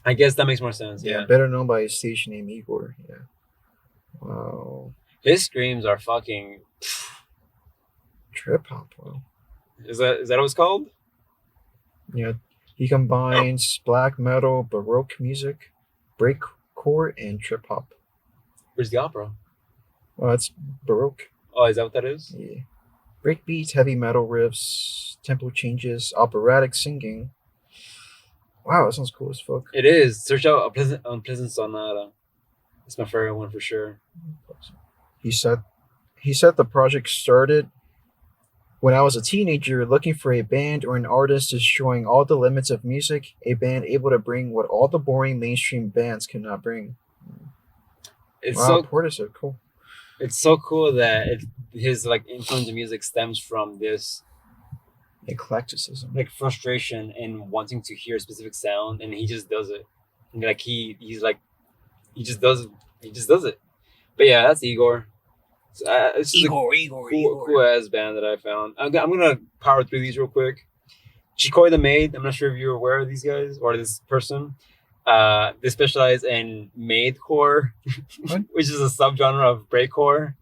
I guess that makes more sense. Yeah, Yeah. better known by his stage name Igor. Yeah. Wow. His screams are fucking. Trip hop. Wow. Is that what it's called? Yeah, he combines black metal, baroque music, breakcore, and trip hop. Where's the opera? Well, that's baroque. Oh, is that what that is? Yeah. Breakbeats, heavy metal riffs, tempo changes, operatic singing. Wow, that sounds cool as fuck. It is. Search out Unpleasant Sonata. It's my favorite one for sure. He said the project started when I was a teenager looking for a band or an artist destroying all the limits of music, a band able to bring what all the boring mainstream bands could not bring. It's Wow, Portishead, cool. It's so cool that his like influence in music stems from this Eclecticism. like frustration and wanting to hear a specific sound, and he just does it. And, like he just does it. But yeah, that's Igor. It's just Igor. cool ass band that I found. I'm gonna power through these real quick. Chikoi the Maid. I'm not sure if you're aware of these guys or this person. They specialize in maidcore, which is a subgenre of breakcore.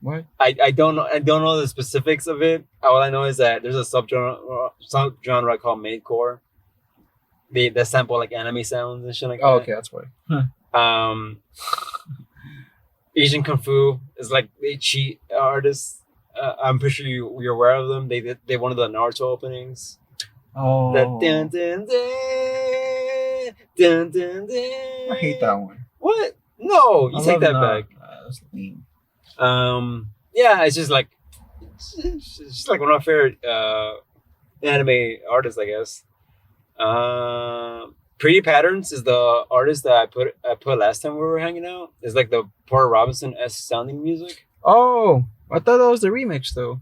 What? I don't know the specifics of it. All I know is that there's a subgenre called maidcore. They sample like anime sounds and shit like Oh, that. okay, that's why. Asian Kung Fu is like they cheat artists. I'm pretty sure you're aware of them. They one of the Naruto openings. Oh, That dun, dun, dun, dun, dun, dun. I hate that one. What? No, you I take love that Naruto. back. That's lame. Yeah, it's just like one of my favorite anime artists, I guess. Pretty Patterns is the artist that I put last time we were hanging out. It's like the Porter Robinson-esque sounding music. Oh, I thought that was the remix though.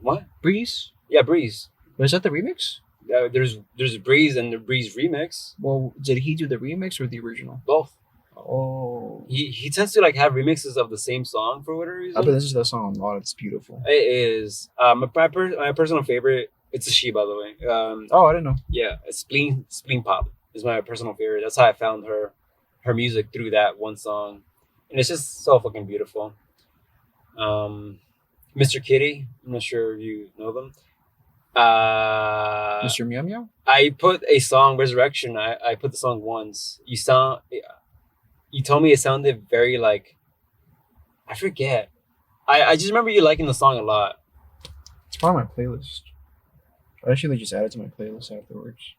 What? Breeze? Yeah, Breeze. Was that the remix? There's Breeze and the Breeze remix. Well, did he do the remix or the original? Both. Oh. He tends to like have remixes of the same song for whatever reason. I bet this is that song a lot. It's beautiful. It is. My personal favorite. It's a she, by the way. Oh, I didn't know. Yeah, Spleen Pop is my personal favorite. That's how I found her music through that one song, and it's just so fucking beautiful. Mr. Kitty. I'm not sure if you know them. Mr. Meow Meow? I put a song Resurrection. I put the song once. You told me it sounded very like, I forget. I just remember you liking the song a lot. It's part of my playlist. I actually just added to my playlist afterwards.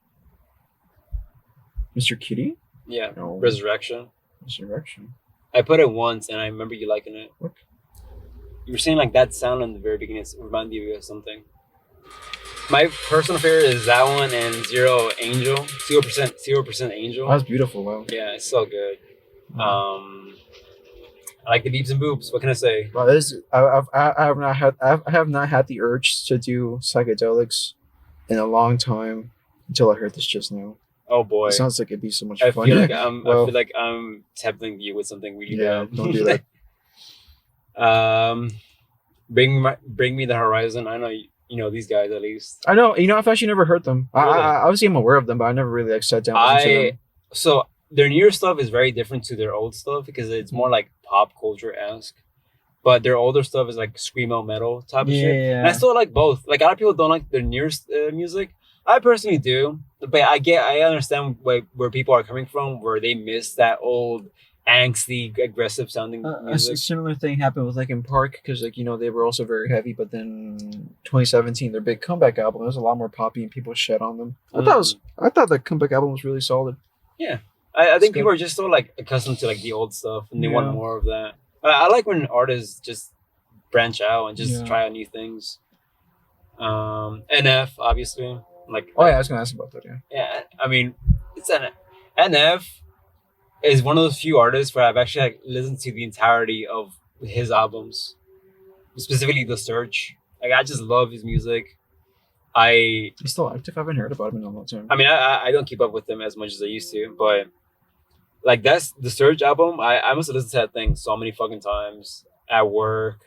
Mr. Kitty? Yeah, No. Resurrection. Resurrection. I put it once and I remember you liking it. What? You were saying like that sound in the very beginning reminded you of something. My personal favorite is that one and 0% Angel. That was beautiful, wow. Yeah, it's so good. I like the beeps and boops. What can I say? Well, I have not had the urge to do psychedelics in a long time until I heard this just now. Oh boy, It sounds like it'd be so much I fun. feel like Well, I feel like I'm tempting you with something really yeah, bad. don't do that. Bring me the horizon. I know you know these guys at least. I know. You know, I've actually never heard them. Really? Obviously, I'm aware of them, but I never really like sat down and listened to them. So their newer stuff is very different to their old stuff because it's more like pop culture esque. But their older stuff is like screamo metal type of shit. And I still like both. Like a lot of people don't like their newer music. I personally do, but I understand where people are coming from, where they miss that old angsty, aggressive sounding A music. similar thing happened with Linkin Park because, like, you know, they were also very heavy, but then 2017, their big comeback album, was a lot more poppy and people shed on them. I thought the comeback album was really solid. Yeah, I think good. people are just so like accustomed to like the old stuff, and they Yeah. want more of that. I like when artists just branch out and just Yeah. try out new things. NF obviously, like Oh yeah, I was gonna ask about that. Yeah. yeah. I mean, it's NF is one of those few artists where I've actually like listened to the entirety of his albums, specifically The Search. Like I just love his music. He's still active. I haven't heard about him in a long time. I mean, I don't keep up with them as much as I used to, but like that's the Surge album. I must have listened to that thing so many fucking times at work,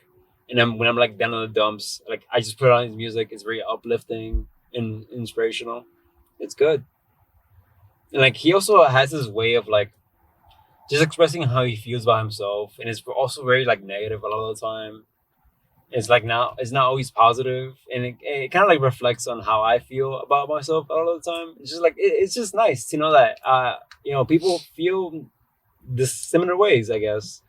and then when I'm like down in the dumps, like I just put on his music. It's very uplifting and inspirational. It's good, and like he also has this way of like just expressing how he feels about himself, and it's also very like negative a lot of the time. It's not always positive, and it kind of like reflects on how I feel about myself a lot of the time. It's just like it's just nice to know that people feel the similar ways, I guess.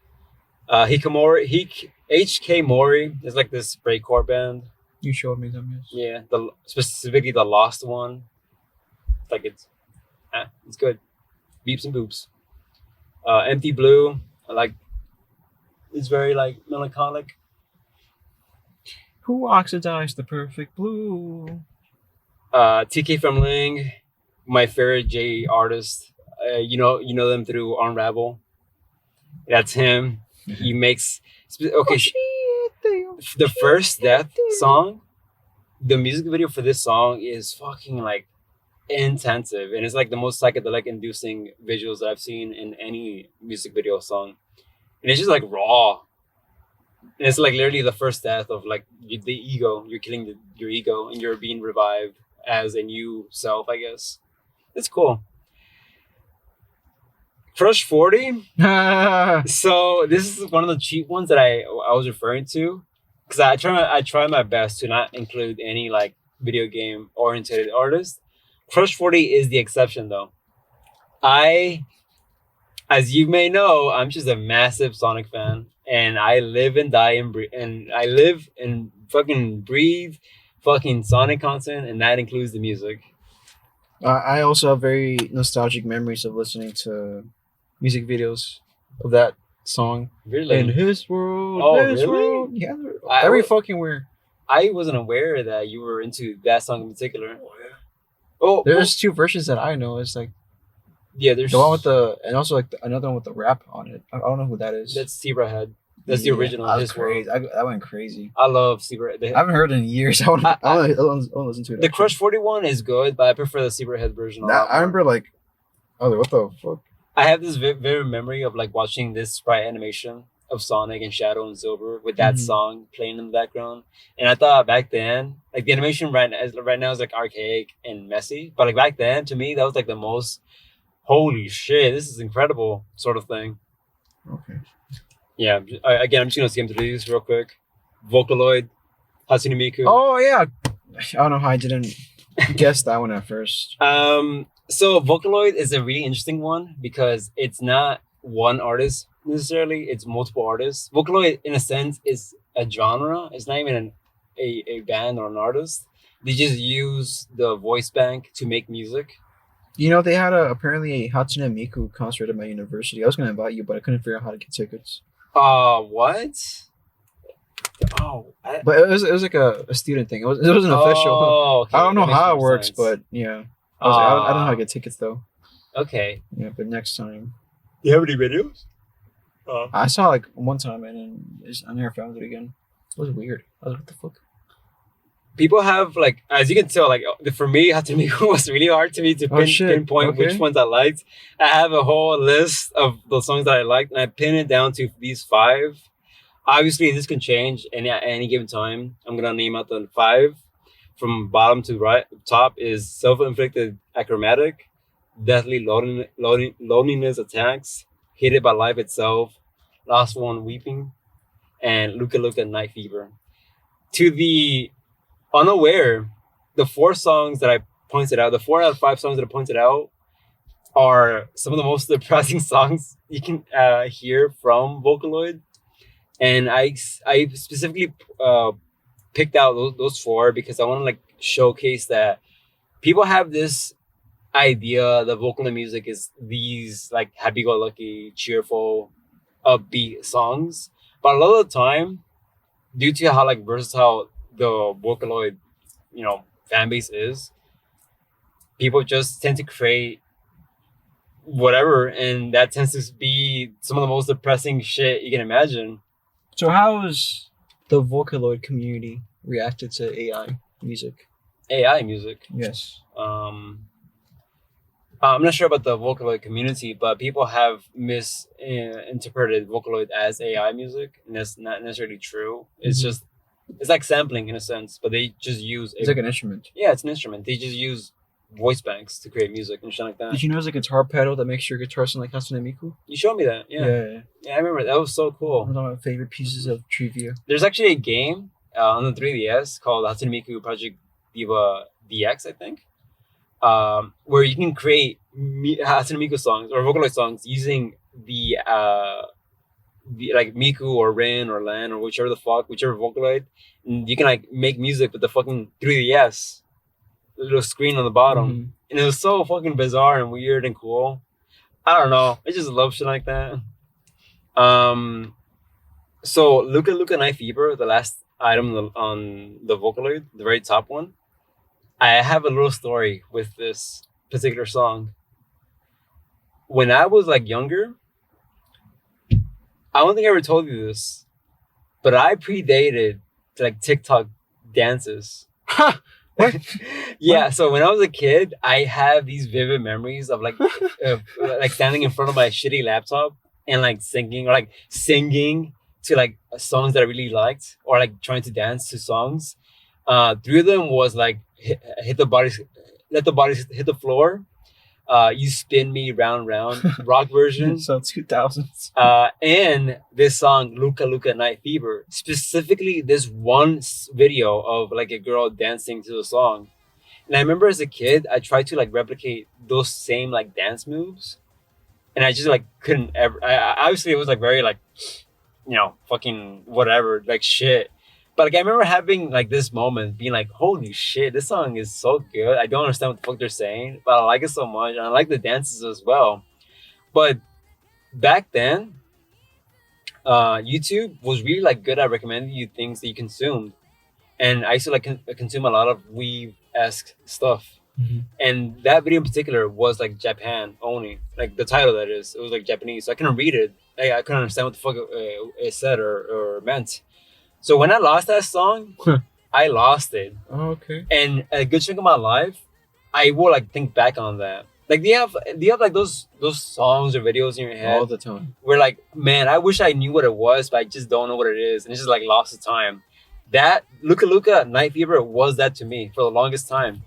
HK Mori is like this breakcore band. You showed me them, yes. Yeah, specifically the Lost one. Like it's good. Beeps and boops. Empty Blue, I like. It's very like melancholic. Who oxidized the perfect blue? TK from Ling, my favorite J artist. You know them through Unravel. That's him. He makes the first Death song. The music video for this song is fucking like intensive, and it's like the most psychedelic inducing visuals that I've seen in any music video song. And it's just like raw. And it's like literally the first death of like the ego. You're killing your ego, and you're being revived as a new self, I guess. It's cool. Crush 40. So this is one of the cheap ones that I was referring to, because I try my best to not include any like video game oriented artists. Crush 40 is the exception though. As you may know, I'm just a massive Sonic fan, and I live and die and breathe, and I live and fucking breathe fucking Sonic content, and that includes the music. I also have very nostalgic memories of listening to music videos of that song. Really? In his world. Oh, his really? world. Yeah, very fucking weird. I wasn't aware that you were into that song in particular. Oh, There's two versions that I know. It's like yeah, there's the one with and also like another one with the rap on it. I don't know who that is. that's Zebra Head. That's the Yeah, original. That was His World. crazy. I went crazy. I love Zebra. I haven't heard it in years. I want to listen to it. The actually. Crush 41 is good, but I prefer the Zebra Head version. a Nah, lot I more. remember like, oh, what the fuck? I have this very memory of like watching this sprite animation of Sonic and Shadow and Silver with that Mhm. song playing in the background, and I thought back then, like the animation right now is like archaic and messy, but like back then to me that was like the most holy shit, this is incredible sort of thing. Okay. Yeah, again, I'm just gonna skim through these real quick. Vocaloid, Hatsune Miku. Oh yeah, I don't know how I didn't guess that one at first. So Vocaloid is a really interesting one because it's not one artist necessarily, it's multiple artists. Vocaloid, in a sense, is a genre. It's not even a band or an artist. They just use the voice bank to make music. You know, they had apparently a Hatsune Miku concert at my university. I was gonna invite you, but I couldn't figure out how to get tickets. What? Oh, But it was like a student thing. It wasn't official. okay. I don't know That makes how it more works, sense. but yeah. I don't know how to get tickets though. Okay. Yeah, but next time. Do you have any videos? I saw like one time and then I never found it again. It was weird. I was like, what the fuck? People have like, as you can tell, like for me, Hatsumiku was really hard to me to pinpoint which ones I liked. I have a whole list of the songs that I liked, and I pin it down to these 5. Obviously, this can change at any given time. I'm gonna name out the 5 from bottom to right. Top is self-inflicted achromatic, deathly loneliness attacks, hated by life itself, last one weeping, and Luka Luka Night Fever. To the unaware, the 4 songs that I pointed out, the 4 out of 5 songs that I pointed out, are some of the most depressing songs you can hear from Vocaloid. And I specifically picked out those 4 because I want to like showcase that people have this idea that Vocaloid music is these like happy-go-lucky, cheerful, upbeat songs. But a lot of the time, due to how like versatile the Vocaloid, fan base is, people just tend to create whatever, and that tends to be some of the most depressing shit you can imagine. So how has the Vocaloid community reacted to AI music? AI music? Yes. I'm not sure about the Vocaloid community, but people have misinterpreted Vocaloid as AI music, and that's not necessarily true. It's just, it's like sampling in a sense, but they just use... It's like an instrument. Yeah, it's an instrument. They just use voice banks to create music and shit like that. Did you know there's a guitar pedal that makes your guitar sound like Hatsune Miku? You showed me that, yeah. Yeah, I remember. That was so cool. One of my favorite pieces of trivia. There's actually a game on the 3DS called Hatsune Miku Project Diva DX, I think, where you can create Hatsune Miku songs or Vocaloid songs using the like Miku or Rin or Lan or whichever Vocaloid, and you can like make music with the fucking 3DS, the little screen on the bottom, and it was so fucking bizarre and weird and cool. I don't know, I just love shit like that. So Luka Luka Night Fever, the last item on the Vocaloid, the very top one, I have a little story with this particular song. When I was like younger, I don't think I ever told you this, but I predated like TikTok dances. What? Yeah, so when I was a kid, I have these vivid memories of like like standing in front of my shitty laptop and like singing to like songs that I really liked, or like trying to dance to songs. 3 of them was like hit the body, let the body hit the floor. You spin me round rock version. So 2000s. And this song Luka Luka Night Fever, specifically this one video of like a girl dancing to the song. And I remember as a kid, I tried to like replicate those same like dance moves, and I just like couldn't ever. Obviously it was like very like, fucking whatever, like shit. But like I remember having like this moment, being like, "Holy shit, this song is so good! I don't understand what the fuck they're saying, but I like it so much, and I like the dances as well." But back then, YouTube was really like good at recommending you things that you consumed, and I used to like consume a lot of weave-esque stuff. And that video in particular was like Japan only, like the title that is. It was like Japanese, so I couldn't read it. I couldn't understand what the fuck it said or meant. So when I lost that song, I lost it. Oh, okay. And a good chunk of my life, I will like think back on that. Like do you have like those songs or videos in your head all the time where like, man, I wish I knew what it was, but I just don't know what it is, and it's just like lost the time. That Luka Luka Night Fever was that to me for the longest time.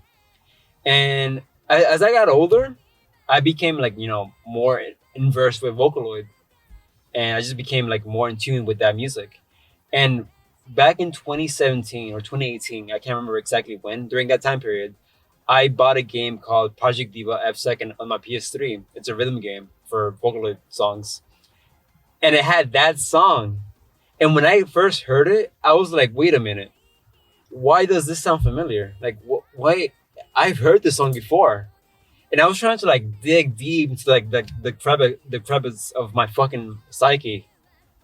And as I got older, I became like, more inverse with Vocaloid, and I just became like more in tune with that music. And back in 2017 or 2018, I can't remember exactly when, during that time period, I bought a game called Project Diva F2 on my PS3. It's a rhythm game for Vocaloid songs. And it had that song. And when I first heard it, I was like, wait a minute. Why does this sound familiar? Like, why? I've heard this song before. And I was trying to like dig deep into like the crevice of my fucking psyche.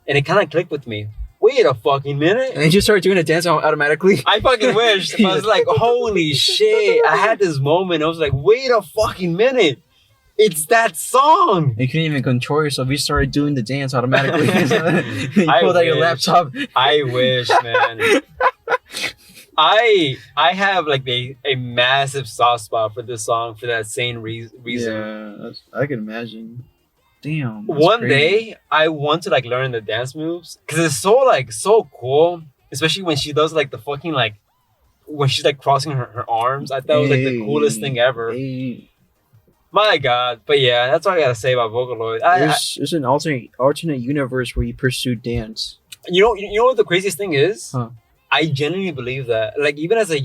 And it kind of clicked with me. Wait a fucking minute. And you just started doing a dance automatically? I fucking wish. I was like, holy shit. I had this moment. I was like, wait a fucking minute. It's that song. You couldn't even control yourself. You started doing the dance automatically. You I pulled out your wish. laptop. I wish, man. I have like a massive soft spot for this song for that same reason. Yeah, I can imagine. Damn. that's One crazy. day I want to like learn the dance moves because it's so cool, especially when she does like the fucking like when she's like crossing her arms. I thought it was like the coolest thing ever. Hey. My God, but yeah, that's all I gotta say about Vocaloid. There's an alternate universe where you pursue dance. You know what the craziest thing is? Huh. I genuinely believe that. Like even as a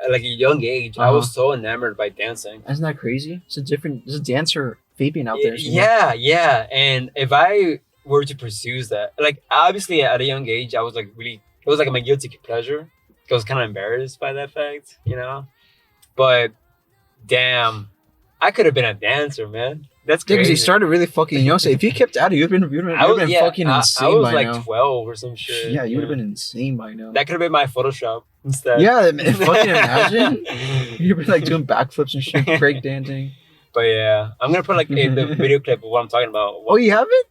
like a young age, I was so enamored by dancing. Isn't that crazy? There's a dancer Fabian out there. Yeah. And if I were to pursue that, like obviously at a young age, I was like really, it was like my guilty pleasure. I was kind of embarrassed by that fact, you know. But damn, I could have been a dancer, man. That's Yeah, because crazy. you started really fucking young. So if you kept at it, you'd have been fucking insane I was by like now. 12 or some shit. Yeah, you would have been insane by now. That could have been my Photoshop instead. Yeah, fucking imagine. You'd be like doing backflips and shit, break dancing. But yeah, I'm gonna put like the video clip of what I'm talking about. Oh, you have it?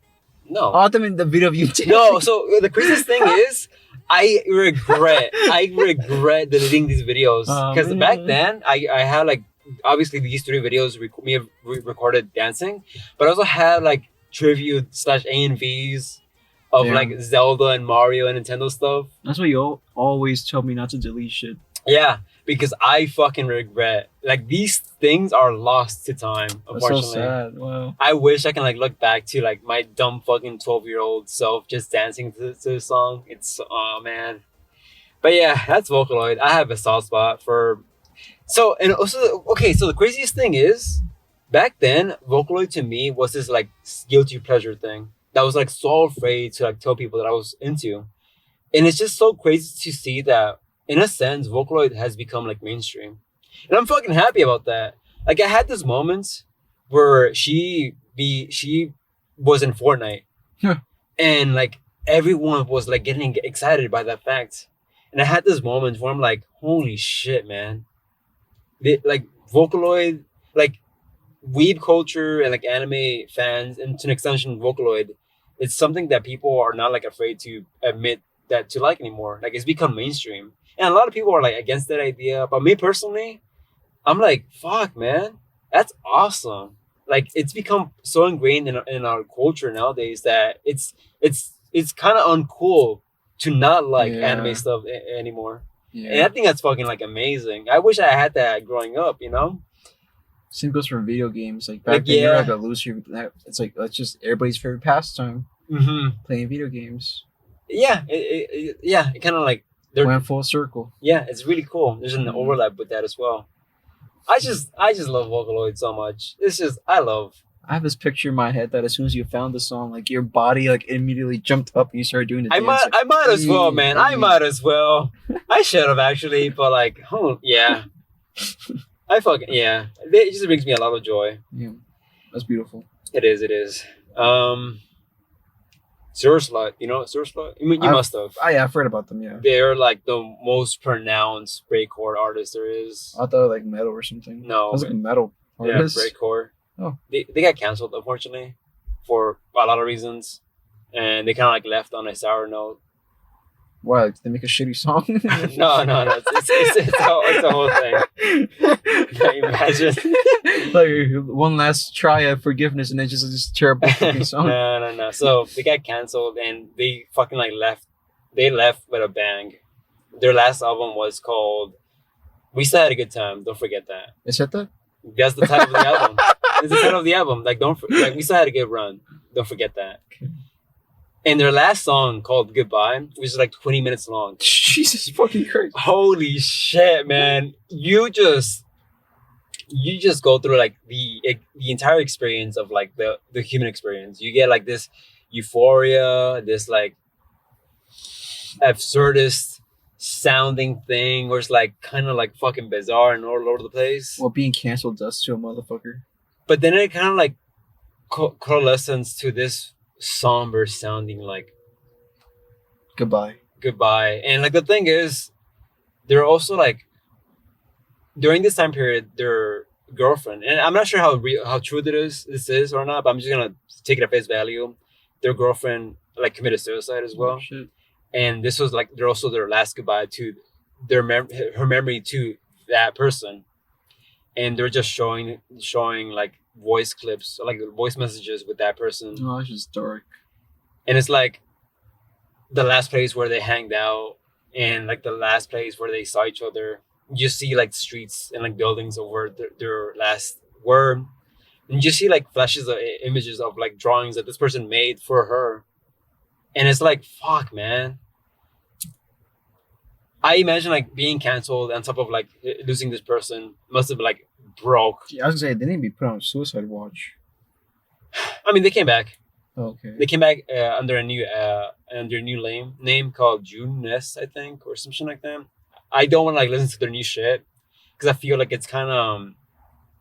No. Oh, I thought the video of you dancing. No, so the craziest thing is, I regret deleting these videos because back then I had like obviously these 3 videos recorded dancing, but I also had like tribute / ANVs of like Zelda and Mario and Nintendo stuff. That's why you always tell me not to delete shit. Yeah, because I fucking regret like these things are lost to time. Unfortunately. That's so sad. Wow. I wish I can like look back to like my dumb fucking 12-year-old self just dancing to the song. It's oh man. But yeah, that's Vocaloid. I have a soft spot for. So and also okay. So the craziest thing is, back then Vocaloid to me was this like guilty pleasure thing that I was like so afraid to like tell people that I was into, and it's just so crazy to see that in a sense Vocaloid has become like mainstream, and I'm fucking happy about that. Like I had this moments where she was in Fortnite, and like everyone was like getting excited by that fact, and I had this moment where I'm like, holy shit, man! Like Vocaloid, like weeb culture and like anime fans, and to an extension Vocaloid, it's something that people are not like afraid to admit that to like anymore. Like it's become mainstream, and a lot of people are like against that idea. But me personally, I'm like, fuck, man, that's awesome. Like it's become so ingrained in our culture nowadays that it's kind of uncool to not like anime stuff anymore. Yeah. And I think that's fucking like amazing. I wish I had that growing up, you know? Same goes for video games. Like back then, you're like a loser. It's like that's just everybody's favorite pastime. Playing video games. Yeah, it kind of like went full circle. Yeah, it's really cool. There's an overlap with that as well. I just love Vocaloid so much. It's just I have this picture in my head that as soon as you found the song, like your body like immediately jumped up and you started doing the dance. I might as well, man. I might as well. I should have actually, but like, yeah. I fucking yeah. It just brings me a lot of joy. Yeah, that's beautiful. It is. Surslot, you know Surslot? I mean, you must have. I've heard about them. Yeah, they're like the most pronounced breakcore artist there is. I thought like metal or something. No, it was like a metal artist. Yeah, breakcore. Oh, they got canceled unfortunately for a lot of reasons, and they kind of like left on a sour note. Why? Did they make a shitty song? No. It's a whole thing. Can you imagine? Like one last try at forgiveness, and then just this terrible fucking song. No. So they got canceled, and they fucking like left. They left with a bang. Their last album was called "We Still Had a Good Time." Don't forget that. Is that? That's the title of the album. It's the title of the album. Like we still had a good run. Don't forget that. Okay. And their last song called Goodbye, which is like 20 minutes long. Jesus fucking Christ. Holy shit, man. You just go through like the entire experience of like the human experience. You get like this euphoria, this like absurdist sounding where it's like kind of like fucking bizarre and all over the place. What being canceled does to a motherfucker. But then it kind of like coalesces to this somber sounding like goodbye. And like the thing is, they're also like during this time period, their girlfriend, and I'm not sure how true this is or not, but I'm just gonna take it at face value. Their girlfriend like committed suicide as well, Shit. and this was like they're also their last goodbye to her memory to that person, and they're just showing like voice clips, like voice messages with that person, Oh, it's just dark. and it's like the last place where they hanged out, and like the last place where they saw each other. You see like streets and like buildings of where their last were, and you see like flashes of images of like drawings that this person made for her, and it's like fuck, man. I imagine like being canceled on top of like losing this person must have like broke. I was gonna say they didn't be put on suicide watch. I mean, they came back. Okay. They came back under a new name called June Ness, I think, or something like that. I don't want to like listen to their new shit because I feel like it's kind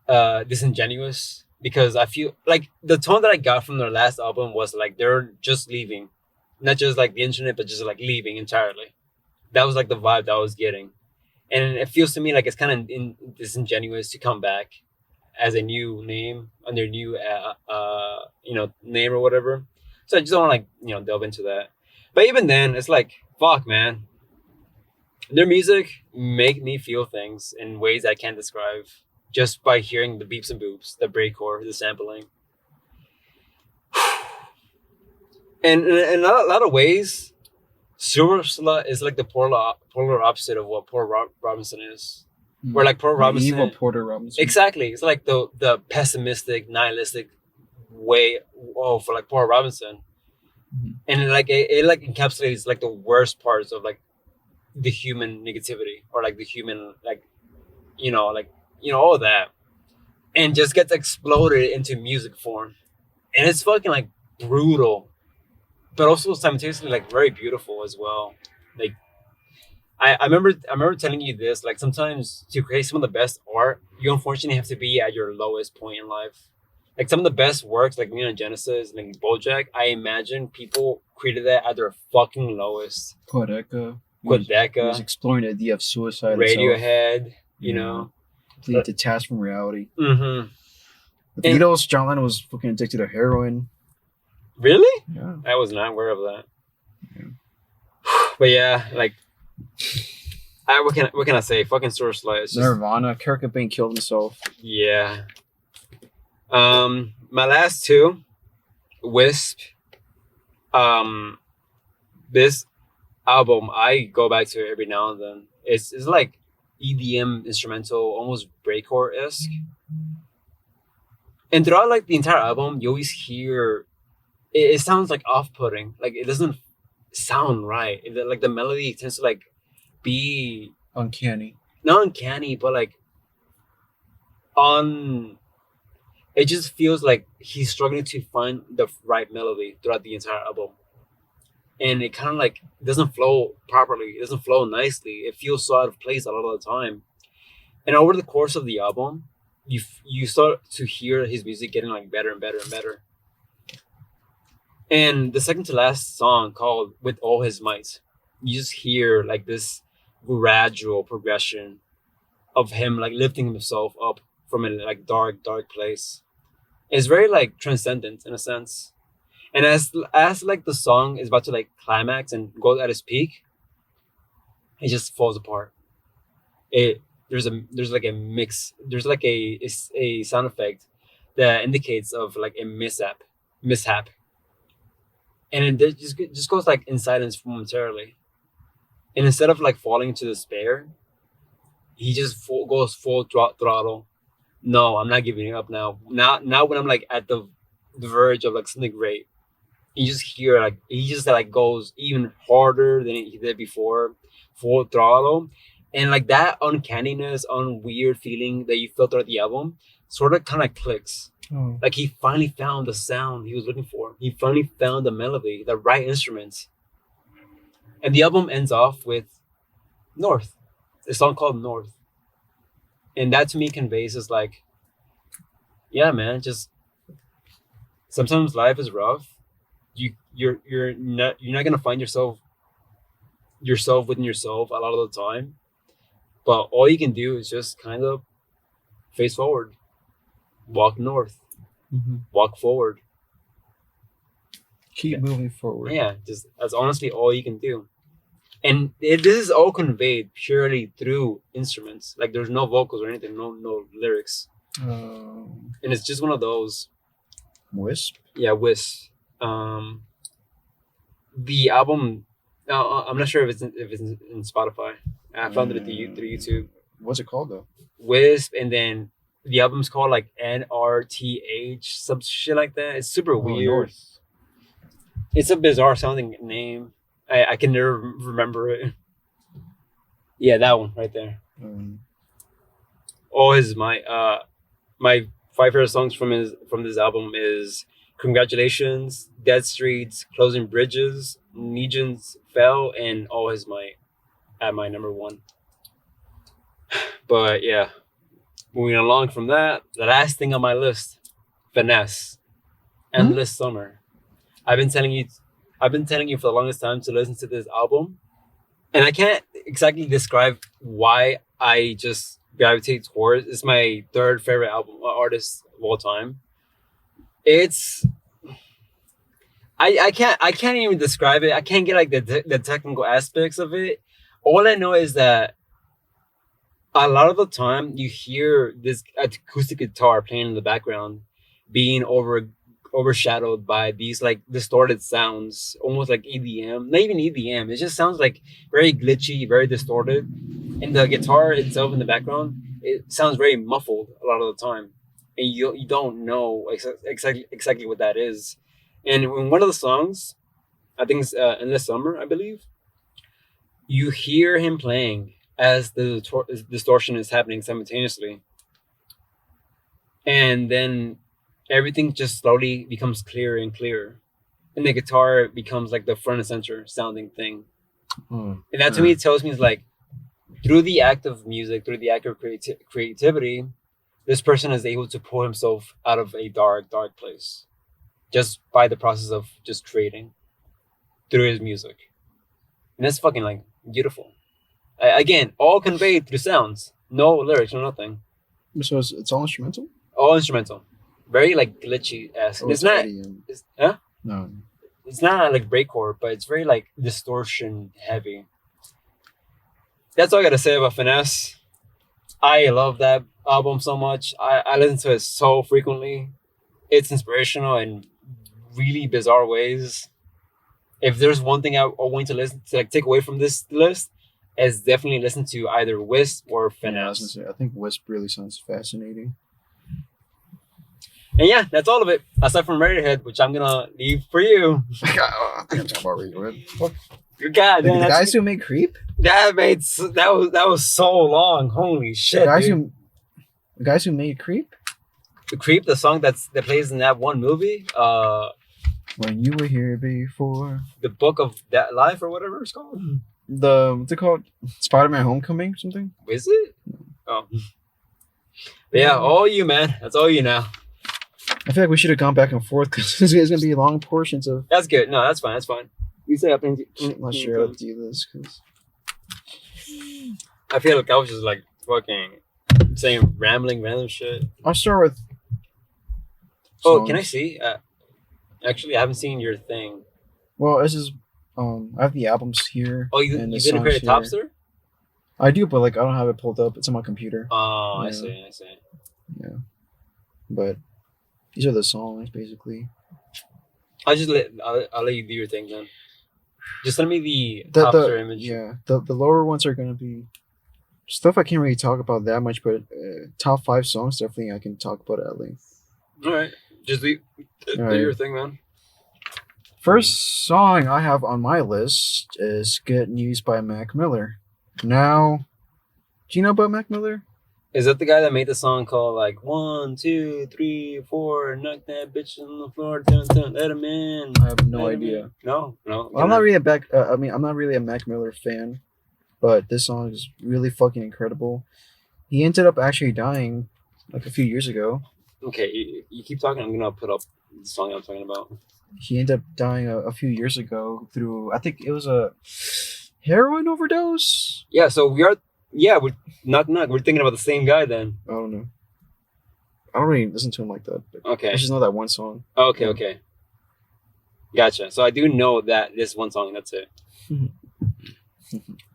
of disingenuous. Because I feel like the tone that I got from their last album was like they're just leaving, not just like the internet, but just like leaving entirely. That was like the vibe that I was getting, and it feels to me like it's kind of disingenuous to come back as a new name under new name or whatever. So I just don't want to like delve into that. But even then, it's like fuck, man. Their music make me feel things in ways I can't describe just by hearing the beeps and boops, the breakcore, the sampling. And in a lot of ways, Sewer Slut is like the polar opposite of what Paul Robinson is. Where like Paul Robinson, evil Porter Robinson. exactly, it's like the pessimistic, nihilistic way for like Paul Robinson, and like it like encapsulates like the worst parts of like the human negativity or like the human like all of that, and just gets exploded into music form, and it's fucking like brutal, but also simultaneously like very beautiful as well. Like I remember telling you this, like sometimes to create some of the best art, you unfortunately have to be at your lowest point in life. Like some of the best works, like Neon Genesis, like BoJack, I imagine people created that at their fucking lowest. Quadeca. He Quadeca, was exploring the idea of suicide. Radiohead, Yeah. Completely detached from reality. Mm-hmm. The Beatles, John Lennon was fucking addicted to heroin. Really? Yeah. I was not aware of that. Yeah. But yeah, like, what can I say? Fucking Source Light. It's just, Nirvana, Kurt Cobain killed himself. yeah. My last two, Wisp. This album I go back to every now and then. It's like EDM instrumental, almost breakcore-esque. And throughout like the entire album, you always hear it sounds like off-putting. Like it doesn't sound right. Like the melody tends to like be Uncanny. not uncanny, but like it just feels like he's struggling to find the right melody throughout the entire album. And it kind of like doesn't flow properly. It doesn't flow nicely. It feels so out of place a lot of the time. And over the course of the album, you start to hear his music getting like better and better and better. And the second to last song, called With All His Might, you just hear like this gradual progression of him like lifting himself up from a like dark place. It's very like transcendent in a sense. And as like the song is about to like climax and go at its peak, it just falls apart. There's like a mix. There's like a sound effect that indicates of like a mishap, and it just goes like in silence momentarily. And instead of like falling into despair, he just goes full throttle. No, I'm not giving up now. Now when I'm like at the verge of like something great, you just hear like he just like goes even harder than he did before, full throttle, and like that uncanniness, weird feeling that you felt throughout the album, sort of kind of clicks. Oh. Like he finally found the sound he was looking for. He finally found the melody, the right instruments, and the album ends off with North, a song called North, and that to me conveys is like, yeah, man, just sometimes life is rough. You're not gonna find yourself within yourself a lot of the time, but all you can do is just kind of face forward. walk north, walk forward. Keep moving forward. Yeah, just that's honestly all you can do. And this is all conveyed purely through instruments. Like there's no vocals or anything, no lyrics. And it's just one of those. Wisp. Yeah, Wisp. The album. I'm not sure if it's in Spotify. I found it through YouTube. What's it called though? Wisp, and then the album's called like NRTH, some shit like that. It's super weird. North. It's a bizarre sounding name. I can never remember it. Yeah, that one right there. Oh, my 5 favorite songs from this album is Congratulations, Dead Streets, Closing Bridges, Legions Fell, and All His Might at my number 1. But yeah, moving along from that, the last thing on my list, Finesse, Endless Summer. I've been telling you for the longest time to listen to this album, and I can't exactly describe why I just gravitate towards. It's my 3rd favorite artist of all time. It's I can't even describe it. I can't get like the technical aspects of it. All I know is that a lot of the time you hear this acoustic guitar playing in the background being overshadowed by these like distorted sounds, almost like EDM. Not even EDM. It just sounds like very glitchy, very distorted. And the guitar itself in the background, it sounds very muffled a lot of the time. And you don't know exactly what that is. And in one of the songs, I think it's Endless Summer, I believe, you hear him playing as the distortion is happening simultaneously. And then everything just slowly becomes clearer and clearer. And the guitar becomes like the front and center sounding thing. And that to me tells me it's like, through the act of music, through the act of creativity, this person is able to pull himself out of a dark place. Just by the process of just creating through his music. And that's fucking like beautiful. Again, all conveyed through sounds. No lyrics or nothing. So it's all instrumental? All instrumental. Very like glitchy-esque. It's not... No. It's not like breakcore, but it's very like distortion heavy. That's all I gotta say about Finesse. I love that album so much. I listen to it so frequently. It's inspirational in really bizarre ways. If there's one thing I want to listen to, like take away from this list, is definitely listen to either Wisp or Finesse. I think Wisp really sounds fascinating. And yeah, that's all of it. Aside from Radiohead, which I'm gonna leave for you. I think I'm talking about Radiohead. Fuck. God, the guys who make Creep? That was so long. Holy shit. The guys who made Creep? The Creep, the song that plays in that one movie. When You Were Here Before. The Book of That Life or whatever it's called. What's it called? Spider-Man Homecoming or something? Is it? Oh. But yeah, all you, man. That's all you now. I feel like we should have gone back and forth because there's going to be long portions of... That's good. No, that's fine. That's fine. You say up I'm not sure how to do this because... I feel like I was just like fucking saying rambling random shit. I'll start with... Oh, can I see? Actually, I haven't seen your thing. Well, this is... I have the albums here. Oh, you didn't create a top stir? I do, but like I don't have it pulled up. It's on my computer. Oh, yeah. I see. Yeah. But these are the songs, basically. I'll let you do your thing then. Just send me the top stir image. Yeah, the lower ones are gonna be stuff I can't really talk about that much, but top 5 songs definitely I can talk about at length. All right, just do your thing, man. First song I have on my list is "Get News" by Mac Miller. Now, do you know about Mac Miller? Is that the guy that made the song called like 1, 2, 3, 4, knock that bitch on the floor, dun, let him in? I have no idea. No. I'm not really I'm not really a Mac Miller fan, but this song is really fucking incredible. He ended up actually dying like a few years ago. Okay, you keep talking. I'm gonna put up the song I'm talking about. He ended up dying a few years ago through, I think it was a heroin overdose. Yeah, so we're knock knock. We're thinking about the same guy then. I don't know. I don't really listen to him like that. But Okay. I just know that one song. Okay. Yeah. Okay. Gotcha. So I do know that this one song. That's it.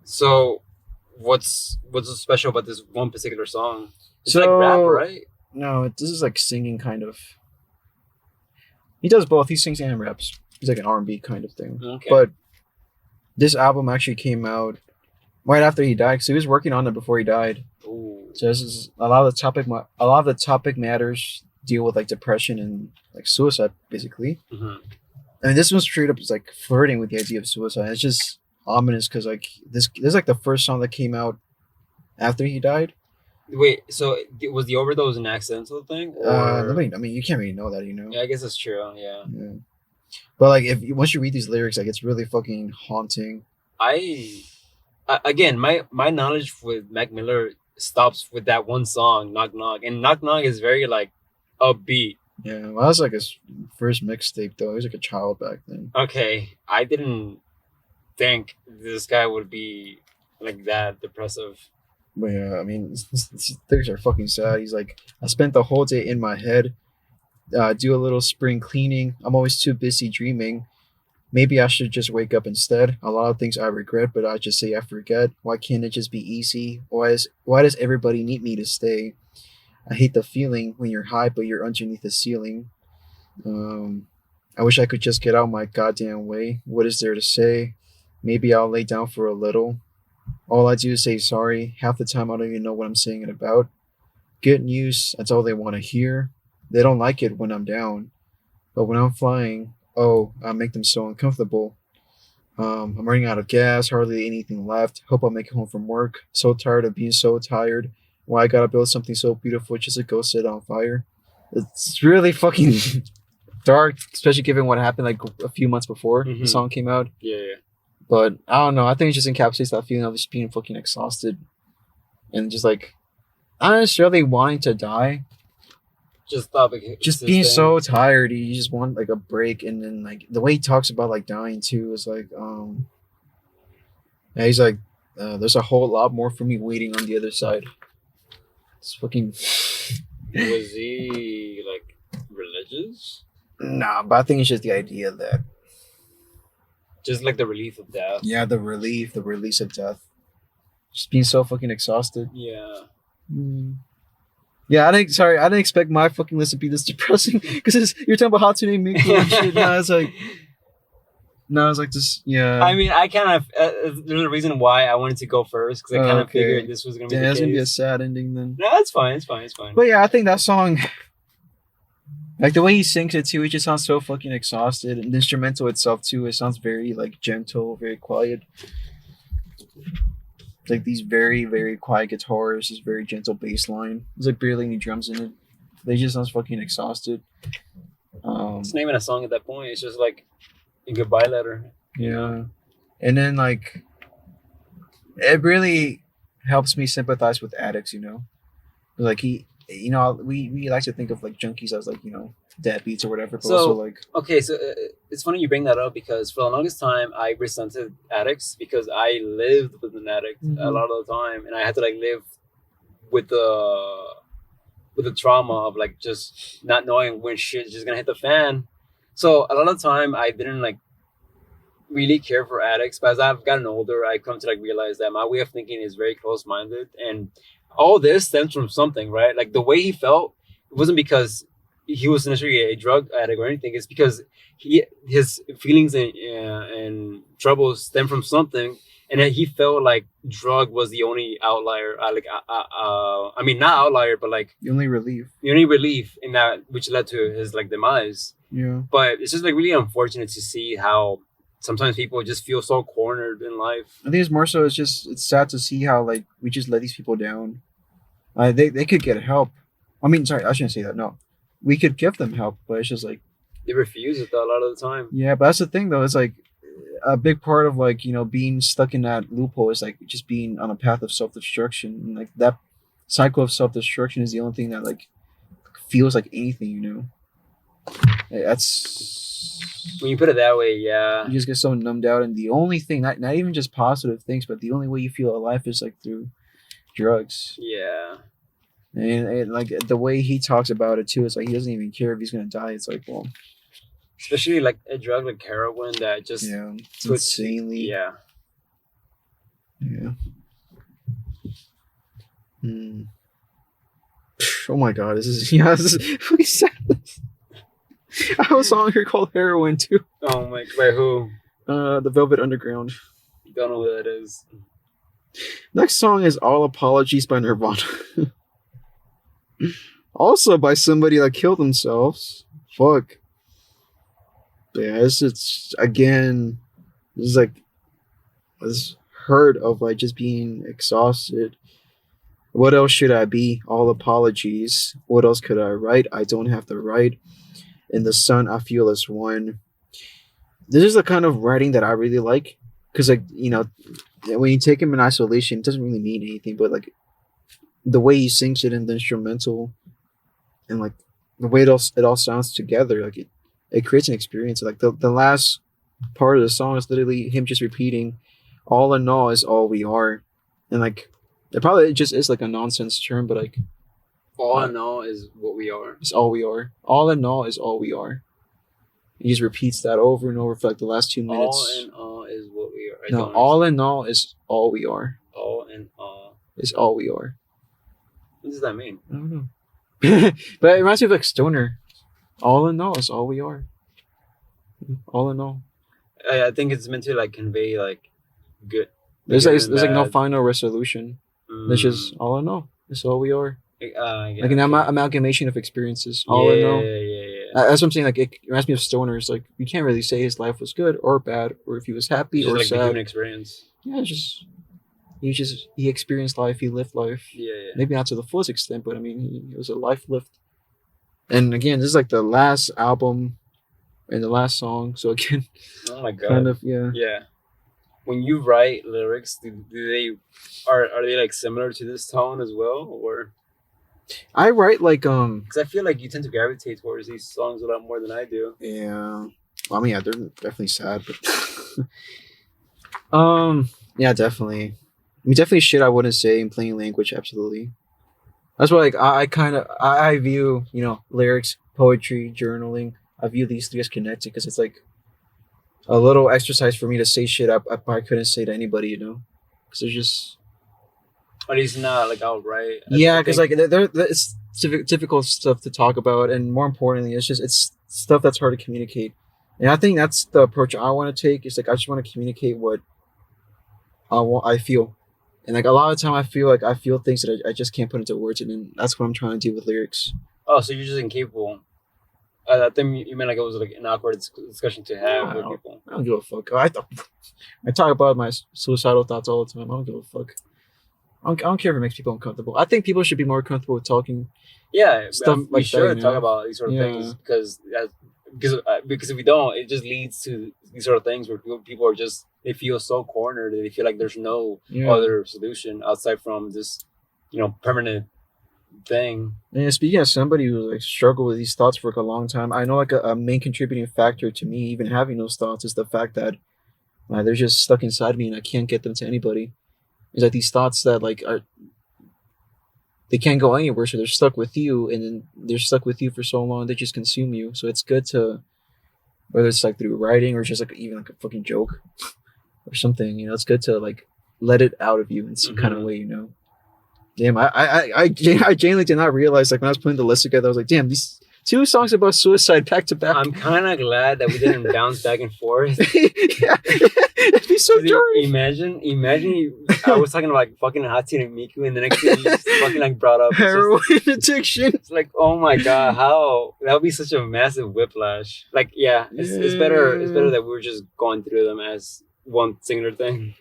So, what's so special about this one particular song? It's like rap, right? No, this is like singing kind of. He does both. He sings and raps. He's like an R&B kind of thing. Okay. But this album actually came out right after he died, because he was working on it before he died. Ooh. So this is a lot of the topic matters deal with like depression and like suicide, basically. Mhm. I mean, this one straight up is like flirting with the idea of suicide. It's just ominous because like this is like the first song that came out after he died. Wait. So was the overdose an accidental thing? Or... Nobody, I mean, you can't really know that, you know. Yeah, I guess that's true. Yeah. Yeah. But like, once you read these lyrics, like it's really fucking haunting. Again, my knowledge with Mac Miller stops with that one song, Knock Knock, and Knock Knock is very like upbeat. Yeah, well, that was like his first mixtape though. He was like a child back then. Okay, I didn't think this guy would be like that depressive. But yeah, I mean, these lyrics are fucking sad. He's like, I spent the whole day in my head. Do a little spring cleaning. I'm always too busy dreaming. Maybe I should just wake up instead. A lot of things I regret, but I just say I forget. Why can't it just be easy? Why does everybody need me to stay? I hate the feeling when you're high, but you're underneath the ceiling. I wish I could just get out my goddamn way. What is there to say? Maybe I'll lay down for a little. All I do is say sorry. Half the time I don't even know what I'm saying it about. Good news, that's all they want to hear. They don't like it when I'm down. But when I'm flying, I make them so uncomfortable. I'm running out of gas, hardly anything left. Hope I'll make it home from work. So tired of being so tired. Why I gotta build something so beautiful just to go set on fire. It's really fucking dark, especially given what happened like a few months before the song came out. Yeah. But I don't know. I think it just encapsulates that feeling of just being fucking exhausted and just like not necessarily wanting to die. Just stop. Just being so tired, you just want like a break. And then like the way he talks about like dying too is like, yeah, he's like, there's a whole lot more for me waiting on the other side. It's fucking. Was he like religious? Nah, but I think it's just the idea that. Just like the relief of death. Yeah, the release of death. Just being so fucking exhausted. Yeah. Yeah, I didn't expect my fucking list to be this depressing because you're talking about how to name Miku and shit. No, it's like this. Yeah. I mean, I kind of there's a reason why I wanted to go first because I kind of figured this was gonna be. Yeah, the it's case. gonna be a sad ending then. No, it's fine. It's fine. But yeah, I think that song, like the way he sings it too, it just sounds so fucking exhausted. And the instrumental itself too, it sounds very like gentle, very quiet. Like these very, very quiet guitars, this very gentle bass line. There's like barely any drums in it. They just sounds fucking exhausted. It's not even a song at that point. It's just like a goodbye letter. Yeah. And then like it really helps me sympathize with addicts, you know? Like we like to think of like junkies as like, you know, deadbeats or whatever, but also like okay, so it's funny you bring that up because for the longest time I resented addicts because I lived with an addict a lot of the time, and I had to like live with the trauma of like just not knowing when shit's just gonna hit the fan. So a lot of the time I didn't like really care for addicts, but as I've gotten older I come to like realize that my way of thinking is very close-minded, and all this stems from something, right? Like the way he felt, it wasn't because he was necessarily a drug addict or anything. It's because his feelings and troubles stem from something, and then he felt like drug was the only outlier. I mean, not outlier, but like the only relief in that, which led to his like demise. Yeah. But it's just like really unfortunate to see how sometimes people just feel so cornered in life. I think it's more so it's sad to see how like we just let these people down. They could get help. I mean, sorry, I shouldn't say that. No, we could give them help, but it's just like they refuse it a lot of the time. Yeah, but that's the thing though. It's like a big part of like, you know, being stuck in that loophole is like just being on a path of self-destruction, and like that cycle of self-destruction is the only thing that like feels like anything, you know. That's when you put it that way. Yeah, you just get so numbed out, and the only thing, not even just positive things, but the only way you feel alive is like through drugs. Yeah. And like the way he talks about it too, it's like he doesn't even care if he's gonna die. It's like, well, especially like a drug like heroin that just yeah, it's puts insanely. yeah. Yeah. Hmm. Oh my god, this is fucking sad. I have a song here called Heroin too. Oh my, wait, who? The Velvet Underground. Don't know who that is. Next song is All Apologies by Nirvana. Also by somebody that killed themselves. Fuck. But yeah, it's again, this is like this hurt of like just being exhausted. What else should I be? All apologies. What else could I write? I don't have to write. In the sun, I feel as one. This is the kind of writing that I really like. Because, like, you know, when you take him in isolation, it doesn't really mean anything. But, like, the way he sings it in the instrumental and, like, the way it all sounds together, like, it creates an experience. Like, the last part of the song is literally him just repeating, all in all is all we are. And, like, it just is, like, a nonsense term, but, like, All in all is what we are. it's all we are. All in all is all we are. He just repeats that over and over for like the last 2 minutes. All in all is what we are. No, all in all is all we are. All in all Is all we are. What does that mean? I don't know. But it reminds me of like Stoner. All in all is all we are. All in all. I think it's meant to like convey like good. There's good like and there's like no bad. final resolution. It's just all in all. It's all we are. Yeah, Like an amalgamation of experiences. All in all. Yeah. That's what I'm saying. Like it reminds me of Stoner. It's like you can't really say his life was good or bad, or if he was happy Just or like the sad. human experience. Yeah, he experienced life. He lived life. Yeah. Maybe not to the fullest extent, but I mean, it was a life lived. And again, this is like the last album and the last song. So again, Oh my god. kind of yeah. Yeah. When you write lyrics, do they are they like similar to this tone as well, or? I write like Because I feel like you tend to gravitate towards these songs a lot more than I do. yeah. Well, I mean, yeah, they're definitely sad, but yeah, definitely. I mean, definitely shit I wouldn't say in plain language. Absolutely. That's why, like, I view lyrics, poetry, journaling. I view these three as connected because it's like a little exercise for me to say shit I probably couldn't say to anybody, because there's just At least not like outright. yeah, because like it's difficult stuff to talk about, and more importantly, it's stuff that's hard to communicate. And I think that's the approach I want to take. Is like I just want to communicate what I feel, and like a lot of the time I feel things that I just can't put into words, and then that's what I'm trying to do with lyrics. Oh, so you're just incapable. I think you meant like it was like an awkward discussion to have with people. I don't give a fuck. I talk about my suicidal thoughts all the time. I don't give a fuck. I don't care if it makes people uncomfortable. I think people should be more comfortable with talking. Yeah, Stuff we like should that, talk about these sort of things because if we don't, it just leads to these sort of things where people are just they feel so cornered and they feel like there's no other solution outside from this, permanent thing. And speaking as somebody who like struggled with these thoughts for like a long time, I know like a main contributing factor to me even having those thoughts is the fact that they're just stuck inside me and I can't get them to anybody. It's like these thoughts that like they can't go anywhere, so they're stuck with you, and then they're stuck with you for so long they just consume you. So it's good to, whether it's like through writing or just like even like a fucking joke or something, it's good to like let it out of you in some kind of way, Damn, I genuinely did not realize like when I was putting the list together, I was like, damn, these 2 songs about suicide back to back. I'm kind of glad that we didn't bounce back and forth. Yeah, it'd be so jarring. Imagine I was talking about like fucking Hatsune and Miku, and the next thing you just fucking like brought up heroin addiction. It's like, oh my god, how that would be such a massive whiplash. Like, yeah, it's better that we were just going through them as one singular thing.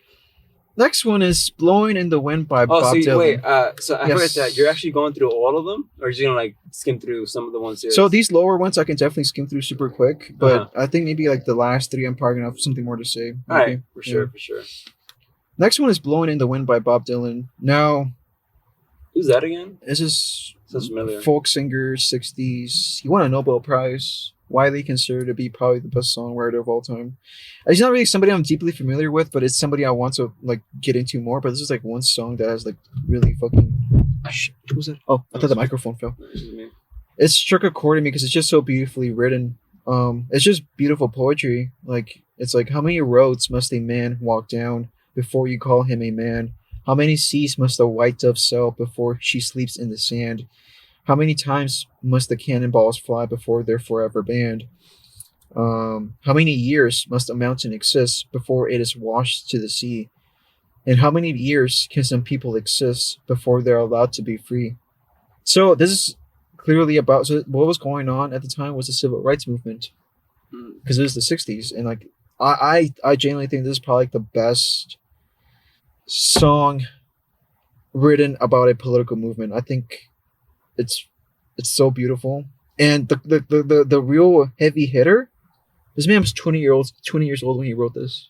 Next one is "Blowing in the Wind" by Bob Dylan. Wait, so I forgot that you're actually going through all of them, or are you gonna like skim through some of the ones here? So these lower ones I can definitely skim through super quick, but I think maybe like the last 3 I'm probably gonna have something more to say. All right, for sure. Next one is "Blowing in the Wind" by Bob Dylan. Now, who's that again? This is sounds familiar. Folk singer, 60s. He won a Nobel Prize. Widely considered to be probably the best songwriter of all time. He's not really somebody I'm deeply familiar with, but it's somebody I want to like get into more. But this is like one song that has like really fucking Shit, what was it? Oh, I thought the microphone fell. Excuse me. It struck a chord in me because it's just so beautifully written. It's just beautiful poetry. Like it's like how many roads must a man walk down before you call him a man? How many seas must a white dove sail before she sleeps in the sand? How many times must the cannonballs fly before they're forever banned? How many years must a mountain exist before it is washed to the sea? And how many years can some people exist before they're allowed to be free? So this is clearly about so what was going on at the time was the civil rights movement because it was the 60s and like I genuinely think this is probably like the best song written about a political movement. I think it's so beautiful and the real heavy hitter. This man was 20 years old when he wrote this.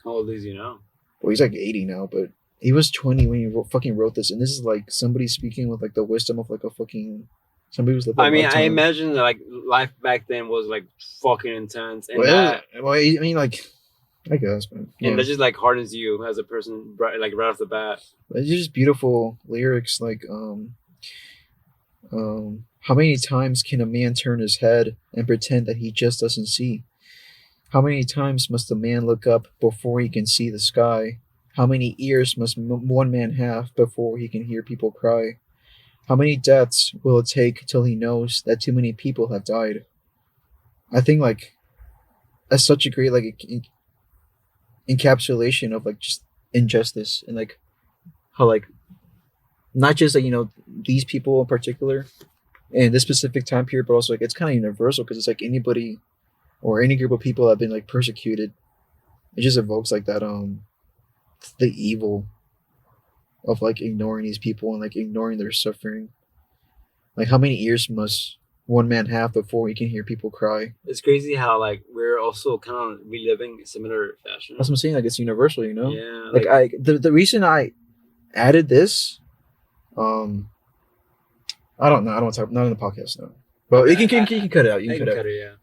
How old is he now? Well, he's like 80 now, but he was 20 when he fucking wrote this, and this is like somebody speaking with like the wisdom of like a fucking somebody who's lived. I mean, I imagine that, like life back then was like fucking intense, and I mean, like I guess, but and that just like hardens you as a person, like right off the bat. It's just beautiful lyrics, like how many times can a man turn his head and pretend that he just doesn't see? How many times must a man look up before he can see the sky? How many ears must one man have before he can hear people cry? How many deaths will it take till he knows that too many people have died? I think like that's such a great like encapsulation of like just injustice and like how like not just like these people in particular in this specific time period, but also like it's kind of universal because it's like anybody or any group of people that have been like persecuted. It just evokes like that the evil of like ignoring these people and like ignoring their suffering. Like how many ears must one man have before he can hear people cry? It's crazy how like we're also kind of reliving a similar fashion. That's what I'm saying. Like it's universal, Yeah. Like the reason I added this, I don't know. I don't want to talk. Not in the podcast, no. But you can cut it out. You can cut it out.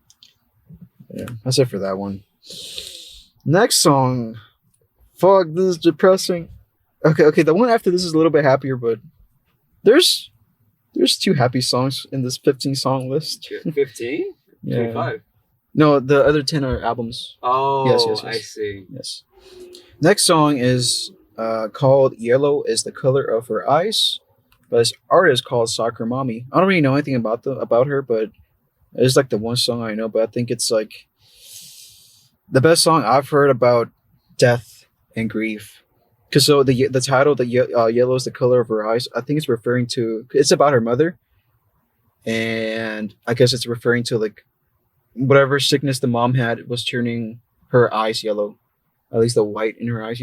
Yeah, that's it for that one. Next song. Fuck, this is depressing. Okay. The one after this is a little bit happier, but there's 2 happy songs in this 15 song list. 15? Yeah. 25? No, the other 10 are albums. Oh, yes. I see. Yes. Next song is called "Yellow Is the Color of Her Eyes" by this artist called Soccer Mommy. I don't really know anything about her, but it's like the one song I know. But I think it's like the best song I've heard about death and grief. Because so the title, "Yellow Is the Color of Her Eyes," I think it's referring to it's about her mother, and I guess it's referring to like whatever sickness the mom had was turning her eyes yellow, at least the white in her eyes,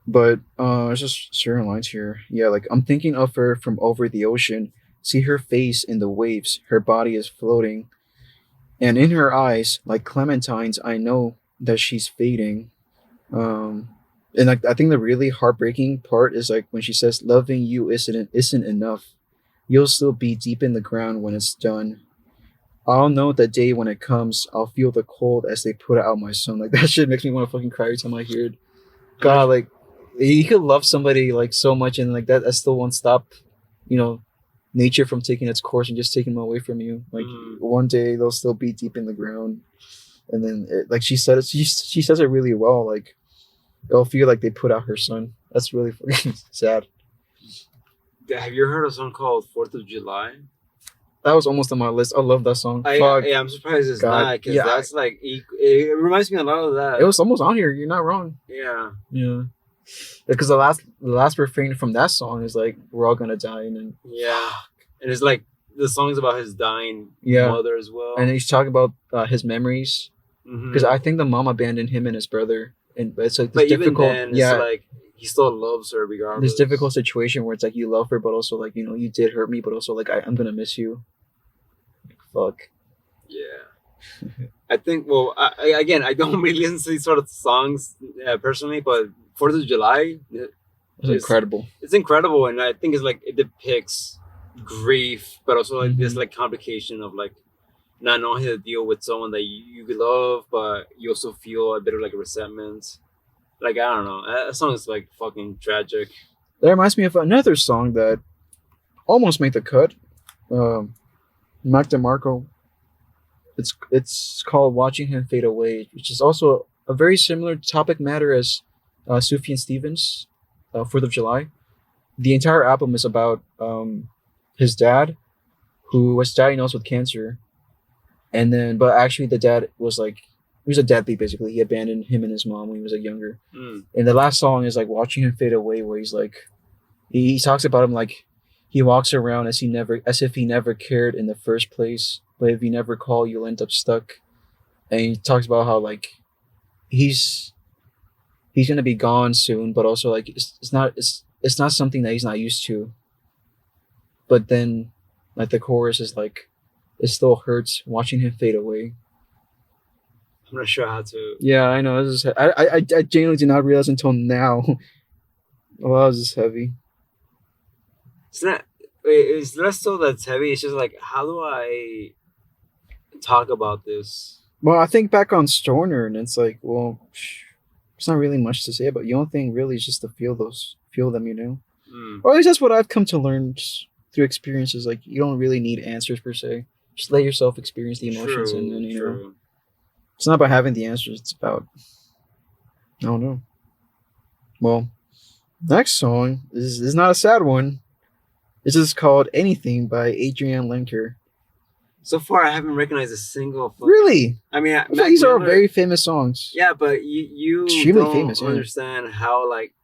But there's just certain lines here. Yeah, like I'm thinking of her from over the ocean. See her face in the waves. Her body is floating, and in her eyes, like clementines, I know that she's fading. And like I think the really heartbreaking part is like when she says, "Loving you isn't enough. You'll still be deep in the ground when it's done. I'll know the day when it comes. I'll feel the cold as they put out my son." Like that shit makes me want to fucking cry every time I hear it. God, like you could love somebody like so much and like that still won't stop, nature from taking its course and just taking them away from you. Like one day they'll still be deep in the ground, and then like she said it, she says it really well. Like it'll feel like they put out her son. That's really fucking sad. Have you heard a song called 4th of July? That was almost on my list. I love that song. Yeah, I'm surprised it's not because that's like it reminds me a lot of that. It was almost on here. You're not wrong. Yeah. Because the last refrain from that song is like we're all gonna die, and then and it's like the song's about his dying mother as well, and he's talking about his memories because I think the mom abandoned him and his brother, and it's like this difficult. Even then, it's like he still loves her regardless. This difficult situation where it's like you love her, but also like you did hurt me, but also like I'm gonna miss you. Like, fuck. Yeah. I think. Well, I don't really listen to these sort of songs personally, but 4th of July, it's incredible. It's incredible, and I think it's like it depicts grief, but also like this like complication of like not knowing how to deal with someone that you love, but you also feel a bit of like resentment. Like I don't know, that song is like fucking tragic. That reminds me of another song that almost made the cut. Mac DeMarco. It's called "Watching Him Fade Away," which is also a very similar topic matter as Sufjan Stevens' "4th of July." The entire album is about his dad, who was diagnosed with cancer, and then but actually the dad was like he was a deadbeat basically. He abandoned him and his mom when he was like younger. And the last song is like "Watching Him Fade Away," where he's like he talks about him like he walks around as if he never cared in the first place. But if you never call, you'll end up stuck. And he talks about how like he's gonna be gone soon, but also like it's not something that he's not used to. But then like the chorus is like it still hurts watching him fade away. I'm not sure how to. Yeah, I know. This is I genuinely did not realize until now. Wow, this is heavy. It's not. It's less so that's heavy. It's just like, how do I talk about this? Well, I think back on Stoner, and it's like, well, there's not really much to say about it. The only thing really is just to feel them, you know? Or at least that's what I've come to learn just through experiences. Like, you don't really need answers per se. Just let yourself experience the emotions, and then, you know, it's not about having the answers. It's about, I don't know. Well, next song is not a sad one. This is called "Anything" by Adrian Lenker. So far, I haven't recognized a single. Really? I mean, these are very famous songs. Yeah, but you extremely don't famous. Understand how like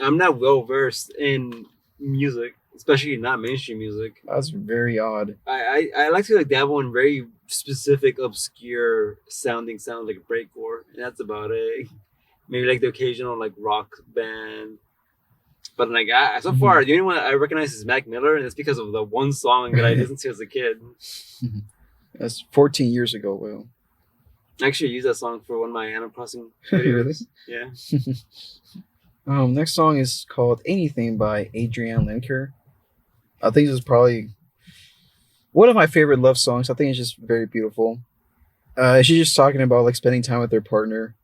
I'm not well versed in music, especially not mainstream music. That's very odd. I like to like dabble in very specific, obscure sounding sounds like breakcore, and that's about it. Maybe like the occasional like rock band. But like so far, the only one I recognize is Mac Miller, and it's because of the one song that I listened to as a kid. That's 14 years ago, Will. I actually used that song for one of my Animal Crossing videos. Really? Yeah. Next song is called "Anything" by Adrian Lenker. I think this is probably one of my favorite love songs. I think it's just very beautiful. She's just talking about like spending time with her partner.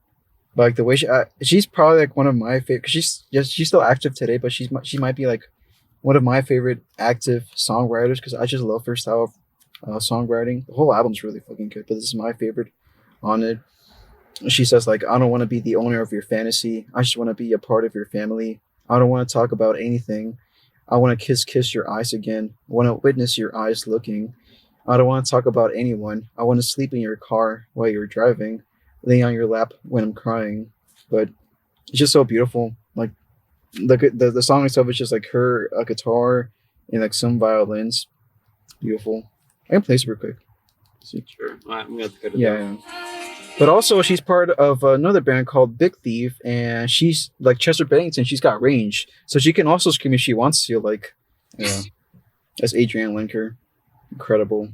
Like the way she's probably like one of my favorite. Cause she's still active today, but she might be like one of my favorite active songwriters because I just love her style of songwriting. The whole album's really fucking good, but this is my favorite on it. She says like, "I don't want to be the owner of your fantasy. I just want to be a part of your family. I don't want to talk about anything. I want to kiss your eyes again. I want to witness your eyes looking. I don't want to talk about anyone. I want to sleep in your car while you're driving. Laying on your lap when I'm crying." But it's just so beautiful. Like the song itself is just like her, a guitar, and like some violins. Beautiful. I can play this real quick. See. Sure. I'm gonna have to cut it down. But also she's part of another band called Big Thief, and she's like Chester Bennington. She's got range, so she can also scream if she wants to. Like, yeah, that's Adrian Lenker. Incredible,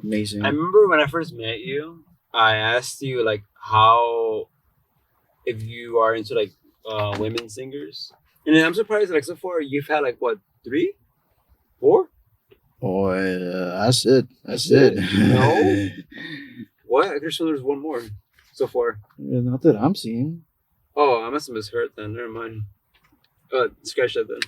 amazing. I remember when I first met you. I asked you like how if you are into like women singers, and then I'm surprised like so far you've had like what 3, 4? Oh, that's it. That's it. No. What? I guess there's one more so far. Not that I'm seeing. Oh, I must have misheard then. Never mind. Scratch that then.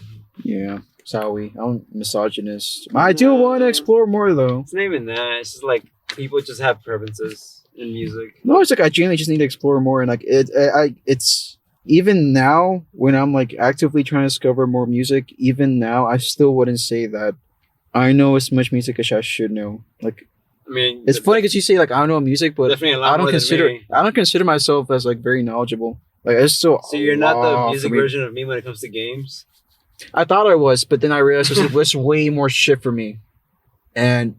Yeah, sorry. I'm misogynist. I do want to explore more though. It's not even that. It's just like people just have preferences in music. No, it's like I genuinely just need to explore more, and like it's even now when I'm like actively trying to discover more music. Even now, I still wouldn't say that I know as much music as I should know. Like, I mean, it's funny because you say like I don't know music, but definitely a lot more than me. I don't consider myself as like very knowledgeable. Like it's still so you're not the music version of me when it comes to games. I thought I was, but then I realized it was way more shit for me, and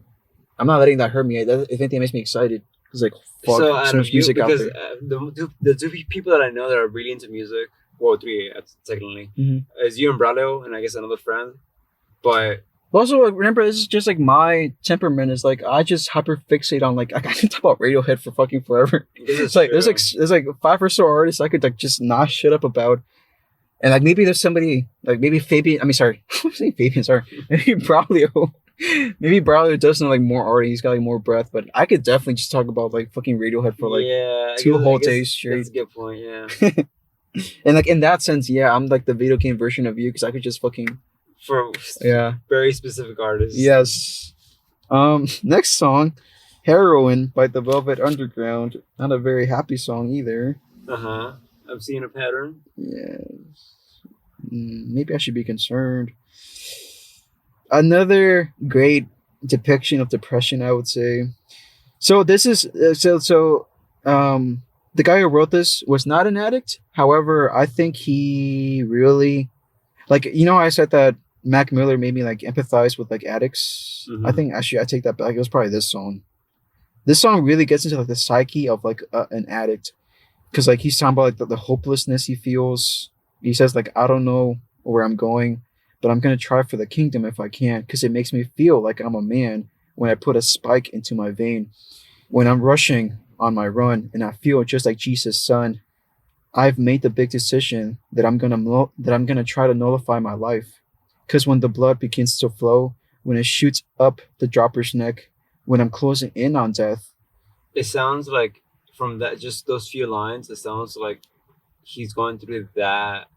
I'm not letting that hurt me. If anything, it makes me excited. It's like fuck, so much music out there. The 2 people that I know that are really into music, well, 3 technically, is you and Braulio, and I guess another friend. But also remember, this is just like my temperament. Is like I just hyper fixate on like I can talk about Radiohead for fucking forever. It's like there's like 5 or so artists I could like just not shut up about. And like maybe there's somebody like maybe Fabian. I mean, sorry, I'm saying Fabian. Sorry, maybe Braulio. Maybe Braulio does know like more art. He's got like more breath. But I could definitely just talk about like fucking Radiohead for like 2 whole days straight. That's a good point. Yeah. And like in that sense, yeah, I'm like the video game version of you because I could just fucking For yeah. very specific artists. Yes. Next song, "Heroin" by the Velvet Underground. Not a very happy song either. I'm seeing a pattern. Yes. Maybe I should be concerned. Another great depiction of depression, I would say. So this is the guy who wrote this was not an addict. However, I think he really like I said that Mac Miller made me like empathize with like addicts. I think actually I take that back. It was probably this song. This song really gets into like the psyche of like an addict because like he's talking about like the hopelessness he feels. He says like I don't know where I'm going, but I'm gonna try for the kingdom if I can because it makes me feel like I'm a man when I put a spike into my vein. When I'm rushing on my run and I feel just like Jesus' son, I've made the big decision that I'm gonna try to nullify my life. Because when the blood begins to flow, when it shoots up the dropper's neck, when I'm closing in on death. It sounds like from that just those few lines, it sounds like he's going through that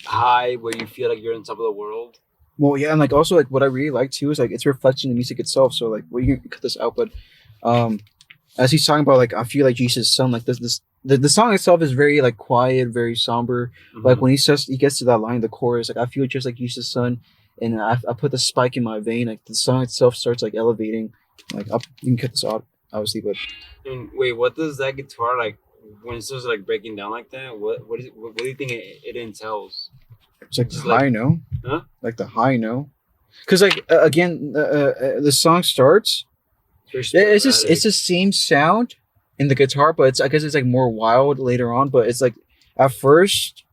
high where you feel like you're on top of the world. Well, yeah, and like also like what I really like too is like it's reflecting the music itself. So like you can cut this out, but as he's talking about like I feel like Jesus' son, like the song itself is very like quiet, very somber. Like when he gets to that line, the chorus, like I feel just like Jesus' son, and I put the spike in my vein. Like the song itself starts like elevating. Like up, you can cut this out, obviously, but. And wait, what does that guitar like when it starts like breaking down like that? What do you think it entails? It's like the high note, huh? Like the high note, because like again, the song starts. It's the same sound in the guitar, but I guess it's like more wild later on. But it's like at first,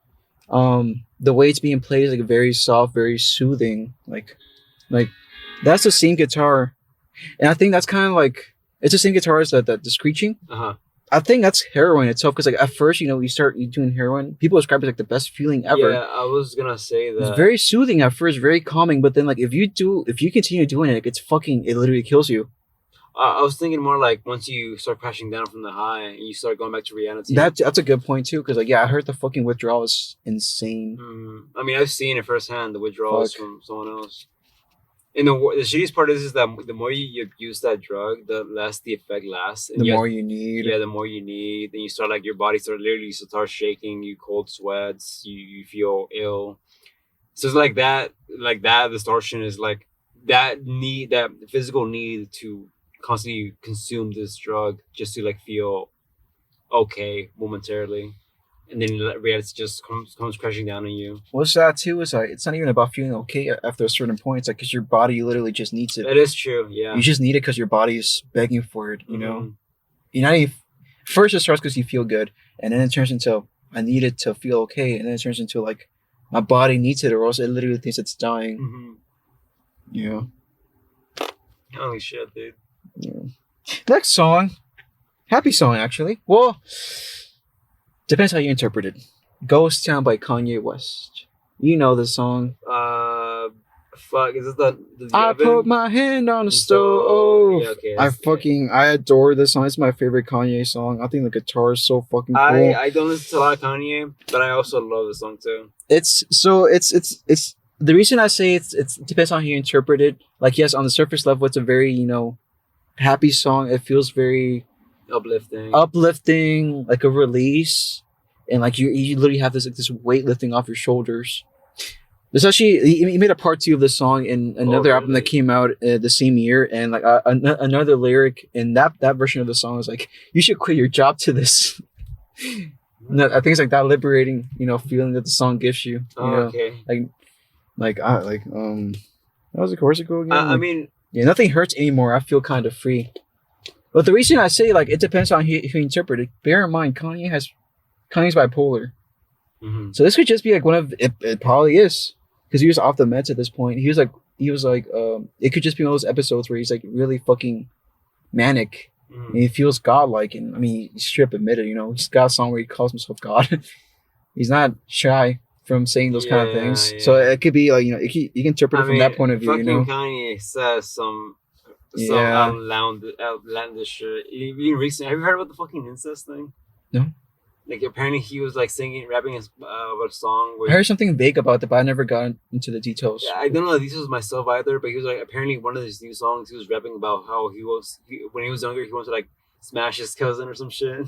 the way it's being played is like very soft, very soothing. Like that's the same guitar, and I think that's kind of like it's the same guitar as the screeching. I think that's heroin itself because like at first you start doing heroin, people describe it as like the best feeling ever. Yeah, I was gonna say that it's very soothing at first, very calming, but then like if you continue doing it, like, it literally kills you. I was thinking more like once you start crashing down from the high and you start going back to reality. That's a good point too, because like I heard the fucking withdrawal is insane. I mean, I've seen it firsthand. The withdrawals from someone else. And the shittiest part is that the more you use that drug, the less the effect lasts. And the more you need. Yeah, the more you need. Then you start like your body start shaking. You cold sweats. You feel ill. So it's like that distortion is like that physical need to constantly consume this drug just to like feel okay momentarily, and then reality just comes crashing down on you. What's that too is like it's not even about feeling okay after a certain point. It's like because your body literally just needs it. That is true. Yeah, you just need it because your body is begging for it. You know, first it starts because you feel good, and then it turns into I need it to feel okay, and then it turns into like my body needs it, or else it literally thinks it's dying. Yeah. Holy shit, dude. Yeah. Next song, happy song actually. Well, depends how you interpret it. "Ghost Town" by Kanye West. You know the song. Fuck, is this the I put my hand on the stove. Yeah, okay, I adore this song. It's my favorite Kanye song. I think the guitar is so fucking cool. I don't listen to a lot of Kanye, but I also love the song too. It's the reason I say it depends on how you interpret it. Like yes, on the surface level, it's a very happy song. It feels very uplifting, like a release, and like you literally have this weight lifting off your shoulders. There's actually he made a part 2 of this song in another album that came out the same year, and like another lyric in that version of the song is like, "You should quit your job to this." No, I think it's like that liberating, feeling that the song gives you. Okay. How was the chorus go again? I mean, yeah, nothing hurts anymore. I feel kind of free. But the reason I say like it depends on who you interpret it. Bear in mind, Kanye's bipolar, so this could just be like one of it probably is because he was off the meds at this point. He was like it could just be one of those episodes where he's like really fucking manic and he feels godlike. And I mean, he straight up admitted, he's got a song where he calls himself God. He's not shy from saying those kind of things. Yeah. So it could be like, you can interpret it from that point of view. Kanye says some outlandish shit. Even recently, have you heard about the fucking incest thing? No. Like apparently he was like singing, rapping about a song. I heard something vague about that, but I never got into the details. Yeah, I don't know the details myself either, but he was like apparently one of his new songs. He was rapping about how when he was younger, he wanted to like smash his cousin or some shit,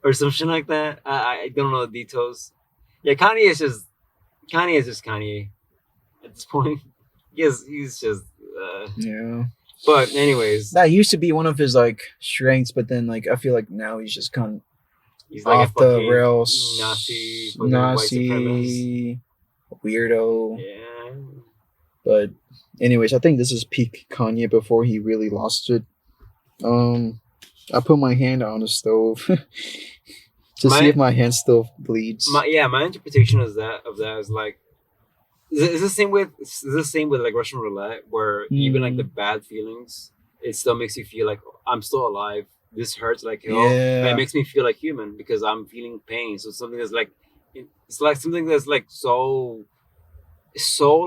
or some shit like that. I don't know the details. Yeah, Kanye is just Kanye at this point. He's just. Yeah. But anyways, That used to be one of his like strengths, but then like I feel like now he's just kind he's of like off a the fucking rails, Nazi, fucking white supremacist. Nazi, weirdo. Yeah. But anyways, I think this is peak Kanye before he really lost it. I put my hand on the stove to see if my hand still bleeds. My interpretation of that is like is the same with like Russian roulette, where even like the bad feelings, it still makes you feel like I'm still alive. This hurts like hell, but it makes me feel like human because I'm feeling pain. So something that's like it's like something that's like so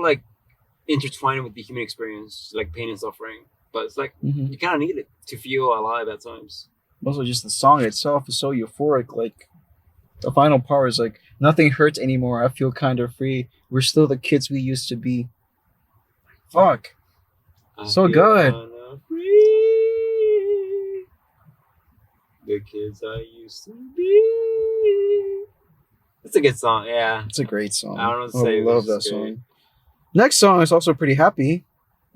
like intertwined with the human experience, like pain and suffering. But it's like you kind of need it to feel alive at times. Also, just the song itself is so euphoric. Like the final part is like nothing hurts anymore. I feel kind of free. We're still the kids we used to be. Fuck. So good. Free. The kids I used to be. It's a good song, yeah. It's a great song. I don't know what to say. I love that song. Next song is also pretty happy.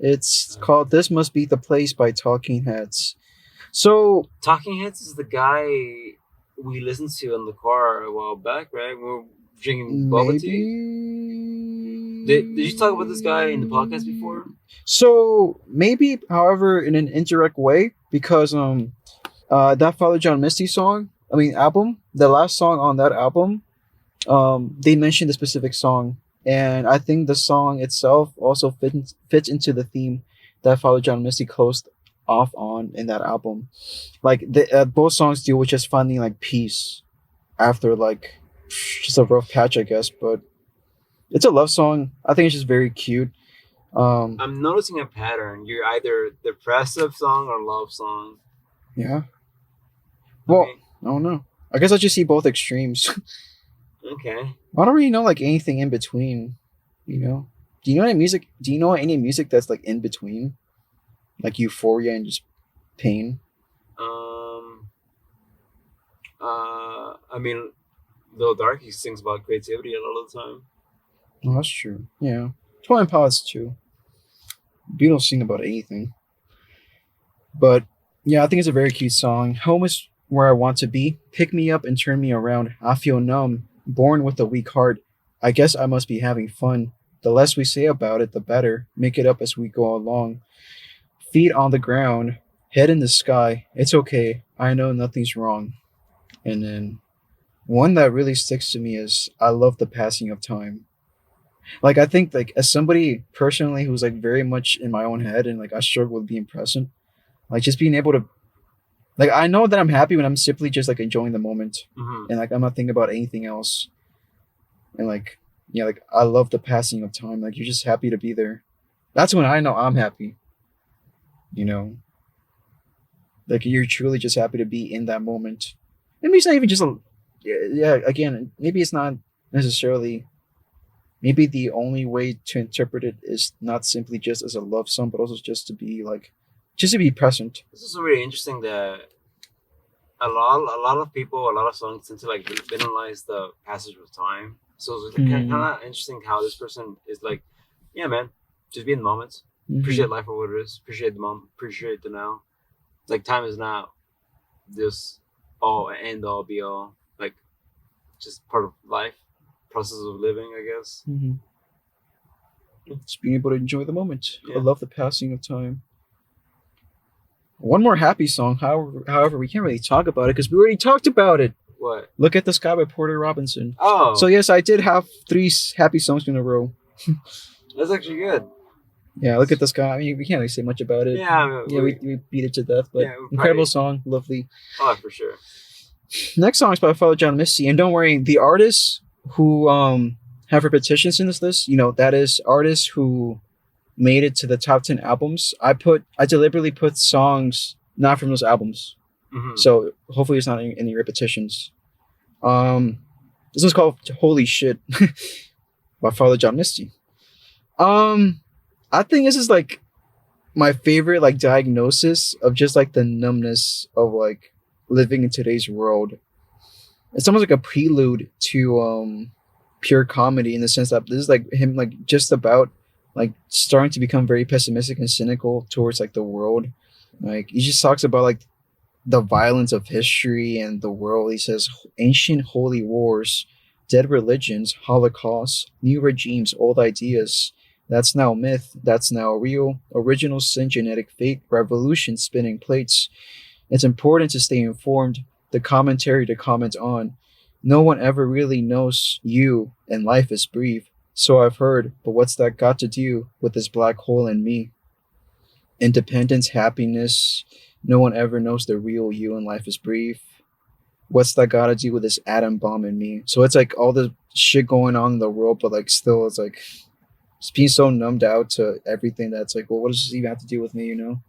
It's called "This Must Be the Place" by Talking Heads. So Talking Heads is the guy we listened to in the car a while back, right? We were drinking bubble tea. Did you talk about this guy in the podcast before? So maybe, however, in an indirect way, because that Father John Misty album, the last song on that album, they mentioned a specific song, and I think the song itself also fits into the theme that Father John Misty closed off on in that album. Like both songs deal with just finding like peace after like just a rough patch, I guess, but it's a love song. I think it's just very cute. I'm noticing a pattern. You're either depressive song or love song. Yeah. Well, okay. I don't know. I guess I just see both extremes. Okay. I don't really know like anything in between. You know? Do you know any music? Do you know any music that's like in between, like euphoria and just pain? I mean, Lil Darky sings about creativity a lot of the time. Oh, that's true. Yeah. 21 Pilots too. Beatles sing about anything. But yeah, I think it's a very cute song. Home is where I want to be. Pick me up and turn me around. I feel numb. Born with a weak heart. I guess I must be having fun. The less we say about it, the better. Make it up as we go along. Feet on the ground. Head in the sky. It's okay. I know nothing's wrong. And then one that really sticks to me is I love the passing of time. Like I think like as somebody personally who's like very much in my own head and like I struggle with being present, like just being able to like I know that I'm happy when I'm simply just like enjoying the moment and like I'm not thinking about anything else. And like yeah, like I love the passing of time. Like you're just happy to be there. That's when I know I'm happy. You know? Like you're truly just happy to be in that moment. Maybe it's not even just again, maybe it's not necessarily maybe the only way to interpret it is not simply just as a love song, but also just to be present. This is really interesting that a lot of people, a lot of songs tend to like minimize the passage of time. So it's kind of interesting how this person is like, yeah, man, just be in the moment, appreciate life for what it is, appreciate the moment, appreciate the now. Like time is not this end all be all, like just part of life, process of living, I guess. Just being able to enjoy the moment. Yeah. I love the passing of time. One more happy song. However, we can't really talk about it because we already talked about it. What? Look at the Sky by Porter Robinson. Oh. So yes, I did have 3 happy songs in a row. That's actually good. Yeah, Look at the Sky. I mean, we can't really say much about it. Yeah. We beat it to death, but incredible song, lovely. Oh, for sure. Next song is by Father John Misty, and don't worry, the artists who have repetitions in this list, you know, that is artists who made it to the top 10 albums. I deliberately put songs not from those albums. So hopefully it's not any repetitions. This one's called Holy Shit by Father John Misty. I think this is like my favorite like diagnosis of just like the numbness of like living in today's world. It's almost like a prelude to pure comedy in the sense that this is like him like just about like starting to become very pessimistic and cynical towards like the world. Like he just talks about like the violence of history and the world. He says ancient holy wars, dead religions, holocausts, new regimes, old ideas. That's now myth. That's now real. Original sin, genetic fate, revolution, spinning plates. It's important to stay informed. The commentary to comment on. No one ever really knows you, and life is brief. So I've heard, but what's that got to do with this black hole in me? Independence, happiness. No one ever knows the real you, and life is brief. What's that got to do with this atom bomb in me? So it's like all the shit going on in the world, but like still, it's like it's being so numbed out to everything that's like, well, what does this even have to do with me? You know?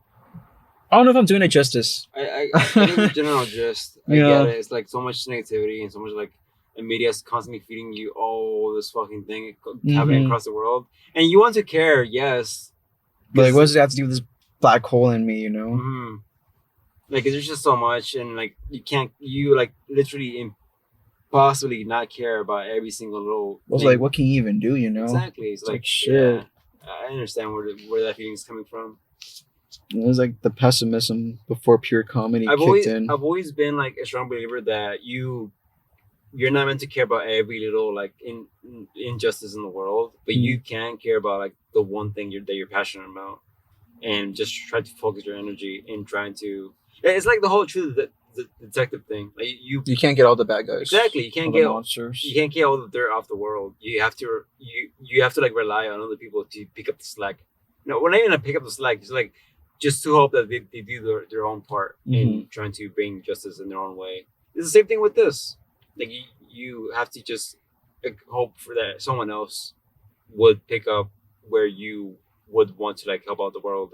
I don't know if I'm doing it justice. I think in general, just I get it. It's like so much negativity and so much like the media's constantly feeding you all this fucking thing happening across the world, and you want to care, yes, but like, what does it have to do with this black hole in me? You know? Mm-hmm. Like, there's just so much, and like you like literally impossibly not care about every single little. Well, it's like, what can you even do? You know? Exactly. It's like shit. Yeah, I understand where that feeling is coming from. It was like the pessimism before pure comedy kicked in. I've always been like a strong believer that you're not meant to care about every little like injustice in the world, but you can care about like the one thing that you're passionate about, and just try to focus your energy in trying to. It's like the whole truth of the detective thing. Like you can't get all the bad guys. Exactly, you can't get monsters. You can't get all the dirt off the world. You have to like rely on other people to pick up the slack. No, we're not even gonna pick up the slack. It's like just to hope that they do their own part in trying to bring justice in their own way. It's the same thing with this. Like you have to just like, hope for that someone else would pick up where you would want to like help out the world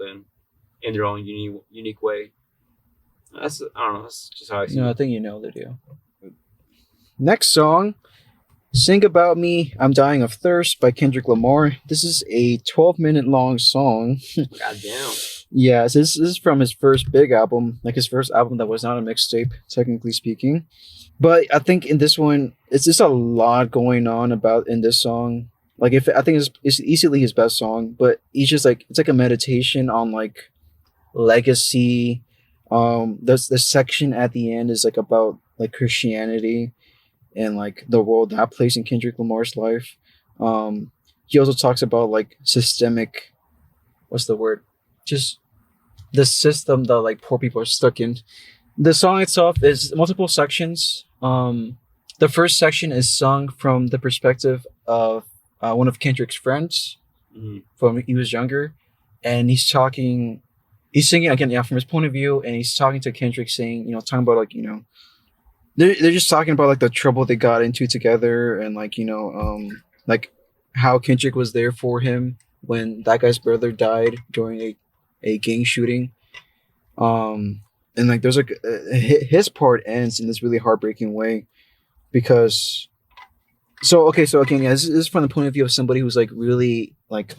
in their own unique way. I don't know. That's just how I see it. I think you nailed it, yeah. Next song, Sing About Me, I'm Dying of Thirst by Kendrick Lamar. This is a 12-minute long song. Goddamn. Yeah, so this is from his first big album, like his first album that was not a mixtape, technically speaking. But I think in this one, it's just a lot going on about in this song. Like, I think it's easily his best song, but he's just like, it's like a meditation on like legacy. The section at the end is like about like Christianity and like the role that plays in Kendrick Lamar's life. He also talks about like systemic, what's the word? Just the system that like poor people are stuck in. The song itself is multiple sections. The first section is sung from the perspective of one of Kendrick's friends from when he was younger, and he's singing again, from his point of view, and he's talking to Kendrick, saying, talking about like, they're just talking about like the trouble they got into together, and like, like how Kendrick was there for him when that guy's brother died during a gang shooting. And like there's like his part ends in this really heartbreaking way because this is from the point of view of somebody who's like really like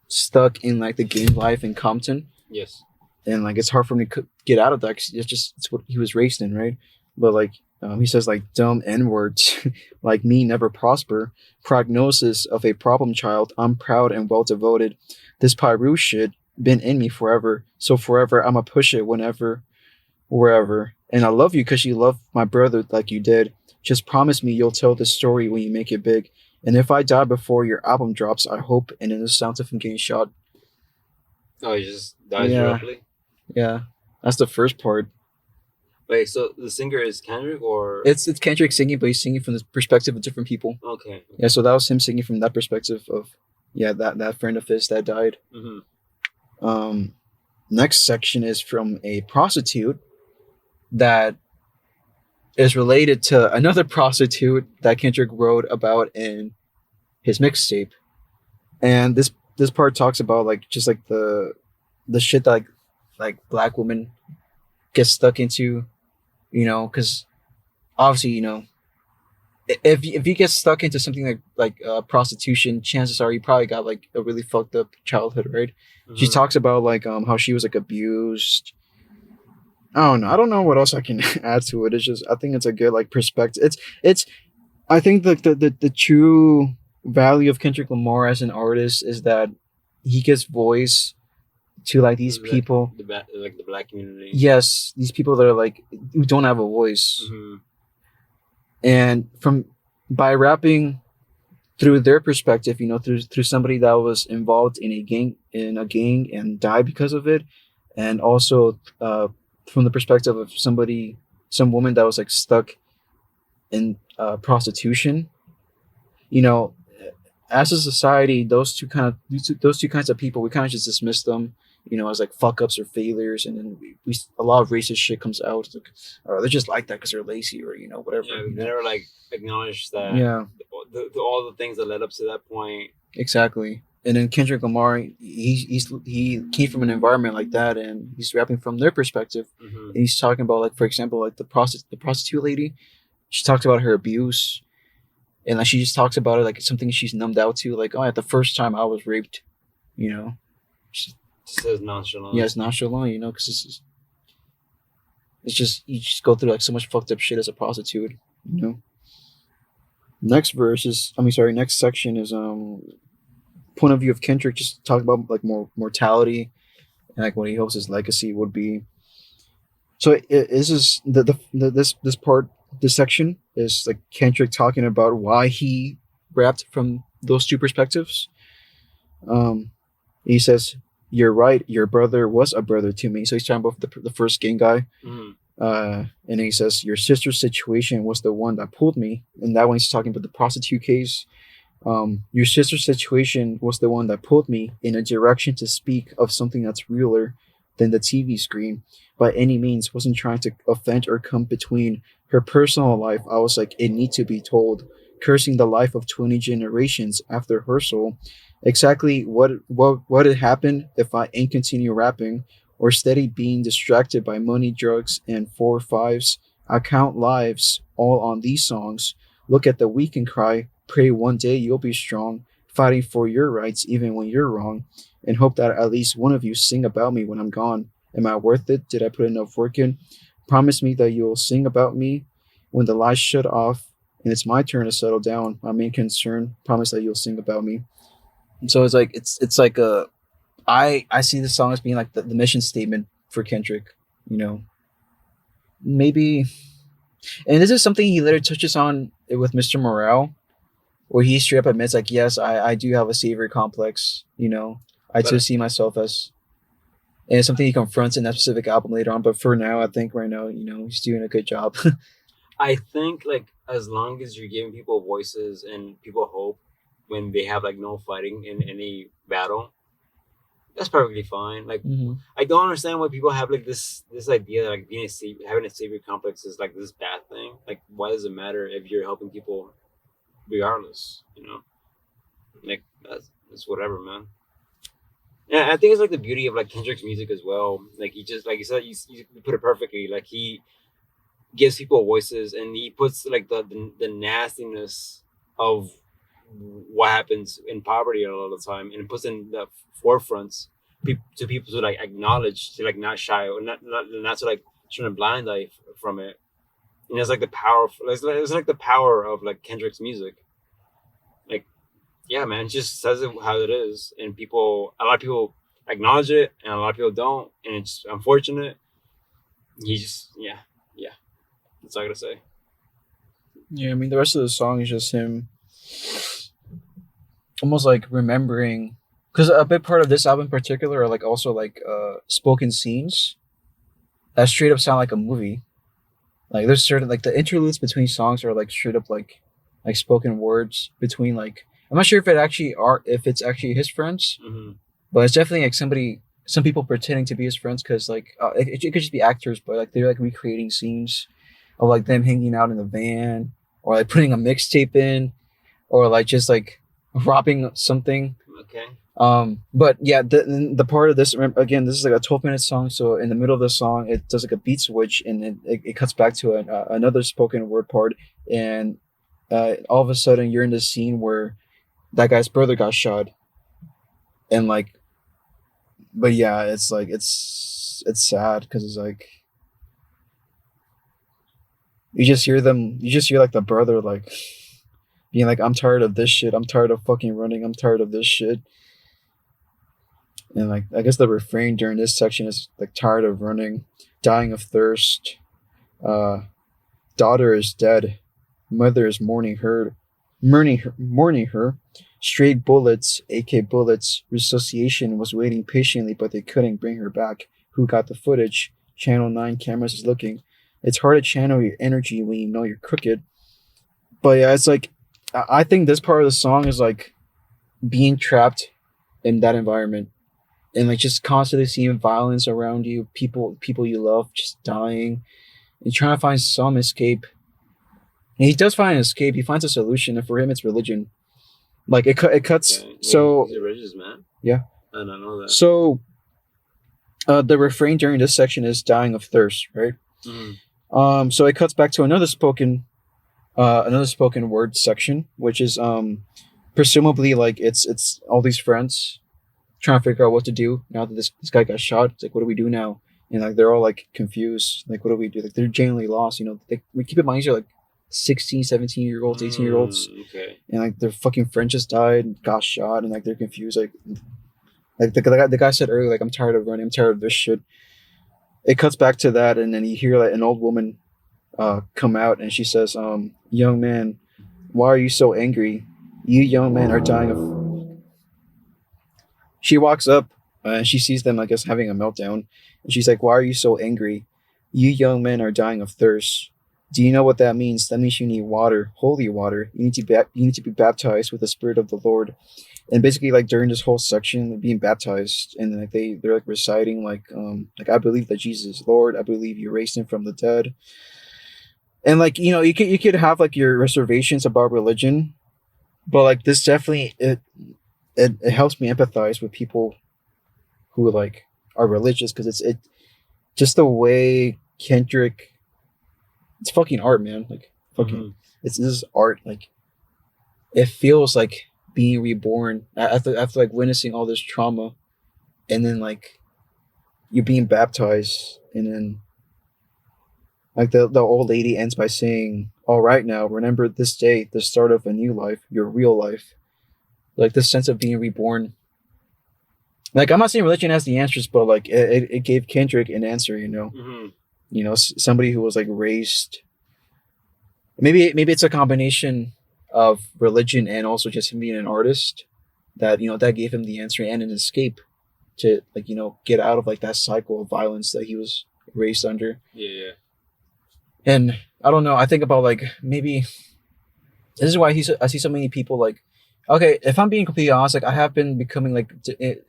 stuck in like the gang life in Compton. Yes. And like it's hard for me to get out of that because it's what he was raised in, right? But like he says like dumb N-words like me never prosper. Prognosis of a problem child. I'm proud and well devoted. This Pyru shit been in me forever. So forever I'ma push it whenever, wherever. And I love you because you love my brother like you did. Just promise me you'll tell the story when you make it big. And if I die before your album drops, I hope. And then the sounds of him getting shot. Oh, he just dies roughly? Yeah. That's the first part. Wait, so the singer is Kendrick or? It's Kendrick singing, but he's singing from the perspective of different people. Okay. Yeah, so that was him singing from that perspective of, that friend of his that died. Mm-hmm. Next section is from a prostitute that is related to another prostitute that Kendrick wrote about in his mixtape. And this part talks about like just like the shit that like black women get stuck into, because obviously, you know, if you get stuck into something like prostitution, chances are you probably got like a really fucked up childhood, right? She talks about like how she was like abused. I don't know. I don't know what else I can add to it. It's just I think it's a good like perspective. It's I think the true value of Kendrick Lamar as an artist is that he gives voice to like these people. Like the black community. Yes, these people that are like who don't have a voice. Mm-hmm. And from by rapping through their perspective, you know, through somebody that was involved in a gang and died because of it, and also from the perspective of some woman that was like stuck in prostitution, you know, as a society, those two kinds of people, we kind of just dismiss them, you know, as like fuck ups or failures, and then we a lot of racist shit comes out, like, or they're just like that because they're lazy or you know whatever. Yeah, you they know? never like acknowledge that. Yeah, all the things that led up to that point. exactly. And then Kendrick Lamar, he came from an environment like that, and he's rapping from their perspective. Mm-hmm. And he's talking about like, for example, like the prostitute lady. She talked about her abuse, and like she just talks about it like it's something she's numbed out to. Like, oh, at the first time I was raped, you know. Just says nonchalant. Yeah, it's nonchalant, you know, because it's just you just go through like so much fucked up shit as a prostitute, you know. Next section is point of view of Kendrick, just talk about like more mortality and like what he hopes his legacy would be. So this section is like Kendrick talking about why he rapped from those two perspectives. He says, "You're right. Your brother was a brother to me." So he's talking about the first gang guy. And he says, "Your sister's situation was the one that pulled me." And that one he's talking about the prostitute case. Your sister's situation was the one that pulled me in a direction to speak of something that's realer than the TV screen. By any means, wasn't trying to offend or come between her personal life. I was like, it need to be told. Cursing the life of 20 generations after Rehearsal. Exactly what had happened if I ain't continue rapping or steady being distracted by money, drugs, and 4 5s. I count lives all on these songs. Look at the weak and cry. Pray one day you'll be strong, fighting for your rights even when you're wrong, and hope that at least one of you sing about me when I'm gone. Am I worth it? Did I put enough work in? Promise me that you'll sing about me when the lights shut off and it's my turn to settle down. My main concern. Promise that you'll sing about me. And so it's like I see this song as being like the mission statement for Kendrick. You know, maybe, and this is something he later touches on with Mr. Morale, where he straight up admits like, yes, I do have a savior complex. You know, I too see myself as. And it's something he confronts in that specific album later on. But for now, I think right now, you know, he's doing a good job. I think like as long as you're giving people voices and people hope when they have like no fighting in any battle, that's perfectly fine. Like I don't understand why people have like this idea that like having a savior complex is like this bad thing. Like why does it matter if you're helping people regardless? You know, like that's whatever, man. Yeah, I think it's like the beauty of like Kendrick's music as well. Like he just like you said, you put it perfectly. Like he gives people voices and he puts like the nastiness of what happens in poverty a lot of the time and puts in the forefronts to people to like acknowledge, to like not shy or not to like turn a blind eye from it. And it's like the power. It's like the power of like Kendrick's music. Like, yeah, man, just says it how it is, and a lot of people acknowledge it, and a lot of people don't, and it's unfortunate. He just, yeah, that's all I gotta say. Yeah, I mean, the rest of the song is just him almost like remembering, because a big part of this album in particular are like also like spoken scenes that straight up sound like a movie. Like there's certain like the interludes between songs are like straight up like spoken words between like, I'm not sure if it's actually his friends, but it's definitely like some people pretending to be his friends, because like it could just be actors, but like they're like recreating scenes of like them hanging out in the van, or like putting a mixtape in, or like just like robbing something. Okay. But yeah, the part of this, remember, again, this is like a 12-minute song. So in the middle of the song, it does like a beat switch, and it cuts back to another spoken word part, and all of a sudden you're in this scene where that guy's brother got shot, and like, but yeah, it's like it's sad because it's like you just hear like the brother like being like, I'm tired of this shit, I'm tired of fucking running, I'm tired of this shit. And like I guess the refrain during this section is like, tired of running, dying of thirst, daughter is dead, mother is mourning her. Straight bullets, AK bullets. Resuscitation was waiting patiently, but they couldn't bring her back. Who got the footage? Channel 9 cameras is looking. It's hard to channel your energy when you know you're crooked. But yeah, it's like, I think this part of the song is like being trapped in that environment. And like just constantly seeing violence around you, people you love just dying. And trying to find some escape. And he does find an escape. He finds a solution. And for him, it's religion. Like it cuts. Okay. Wait, so he's a religious man? yeah. I don't know that. So the refrain during this section is dying of thirst, right? Mm. So it cuts back to another spoken word section, which is presumably like it's all these friends trying to figure out what to do now that this guy got shot. It's like, what do we do now? And like they're all like confused. Like, what do we do? Like they're genuinely lost. You know, we keep in mind these are like 16, 17-year-olds, 18-year-olds. Okay. And like their fucking friend just died, got shot, and like they're confused. Like the guy said earlier, like, I'm tired of running, I'm tired of this shit. It cuts back to that, and then you hear like an old woman come out, and she says, young man, why are you so angry? You young men are dying of. She walks up and she sees them, I guess, having a meltdown, and she's like, why are you so angry? You young men are dying of thirst. Do you know what that means? That means you need water, holy water. You need to be baptized with the Spirit of the Lord. And basically, like during this whole section, being baptized, and like they're like reciting like I believe that Jesus is Lord. I believe you raised him from the dead. And like, you know, you could have like your reservations about religion, but like this definitely it helps me empathize with people who like are religious, because it just the way Kendrick. It's fucking art, man. Like fucking, this is art. Like it feels like being reborn after like witnessing all this trauma, and then like you're being baptized, and then like the old lady ends by saying, "All right, now remember this day, the start of a new life, your real life." Like this sense of being reborn. Like I'm not saying religion has the answers, but like it gave Kendrick an answer, you know. Mm-hmm. You know, somebody who was like raised. Maybe it's a combination of religion and also just him being an artist that, you know, that gave him the answer and an escape to like, you know, get out of like that cycle of violence that he was raised under. Yeah. And I don't know. I think about like maybe this is why I see so many people like. Okay, if I'm being completely honest, like I have been becoming like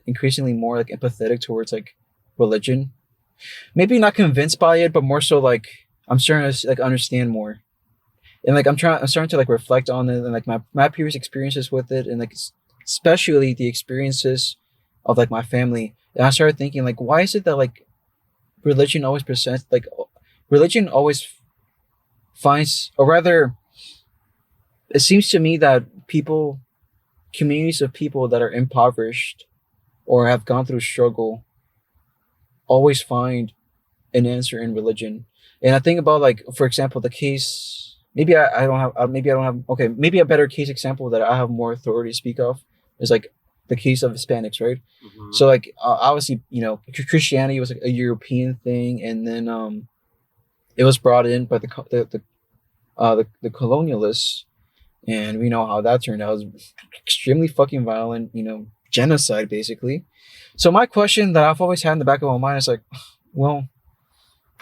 increasingly more like empathetic towards like religion. Maybe not convinced by it, but more so like I'm starting to like understand more, and like I'm starting to like reflect on it and like my previous experiences with it, and like especially the experiences of like my family. And I started thinking like, why is it that like religion always presents like religion always finds, or rather, it seems to me that communities of people that are impoverished or have gone through struggle always find an answer in religion. And I think about like, for example, the case, maybe I don't have, okay, maybe a better case example that I have more authority to speak of is like the case of Hispanics, right? Mm-hmm. So like, obviously, you know, Christianity was like a European thing, and then it was brought in by the colonialists, and we know how that turned out. It was extremely fucking violent, you know, genocide basically. So my question that I've always had in the back of my mind is like, well,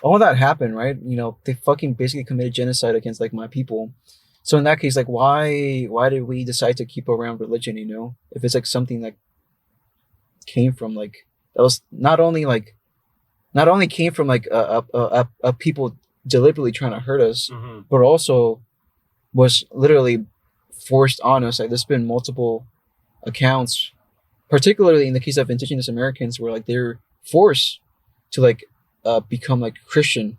all that happened, right? You know, they fucking basically committed genocide against like my people. So in that case, like, why did we decide to keep around religion? You know, if it's like something that came from like, that was not only came from like a people deliberately trying to hurt us, Mm-hmm. but also was literally forced on us. Like there's been multiple accounts particularly in the case of indigenous Americans, where like they're forced to like become like Christian.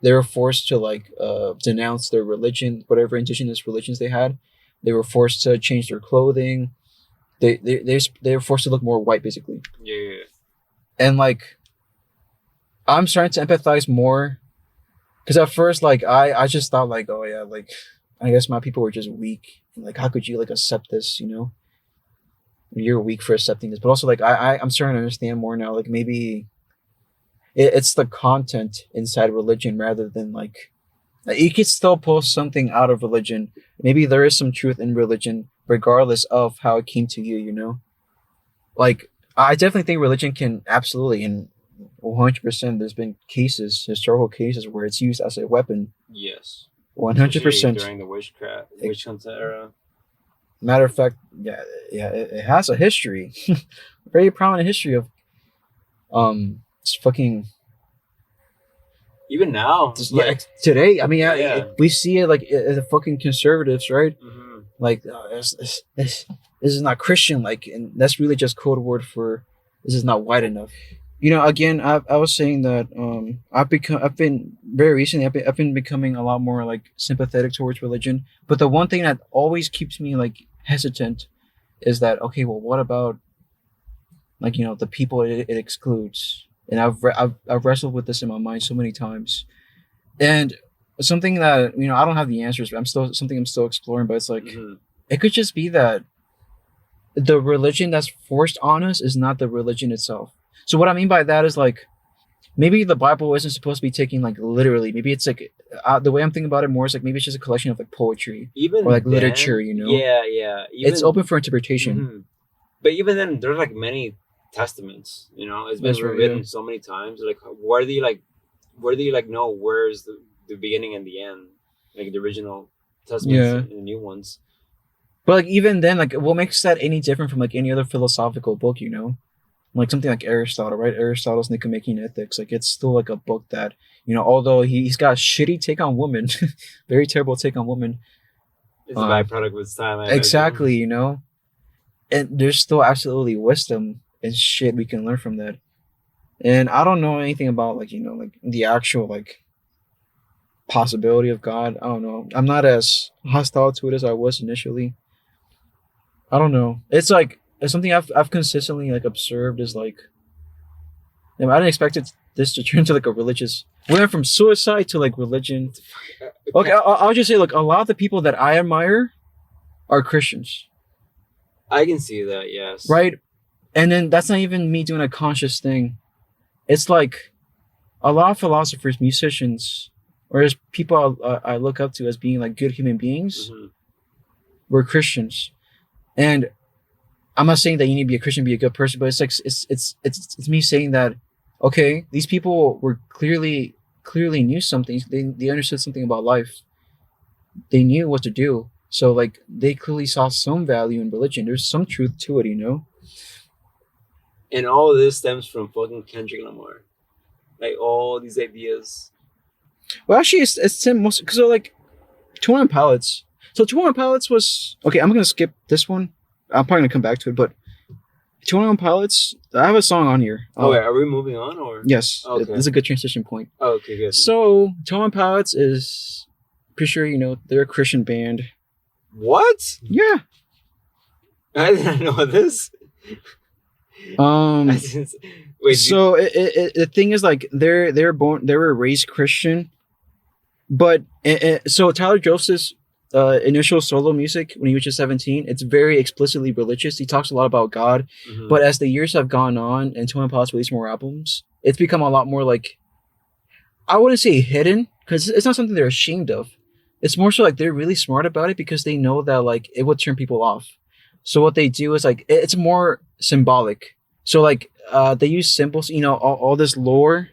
They were forced to like denounce their religion, whatever indigenous religions they had. They were forced to change their clothing. They were forced to look more white, basically. Yeah. And like, I'm starting to empathize more, because at first, like, I just thought like, oh yeah, like, I guess my people were just weak. Like, how could you like accept this? You know, you're weak for accepting this. But also, like, I'm starting to understand more now. Like, maybe it's the content inside religion rather than like, you could still pull something out of religion. Maybe there is some truth in religion, regardless of how it came to you. You know, like, I definitely think religion can absolutely, and 100%. There's been cases, historical cases, where it's used as a weapon. Yes. 100%. During the witch hunt era. Matter of fact, it has a history, very prominent history of, it's fucking. Even now, today. I mean, Yeah. we see it like the fucking conservatives, right? Mm-hmm. Like, this is not Christian. Like, and that's really just code word for this is not white enough. You know, again, I was saying that I've been very recently I've been becoming a lot more like sympathetic towards religion. But the one thing that always keeps me like hesitant is that, okay, well, what about, like, you know, the people it excludes? And I've wrestled with this in my mind so many times, and something that, you know, I don't have the answers, but I'm still exploring. But it's like, it could just be that the religion that's forced on us is not the religion itself. So what I mean by that is, like, maybe the Bible isn't supposed to be taken like literally. Maybe it's like, the way I'm thinking about it more is like, maybe it's just a collection of like poetry, even or like then, literature. You know, Yeah. it's open for interpretation. Mm-hmm. But even then, there's like many testaments. You know, it's been That's right, rewritten yeah. so many times. Like, where do you like know where's the beginning and the end? Like the original testaments Yeah. and the new ones. But like, even then, like, what makes that any different from like any other philosophical book? You know, like something like Aristotle, right? Aristotle's Nicomachean Ethics. Like, it's still like a book that, you know, although he's got a shitty take on women, very terrible take on women. It's a byproduct of its time. I Exactly, you know, and there's still absolutely wisdom and shit we can learn from that. And I don't know anything about, like, you know, like the actual like possibility of God. I don't know. I'm not as hostile to it as I was initially. I don't know. It's like, it's something I've consistently like observed is like, I didn't expect this to turn to like a religious. We went from suicide to like religion. Okay, I'll just say, like, a lot of the people that I admire are Christians, I can see that. Yes. right? And then that's not even me doing a conscious thing. It's like a lot of philosophers, musicians, or as people I look up to as being like good human beings, were Christians. And I'm not saying that you need to be a Christian, be a good person, but it's like, it's me saying that, okay, these people were clearly knew something. They understood something about life. They knew what to do. So like, they clearly saw some value in religion. There's some truth to it, you know? And all of this stems from fucking Kendrick Lamar. Like, all these ideas. Well, actually, it's Tim most, because like 21 Pilots. So 21 Pilots was, okay, I'm gonna skip this one. I'm probably gonna come back to it, but 21 Pilots, I have a song on here. Wait, are we moving on, or? Yes. Okay. This is a good transition point. Oh, okay, good. So 21 Pilots is, pretty sure you know, they're a Christian band. What? Yeah. I didn't know this. Wait. So the thing is, like, they were raised Christian, but so Tyler Joseph's initial solo music when he was just 17, it's very explicitly religious. He talks a lot about God, but as the years have gone on and 21 Pilots released more albums, it's become a lot more like, I wouldn't say hidden, because it's not something they're ashamed of. It's more so like they're really smart about it because they know that like it would turn people off. So what they do is like, it's more symbolic. So like they use symbols, you know, all this lore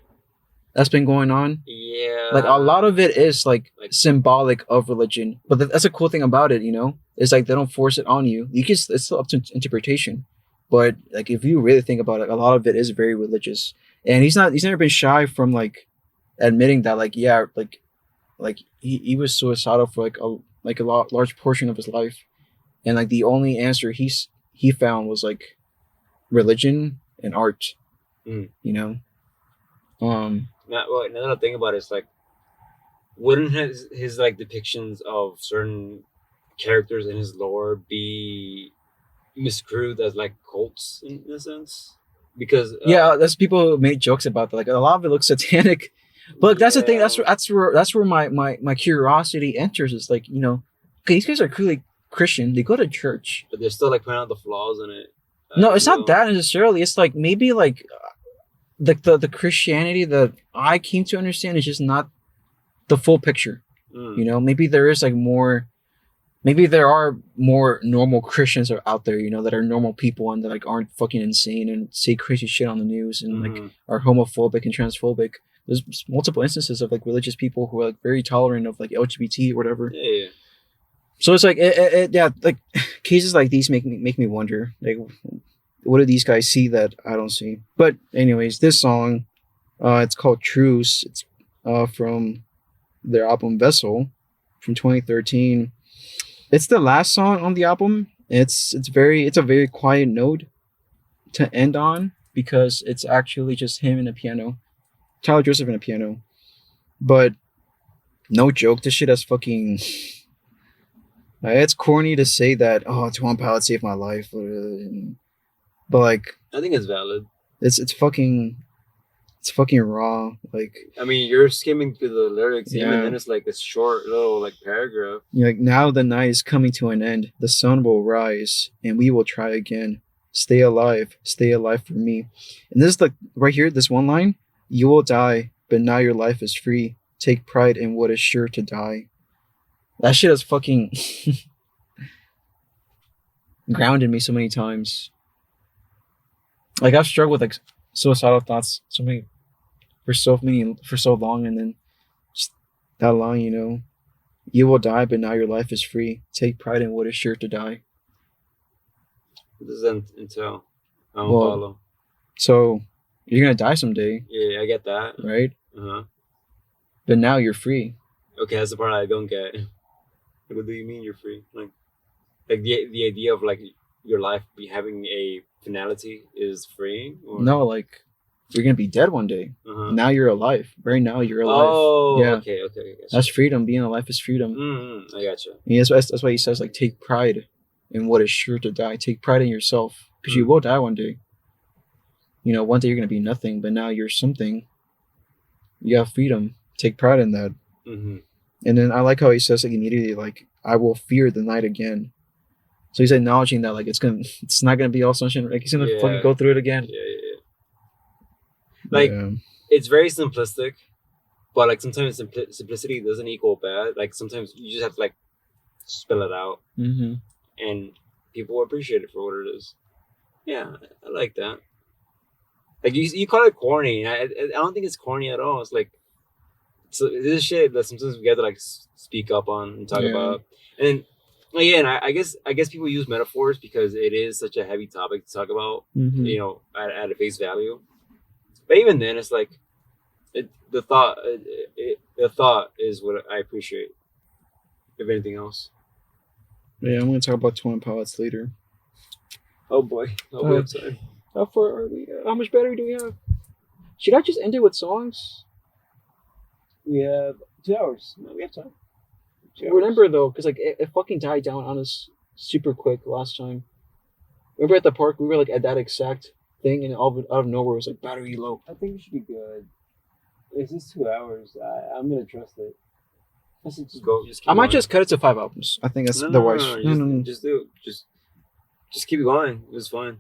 that's been going on. Yeah. Like, a lot of it is like symbolic of religion. But that's a cool thing about it, you know? It's like they don't force it on you. It's still up to interpretation. But like, if you really think about it, a lot of it is very religious. And he's never been shy from like admitting that, like, yeah, like he was suicidal for like a large portion of his life. And like the only answer he found was like religion and art. Mm. You know. Well, another thing about it is like, wouldn't his like depictions of certain characters in his lore be miscrewed as like cults in a sense? Because Yeah, that's people who made jokes about that. Like a lot of it looks satanic. But like, that's the thing. That's where my curiosity enters. Is like, you know, okay, these guys are clearly Christian. They go to church. but they're still like pointing out the flaws in it. No, it's not that necessarily. It's like maybe like the Christianity that I came to understand is just not the full picture. You know, maybe there is like more. Maybe there are more normal Christians out there, you know, that are normal people and that like aren't fucking insane and say crazy shit on the news and like are homophobic and transphobic. There's multiple instances of like religious people who are like very tolerant of like LGBT or whatever. Yeah. So it's like, yeah, like cases like these make me wonder, like, what do these guys see that I don't see? But anyways, this song, it's called Truce. It's from their album Vessel from 2013. It's the last song on the album. It's a very quiet note to end on because it's actually just him and a piano, Tyler Joseph and a piano. But no joke, this shit has fucking. It's corny to say that. Oh, Twan Palette saved my life, but like I think it's valid. It's fucking raw. Like, I mean, you're skimming through the lyrics, Yeah. even then it's like a short little like paragraph. you're like, now the night is coming to an end. The sun will rise, and we will try again. Stay alive for me. And this is like right here, this one line: you will die, but now your life is free. Take pride in what is sure to die. That shit has fucking grounded me so many times. Like, I've struggled with like suicidal thoughts for so long, and then just that line, you know, you will die, but now your life is free. Take pride in what is sure to die. What does that entail? I don't Well, follow. So you're gonna die someday, Yeah, I get that. right? Uh-huh. But now you're free. Okay, that's the part I don't get. What do you mean you're free? Like the idea of like your life having a finality is freeing? Or? No, like, you're gonna be dead one day. Uh-huh. Now you're alive. Right now you're alive. Oh, Yeah. okay. Gotcha. That's freedom. Being alive is freedom. I gotcha. Yeah, that's why he says, like, take pride in what is sure to die. Take pride in yourself, because you will die one day. You know, one day you're gonna be nothing, but now you're something. You have freedom. Take pride in that. Mm-hmm. And then I like how he says, like, immediately, like, I will fear the night again. So he's acknowledging that, like, it's not gonna be all sunshine. Like, he's gonna fucking go through it again. Yeah. Like, it's very simplistic, but like sometimes simplicity doesn't equal bad. Like sometimes you just have to like spell it out, and people will appreciate it for what it is. Yeah, I like that. Like you call it corny. I don't think it's corny at all. It's like, so this is shit that sometimes we have to like speak up on and talk about. And again, I guess people use metaphors because it is such a heavy topic to talk about. You know, at a face value. But even then, it's like the thought is what I appreciate. If anything else. Yeah, I'm gonna talk about Twin Pilots later. Oh boy, we have time. How far are we? How much battery do we have? Should I just end it with songs? We have 2 hours. No, we have time. Remember though, because like it fucking died down on us super quick last time. Remember at the park, we were like at that exact thing, and out of nowhere it was like battery low. I think we should be good. It's just 2 hours. I'm gonna trust it. Just go. I might just cut it to 5 albums. I think that's the wise. No. Just do it. Just keep going. It's fine.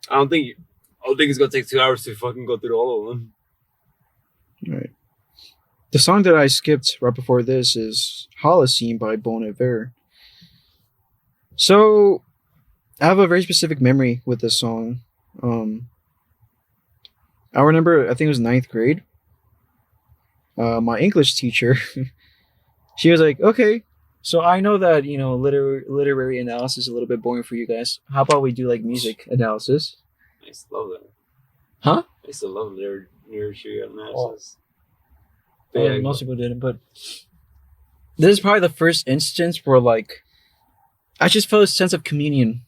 I don't think it's gonna take 2 hours to fucking go through all of them. Right. The song that I skipped right before this is Holocene by Bon Iver. So I have a very specific memory with this song. I remember, I think it was 9th grade. My English teacher, she was like, okay, so I know that, you know, literary analysis is a little bit boring for you guys. How about we do like music analysis? I used to love that. Huh? I used to love literature analysis. Most people didn't, but this is probably the first instance where like I just felt a sense of communion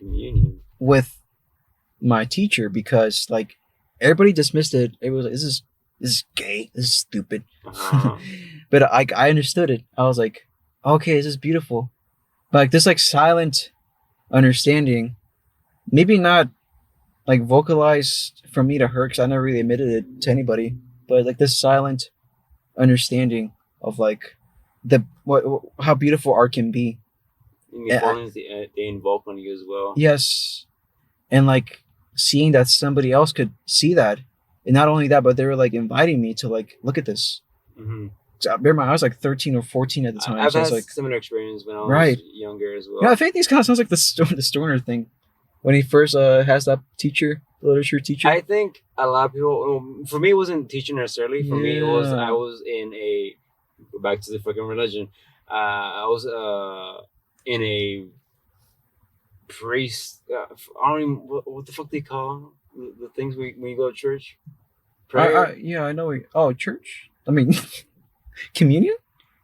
Communion. with my teacher because like everybody dismissed it. It was like, this is gay. This is stupid. Uh-huh. But I understood it. I was like, okay, this is beautiful. But like this like silent understanding, maybe not like vocalized from me to her because I never really admitted it to anybody. But like this silent understanding of like the what how beautiful art can be. And the feelings they invoke on you as well. Yes, and like seeing that somebody else could see that, and not only that, but they were like inviting me to like look at this. Mm-hmm. So, bear in mind, I was like 13 or 14 at the time. I've so had it's like similar experience when I was Right. younger as well. yeah, I think these kind of sounds like the Stoner thing when he first has that teacher, the literature teacher. I think a lot of people. For me, it wasn't teaching necessarily. For me, it was Yeah. I was in a go back to the fucking religion. I was in a priest. I don't even what the fuck they call the things when you go to church. Prayer. Yeah, I know. Oh, church. I mean, communion.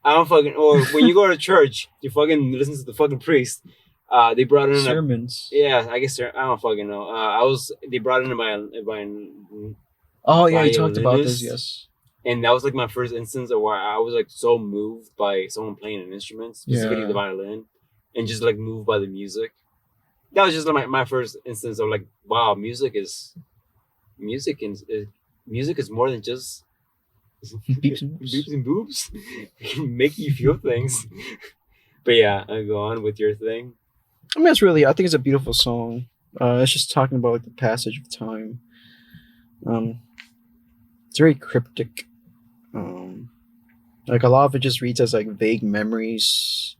I don't fucking. Or when you go to church, you fucking listen to the fucking priest. They brought in Sermons. Yeah, I guess I don't fucking know. They brought in by Oh yeah, you talked about violinist. this. Yes. And that was like my first instance of where I was like so moved by someone playing an instrument, specifically Yeah. the violin, and just like moved by the music. That was just like my first instance of like, wow, music is more than just Beeps and boobs. beeps and boobs. It can make you feel things. But yeah, I go on with your thing. I mean, I think it's a beautiful song. It's just talking about like the passage of time. It's very cryptic. Like a lot of it just reads as like vague memories.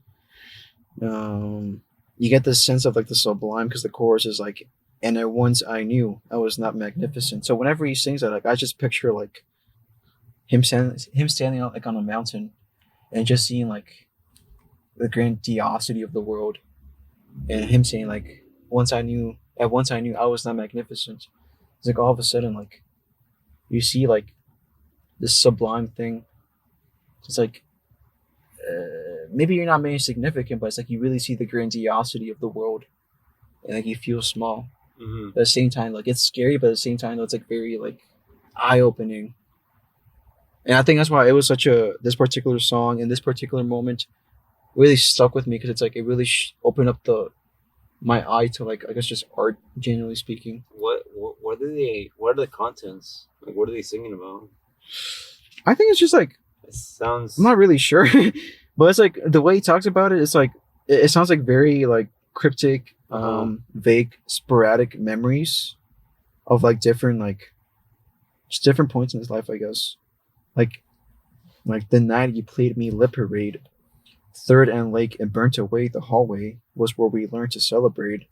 You get this sense of like the sublime because the chorus is like, and at once I knew I was not magnificent. So whenever he sings that, like I just picture like him standing out like on a mountain and just seeing like the grandiosity of the world, and him saying like, once I knew I was not magnificent. It's like all of a sudden like you see like this sublime thing. It's like maybe you're not very significant, but it's like you really see the grandiosity of the world, and like you feel small. Mm-hmm. But at the same time, like it's scary, but at the same time, though, it's like very like eye opening. And I think that's why it was such this particular song and this particular moment really stuck with me because it's like it really opened up my eye to like I guess just art, generally speaking. What are the contents? Like what are they singing about? I think it's just like It sounds I'm not really sure, but it's like the way he talks about it. It's like it sounds like very like cryptic, vague, sporadic memories of like different like just different points in his life. I guess like the night you played me lip parade, Third and Lake and burnt away the hallway was where we learned to celebrate.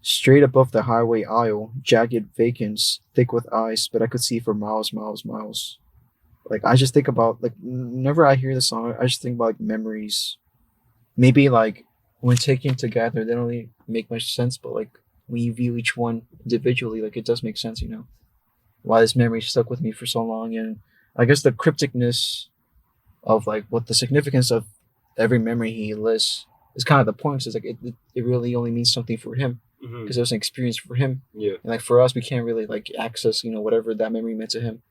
Straight above the highway aisle, jagged vacants, thick with ice, but I could see for miles, miles, miles. Like I just think about like whenever I hear the song, I just think about like memories. Maybe like when taken together, they don't really make much sense, but like when you view each one individually, like it does make sense, you know. Why this memory stuck with me for so long, and I guess the crypticness of like what the significance of every memory he lists is kind of the point. It's like it really only means something for him because it was an experience for him. Yeah. And like for us, we can't really like access, you know, whatever that memory meant to him.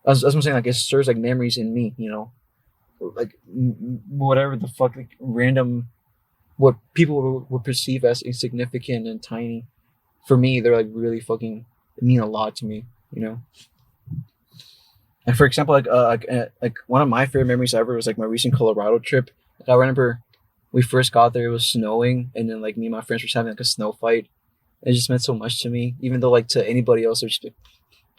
That's what I'm saying. Like it stirs like memories in me, you know, like whatever the fuck, like random, what people would perceive as insignificant and tiny. For me, they're like really fucking mean a lot to me, you know. And for example, like one of my favorite memories ever was like my recent Colorado trip. Like, I remember we first got there, it was snowing, and then like me and my friends were having like a snow fight. It just meant so much to me, even though like to anybody else, it was just like,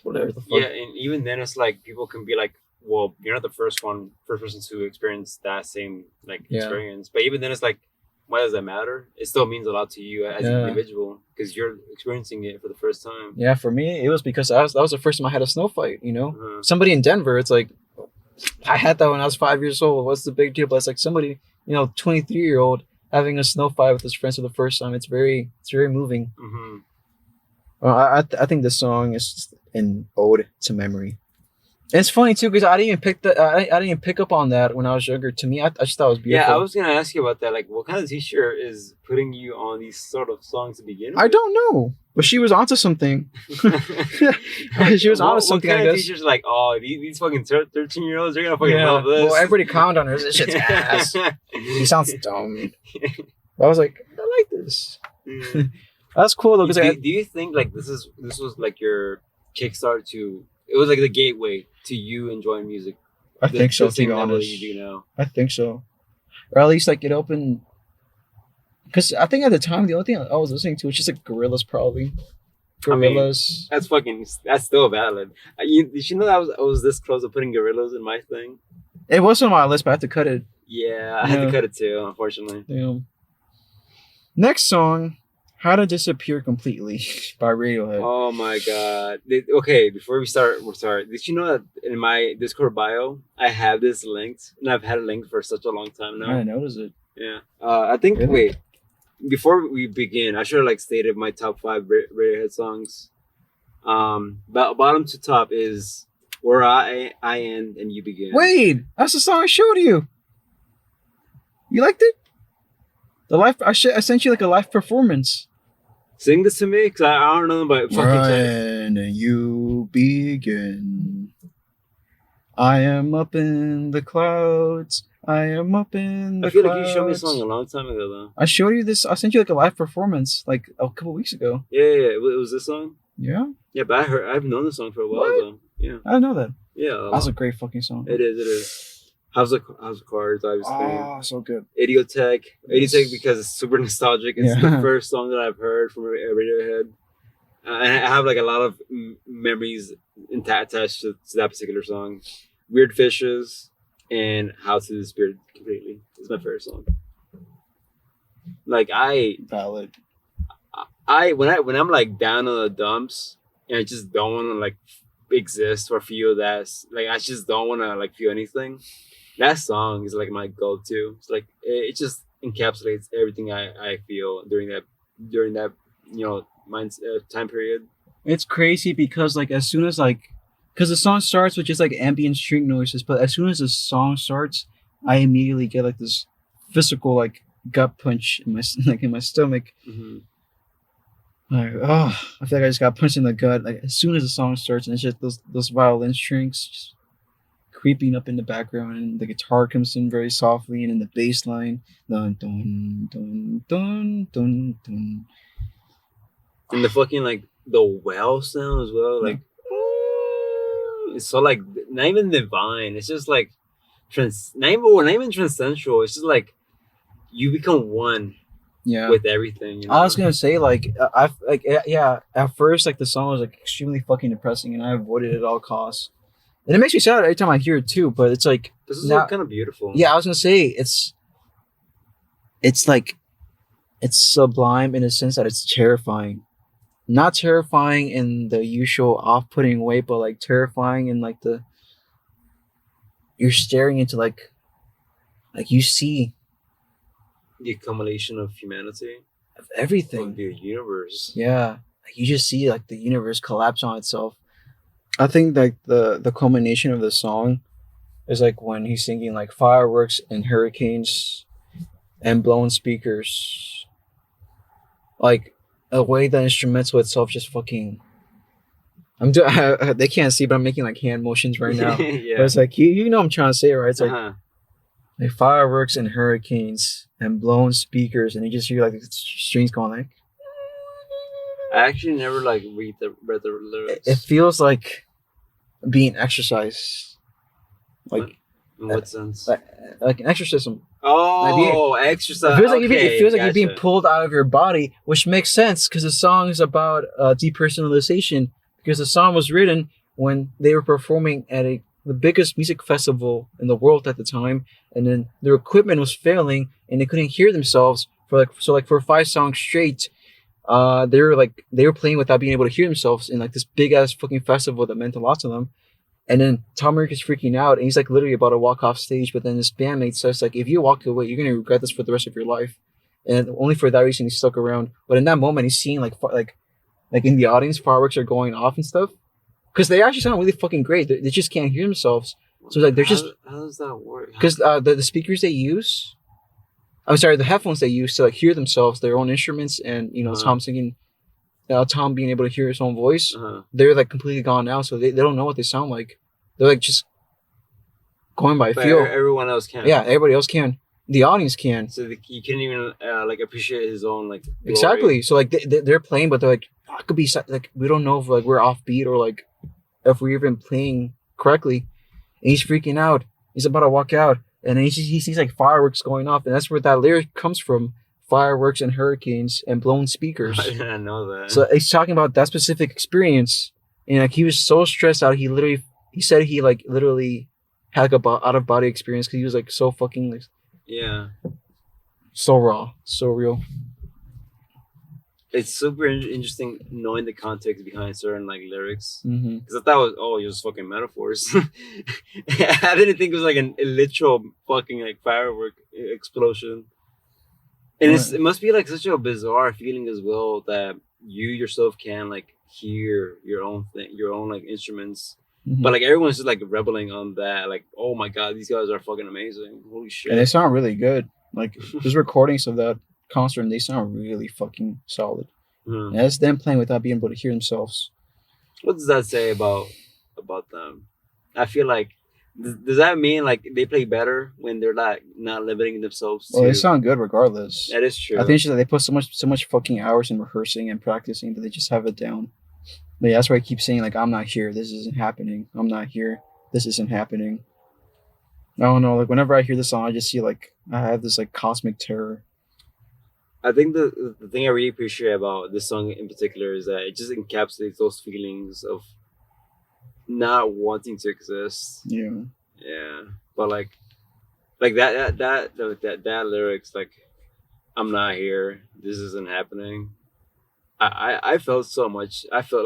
whatever the fuck. Yeah, and even then, it's like people can be like, "Well, you're not the first person to experience that same like experience." But even then, it's like, why does that matter? It still means a lot to you as an individual because you're experiencing it for the first time. Yeah, for me, it was because that was the first time I had a snow fight. You know, somebody in Denver, it's like I had that when I was 5 years old. What's the big deal? But it's like somebody, 23-year-old having a snow fight with his friends for the first time. It's very moving. Well, I think this song is just an ode to memory, It's funny too because I didn't even I didn't even pick up on that when I was younger. To me, I just thought it was beautiful. Yeah, I was gonna ask you about that. Like, what kind of teacher is putting you on these sort of songs to begin with? I don't know, but she was onto something. She was onto something. What kind I of guess. teachers like, oh, these fucking 13-year-olds, they're gonna fucking love this. Well, everybody commented on her. This shit's ass. He sounds dumb. I was like, I like this. That's cool though. Because do you think like this was like your kickstart to? It was like the gateway to you enjoying music. I think so. To be level honest, you do now. I think so, or at least like it opened. Because I think at the time the only thing I was listening to was just like Gorillaz, probably. Gorillaz. I mean, that's still valid. Did you know that I was this close to putting Gorillaz in my thing? It was on my list, but I had to cut it. Yeah, I had to cut it too, unfortunately. Yeah. Next song, "How to Disappear Completely" by Radiohead. Oh my god. Okay, before we start, did you know that in my Discord bio, I have this linked, and I've had it linked for such a long time now? I didn't notice it. Yeah. I think, Really? wait, before we begin, I should have like stated my top 5 Radiohead songs. Bottom to top is Where I End and You Begin. Wait, that's the song I showed you. You liked it? The live, I sent you like a live performance. Sing this to me, because I don't know about fucking When you begin, I am up in the clouds. I am up in the I feel clouds. like you showed me a song a long time ago, though. I showed you this. I sent you like a live performance like a couple weeks ago. Yeah. It was this song? Yeah? Yeah, but I've known this song for a while, What? though. Yeah. I didn't know that. Yeah. That's a great fucking song. It is. House of Cards, obviously. Oh, so good. Idiotech. Yes. Idiotech because it's super nostalgic. It's Yeah. the first song that I've heard from Radiohead. And I have like a lot of memories attached to that particular song. Weird Fishes and How to Disappear Completely is my favorite song. Like Valid. when I'm like down on the dumps and I just don't want to like exist or feel that, like I just don't want to like feel anything. That song is like my go-to. It's like it just encapsulates everything I feel during that time period. It's crazy because like as soon as because the song starts with just like ambient string noises, but as soon as the song starts, I immediately get like this physical like gut punch in my stomach. Mm-hmm. Like, oh, I feel like I just got punched in the gut. Like as soon as the song starts, and it's just those violin strings just creeping up in the background, and the guitar comes in very softly, and then the bass line, dun dun dun dun dun dun. And the fucking like the well sound as well, like it's so like not even divine. It's just like not even transcendental. It's just like you become one Yeah. with everything. You know? I was gonna say at first like the song was like extremely fucking depressing, and I avoided it at all costs. And it makes me sad every time I hear it too. But it's like This is now- kind of beautiful. Yeah, I was gonna say it's like it's sublime in the sense that it's terrifying. Not terrifying in the usual off-putting way, but like terrifying in like you're staring into like you see The accumulation of humanity, of everything. of the universe. Yeah, like you just see like the universe collapse on itself. I think like the culmination of the song is like when he's singing like fireworks and hurricanes and blown speakers. Like the way the instrumental itself just fucking. They can't see, but I'm making like hand motions right now. Yeah. But it's like you know what I'm trying to say, right? It's like, Uh-huh. like fireworks and hurricanes and blown speakers, and you just hear like the strings going like. I actually never like read the lyrics. It feels like being exercised, like In what sense? like an exorcism. Oh, exercise. It feels like Okay, it feels like you're being gotcha. pulled out of your body, which makes sense because the song is about depersonalization. Because the song was written when they were performing at the biggest music festival in the world at the time, and then their equipment was failing and they couldn't hear themselves for for 5 songs straight. They were playing without being able to hear themselves in like this big ass fucking festival that meant a lot to them. And then Tom Merrick is freaking out, and he's like literally about to walk off stage, but then his bandmate says like, if you walk away, you're gonna regret this for the rest of your life. And only for that reason he stuck around. But in that moment, he's seeing like in the audience, fireworks are going off and stuff, because they actually sound really fucking great. They just can't hear themselves. So like they're just how does that work? because the speakers they use, I'm sorry, the headphones they use to like hear themselves, their own instruments, and Tom singing, Tom being able to hear his own voice, they're like completely gone now. So they don't know what they sound like. They're like just going by feel. Everyone else can. Yeah, everybody else can. The audience can. So you can't even like appreciate his own like glory. Exactly. So like they're playing, but they're like, oh, it could be like we don't know if like we're offbeat or like if we're even playing correctly. And he's freaking out. He's about to walk out, and then he sees like fireworks going off, and that's where that lyric comes from: fireworks and hurricanes and blown speakers. I didn't know that. So he's talking about that specific experience, and like he was so stressed out. He said he like literally had like a out of body experience because he was like so fucking like so raw, so real. It's super interesting knowing the context behind certain like lyrics Mm-hmm. because I thought it was just fucking metaphors. I didn't think it was like a literal fucking like firework explosion. And it must be like such a bizarre feeling as well that you yourself can like hear your own thing, your own like instruments. Mm-hmm. But like everyone's just like rebelling on that, like, oh my god, these guys are fucking amazing. Holy shit. And they sound really good. Like there's recordings of that concert and they sound really fucking solid. And that's them playing without being able to hear themselves. What does that say about them? I feel like does that mean like they play better when they're like not limiting themselves to... Well, they sound good regardless. That is true. I think it's just that they put so much fucking hours in rehearsing and practicing that they just have it down. But yeah, that's why I keep saying like I'm not here, this isn't happening. I'm not here, this isn't happening. I don't know, like whenever I hear this song I just see like I have this like cosmic terror. I think the thing I really appreciate about this song in particular is that it just encapsulates those feelings of not wanting to exist. Yeah. Yeah. But like that lyrics, like, I'm not here, this isn't happening. I felt so much. I felt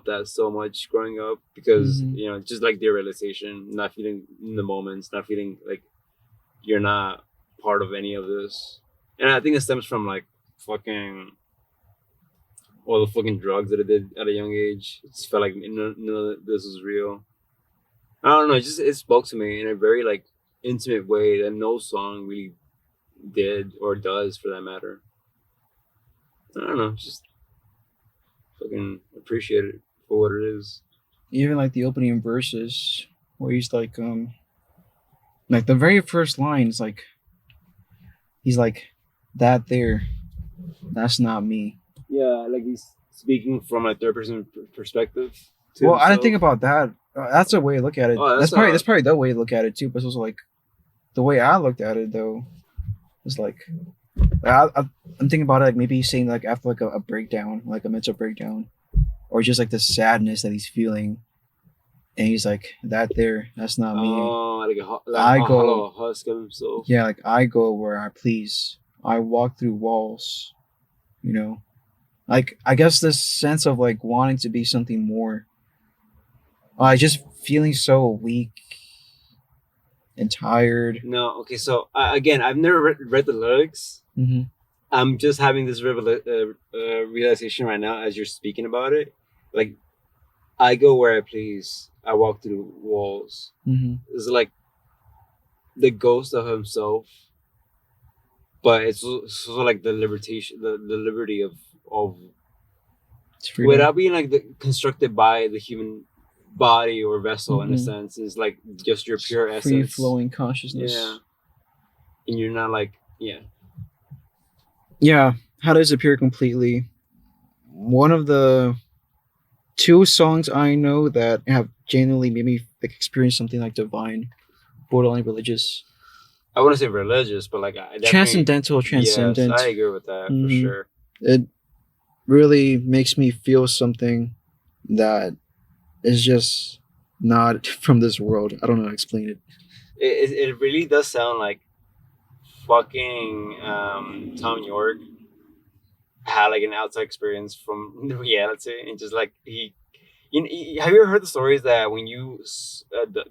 that so much growing up because just like the realization, not feeling in the moments, not feeling like you're not part of any of this. And I think it stems from like fucking all the fucking drugs that I did at a young age. It just felt like none of this was real. I don't know. It spoke to me in a very like intimate way that no song really did or does for that matter. I don't know. Just fucking appreciate it for what it is. Even like the opening verses where he's like the very first line is like he's like, that there, that's not me. Yeah, like he's speaking from a third person perspective. Well, himself. I didn't think about that. That's a way to look at it. That's probably the way to look at it too. But it's also like the way I looked at it though was like I'm thinking about it like maybe he's saying like after like a breakdown, like a mental breakdown, or just like the sadness that he's feeling, and he's like, that there, that's not me. Oh, I go husk of himself. Yeah, like I go where I please. I walk through walls, like I guess this sense of like wanting to be something more. Just feeling so weak and tired. No, okay. So again, I've never read the lyrics. Mm-hmm. I'm just having this realization right now as you're speaking about it. Like, I go where I please. I walk through walls. Mm-hmm. It's like the ghost of himself. But it's also like the libertation, the liberty of without being like constructed by the human body or vessel in a sense. It's like just your pure essence, free flowing consciousness. Yeah, and you're not like how to disappear completely. One of the two songs I know that have genuinely made me like experience something like divine, borderline religious. I wouldn't say religious, but like transcendent. Yes, I agree with that for sure. It really makes me feel something that is just not from this world. I don't know how to explain it. It really does sound like fucking Tom York had like an outside experience from the reality, and just like have you ever heard the stories that when you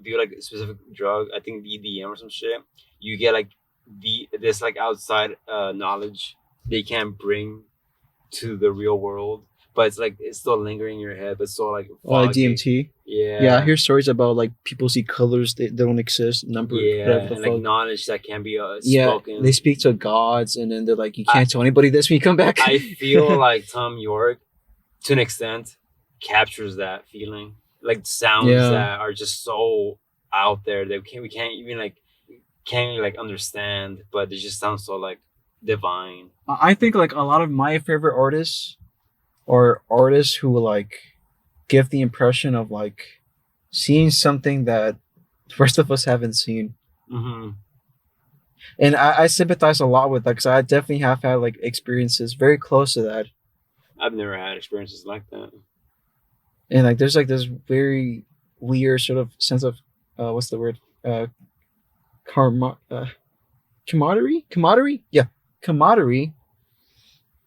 do like a specific drug, I think EDM or some shit, you get like this like outside knowledge they can't bring to the real world, but it's like it's still lingering in your head, but still like Like foggy. DMT. Yeah. Yeah, I hear stories about like people see colors that don't exist, number, Yeah, whatever the and fuck. like knowledge that can be Yeah, spoken. they speak to gods, and then they're like, "You can't tell anybody this when you come back." I feel like Tom York, to an extent, captures that feeling. Like sounds Yeah. that are just so out there that we can't even like understand, but they just sound so like divine. I think like a lot of my favorite artists are artists who like give the impression of like seeing something that the rest of us haven't seen. Mm-hmm. And I sympathize a lot with that because I definitely have had like experiences very close to that. I've never had experiences like that. And like there's like this very weird sort of sense of what's the word? Camaraderie? Yeah. Camaraderie.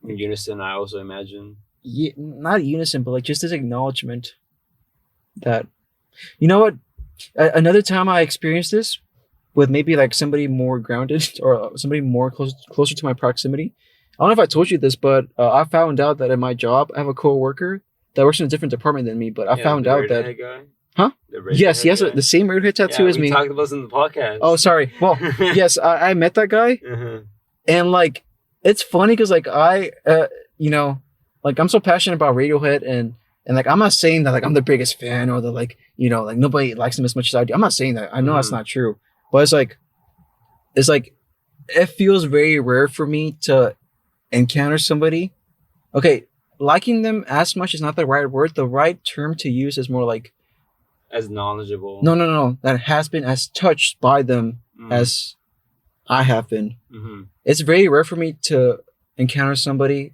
In unison, I also imagine. Yeah, not unison, but like just this acknowledgement that, you know what? Another time I experienced this with maybe like somebody more grounded or somebody more closer to my proximity. I don't know if I told you this, but I found out that at my job, I have a coworker that works in a different department than me. But I found out that, guy? huh? Yes, He has the same Radiohead tattoo as we me. talked about this in the podcast. Oh, sorry. Well, yes, I met that guy, Uh-huh. and like it's funny because like you know, like I'm so passionate about Radiohead, and like I'm not saying that like I'm the biggest fan or the like, you know, like nobody likes them as much as I do. I'm not saying that. I know that's not true, but it's like it feels very rare for me to encounter somebody. Okay, liking them as much is not the right word. The right term to use is more like As knowledgeable. no, that has been as touched by them as I have been. Mm-hmm. It's very rare for me to encounter somebody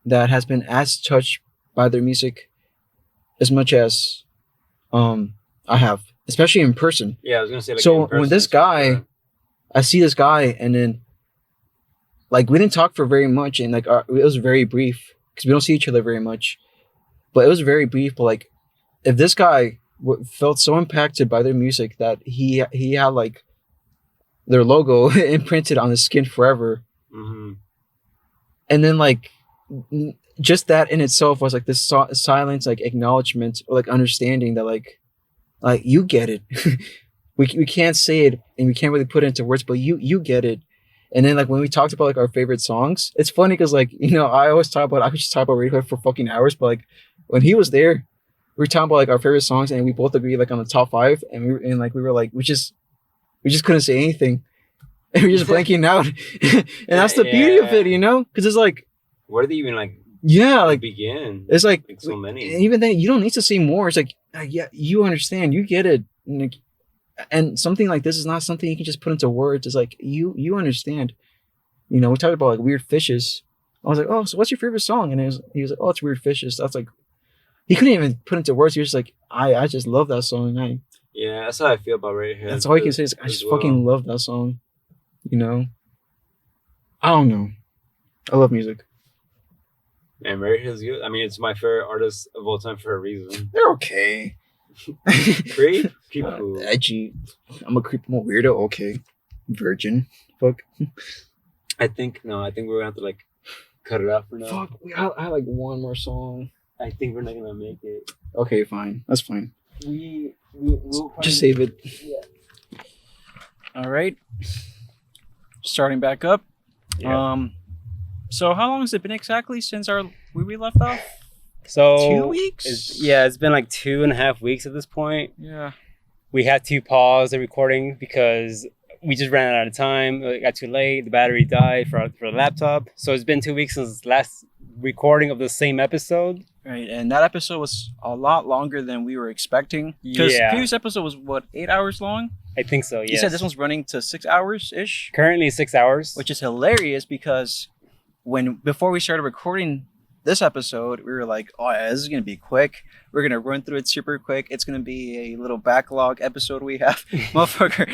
that has been as touched by their music as much as I have, especially in person. Yeah, I was gonna say. Like, So in person, when this guy, I see this guy, and then like we didn't talk for very much, and like it was very brief because we don't see each other very much, but it was very brief. But like, if this guy felt so impacted by their music that he had like their logo imprinted on his skin forever, and then like just that in itself was like this silence, like acknowledgement or like understanding that like you get it. we can't say it and we can't really put it into words, but you get it. And then like when we talked about like our favorite songs, it's funny because like, you know, I could just talk about Radiohead for fucking hours, but like when he was there, we were talking about like our favorite songs and we both agreed like on the top 5, and we were like we just couldn't say anything. And we're just blanking out. And that's the beauty of it, you know? Because it's like, where do they even like begin? It's like so many. Even then, you don't need to say more. It's like, yeah, you understand, you get it, and something like this is not something you can just put into words. It's like you understand. You know, we talked about like Weird Fishes. I was like, oh, so what's your favorite song? And he was like, oh, it's Weird Fishes. That's like, he couldn't even put into words. He was just like, I just love that song. Yeah, that's how I feel about Radiohead. That's all he can say is, I just fucking love that song. You know, I don't know. I love music. And Radiohead's good. I mean, it's my favorite artist of all time for a reason. They're okay. Creep? People. Edgy. I'm a creep. I'm a weirdo. Okay. Virgin. Fuck. I think we're gonna have to like cut it out for now. Fuck. I like one more song. I think we're not gonna make it. Okay, fine. That's fine. We'll just save it. Yeah. All right. Starting back up. Yeah. So how long has it been exactly since we left off? So 2 weeks? It's been like 2.5 weeks at this point. Yeah. We had to pause the recording because we just ran out of time. It got too late. The battery died for the laptop. So it's been 2 weeks since last recording of the same episode. Right, and that episode was a lot longer than we were expecting. Because the previous episode was, 8 hours long? I think so, yes. You said this one's running to 6 hours-ish? Currently 6 hours. Which is hilarious because before we started recording this episode, we were like, oh yeah, this is going to be quick. We're going to run through it super quick. It's going to be a little backlog episode we have. Motherfucker,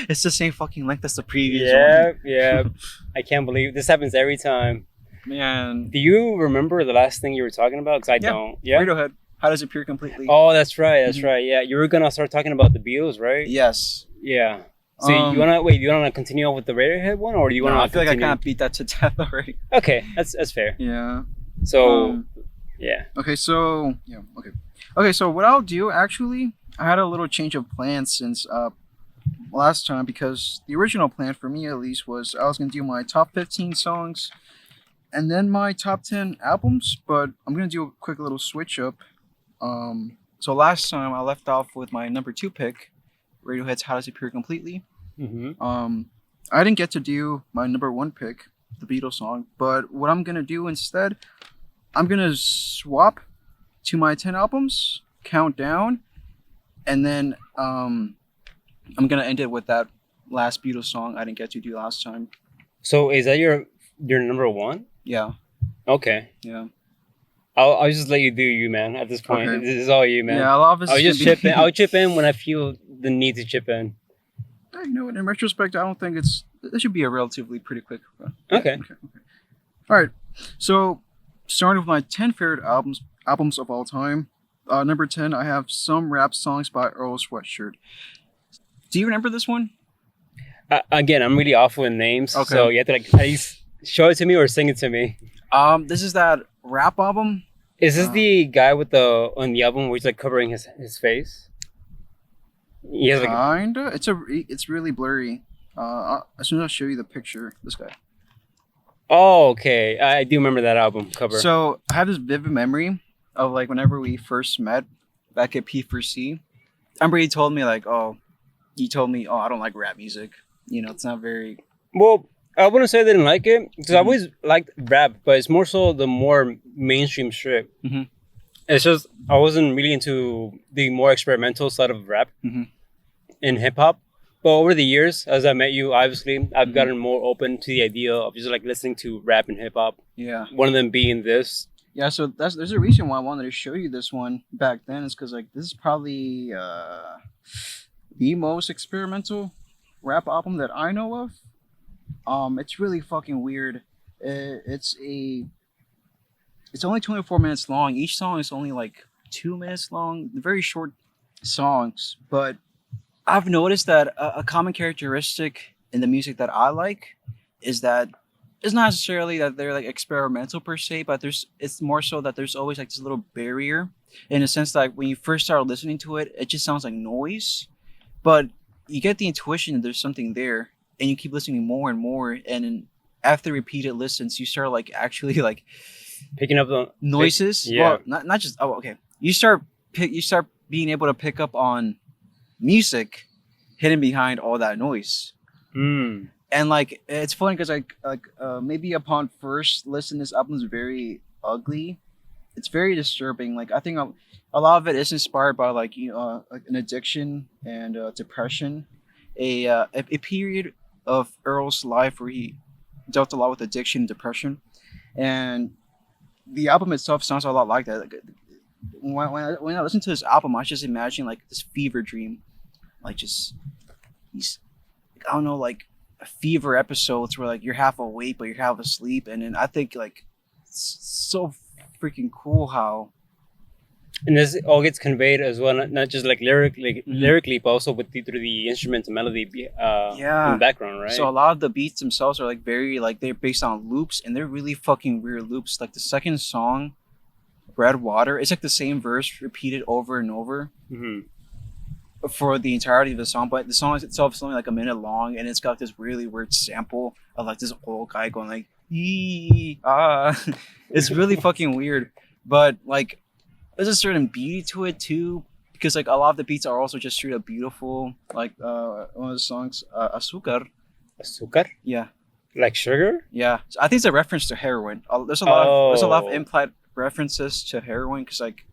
it's the same fucking length as the previous one. Yeah. I can't believe this happens every time. Man. Do you remember the last thing you were talking about? Because I don't. Yeah. Radiohead. How does it appear completely? Oh, that's right. Yeah, you were gonna start talking about the Beatles, right? Yes. Yeah. So you wanna continue on with the Radiohead one, or do you wanna? I feel like I kind of beat that to death already. Okay, that's fair. Yeah. So Okay, so yeah, okay. So what I'll do actually, I had a little change of plans since last time because the original plan for me at least was I was gonna do my top 15 songs and then my top 10 albums, but I'm gonna do a quick little switch up. So last time I left off with my number 2 pick, Radiohead's "How Does It Appear Completely." Mm-hmm. I didn't get to do my number 1 pick, the Beatles song, but what I'm gonna do instead, I'm gonna swap to my 10 albums, count down, and then I'm gonna end it with that last Beatles song I didn't get to do last time. So is that your number 1? Yeah, Okay. yeah. I'll just let you do you, man. At this point, Okay. this is all you, man. Yeah, a lot of this I'll is just gonna chip be- in. I'll chip in when I feel the need to chip in. You know what? In retrospect, I don't think it should be a relatively pretty quick. Okay. All right. So, starting with my 10 favorite albums of all time. Number 10, I have Some Rap Songs by Earl Sweatshirt. Do you remember this one? Again, I'm really awful with names, Okay. so you have to like at least show it to me or sing it to me. This is that rap album. Is this the guy with the on the album where he's like covering his face? He has like Kinda. It's really blurry. As soon as I show you the picture, this guy. oh, okay. I do remember that album cover. So I have this vivid memory of like whenever we first met back at P4C. I remember he told me like, oh, I don't like rap music. You know, it's not very. Well, I wouldn't say I didn't like it because I Mhm. always liked rap, but it's more so the more mainstream shit. Mhm. It's just I wasn't really into the more experimental side of rap Mhm. in hip hop. But over the years, as I met you, obviously, I've Mhm. gotten more open to the idea of just like listening to rap and hip hop. Yeah. One of them being this. Yeah, so there's a reason why I wanted to show you this one back then is because like this is probably the most experimental rap album that I know of. It's really fucking weird. It's only 24 minutes long. Each song is only like 2 minutes long. Very short songs, but I've noticed that a common characteristic in the music that I like is that it's not necessarily that they're like experimental per se, but it's more so that there's always like this little barrier in a sense that when you first start listening to it, it just sounds like noise, but you get the intuition that there's something there, and you keep listening more and more, and then after repeated listens, you start like actually like Picking up the noises. yeah. Well, not just okay. You start being able to pick up on music hidden behind all that noise. Mm. And like it's funny because maybe upon first listen, this album is very ugly. It's very disturbing. Like I think a lot of it is inspired by like like an addiction and depression, a period of Earl's life where he dealt a lot with addiction and depression, and the album itself sounds a lot like that. Like, when I listen to this album, I just imagine like this fever dream, like just these, I don't know, like fever episodes where like you're half awake but you're half asleep, and then I think like it's so freaking cool how And this all gets conveyed as well, not just like lyrically, Mhm. lyrically, but also through the instrument and melody Yeah. in the background, right? so a lot of the beats themselves are like very like they're based on loops, and they're really fucking weird loops. Like the second song, Red Water, it's like the same verse repeated over and over Mhm. for the entirety of the song, but the song itself is only like a minute long, and it's got this really weird sample of like this old guy going like "Ee, ah." It's really fucking weird, but like there's a certain beauty to it too, because like a lot of the beats are also just straight up beautiful. Like one of the songs, Azúcar. Azúcar? Yeah, Like sugar? yeah. So I think it's a reference to heroin. There's a lot of Oh. implied references to heroin because like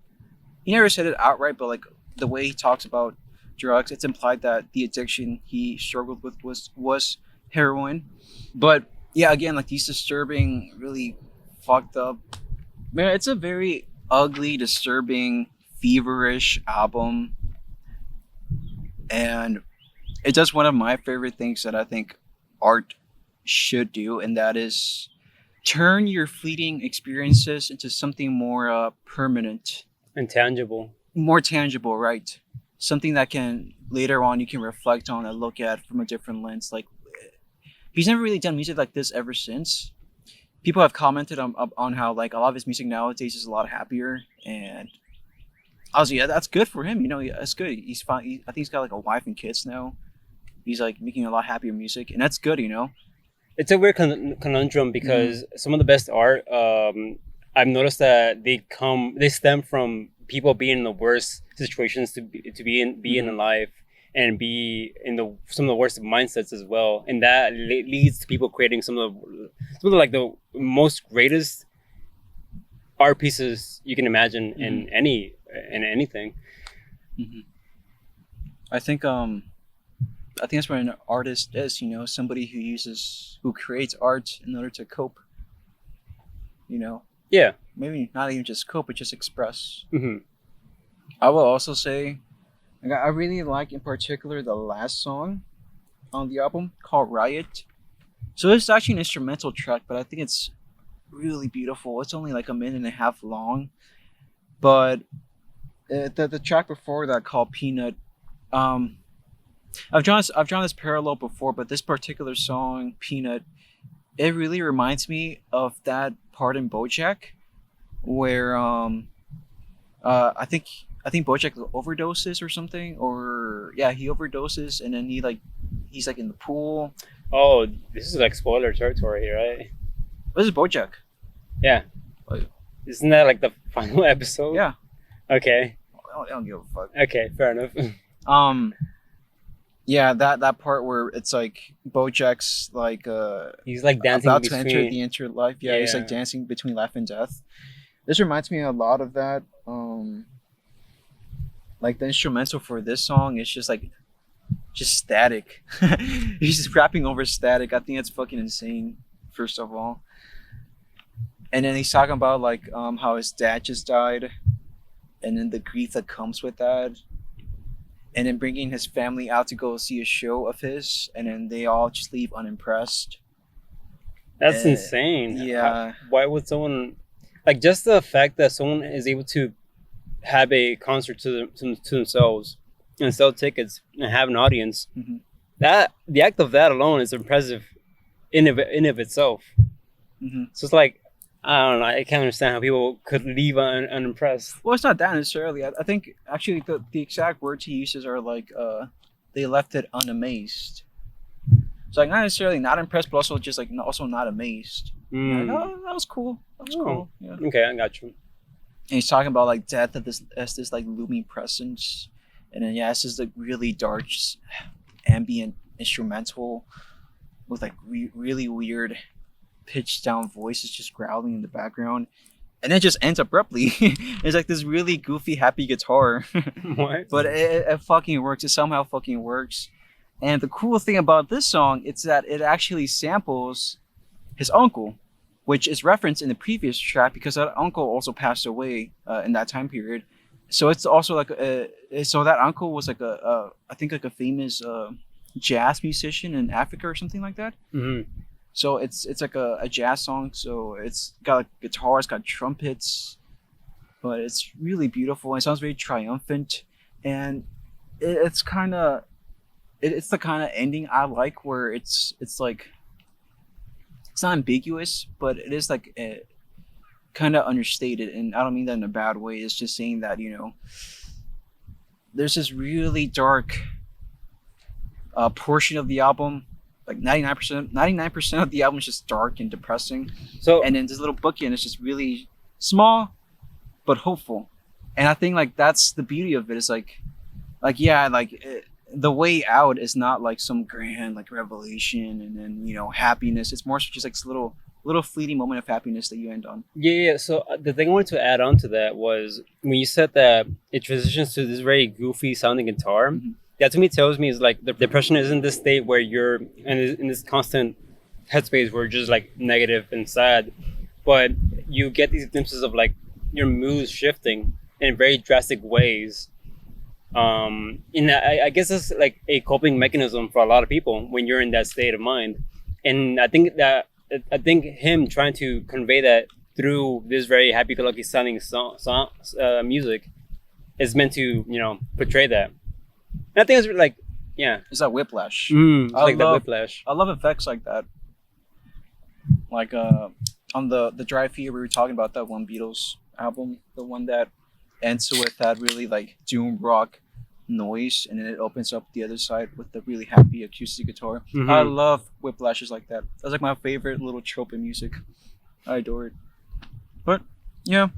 he never said it outright, but like the way he talks about drugs, it's implied that the addiction he struggled with was heroin. But yeah, again, like these disturbing, really fucked up. Man, it's a very ugly, disturbing, feverish album, and it does one of my favorite things that I think art should do, and that is turn your fleeting experiences into something more permanent, Intangible. more tangible, right? Something that can later on you can reflect on and look at from a different lens. Like he's never really done music like this ever since. people have commented on how like a lot of his music nowadays is a lot happier, and I was yeah, that's good for him. You know, that's good. He's fine. I think he's got like a wife and kids now. He's like making a lot happier music, and that's good. You know. It's a weird conundrum because some of the best art, I've noticed that they stem from people being in the worst situations to be in life and be in some of the worst mindsets as well, and that leads to people creating some of like the most greatest art pieces you can imagine in anything. Mm-hmm. I think that's what an artist is, you know, somebody who creates art in order to cope. You know? Yeah. Maybe not even just cope, but just express. Mm-hmm. I will also say, like, I really like in particular the last song on the album called Riot. So it's actually an instrumental track, but I think it's really beautiful. It's only like a minute and a half long. But the track before that called Peanut, I've drawn this parallel before, but this particular song, Peanut, it really reminds me of that part in BoJack where I think BoJack overdoses or something, or yeah, he overdoses and then he's like in the pool. Oh, this is like spoiler territory, right? This is BoJack. Yeah. Like, isn't that like the final episode? Yeah. Okay. I don't give a fuck. Okay, fair enough. Yeah, that part where it's like BoJack's like he's like dancing about between... to enter the interlife. Yeah, he's like dancing between life and death. This reminds me a lot of that. Like the instrumental for this song is just static. He's just rapping over static. I think that's fucking insane. First of all, and then he's talking about like how his dad just died, and then the grief that comes with that. And then bringing his family out to go see a show of his, and then they all just leave unimpressed. That's insane. Yeah. Why would someone, like, just the fact that someone is able to have a concert to themselves and sell tickets and have an audience, that the act of that alone is impressive in of itself. So it's like, I don't know. I can't understand how people could leave unimpressed. Well, it's not that necessarily. I think actually the exact words he uses are like they left it unamazed. So like not necessarily not impressed, but also just like also not amazed. Like, oh, that was cool. That was cool. Yeah. Okay, I got you. And he's talking about like death as this like looming presence, and then it's just like really dark, just ambient instrumental with like really weird pitched down voices just growling in the background, and then it just ends abruptly. It's like this really goofy happy guitar. What? But it fucking works. It somehow fucking works. And the cool thing about this song is that it actually samples his uncle, which is referenced in the previous track because that uncle also passed away in that time period. So it's also like so that uncle was like I think like a famous jazz musician in Africa or something like that. So it's like a jazz song. So it's got like guitar, it's got trumpets, but it's really beautiful. It sounds very triumphant, and it's kind of it's the kind of ending I like, where it's like it's not ambiguous, but it is like kind of understated. And I don't mean that in a bad way. It's just saying that, you know, there's this really dark portion of the album. Like 99% of the album is just dark and depressing. So, and then this little bookend is just really small, but hopeful. And I think like that's the beauty of it. It's like the way out is not like some grand like revelation and then, you know, happiness. It's more just like this little fleeting moment of happiness that you end on. Yeah. So the thing I wanted to add on to that was when you said that it transitions to this very goofy sounding guitar. That to me tells me is like the depression is in this state where you're in this constant headspace where you're just like negative and sad, but you get these glimpses of like your mood shifting in very drastic ways. I guess it's like a coping mechanism for a lot of people when you're in that state of mind, and I think him trying to convey that through this very happy-go-lucky sounding song music is meant to, you know, portray that. And I think it's like, yeah, it's that whiplash. It's like that whiplash. I love effects like that. Like on the drive here we were talking about that one Beatles album, the one that ends with that really like doom rock noise, and then it opens up the other side with the really happy acoustic guitar. Mhm. I love whiplashes like that. That's like my favorite little trope in music. I adore it. But yeah,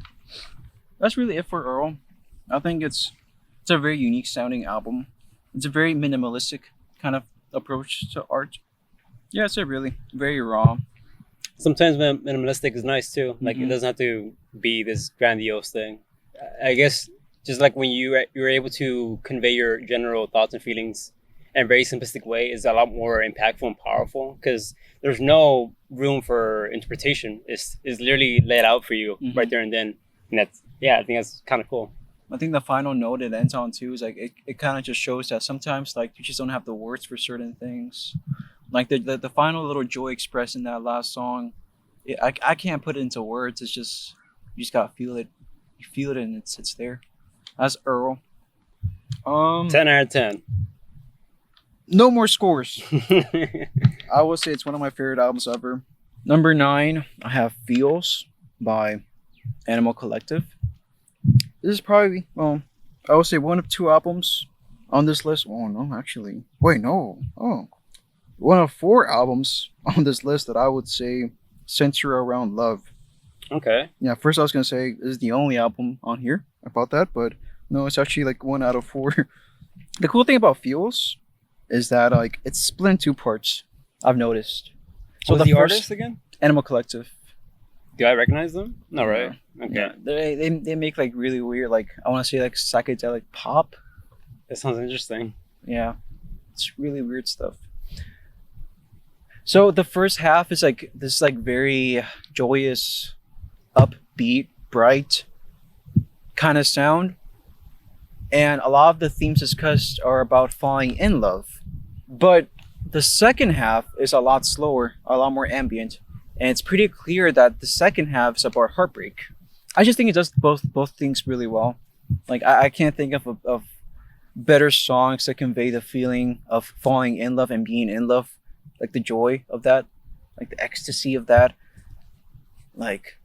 that's really it for Earl. I think it's a very unique sounding album. It's a very minimalistic kind of approach to art. Yeah, it's a really very raw. Sometimes minimalistic is nice too. Like it Mhm. doesn't have to be this grandiose thing. I guess just like when you're able to convey your general thoughts and feelings in a very simplistic way is a lot more impactful and powerful because there's no room for interpretation. It's literally laid out for you Mhm. right there and then. And that's I think that's kind of cool. I think the final note it ends on too is like it kind of just shows that sometimes like you just don't have the words for certain things. Like the final little joy expressed in that last song, I can't put it into words. It's just you just gotta feel it. You feel it and it's there. That's Earl. 10 out of 10. No more scores. I will say it's one of my favorite albums ever. Number 9, I have Feels by Animal Collective. This is probably, well, I would say one of 2 albums on this list. Oh, no, actually. Wait, no. Oh. One of 4 albums on this list that I would say center around love. Okay. Yeah, first I was going to say this is the only album on here about that, but no, it's actually like 1 out of 4. The cool thing about Feels is that like it's split in 2 parts, I've noticed. So the artist again? Animal Collective. Do I recognize them? No, right? Okay. Yeah, they make like really weird, like I want to say like psychedelic pop. That sounds interesting. Yeah, it's really weird stuff. So the first half is like this like very joyous, upbeat, bright kind of sound, and a lot of the themes discussed are about falling in love. But the second half is a lot slower, a lot more ambient, and it's pretty clear that the second half is about heartbreak. I just think it does both things really well. Like I can't think of better songs that convey the feeling of falling in love and being in love, like the joy of that, like the ecstasy of that. Like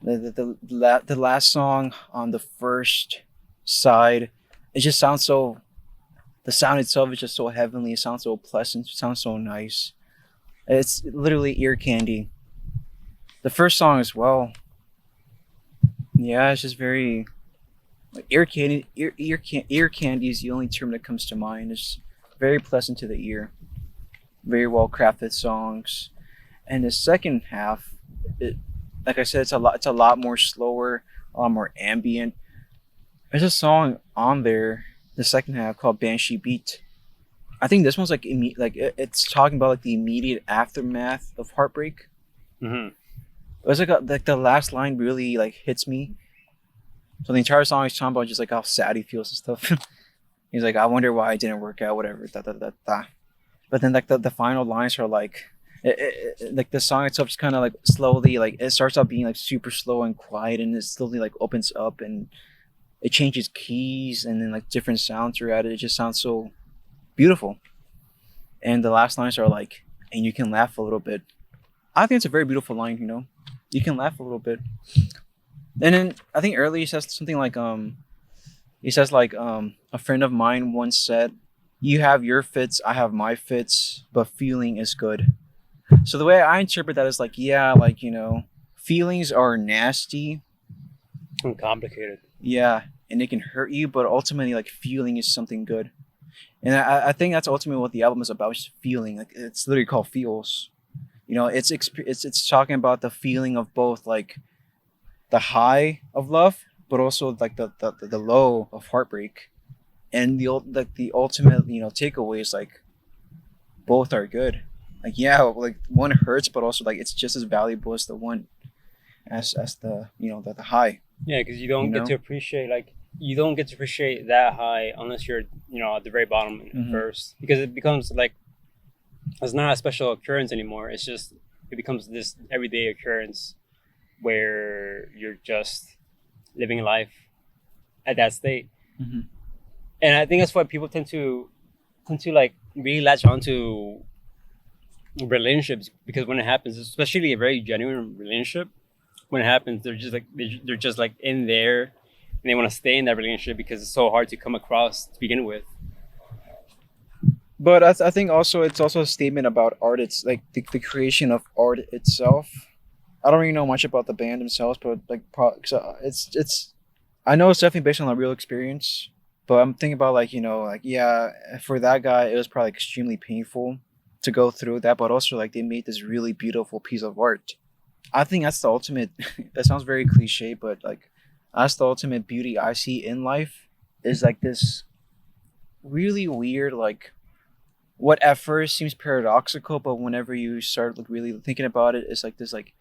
the last song on the first side, it just sounds so. The sound itself is just so heavenly. It sounds so pleasant. It sounds so nice. It's literally ear candy. The first song as well. Yeah, it's just very like ear candy. Ear candy is the only term that comes to mind. It's very pleasant to the ear. Very well crafted songs, and the second half, like I said, it's a lot more slower, a lot more ambient. There's a song on there, the second half called Banshee Beat. I think this one's like it's talking about like the immediate aftermath of heartbreak. Mm-hmm. It's like the last line really like hits me. So the entire song is talking about just like how sad he feels and stuff. He's like, I wonder why it didn't work out, whatever. Da, da, da, da. But then like the final lines are like, like the song itself is kind of like slowly like it starts out being like super slow and quiet, and it slowly like opens up and it changes keys, and then like different sounds are added. It just sounds so beautiful. And the last lines are like, and you can laugh a little bit. I think it's a very beautiful line, you know. You can laugh a little bit. And then I think earlier he says something like a friend of mine once said, you have your fits, I have my fits, but feeling is good. So the way I interpret that is like, yeah, like, you know, feelings are nasty. And complicated. Yeah, and it can hurt you, but ultimately like feeling is something good. And I think that's ultimately what the album is about, just feeling. Like it's literally called Feels. You know, it's talking about the feeling of both like the high of love, but also like the low of heartbreak. And the ultimate, you know, takeaway is like both are good. Like yeah, like one hurts, but also like it's just as valuable as the one as the, you know, the high. Yeah, because you don't You get know? to appreciate that high unless you're, you know, at the very bottom first, because it becomes like it's not a special occurrence anymore. It becomes this everyday occurrence where you're just living life at that state. Mm-hmm. And I think that's why people tend to like really latch onto relationships, because when it happens, especially a very genuine relationship, when it happens, they're just like in there, and they want to stay in that relationship because it's so hard to come across to begin with. But I think also it's also a statement about art. It's like the creation of art itself. I don't really know much about the band themselves, but like it's I know it's definitely based on a real experience. But I'm thinking about like like yeah, for that guy it was probably extremely painful to go through that, but also like they made this really beautiful piece of art. I think that's the ultimate. That sounds very cliche, but like that's the ultimate beauty I see in life is like this really weird like what at first seems paradoxical, but whenever you start like really thinking about it, it's like this like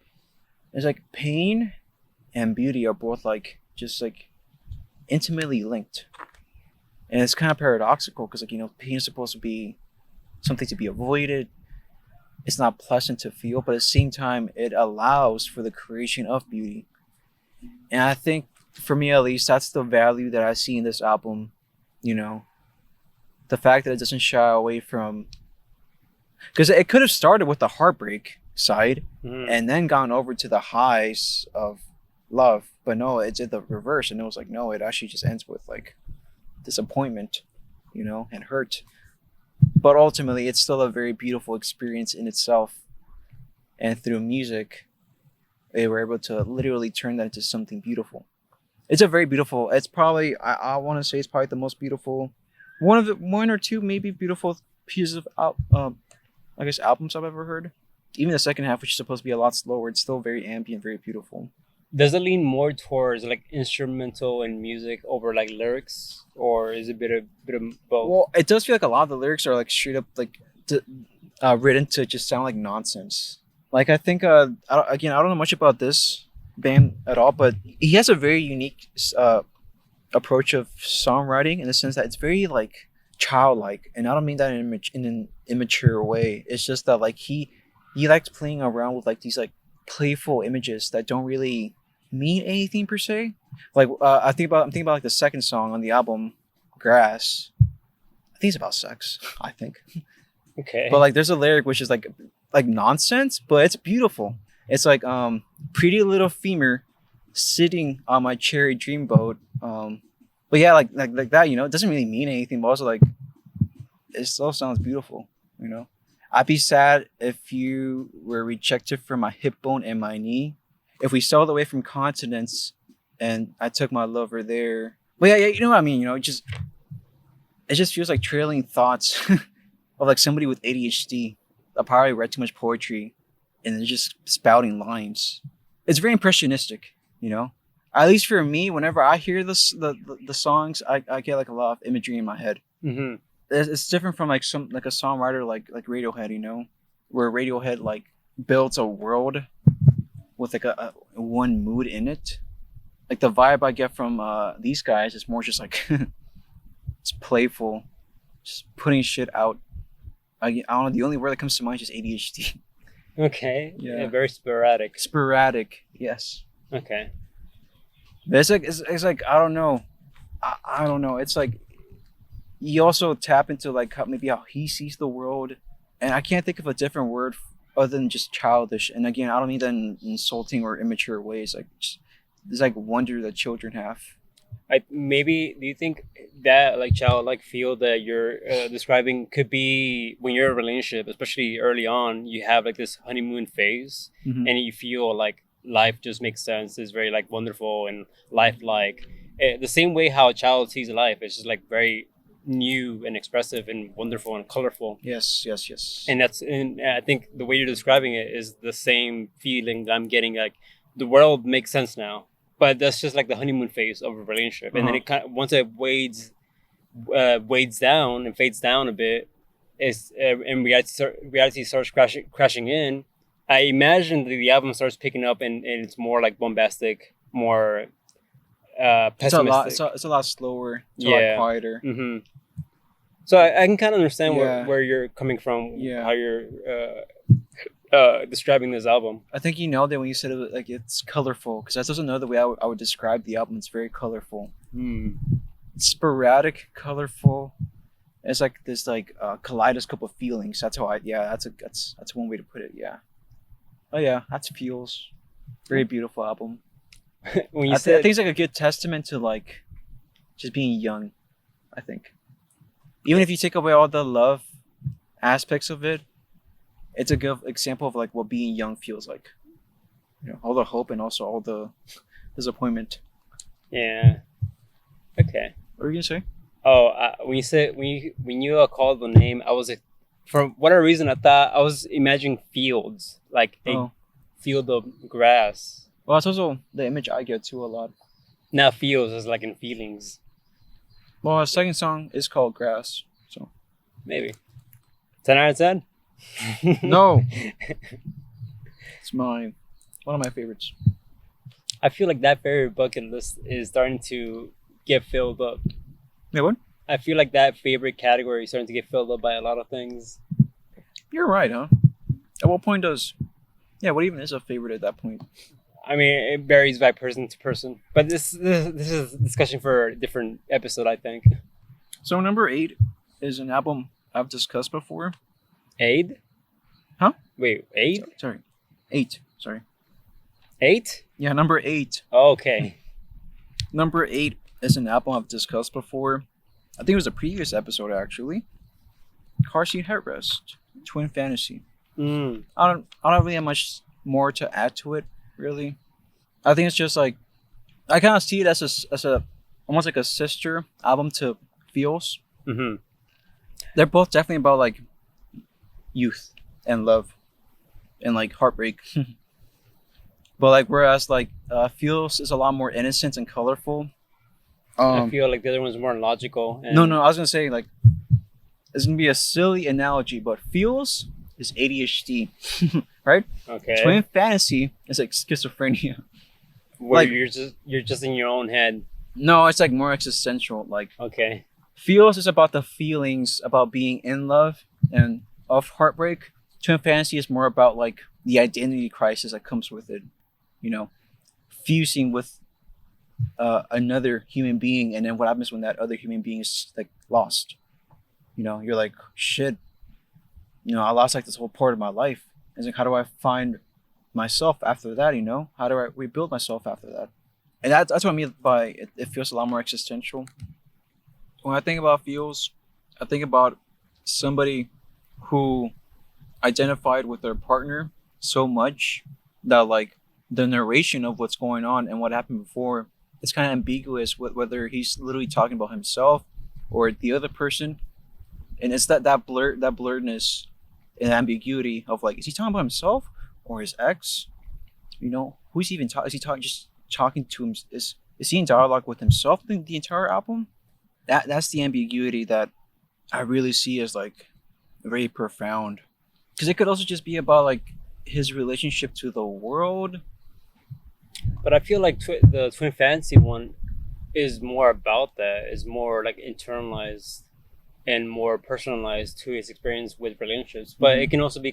it's like pain and beauty are both like just like intimately linked, and it's kind of paradoxical because like pain is supposed to be something to be avoided. It's not pleasant to feel, but at the same time, it allows for the creation of beauty. And I think for me at least, that's the value that I see in this album. You know, the fact that it doesn't shy away from because it could have started with the heartbreak side and then gone over to the highs of love, but no, it did the reverse, and it was like no, it actually just ends with like disappointment, and hurt. But ultimately, it's still a very beautiful experience in itself, and through music, they were able to literally turn that into something beautiful. It's a very beautiful. It's probably I want to say it's probably the most beautiful, one or two maybe beautiful pieces of I guess albums I've ever heard. Even the second half, which is supposed to be a lot slower, it's still very ambient, very beautiful. Does it lean more towards like instrumental and music over like lyrics, or is it a bit of both? Well, it does feel like a lot of the lyrics are like straight up like written to just sound like nonsense. Like I think I don't know much about this band at all, but he has a very unique approach of songwriting in the sense that it's very like childlike, and I don't mean that in an immature way. It's just that like he likes playing around with like these like playful images that don't really mean anything per se. Like I'm thinking about like the second song on the album, Grass. I think it's about sex. I think. Okay. But like there's a lyric which is like nonsense, but it's beautiful. It's like pretty little femur sitting on my cherry dreamboat. But yeah, like that, it doesn't really mean anything, but also like it still sounds beautiful, I'd be sad if you were rejected from my hip bone and my knee. If we sailed away from continents and I took my lover there. But yeah, you know what I mean, it just feels like trailing thoughts of like somebody with ADHD that probably read too much poetry and they're just spouting lines. It's very impressionistic, At least for me, whenever I hear this the songs, I get like a lot of imagery in my head. Mm-hmm. It's different from like a songwriter like Radiohead, where Radiohead like builds a world with like a one mood in it. Like the vibe I get from these guys is more just like it's playful, just putting shit out. I don't know. The only word that comes to mind is just ADHD. Okay. Yeah. Very sporadic. Sporadic, yes. Okay. But it's like I don't know. I don't know. It's like you also tap into like maybe how he sees the world, and I can't think of a different word other than just childish. And again, I don't mean that in insulting or immature ways. Like there's like wonder that children have. Maybe do you think that like childlike feel that you're describing could be when you're in a relationship, especially early on, you have like this honeymoon phase, and you feel like life just makes sense, is very like wonderful and lifelike. The same way how a child sees life, it's just like very new and expressive and wonderful and colorful. Yes. And I think the way you're describing it is the same feeling that I'm getting. Like the world makes sense now, but that's just like the honeymoon phase of a relationship, and then it kind of, once it wades down and fades down a bit, and reality starts crashing in. I imagine that the album starts picking up and it's more like bombastic, more pessimistic. It's a lot slower. It's a lot quieter. Mm-hmm. So I can kind of understand where you're coming from. Yeah. How you're describing this album. I think you nailed it when you said it, like it's colorful, because that's also another way I would describe the album. It's very colorful. Sporadic, colorful, It's like this like kaleidoscope of feelings. That's how that's one way to put it. Yeah. Oh yeah, that's Feels. Very beautiful album. When I think it's like a good testament to like just being young. I think even if you take away all the love aspects of it, it's a good example of like what being young feels like. All the hope and also all the disappointment. Yeah. Okay. What were you gonna say? Oh, when you called the name, I was like, for whatever reason, I thought I was imagining fields, like a field of grass. Well, that's also the image I get too a lot. Now fields is like in feelings. Well, our second song is called Grass, so Maybe 10 out of 10. no, it's one of my favorites. I feel like that favorite bucket list is starting to get filled up. Yeah, what? I feel like that favorite category is starting to get filled up by a lot of things. You're right, huh? At what point what even is a favorite at that point? I mean, it varies by person to person, but this is a discussion for a different episode, I think. So number 8 is an album I've discussed before. Aid? Huh? Wait, Aid? Sorry. 8. Sorry. 8? Yeah, number 8. Okay. Number 8 is an album I've discussed before. I think it was a previous episode actually. Car Seat Headrest, Twin Fantasy. I don't really have much more to add to it, really. I think it's just like I kind of see it as a almost like a sister album to Feels. Mm-hmm. They're both definitely about like youth and love and like heartbreak. But like whereas like Feels is a lot more innocent and colorful. I feel like the other one's more logical. And... No, I was gonna say like it's gonna be a silly analogy, but Feels is ADHD, right? Okay. Twin Fantasy is like schizophrenia. Where like- you're just in your own head. No, it's like more existential. Like Okay. Feels is about the feelings about being in love and of heartbreak. Twin Fantasy is more about like the identity crisis that comes with it. Fusing with another human being, and then what happens when that other human being is like lost. You're like, shit. I lost like this whole part of my life. It's like, how do I find myself after that? How do I rebuild myself after that? And that's what I mean by it feels a lot more existential. When I think about Feels, I think about somebody who identified with their partner so much that like the narration of what's going on and what happened before, it's kind of ambiguous whether he's literally talking about himself or the other person. And it's that blurredness and ambiguity of like, is he talking about himself or his ex? Who's he even talking? Is he just talking to him? Is he in dialogue with himself the entire album? That's the ambiguity that I really see as like very profound. Because it could also just be about like his relationship to the world. But I feel like the Twin Fantasy one is more about that. Is more like internalized and more personalized to his experience with relationships. But it can also be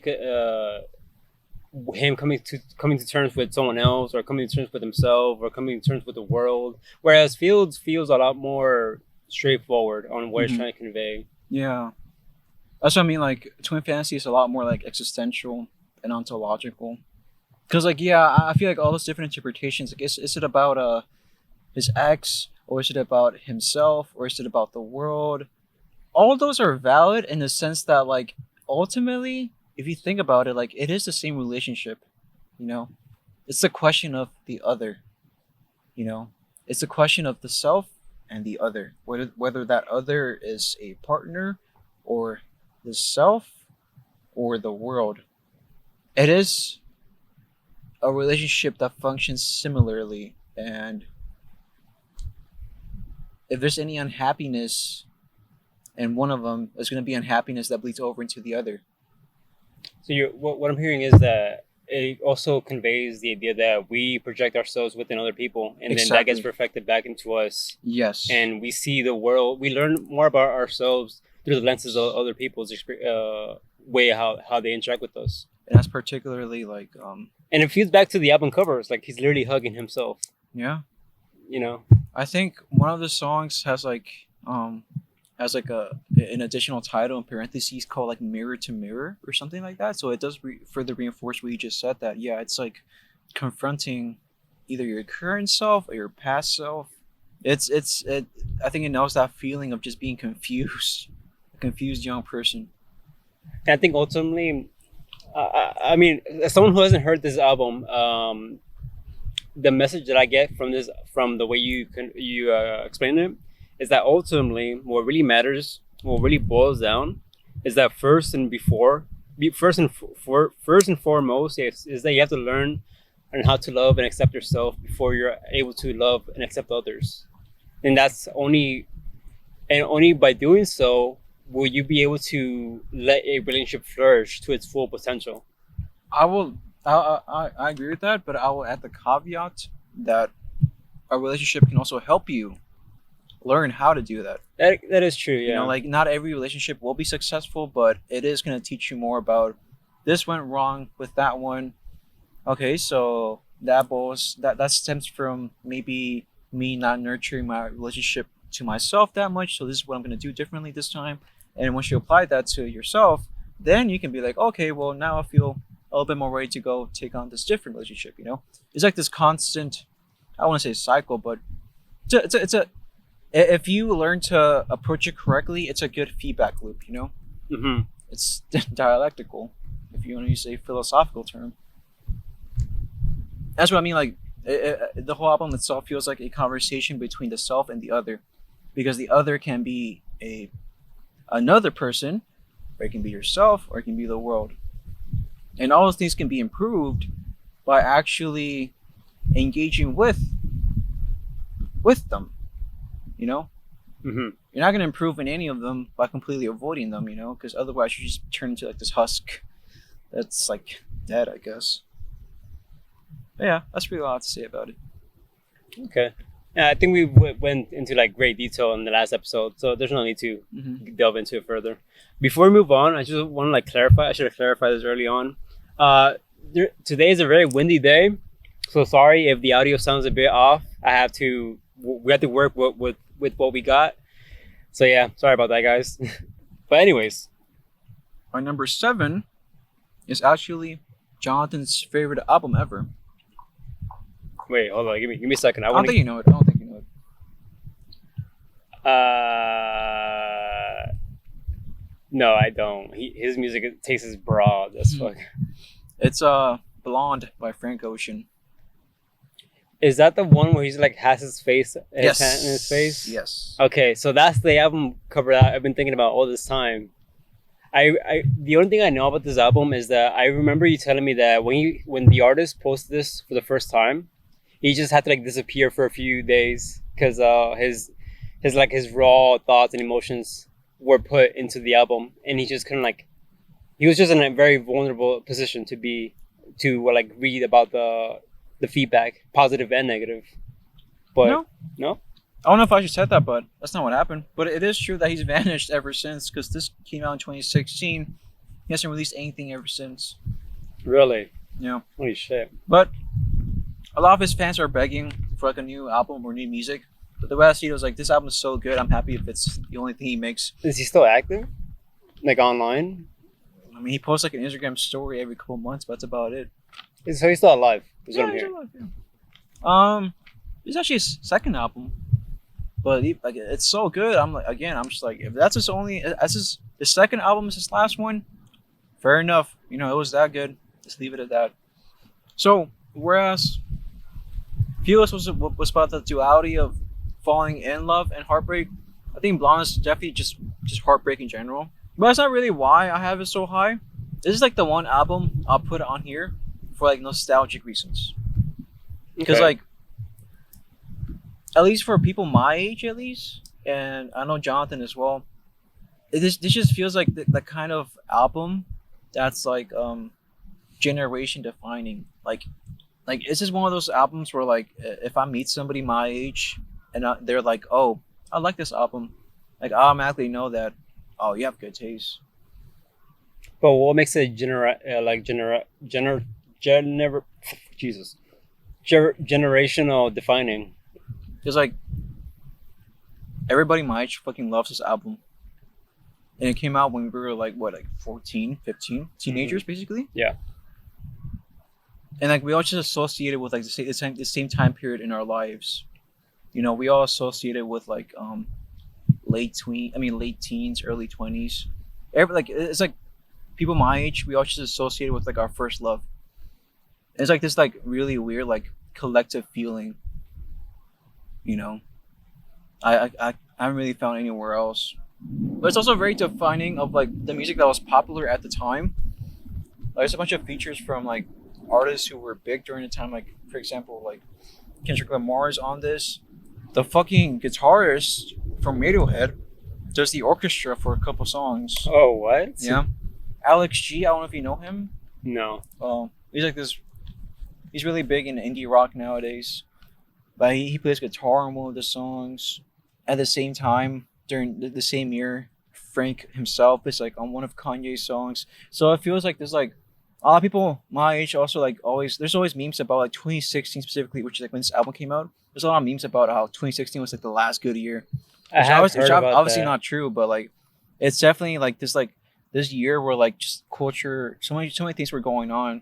him coming to terms with someone else, or coming to terms with himself, or coming to terms with the world. Whereas Fields feels a lot more straightforward on what he's trying to convey. Yeah. That's what I mean. Like Twin Fantasy is a lot more like existential and ontological. Because like, yeah, I feel like all those different interpretations, like is it about his ex, or is it about himself, or is it about the world? All of those are valid in the sense that like ultimately, if you think about it, like it is the same relationship. It's the question of the other. It's the question of the self and the other, whether that other is a partner or the self or the world. It is a relationship that functions similarly, and if there's any unhappiness in one of them, there's going to be unhappiness that bleeds over into the other. So what I'm hearing is that it also conveys the idea that we project ourselves within other people, and then that gets reflected back into us. Yes. And we see the world. We learn more about ourselves through the lenses of other people's way how they interact with us. And that's particularly like and it feeds back to the album cover. It's like he's literally hugging himself. Yeah. You know. I think one of the songs has like has like an additional title in parentheses called like Mirror to Mirror or something like that. So it does further reinforce what you just said, that yeah, it's like confronting either your current self or your past self. I think it knows that feeling of just being confused, a confused young person. And I think ultimately, I mean, as someone who hasn't heard this album, the message that I get from the way you explain it, is that ultimately what really matters, what really boils down, is that first and foremost is that you have to learn and how to love and accept yourself before you're able to love and accept others. And that's only by doing so will you be able to let a relationship flourish to its full potential. I agree with that, but I will add the caveat that a relationship can also help you learn how to do that. That is true, yeah. You know, like not every relationship will be successful, but it is going to teach you more about this went wrong with that one. Okay, so that stems from maybe me not nurturing my relationship to myself that much. So this is what I'm going to do differently this time. And once you apply that to yourself, then you can be like, okay, well now I feel a little bit more ready to go take on this different relationship. You know, it's like this constant, I want to say cycle, but it's a if you learn to approach it correctly, it's a good feedback loop. You know, Mm-hmm. it's dialectical, if you want to use a philosophical term. That's what I mean. Like the whole album itself feels like a conversation between the self and the other, because the other can be another person, or it can be yourself, or it can be the world, and all those things can be improved by actually engaging with them. You know, Mm-hmm. you're not going to improve in any of them by completely avoiding them. You know, because otherwise you just turn into like this husk that's like dead, I guess. But yeah, that's really all I have to say about it. Okay. Yeah, I think we went into like great detail in the last episode, so there's no need to delve into it further. Before we move on, I just want to like clarify. I should have clarified this early on. Today is a very windy day, so sorry if the audio sounds a bit off. We have to work with what we got. So yeah, sorry about that, guys. But anyways, My number 7 is actually Jonathan's favorite album ever. wait, hold on, give me a second. I don't think you know it. I don't think you know it. No, I don't. His music taste is broad as fuck. It's Blonde by Frank Ocean. Is that the one where he's like has his face, his Yes. hand in his face? Yes. Okay, so that's the album cover that I've been thinking about all this time. The only thing I know about this album is that I remember you telling me that when the artist posted this for the first time, he just had to like disappear for a few days because his raw thoughts and emotions were put into the album, and he just couldn't like. He was just in a very vulnerable position to read about the feedback, positive and negative. But no? I don't know if I just said that, but that's not what happened. But it is true that he's vanished ever since, because this came out in 2016. He hasn't released anything ever since. Really? Yeah. Holy shit. But a lot of his fans are begging for like a new album or new music. But the way I see it was like, this album is so good, I'm happy if it's the only thing he makes. Is he still active? Like online? I mean, he posts like an Instagram story every couple months, but that's about it. So he's still alive. Is what I'm he's hearing. alive, yeah. It's actually his second album, but it's so good. I'm just like, if that's his second album is his last one, fair enough. You know, it was that good. Just leave it at that. So whereas Felix was about the duality of falling in love and heartbreak, I think Blonde is definitely just heartbreak in general. But that's not really why I have it so high. This is like the one album I'll put on here for like nostalgic reasons. Because Okay. like, at least for people my age, at least, and I know Jonathan as well, this just feels like the kind of album that's like generation defining. Like this is one of those albums where like if I meet somebody my age and they're like, oh, I like this album, like I automatically know that, oh, you have good taste. But what makes it generational defining? Because like everybody my age fucking loves this album. and it came out when we were like 14, 15, teenagers basically. Yeah. And like we all just associated with like the same time period in our lives. You know, we all associated with like late teens, early 20s. It's like people my age, we all just associated with like our first love. And it's like this like really weird like collective feeling. You know, I haven't really found anywhere else. But it's also very defining of like the music that was popular at the time. Like, there's a bunch of features from like artists who were big during the time. Like for example, like Kendrick Lamar is on this. The fucking guitarist from Radiohead does the orchestra for a couple songs. Oh, what? Yeah. Alex G, I don't know if you know him. No. He's like this. He's really big in indie rock nowadays. But he plays guitar on one of the songs. At the same time, during the same year, Frank himself is like on one of Kanye's songs. So it feels like there's like a lot of people my age also like there's always memes about like 2016 specifically, which is like when this album came out. There's a lot of memes about how 2016 was like the last good year. Obviously not true, but like it's definitely like this year where like just culture, so many things were going on,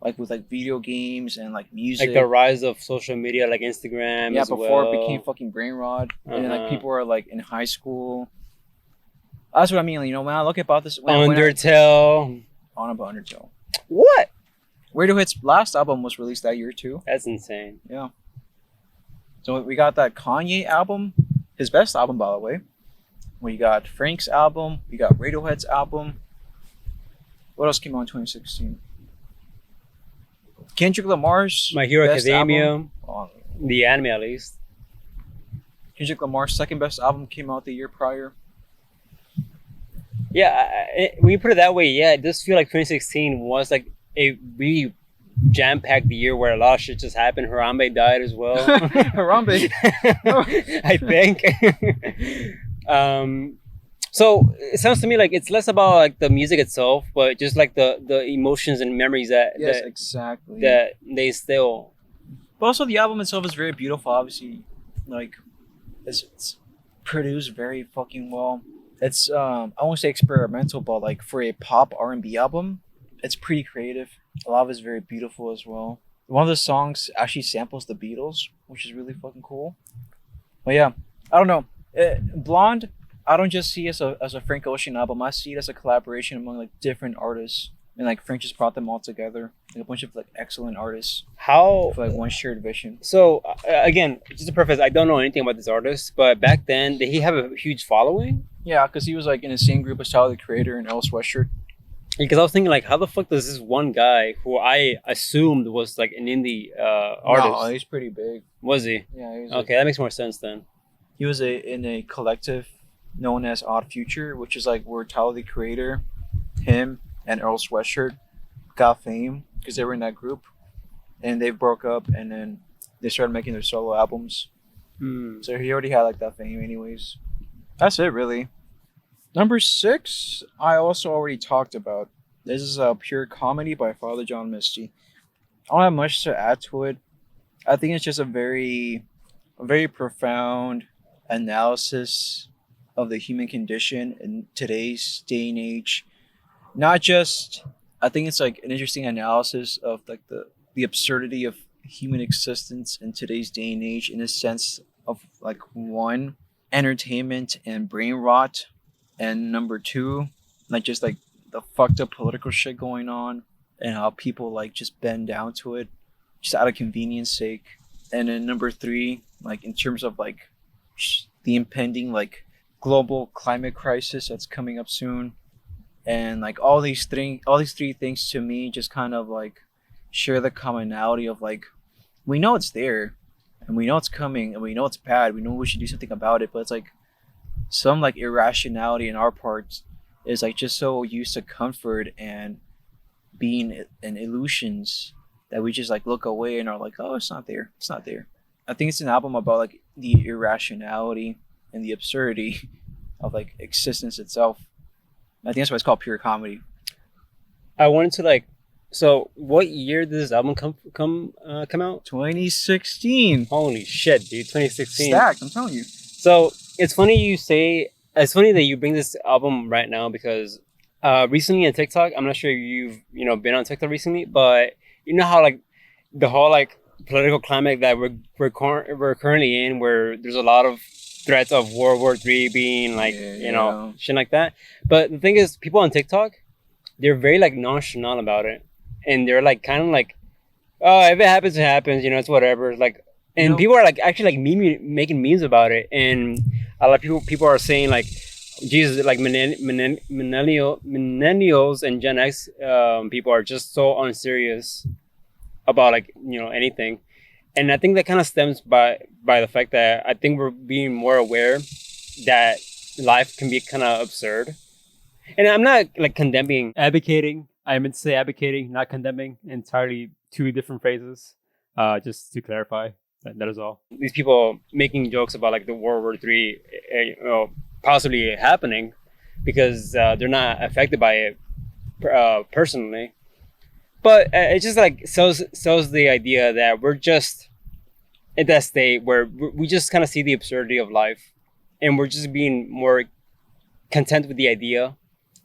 like with like video games and like music. Like the rise of social media, like Instagram. Yeah, before it became fucking brain rot, and then, like people are like in high school. That's what I mean. You know, when I look about this, Undertale. On about Undertale. What? Radiohead's last album was released that year too. That's insane. Yeah. So we got that Kanye album, his best album by the way. We got Frank's album. We got Radiohead's album. What else came out in 2016? Kendrick Lamar's My Hero best Academia. album. Oh, The anime, at least. Kendrick Lamar's second best album came out the year prior. Yeah, when you put it that way, yeah, it does feel like 2016 was like a really jam-packed year where a lot of shit just happened. Harambe died as well. Harambe. I think. So it sounds to me like it's less about like the music itself, but just like the emotions and memories exactly that they still. But also the album itself is very beautiful. Obviously, like it's produced very fucking well. It's I won't say experimental, but like for a pop R&B album, it's pretty creative. A lot of it's very beautiful as well. One of the songs actually samples the Beatles, which is really fucking cool. But yeah, I don't know. Blonde, I don't just see it as a Frank Ocean album. I see it as a collaboration among like different artists, and like Frank just brought them all together, like a bunch of like excellent artists. How for like one shared vision. So again, just to preface, I don't know anything about this artist, but back then did he have a huge following? Yeah, because he was like in the same group as Tyler the Creator and Earl Sweatshirt. Because I was thinking like, how the fuck does this one guy who I assumed was like an indie artist? No, he's pretty big. Was he? Yeah. He was okay, that makes more sense then. He was in a collective known as Odd Future, which is like where Tyler the Creator, him, and Earl Sweatshirt got fame because they were in that group, and they broke up, and then they started making their solo albums. So he already had like that fame, anyways. That's it, really. Number 6, I also already talked about. This is a Pure Comedy by Father John Misty. I don't have much to add to it. I think it's just a very profound analysis of the human condition in today's day and age. Not just, I think it's like an interesting analysis of like the absurdity of human existence in today's day and age, in a sense of like, 1, entertainment and brain rot, and number 2, like just like the fucked up political shit going on, and how people like just bend down to it just out of convenience sake. And then number 3, like in terms of like the impending like global climate crisis that's coming up soon. And like all these 3 things to me just kind of like share the commonality of like, we know it's there, and we know it's coming, and we know it's bad, we know we should do something about it, but it's like some like irrationality in our parts is like just so used to comfort and being in illusions that we just like look away and are like, oh, it's not there. I think it's an album about like the irrationality and the absurdity of like existence itself. I think that's why it's called Pure Comedy. I wanted to like, so what year did this album come out? 2016. Holy shit, dude, 2016. Stacked, I'm telling you. So it's funny you say It's funny that you bring this album right now because recently on TikTok, I'm not sure you've been on TikTok recently, but you know how like the whole like political climate that we're currently in, where there's a lot of threats of World War III being like Yeah. shit like that. But the thing is, people on TikTok, they're very like nonchalant about it, and they're like kind of like, oh, if it happens, it happens. It's whatever. Like, and people are like actually like making memes about it, and a lot of people are saying like, Jesus, like millennials and Gen X people are just so unserious about like anything, and I think that kind of stems by the fact that I think we're being more aware that life can be kind of absurd. And I'm not like condemning, advocating. I meant to say advocating, not condemning. Entirely two different phrases. Just to clarify, that is all. These people making jokes about like the World War III, possibly happening, because they're not affected by it personally. But it just like sells the idea that we're just at that state where we just kind of see the absurdity of life, and we're just being more content with the idea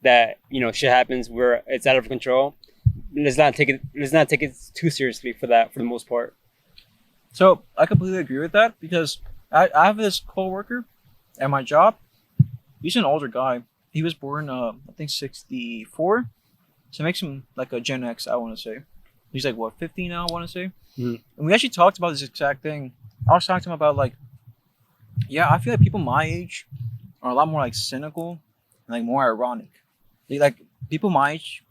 that shit happens where it's out of control. Let's not take it too seriously for the most part. So I completely agree with that because I have this coworker at my job. He's an older guy. He was born I think 64. So it makes him like a Gen X, I want to say. He's like what, 50 now, I want to say. And we actually talked about this exact thing. I was talking to him about like, yeah, I feel like people my age are a lot more like cynical and like more ironic. Like people my age.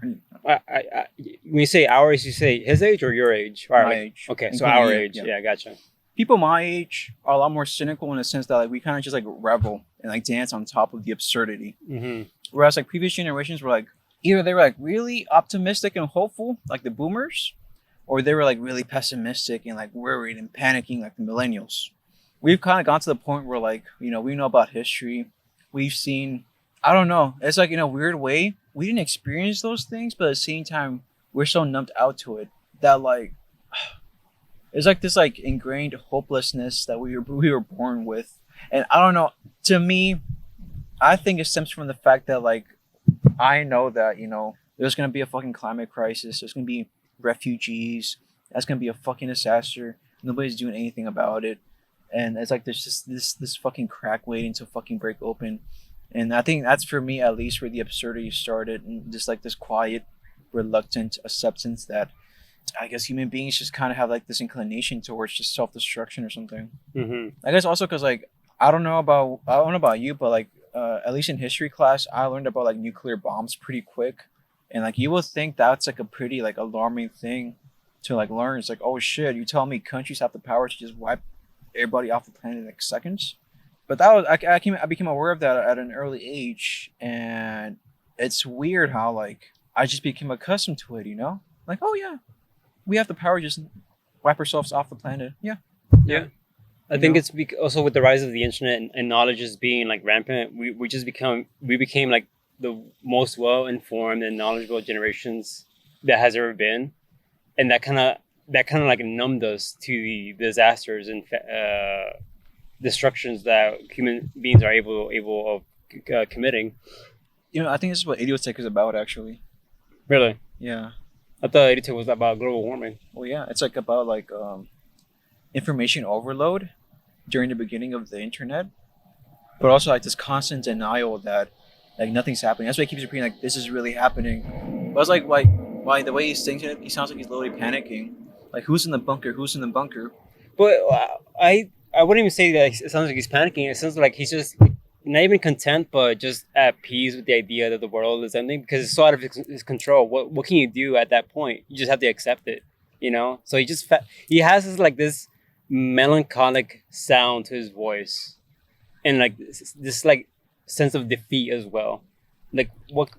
When you say our age, you say his age or your age? My age. Okay, so our age. Yeah. Yeah, gotcha. People my age are a lot more cynical in the sense that like we kind of just like revel and like dance on top of the absurdity. Whereas like previous generations were like either they were like really optimistic and hopeful, like the boomers, or they were like really pessimistic and like worried and panicking, like the millennials. We've kind of gone to the point where like we know about history. We've seen, I don't know, it's like in a weird way we didn't experience those things, but at the same time we're so numbed out to it that like it's like this like ingrained hopelessness that we were born with. And I don't know, to me, I think it stems from the fact that like I know that there's gonna be a fucking climate crisis, there's gonna be refugees, that's gonna be a fucking disaster, nobody's doing anything about it, and it's like there's just this fucking crack waiting to fucking break open. And I think that's for me at least where the absurdity started, and just like this quiet, reluctant acceptance that I guess human beings just kind of have like this inclination towards just self-destruction or something. I guess also because like I don't know about you, but like at least in history class, I learned about like nuclear bombs pretty quick, and like you would think that's like a pretty like alarming thing to like learn. It's like, oh shit, you tell me countries have the power to just wipe everybody off the planet in like seconds? But that was I became aware of that at an early age, and it's weird how like I just became accustomed to it. Like, oh yeah, we have the power to just wipe ourselves off the planet. Yeah. I think it's also with the rise of the internet and knowledge is being like rampant. We became like the most well informed and knowledgeable generations that has ever been, and that kind of like numbed us to the disasters and destructions that human beings are able of committing. I think this is what Idiotech is about, actually. Really? Yeah. I thought Idiotech was about global warming. Well, yeah, it's like about like information overload during the beginning of the internet, but also like this constant denial that like nothing's happening. That's why he keeps repeating like this is really happening. But it's like why the way he's thinking it, he sounds like he's literally panicking. Like who's in the bunker? Who's in the bunker? But I wouldn't even say that it sounds like he's panicking. It sounds like he's just not even content, but just at peace with the idea that the world is ending because it's so out of his control. What can you do at that point? You just have to accept it, So he has this melancholic sound to his voice, and like this like sense of defeat as well. Like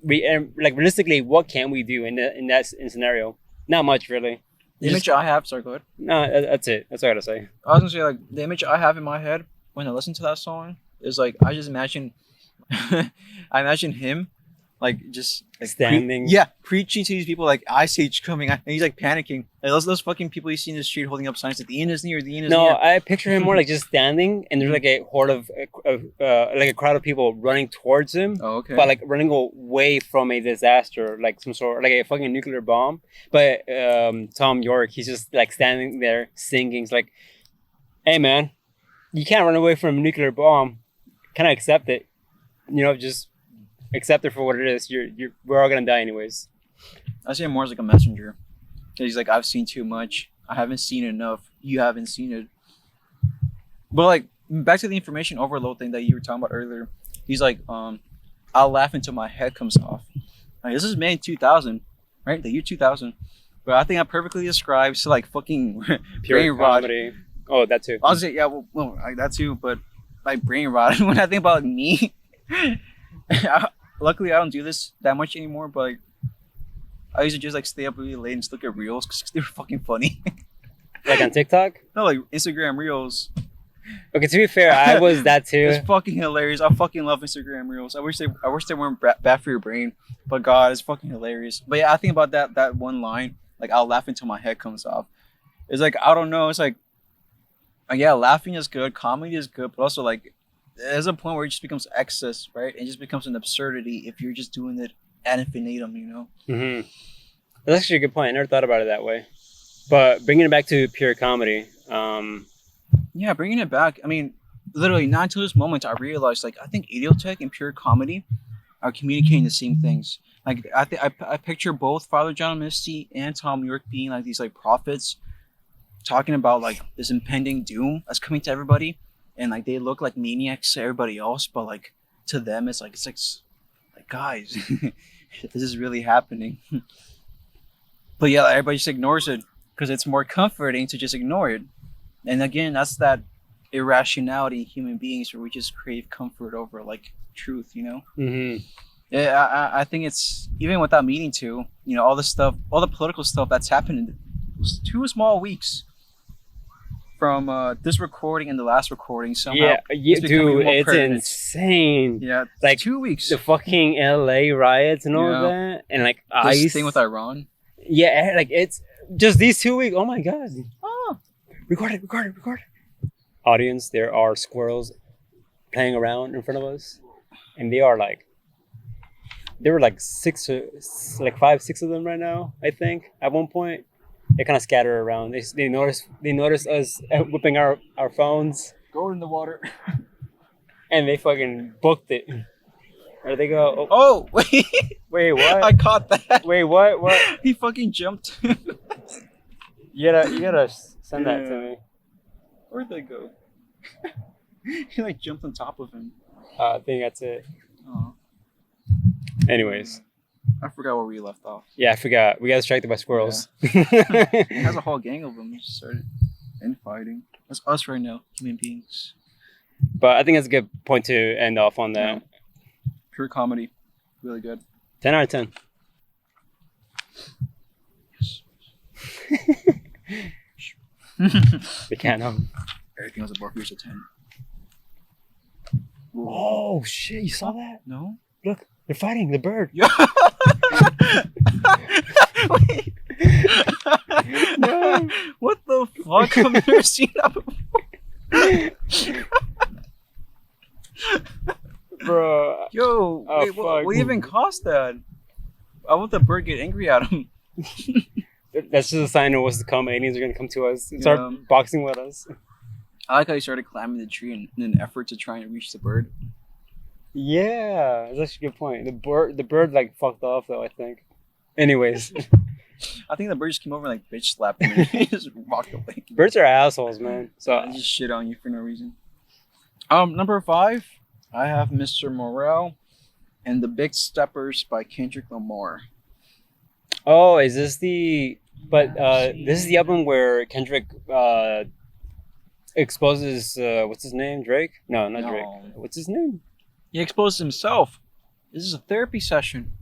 realistically, what can we do in that scenario? Not much, really. The image I have, sorry, go ahead. No, that's it. That's all I gotta say. I was gonna say like the image I have in my head when I listen to that song is like I just imagine, I imagine him like just like Standing. preaching to these people like Ice Age coming, and he's like panicking. Like those fucking people you see in the street holding up signs that the end is near, the end is No, near. I picture him more like just standing, and there's like a horde of like a crowd of people running towards him, Oh, okay. but like running away from a disaster, like some sort, like a fucking nuclear bomb. But Tom York, he's just like standing there singing. He's like, "Hey man, you can't run away from a nuclear bomb. Can I accept it? You know, just accept it for what it is. We're all gonna die anyways." I see him more as like a messenger. He's like, I've seen too much. I haven't seen enough. You haven't seen it. But like back to the information overload thing that you were talking about earlier. He's like, I'll laugh until my head comes off. Like, this is made in 2000, right? The year 2000. But I think that perfectly describes like fucking brain rot. comedy. Oh, that too. I'll say, yeah, well like that too. But like brain rot. When I think about me, luckily I don't do this that much anymore. But like, I used to just like stay up really late and just look at reels because they were fucking funny. Like on TikTok? No, like Instagram reels. Okay, to be fair, I was that too. It's fucking hilarious. I fucking love Instagram reels. I wish they weren't bad for your brain, but God, it's fucking hilarious. But yeah, I think about that one line. Like, I'll laugh until my head comes off. It's like, I don't know. It's like yeah, laughing is good, comedy is good, but also like there's a point where it just becomes excess, right? It just becomes an absurdity if you're just doing it ad infinitum, you know. Mm-hmm. That's actually a good point. I never thought about it that way. But bringing it back to pure comedy. Yeah, bringing it back. I mean, literally, not until this moment I realized, like, I think Idiotech and pure comedy are communicating the same things. Like, I picture both Father John Misty and Tom York being like these like prophets, talking about like this impending doom that's coming to everybody, and like they look like maniacs to everybody else, but like to them, it's like guys, this is really happening. But yeah, everybody just ignores it because it's more comforting to just ignore it. And again, that's that irrationality in human beings where we just crave comfort over like truth, you know? Mm-hmm. Yeah, I think it's, even without meaning to, you know, all the stuff, all the political stuff that's happened in 2 small weeks from this recording and the last recording somehow. Yeah, dude, it's pertinent. Insane. Yeah, like 2 weeks. The fucking LA riots and all of that. And like this ICE. thing with Iran. Yeah, like it's just these 2 weeks. Oh my God. Oh. Record it. Audience, there are squirrels playing around in front of us. And there were like 5, 6 of them right now, I think, at one point. They kind of scatter around. They notice us whipping our phones. Go in the water. And they fucking booked it. Where they go? Oh, wait. Wait, what? I caught that. Wait, what? He fucking jumped. You gotta send that to me. Where'd they go? He like jumped on top of him. I think that's it. Oh. Anyways. I forgot where we left off. Yeah, I forgot. We got distracted by squirrels. Yeah. It has a whole gang of them. Just started infighting. That's us right now, human beings. But I think that's a good point to end off on that. Yeah. Pure comedy. Really good. 10 out of 10. They can't know. Everything was above here's a 10. Oh shit, you saw that? No? Look, they're fighting the bird. Yeah. Wait. No. What the fuck? I've never seen that before. Bro. Yo, Oh, wait, fuck. what even caused that? I want the bird to get angry at him. That's just a sign of what's to come. Aliens are gonna come to us and Yeah. start boxing with us. I like how he started climbing the tree in an effort to try and reach the bird. Yeah, that's actually a good point. The bird like fucked off though, I think. Anyways, I think the bird just came over and like bitch slapped him and he just walked away. birds are assholes, man. So I just shit on you for no reason. Number 5, I have Mr. Morale and the Big Steppers by Kendrick Lamar. oh, is this the? But this is the album where Kendrick exposes what's his name? Drake? No, not Drake. What's his name? He exposed himself. This is a therapy session.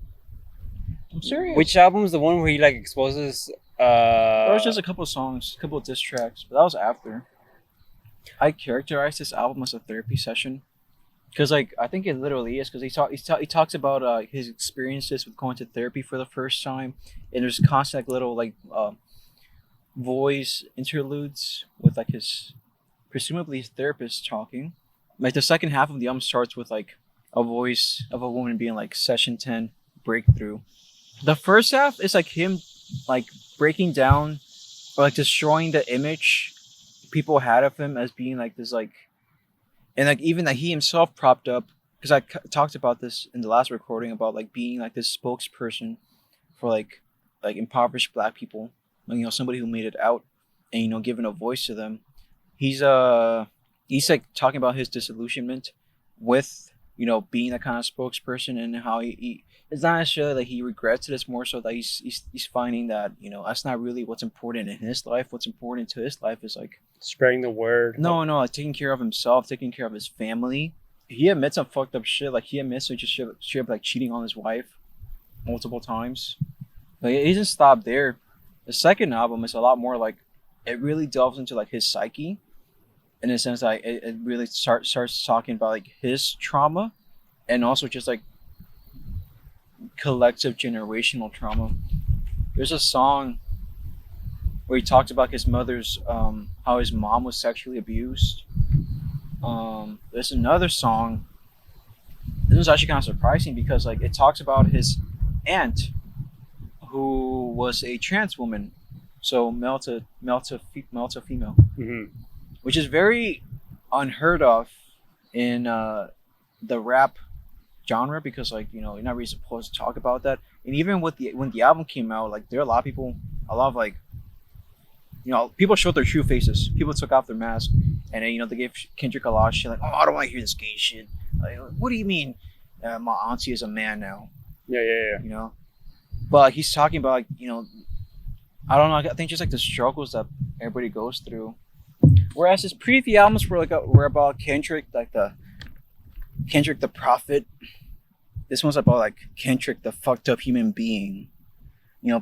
I'm serious. Which album is the one where he like exposes? There was just a couple of songs, a couple of diss tracks, but that was after. I characterized this album as a therapy session. Because like I think it literally is because he talks about his experiences with going to therapy for the first time, and there's constant like, little like voice interludes with like his presumably his therapist talking. Like the second half of the album starts with like a voice of a woman being like session 10 breakthrough. The first half is like him like breaking down or like destroying the image people had of him as being like this like and like even that he himself propped up because talked about this in the last recording about like being like this spokesperson for like impoverished black people, like, somebody who made it out and giving a voice to them. He's like talking about his disillusionment with being that kind of spokesperson and how he it's not necessarily that he regrets it. It's more so that he's finding that that's not really what's important in his life. What's important to his life is like spreading the word. No, like taking care of himself, taking care of his family. He admits some fucked up shit. Like he admits to just straight up like cheating on his wife multiple times. Like he doesn't stop there. The second album is a lot more like it really delves into like his psyche, in a sense like it really starts talking about like his trauma, and also just like collective generational trauma. There's a song where he talks about his mother's how his mom was sexually abused. There's another song. This was actually kind of surprising because like it talks about his aunt who was a trans woman, so male to female, which is very unheard of in the rap genre because like you're not really supposed to talk about that. And even when the album came out, like there are a lot of people, like people showed their true faces. People took off their mask, and then they gave Kendrick a lot of shit like, oh, I don't want to hear this gay shit. Like, what do you mean my auntie is a man now? Yeah. But like, he's talking about like I don't know, I think just like the struggles that everybody goes through. Whereas his previous albums were about Kendrick, like the Kendrick the prophet. This one's about like Kendrick the fucked up human being.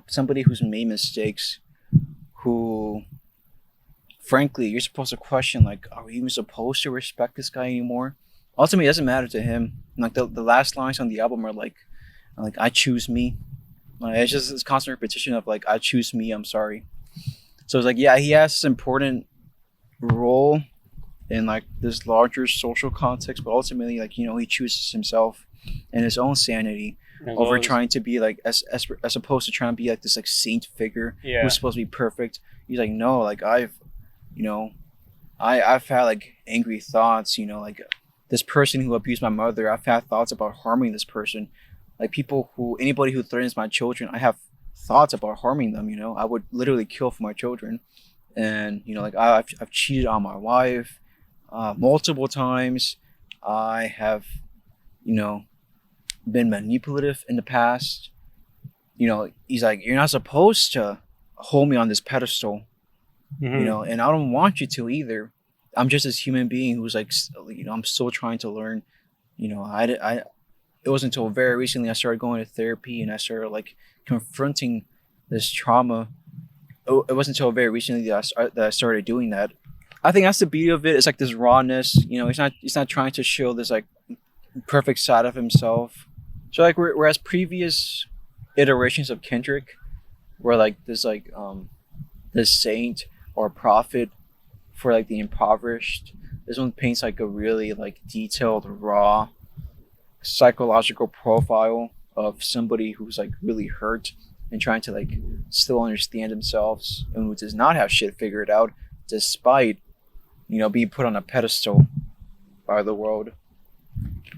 Somebody who's made mistakes, who frankly you're supposed to question like, are we even supposed to respect this guy anymore? Ultimately it doesn't matter to him. Like the last lines on the album are like I choose me. Like, it's just this constant repetition of like, I choose me, I'm sorry. So it's like, yeah, he has this important role in like this larger social context, but ultimately like he chooses himself and his own sanity over trying to be like as opposed to trying to be like this like saint figure who's supposed to be perfect. He's like, no, like I've had like angry thoughts, like this person who abused my mother, I've had thoughts about harming this person. Like anybody who threatens my children, I have thoughts about harming them. I would literally kill for my children, and like I've cheated on my wife multiple times. I have, been manipulative in the past. He's like, you're not supposed to hold me on this pedestal, and I don't want you to either. I'm just this human being who's like, I'm still trying to learn. It wasn't until very recently I started going to therapy and I started like confronting this trauma. It wasn't until very recently that I started doing that. I think that's the beauty of it. It's like this rawness. He's not trying to show this like perfect side of himself. So like whereas previous iterations of Kendrick were like this saint or prophet for like the impoverished, this one paints like a really like detailed, raw psychological profile of somebody who's like really hurt and trying to like still understand themselves and who does not have shit figured out despite being put on a pedestal by the world.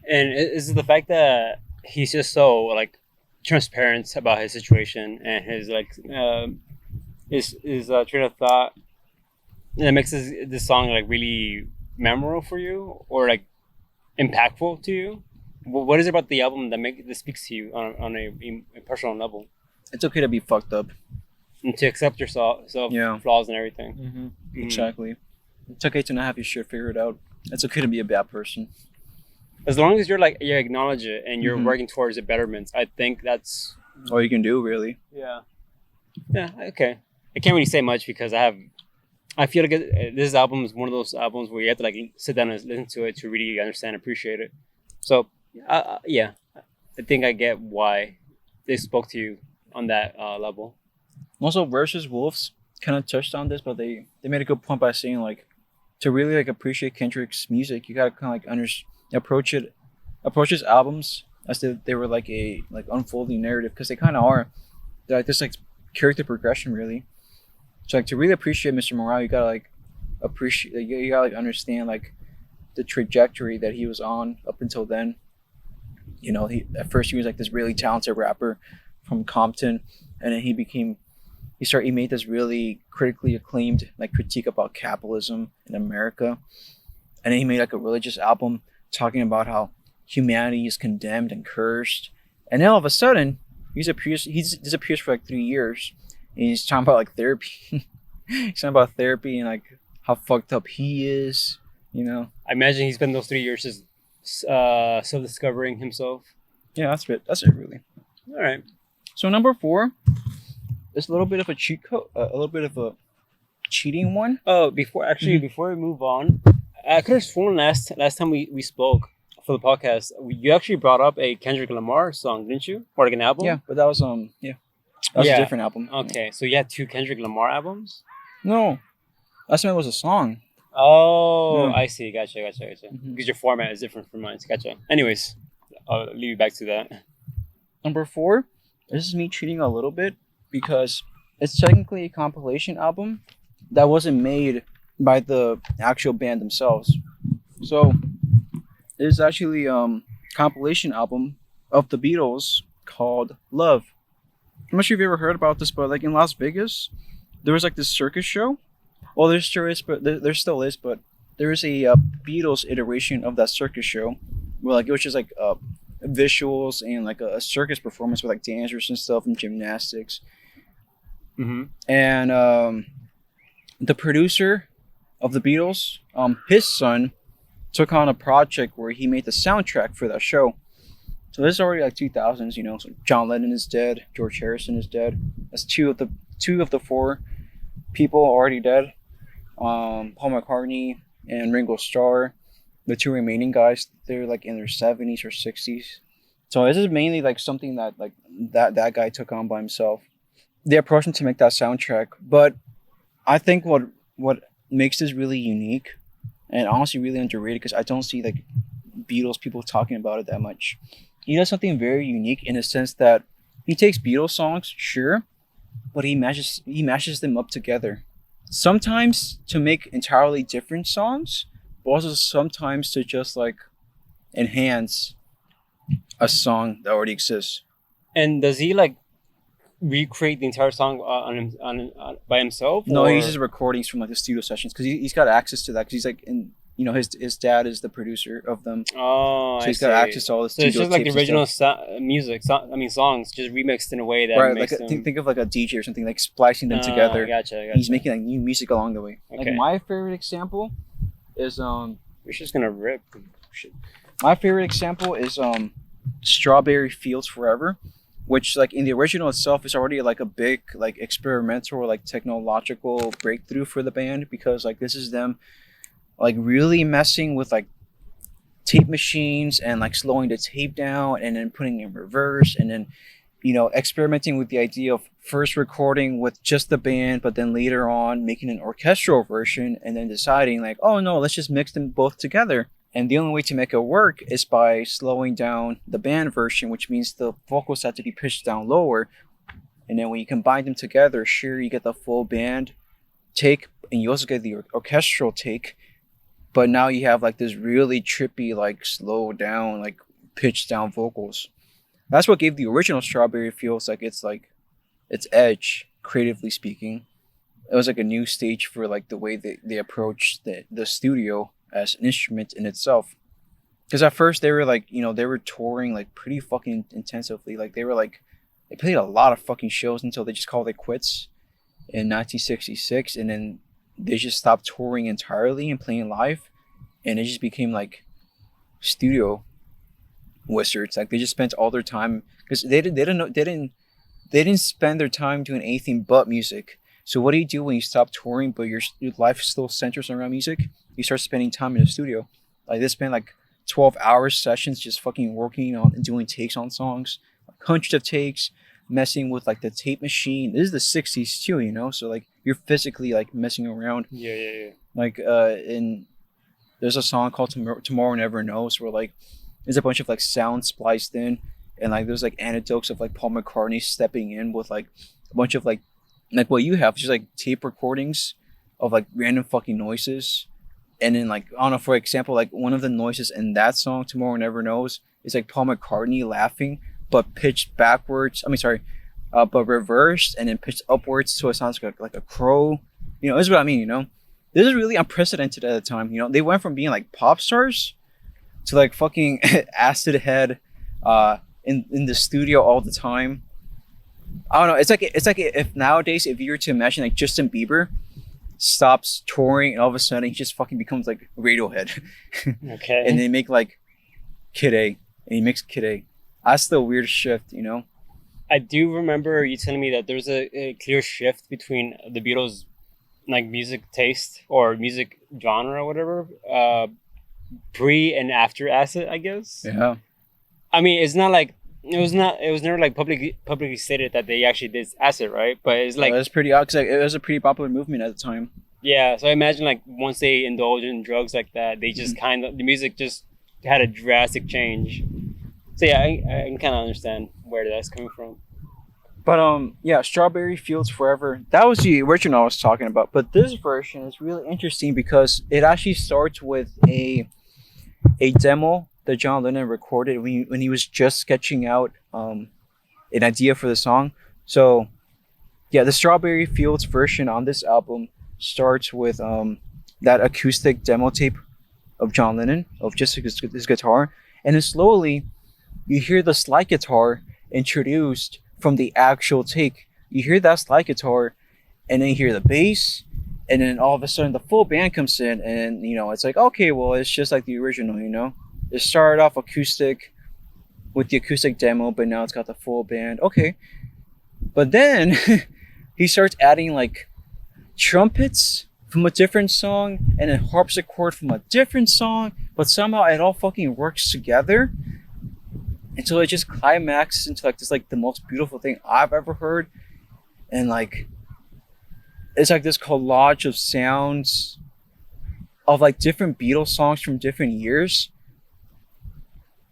And is the fact that he's just so like transparent about his situation and his like his train of thought, and it makes this song like really memorable for you or like impactful to you? What is it about the album that speaks to you on a personal level? It's okay to be fucked up and to accept yourself, flaws and everything. Mm-hmm. Exactly. It's okay to not have your shit figured out. It's okay to be a bad person. As long as you acknowledge it and you're working towards a betterment, I think that's all you can do, really. Yeah. Okay. I can't really say much because I'm I feel like this album is one of those albums where you have to like sit down and listen to it to really understand, appreciate it. So, yeah, I think I get why they spoke to you on that level. Also, Versus Wolves kind of touched on this, but they made a good point by saying like to really like appreciate Kendrick's music, you gotta kind of like approach his albums as if they were like a like unfolding narrative, because they kind of are. They're like this like character progression really. So like to really appreciate Mr. Morale, you gotta like appreciate, you gotta like understand like the trajectory that he was on up until then. You know, he at first he was like this really talented rapper from Compton, and then he made this really critically acclaimed like critique about capitalism in America, and then he made like a religious album talking about how humanity is condemned and cursed, and then all of a sudden he disappears for like 3 years, and he's talking about like therapy. He's talking about therapy and like how fucked up he is, you know. I imagine he spent those 3 years just self-discovering himself. Yeah, that's it. That's it, really. All right. So number 4 is a little bit of a cheat code, a little bit of a cheating one. Oh, before we move on, I could have sworn last time we spoke for the podcast, you actually brought up a Kendrick Lamar song, didn't you? Or like an album? Yeah, but that was that was a different album. Okay, so you had 2 Kendrick Lamar albums? No, last time it was a song. Oh, Yeah. I see. Gotcha. Mhm. Because your format is different from mine. Gotcha. Anyways, I'll leave you back to that. Number 4, this is me cheating a little bit because it's technically a compilation album that wasn't made by the actual band themselves. So it is actually compilation album of the Beatles called Love. I'm not sure if you ever heard about this, but like in Las Vegas, there was like this circus show. Well, there still is, but there still is, but there is a Beatles iteration of that circus show, where like it was just like visuals and like a circus performance with like dancers and stuff and gymnastics. Mm-hmm. And the producer of the Beatles, his son, took on a project where he made the soundtrack for that show. So this is already like 2000s, you know. So John Lennon is dead, George Harrison is dead. That's two of the 4 people already dead. Paul McCartney and Ringo Starr, the 2 remaining guys, they're like in their 70s or 60s. So this is mainly like something that like that guy took on by himself. They approached him to make that soundtrack, but I think what makes this really unique and honestly really underrated, because I don't see like Beatles people talking about it that much. He does something very unique in the sense that he takes Beatles songs, sure, but he mashes them up together. Sometimes to make entirely different songs, but also sometimes to just like enhance a song that already exists. And does he like recreate the entire song by himself? No, or? he uses recordings from like the studio sessions because he's got access to that, because he's like in, you know, his dad is the producer of them. Oh, So I he's see. got access to all the So studio it's just like the tapes and original stuff. music, songs, just remixed in a way that Right, makes like them. think of like a DJ or something, like splicing them Oh, together. Gotcha. He's making like new music along the way. Okay. Like my favorite example is We're just gonna rip. Shit. my favorite example is Strawberry Fields Forever, which like in the original itself is already like a big like experimental or like technological breakthrough for the band, because like this is them like really messing with like tape machines and like slowing the tape down and then putting it in reverse, and then, you know, experimenting with the idea of first recording with just the band, but then later on making an orchestral version, and then deciding like, oh no, let's just mix them both together. And the only way to make it work is by slowing down the band version, which means the vocals have to be pitched down lower. And then when you combine them together, sure, you get the full band take, and you also get the orchestral take. But now you have like this really trippy, like slow down, like pitched down vocals. That's what gave the original Strawberry Fields like its edge, creatively speaking. It was like a new stage for like the way they approached the studio as an instrument in itself. Because at first they were like, you know, they were touring like pretty fucking intensively. Like they played a lot of fucking shows until they just called it quits in 1966, and then they just stopped touring entirely and playing live, and it just became like studio wizards. Like they just spent all their time, because they didn't spend their time doing anything but music. So what do you do when you stop touring, but your life still centers around music? You start spending time in the studio. Like they spend like 12-hour sessions just fucking working on and doing takes on songs, like hundreds of takes, messing with like the tape machine. This is the 60s too, you know? So like you're physically like messing around. Yeah. Like in there's a song called Tomorrow Never Knows where like there's a bunch of like sound spliced in, and like there's like anecdotes of like Paul McCartney stepping in with like a bunch of like what you have, just like tape recordings of like random fucking noises. And then like I don't know, for example, like one of the noises in that song Tomorrow Never Knows is like Paul McCartney laughing but pitched backwards. But reversed and then pitched upwards, so it sounds like a crow. You know, this is what I mean. You know, this is really unprecedented at the time. You know, they went from being like pop stars to like fucking acid head in the studio all the time. I don't know. It's like if nowadays, if you were to imagine like Justin Bieber stops touring and all of a sudden he just fucking becomes like Radiohead. Okay. And they make like Kid A, and he makes Kid A. That's the weird shift, you know. I do remember you telling me that there's a clear shift between the Beatles' like music taste or music genre or whatever, pre and after Acid, I guess. Yeah. I mean, it's not like it was never like publicly stated that they actually did Acid, right? But it's like it was pretty odd because it was a pretty popular movement at the time. Yeah, so I imagine like once they indulge in drugs like that, they just the music just had a drastic change. So yeah, I can kind of understand where that's coming from. But yeah, Strawberry Fields Forever. That was the original I was talking about. But this version is really interesting because it actually starts with a demo that John Lennon recorded when he was just sketching out an idea for the song. So yeah, the Strawberry Fields version on this album starts with that acoustic demo tape of John Lennon, of just his guitar, and then slowly you hear the slide guitar introduced from the actual take. You hear that slide guitar, and then you hear the bass, and then all of a sudden the full band comes in, and you know it's like, okay, well, it's just like the original, you know. It started off acoustic with the acoustic demo, but now it's got the full band. Okay, but then he starts adding like trumpets from a different song and then harpsichord from a different song, but somehow it all fucking works together until it just climaxes into like this, like the most beautiful thing I've ever heard. And like it's like this collage of sounds of like different Beatles songs from different years,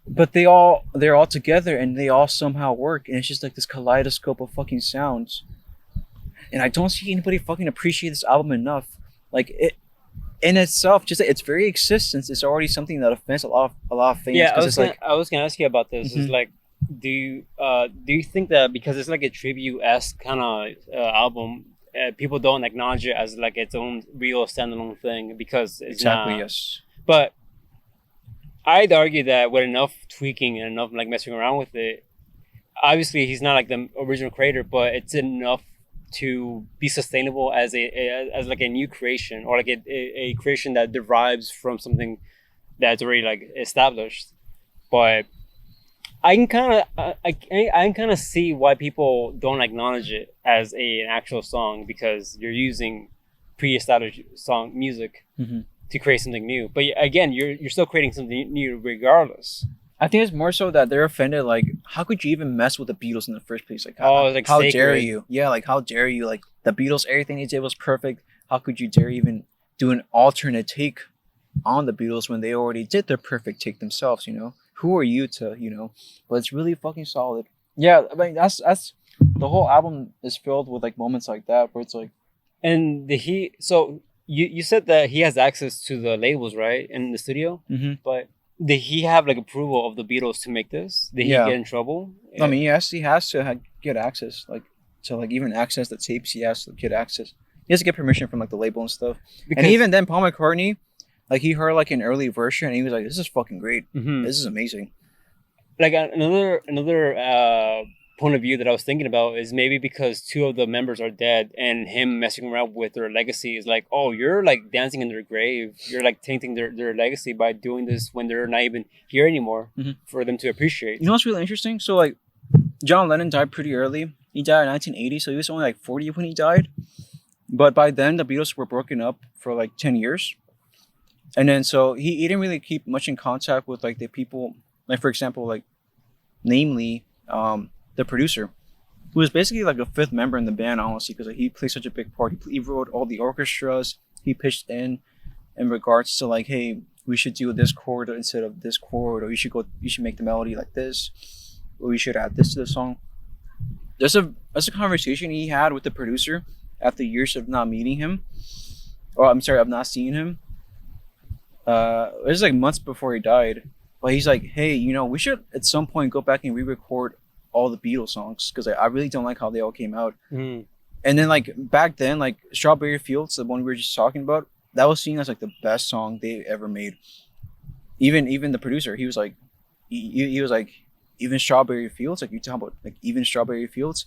but they're all together and they all somehow work, and it's just like this kaleidoscope of fucking sounds. And I don't see anybody fucking appreciate this album enough. Like it in itself, just its very existence is already something that offends a lot of fans. Yeah, I was gonna ask you about this. Mm-hmm. It's like, do you think that because it's like a tribute-esque kind of album, people don't acknowledge it as like its own real standalone thing because it's exactly not. Yes. But I'd argue that with enough tweaking and enough like messing around with it, obviously he's not like the original creator, but it's enough to be sustainable as like a new creation, or like a creation that derives from something that's already like established. But I can kind of see why people don't acknowledge it as an actual song, because you're using pre-established song music to create something new. But again, you're still creating something new regardless. I think it's more so that they're offended. Like, how could you even mess with the Beatles in the first place? Like, like how sacred. dare you? Yeah, like how dare you? Like the Beatles, everything they did was perfect. How could you dare even do an alternate take on the Beatles when they already did their perfect take themselves? You know, who are you to, you know? But it's really fucking solid. Yeah, I mean that's the whole album is filled with like moments like that where it's like. And so you said that he has access to the labels, right, in the studio, but. Did he have like approval of the Beatles to make this? Did he get in trouble? I mean, yes, he has to get access, like to like even access the tapes. He has to get access. He has to get permission from like the label and stuff. Because, and even then, Paul McCartney, like he heard like an early version and he was like, "This is fucking great. This is amazing." Like another point of view that I was thinking about is maybe because two of the members are dead, and him messing around with their legacy is like, oh, you're like dancing in their grave. You're like tainting their legacy by doing this when they're not even here anymore for them to appreciate. You know what's really interesting? So like John Lennon died pretty early. He died in 1980, so he was only like 40 when he died. But by then, the Beatles were broken up for like 10 years. And then so he didn't really keep much in contact with like the people, like for example, like namely the producer, who was basically like a fifth member in the band, honestly, because like, he played such a big part. He wrote all the orchestras. He pitched in regards to like, hey, we should do this chord instead of this chord, or you should make the melody like this, or we should add this to the song. There's a conversation he had with the producer after years of not meeting him, or I'm sorry, of not seeing him. It was like months before he died, but he's like, hey, you know, we should at some point go back and re-record all the Beatles songs, because I really don't like how they all came out. And then like back then, like Strawberry Fields, the one we were just talking about, that was seen as like the best song they ever made. Even the producer, he was like, he was like, even Strawberry Fields, like you talking about like even Strawberry Fields.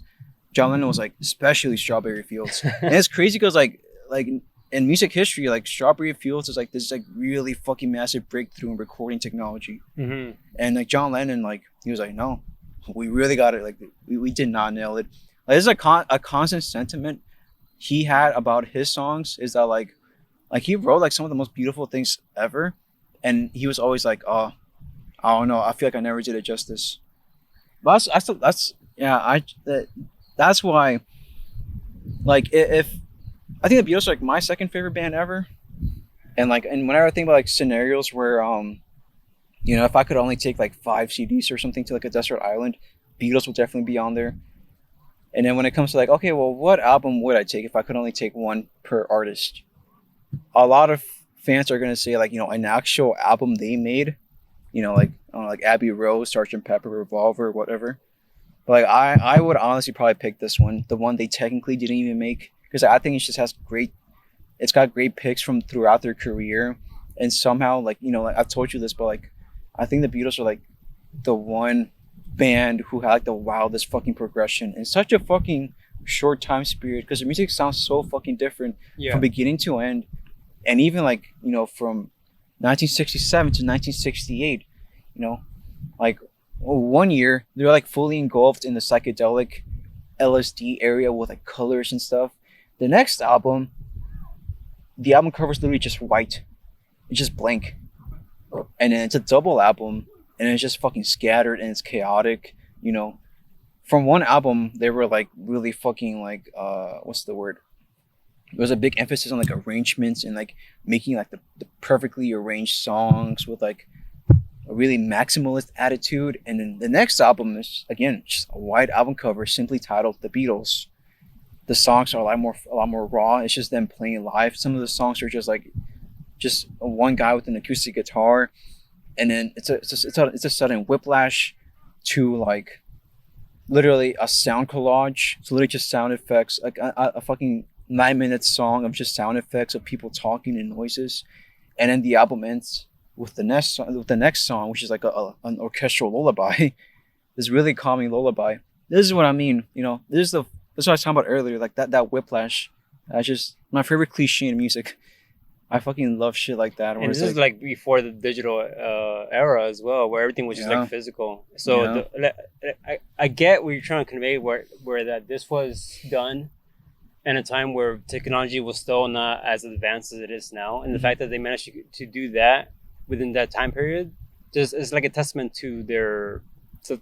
John Lennon was like, especially Strawberry Fields. And it's crazy because like in music history, like Strawberry Fields is like this like really fucking massive breakthrough in recording technology. And like John Lennon, like he was like, no, we really got it. Like we did not nail it. Like this is a constant sentiment he had about his songs, is that like he wrote like some of the most beautiful things ever, and he was always like, oh, I don't know, I feel like I never did it justice. But that's why, like, if I think the Beatles are like my second favorite band ever, and whenever I think about like scenarios where you know, if I could only take like 5 CDs or something to like a desert island, Beatles will definitely be on there. And then when it comes to like, okay, well, what album would I take if I could only take one per artist? A lot of fans are gonna say like, you know, an actual album they made, you know, like like Abbey Road, Sgt. Pepper, Revolver, whatever. But like I would honestly probably pick this one, the one they technically didn't even make, because I think it just has it's got great picks from throughout their career, and somehow like, you know, like I've told you this, but like I think the Beatles are like the one band who had like the wildest fucking progression in such a fucking short time period, because the music sounds so fucking different from beginning to end. And even like, you know, from 1967 to 1968, you know, like one year they were like fully engulfed in the psychedelic LSD area with like colors and stuff. The next album, the album cover is literally just white, it's just blank, and then it's a double album, and it's just fucking scattered and it's chaotic. You know, from one album they were like really fucking like what's the word? There was a big emphasis on like arrangements and like making like the perfectly arranged songs with like a really maximalist attitude. And then the next album is again just a white album cover simply titled The Beatles. The songs are a lot more raw. It's just them playing live. Some of the songs are just one guy with an acoustic guitar, and then it's a sudden whiplash to like literally a sound collage. It's literally just sound effects, like a fucking 9-minute song of just sound effects of people talking and noises. And then the album ends with the next song, which is like an orchestral lullaby. This really calming lullaby. This is what I mean, you know, that's what I was talking about earlier, like that whiplash. That's just my favorite cliche in music. I fucking love shit like that. And this is like before the digital era as well, where everything was just like physical. So I get what you're trying to convey, where that this was done in a time where technology was still not as advanced as it is now, and the fact that they managed to do that within that time period just is like a testament to their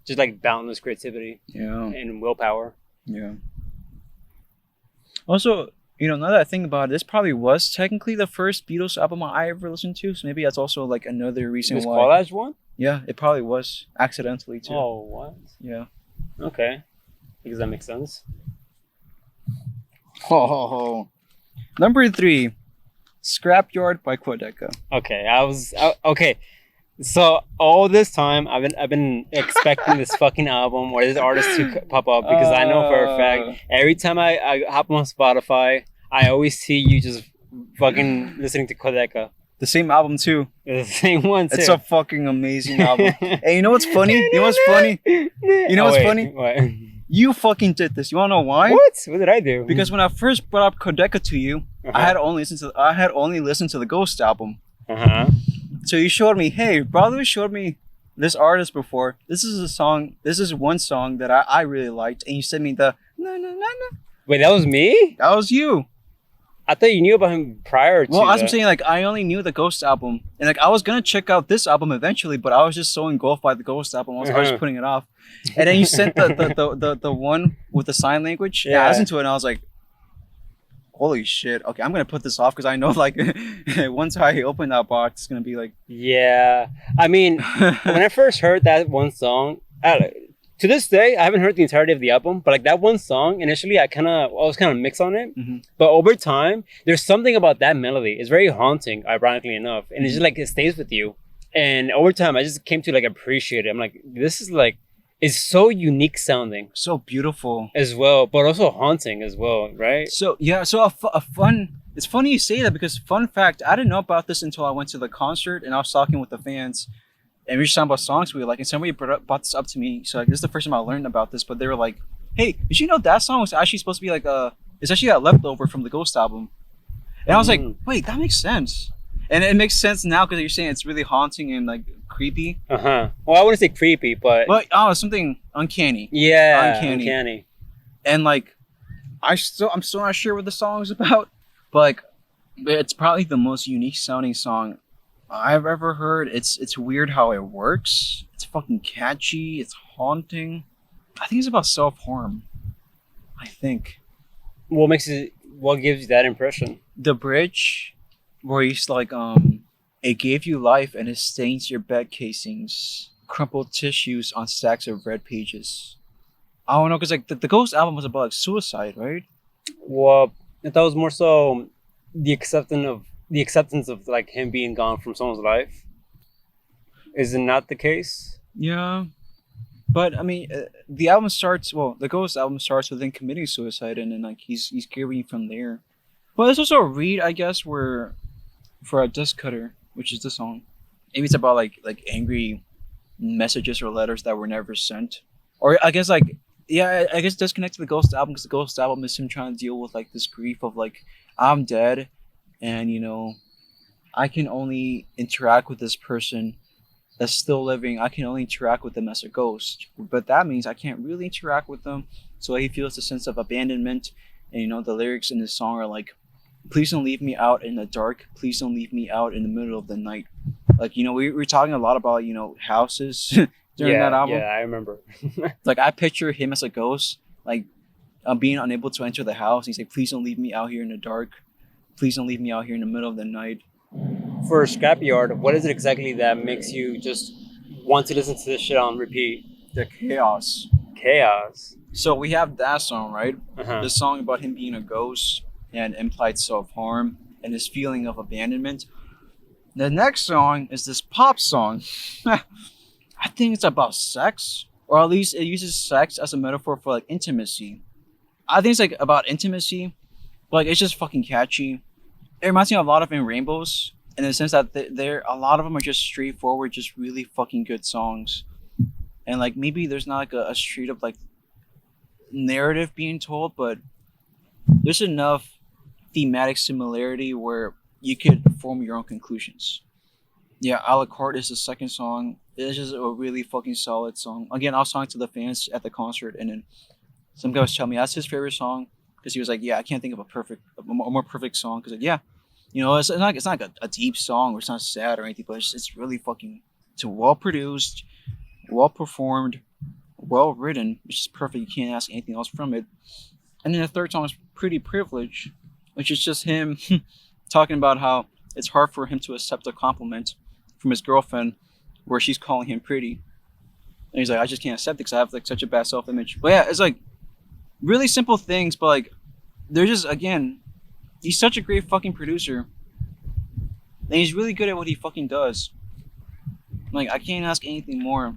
just like boundless creativity and willpower. Yeah. Also, you know, now that I think about it, this probably was technically the first Beatles album I ever listened to, so maybe that's also like another reason this why. Collage one? Yeah, it probably was accidentally too. Oh, what? Yeah. Okay, because that makes sense. Oh. Number 3, Scrapyard by Quadeca. Okay, okay. So all this time I've been expecting this fucking album or this artist to pop up, because I know for a fact every time I hop on Spotify, I always see you just fucking listening to Quadeca. The same album too. The same one too. It's a fucking amazing album. Hey, you know what's funny? You know what's funny? You know what's funny? What? You fucking did this. You wanna know why? What did I do? Because when I first brought up Quadeca to you, I had only listened to the Ghost album. So you showed me, hey, brother showed me this artist before. This is one song that I really liked, and you sent me the no. Wait, that was me? That was you. I thought you knew about him prior to. Well, as I'm that. saying, like I only knew the Ghost album, and like I was gonna check out this album eventually, but I was just so engulfed by the Ghost album, I was just putting it off. And then you sent the one with the sign language. Yeah, I listened to it, and I was like, holy shit! Okay, I'm gonna put this off because I know like once I open that box, it's gonna be like. Yeah, I mean, when I first heard that one song, to this day, I haven't heard the entirety of the album, but like that one song, initially, I was kind of mixed on it. Mm-hmm. But over time, there's something about that melody. It's very haunting, ironically enough, and it's just like it stays with you. And over time, I just came to like appreciate it. I'm like, this is like, it's so unique sounding, So beautiful as well, but also haunting as well, right? So yeah, so a fun. It's funny you say that because fun fact, I didn't know about this until I went to the concert and I was talking with the fans. And we were talking about songs we like, and somebody brought this up to me. So like, this is the first time I learned about this. But they were like, "Hey, did you know that song was actually supposed to be like it's actually that leftover from the Ghost album?" And I was like, "Wait, that makes sense." And it makes sense now because you're saying it's really haunting and like creepy. Well, I wouldn't say creepy, but Something uncanny. yeah, Uncanny. And like, I'm still not sure what the song is about, but like, it's probably the most unique sounding song I've ever heard. It's weird how it works. It's fucking catchy. It's haunting. I think it's about self-harm. I think What gives you that impression? the bridge where he's like, it gave you life and it stains your bed casings, crumpled tissues on stacks of red pages. I don't know, because like the Ghost album was about like suicide, right? Well, that was more so the acceptance of like him being gone from someone's life. Is it not the case? Yeah. But I mean, the Ghost album starts with him committing suicide, and then like he's carrying from there. But there's also a read, I guess, where for a Dust Cutter, which is the song, maybe it's about like angry messages or letters that were never sent, or I guess like I guess it does connect to the Ghost album because the Ghost album is him trying to deal with like this grief of like I'm dead, and you know, I can only interact with this person that's still living. I can only interact with them as a ghost, but that means I can't really interact with them. So he feels a sense of abandonment, and you know the lyrics in this song are like, "Please don't leave me out in the dark. Please don't leave me out in the middle of the night." Like you know, we were talking a lot about houses during that album. Yeah, I remember. Like I picture him as a ghost, like being unable to enter the house. He's like, "Please don't leave me out here in the dark. Please don't leave me out here in the middle of the night." For Scrapyard, what is it exactly that makes you just want to listen to this shit on repeat? The chaos. So we have that song, right? The song about him being a ghost and implied self-harm and his feeling of abandonment. The next song is this pop song. I think it's about sex, or at least it uses sex as a metaphor for like intimacy. I think it's like about intimacy, but like it's just fucking catchy. It reminds me of a lot of In Rainbows, in the sense that a lot of them are just straightforward, just really fucking good songs. And like maybe there's not like a straight up like narrative being told, but there's enough thematic similarity where you could form your own conclusions. Yeah, A La Carte is the second song. It's just a really fucking solid song. Again, I was talking to the fans at the concert, and then some guy was telling me that's his favorite song because he was like, "Yeah, I can't think of a more perfect song." Because like, yeah, you know, it's not like a deep song or it's not sad or anything, but it's really fucking. It's well produced, well performed, well written. It's just perfect. You can't ask anything else from it. And then the third song is Pretty Privilege, which is just him talking about how it's hard for him to accept a compliment from his girlfriend where she's calling him pretty. And he's like, I just can't accept it because I have like such a bad self-image. But yeah, it's like really simple things, but like they're just, again, he's such a great fucking producer. And he's really good at what he fucking does. Like, I can't ask anything more.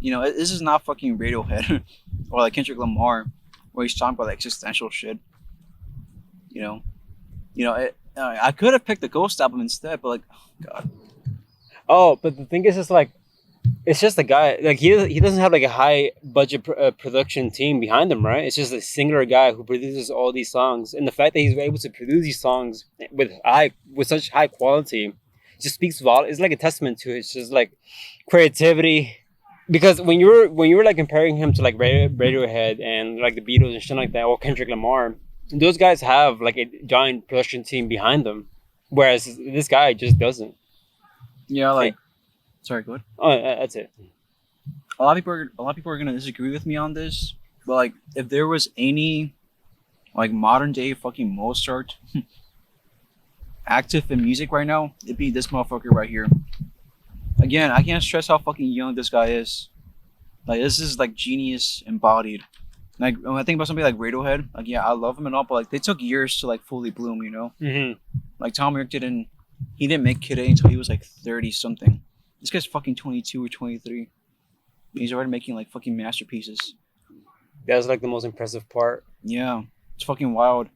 You know, this is not fucking Radiohead or like Kendrick Lamar where he's talking about like existential shit. You know, I could have picked the Ghost album instead, but like, oh god. Oh, but the thing is, it's just a guy. Like he doesn't have like a high budget production team behind him, right? It's just a singular guy who produces all these songs, and the fact that he's able to produce these songs with such high quality just speaks volume. It's like a testament to his just like creativity. Because when you were like comparing him to like Radiohead and like the Beatles and shit like that, or Kendrick Lamar, those guys have like a giant production team behind them, whereas this guy just doesn't. Yeah, like, sorry, go ahead. Oh, that's it. A lot of people are gonna disagree with me on this, but like, if there was any like modern day fucking Mozart active in music right now, it'd be this motherfucker right here. Again, I can't stress how fucking young this guy is. Like, this is like genius embodied. Like, when I think about somebody like Radiohead, like, yeah, I love him and all, but like, they took years to like fully bloom, you know? Mm-hmm. Like, Tom York didn't make Kid A until he was like 30 something. This guy's fucking 22 or 23. He's already making like fucking masterpieces. That's like the most impressive part. Yeah, it's fucking wild.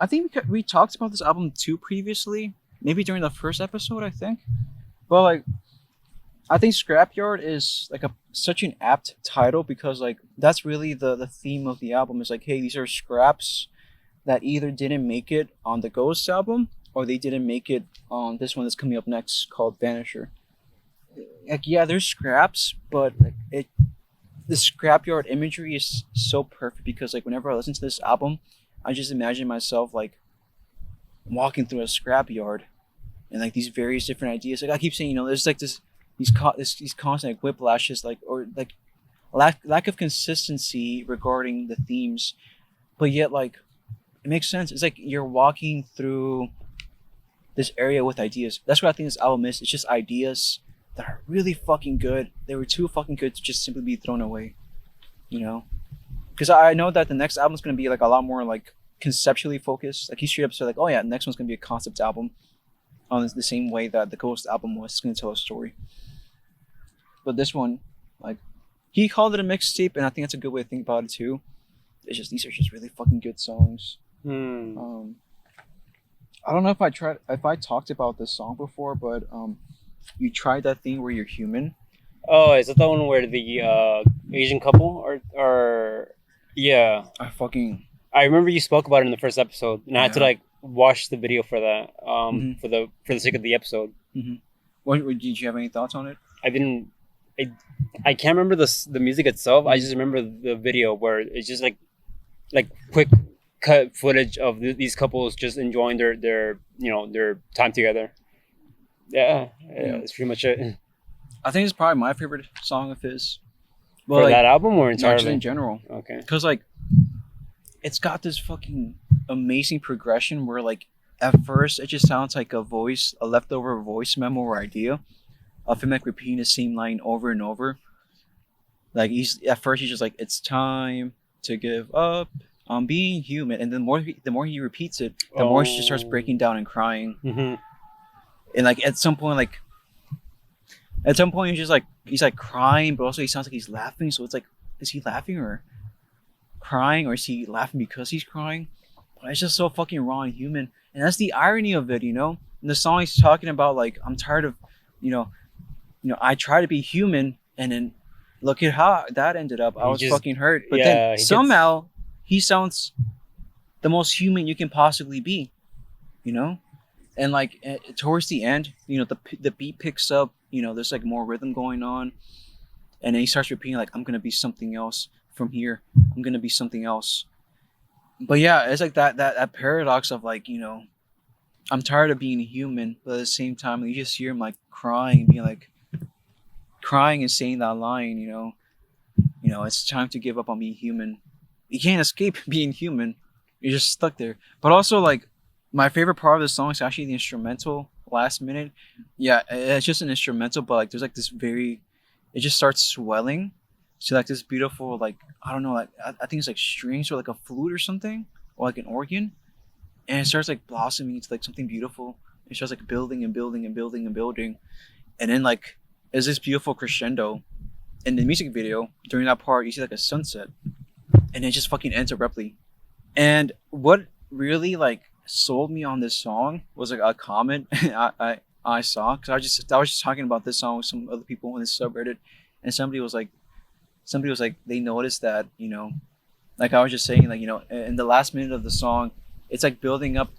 I think we talked about this album too previously, maybe during the first episode, I think. But like, I think Scrapyard is like such an apt title because like that's really the theme of the album is like, hey, these are scraps that either didn't make it on the Ghost album or they didn't make it on this one that's coming up next called Vanisher. Like, yeah, there's scraps, but like the Scrapyard imagery is so perfect because like whenever I listen to this album, I just imagine myself like walking through a scrapyard and like these various different ideas. Like I keep saying, you know, there's like these constant like whiplashes, like or like lack of consistency regarding the themes, but yet like it makes sense. It's like you're walking through this area with ideas. That's what I think this album is. It's just ideas that are really fucking good. They were too fucking good to just simply be thrown away, you know? Because I know that the next album's going to be like a lot more like conceptually focused. Like he straight up said like, oh yeah, the next one's going to be a concept album on the same way that the Ghost album was. It's going to tell a story. But this one, like, he called it a mixtape, and I think that's a good way to think about it too. It's just, these are just really fucking good songs. I don't know if I talked about this song before, but you tried that thing where you're human. Oh, is that the one where the Asian couple or yeah? I remember you spoke about it in the first episode, and I had to like watch the video for that for the sake of the episode. Mm-hmm. What did you have any thoughts on it? I can't remember the music itself. I just remember the video where it's just like quick cut footage of these couples just enjoying their time together. Yeah, that's pretty much it. I think it's probably my favorite song of his. For that album or entirely? Just in general. Okay. Because like, it's got this fucking amazing progression where like, at first it just sounds like a leftover voice memo or idea of him like repeating the same line over and over. Like he's just like, it's time to give up on being human, and the more he repeats it, the more she just starts breaking down and crying. Mm-hmm. And like at some point he's like crying, but also he sounds like he's laughing. So it's like, is he laughing or crying, or is he laughing because he's crying? But it's just so fucking raw and human, and that's the irony of it, you know. In the song he's talking about like, I'm tired of, you know, I try to be human, and then look at how that ended up. I was fucking hurt, but then somehow he sounds the most human you can possibly be, you know. And like towards the end, you know, the beat picks up, you know, there's like more rhythm going on, and then he starts repeating like, I'm gonna be something else from here. I'm gonna be something else. But yeah, it's like that paradox of like, you know, I'm tired of being human, but at the same time, you just hear him like crying and saying that line, you know, it's time to give up on being human. You can't escape being human. You're just stuck there. But also like, my favorite part of the song is actually the instrumental last minute. Yeah, it's just an instrumental, but like there's like this it just starts swelling to like this beautiful, like, I don't know, like I think it's like strings or like a flute or something, or like an organ, and it starts like blossoming into like something beautiful. It starts like building and building and building and building, and then like there's this beautiful crescendo. In the music video, during that part, you see like a sunset, and it just fucking ends abruptly. And what really like sold me on this song was like a comment I saw, because I was just talking about this song with some other people in this subreddit, and somebody was like they noticed that, you know, like I was just saying, like, you know, in the last minute of the song, it's like building up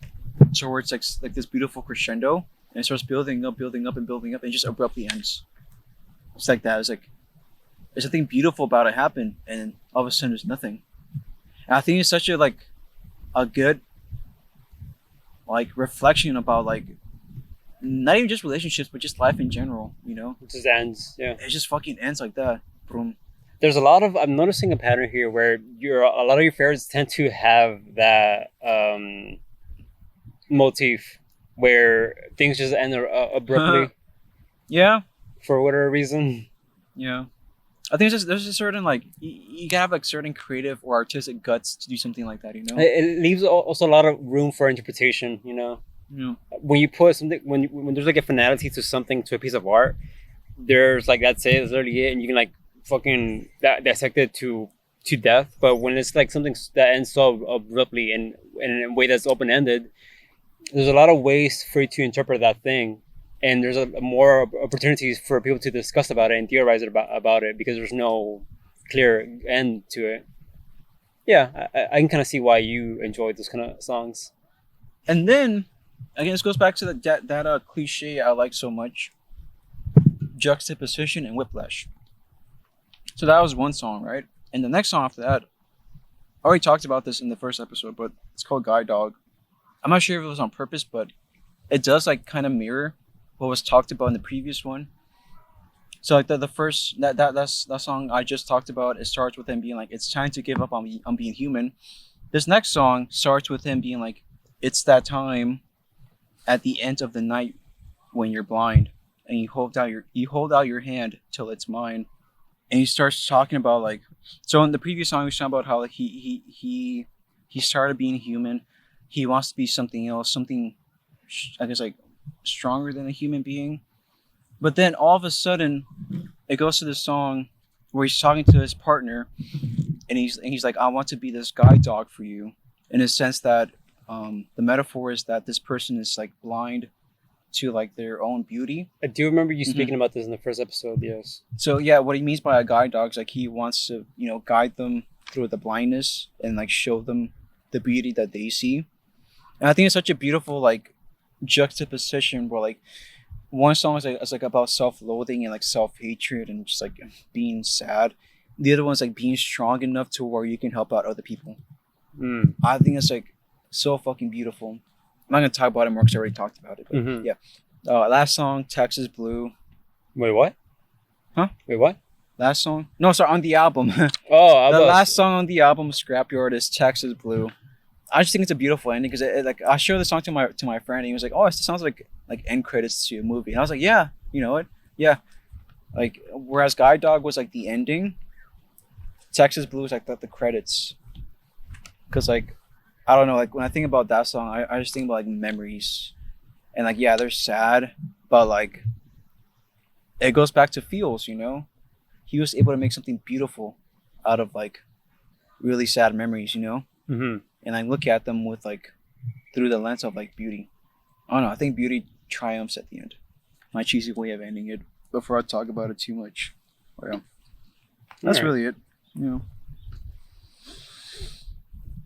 towards like this beautiful crescendo, and it starts building up and just abruptly ends. It's like that. It's like there's something beautiful about it happen, and all of a sudden there's nothing. And I think it's such a like a good like reflection about like not even just relationships but just life in general, you know. It just ends. Yeah. It just fucking ends like that. Boom. There's a lot of I'm noticing a pattern here where a lot of your favorites tend to have that motif where things just end abruptly Yeah. for whatever reason. Yeah. I think there's a certain like you gotta have like certain creative or artistic guts to do something like that, you know. It leaves also a lot of room for interpretation. You know, Yeah. when you put something when there's like a finality to something, to a piece of art, there's like that's it, that's literally it, and you can like fucking dissect it to death. But when it's like something that ends so abruptly and in a way that's open ended, there's a lot of ways for you to interpret that thing, and there's more opportunities for people to discuss about it and theorize about it because there's no clear end to it. Yeah, I can kind of see why you enjoy those kind of songs. And then again, this goes back to that cliche I like so much: juxtaposition and whiplash. So that was one song, right? And the next song after that, I already talked about this in the first episode, but it's called Guide Dog. I'm not sure if it was on purpose, but it does like kind of mirror what was talked about in the previous one. So like the first that song I just talked about, it starts with him being like, "It's time to give up on being human." This next song starts with him being like, "It's that time at the end of the night when you're blind and you hold out your hand till it's mine." And he starts talking about like, so in the previous song he was talking about how like he started being human. He wants to be something else, something I guess like stronger than a human being. But then all of a sudden it goes to this song where he's talking to his partner and he's like, "I want to be this guide dog for you," in a sense that the metaphor is that this person is like blind to like their own beauty. I do remember you speaking about this in the first episode. Yes. So yeah, what he means by a guide dog is like he wants to, you know, guide them through the blindness and like show them the beauty that they see. And I think it's such a beautiful like juxtaposition where like one song is like about self-loathing and like self-hatred and just like being sad. The other one's like being strong enough to where you can help out other people. I think it's like so fucking beautiful. I'm not gonna talk about it more because I already talked about it. But yeah. Last song, Texas Blue. Wait, what? Huh? Wait, what? Last song? No, sorry, on the album. Oh, the last song on the album, Scrapyard, is Texas Blue. I just think it's a beautiful ending because like I showed the song to my friend and he was like, "Oh, it sounds like end credits to a movie." And I was like, "Yeah, you know what? Yeah." Like whereas Guide Dog was like the ending, Texas Blue is like the credits. Because like I don't know, like when I think about that song, I just think about like memories, and like yeah, they're sad, but like it goes back to feels, you know. He was able to make something beautiful out of like really sad memories, you know. And I look at them with like through the lens of like beauty. I don't know. I think beauty triumphs at the end. My cheesy way of ending it before I talk about it too much. Well, that's right. really it. You know.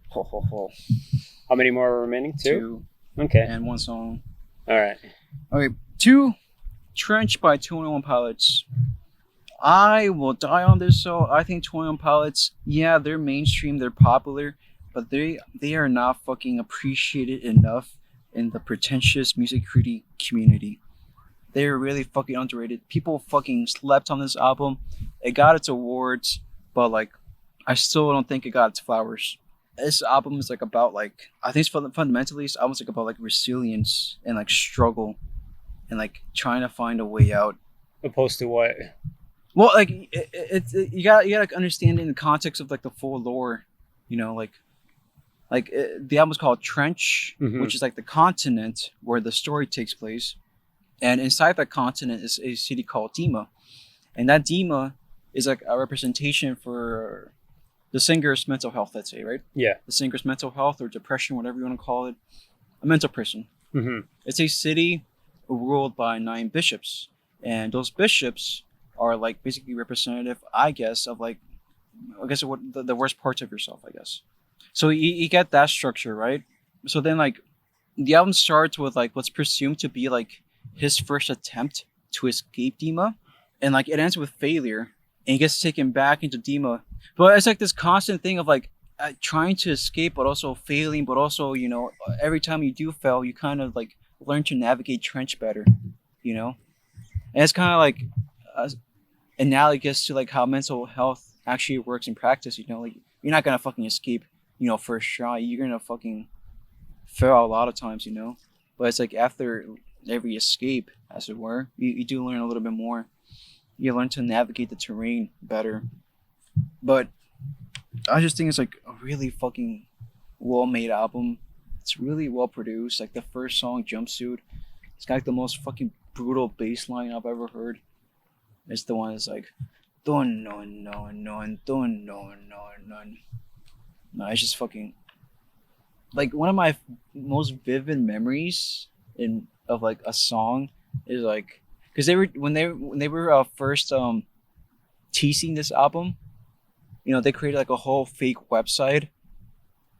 Ho, ho, ho. How many more are remaining? Two? Okay. And one song. All right. Okay. 2, Trench by 21 Pilots. I will die on this. So I think 21 Pilots, yeah, they're mainstream, they're popular, but they are not fucking appreciated enough in the pretentious music critic community. They're really fucking underrated. People fucking slept on this album. It got its awards, but like I still don't think it got its flowers. This album is like about like, I think it's fundamentally it's almost like about like resilience and like struggle and like trying to find a way out. Opposed to what? Well, like you gotta like understand it in the context of like the full lore, you know, like the album's called Trench, which is like the continent where the story takes place, and inside that continent is a city called Dima, and that Dima is like a representation for the singer's mental health, let's say, right? Yeah. The singer's mental health or depression, whatever you want to call it, a mental prison. It's a city ruled by 9 bishops, and those bishops are like basically representative, I guess, of like, I guess what the worst parts of yourself, I guess. So you get that structure, right? So then like the album starts with like what's presumed to be like his first attempt to escape Dima, and like it ends with failure, and he gets taken back into Dima. But it's like this constant thing of like trying to escape, but also failing, but also every time you do fail, you kind of like learn to navigate trench better, and it's kind of like uh, analogous to like how mental health actually works in practice. Like you're not gonna fucking escape, first try. You're gonna fucking fail a lot of times, but it's like after every escape, as it were, you do learn a little bit more. You learn to navigate the terrain better. But I just think it's like a really fucking well made album. It's really well produced. Like the first song, Jumpsuit, it's got like the most fucking brutal bass line I've ever heard. It's the one that's like, dun non non non dun non non non. No, it's just fucking like one of my most vivid memories of like a song is like because they were when they were first teasing this album, they created like a whole fake website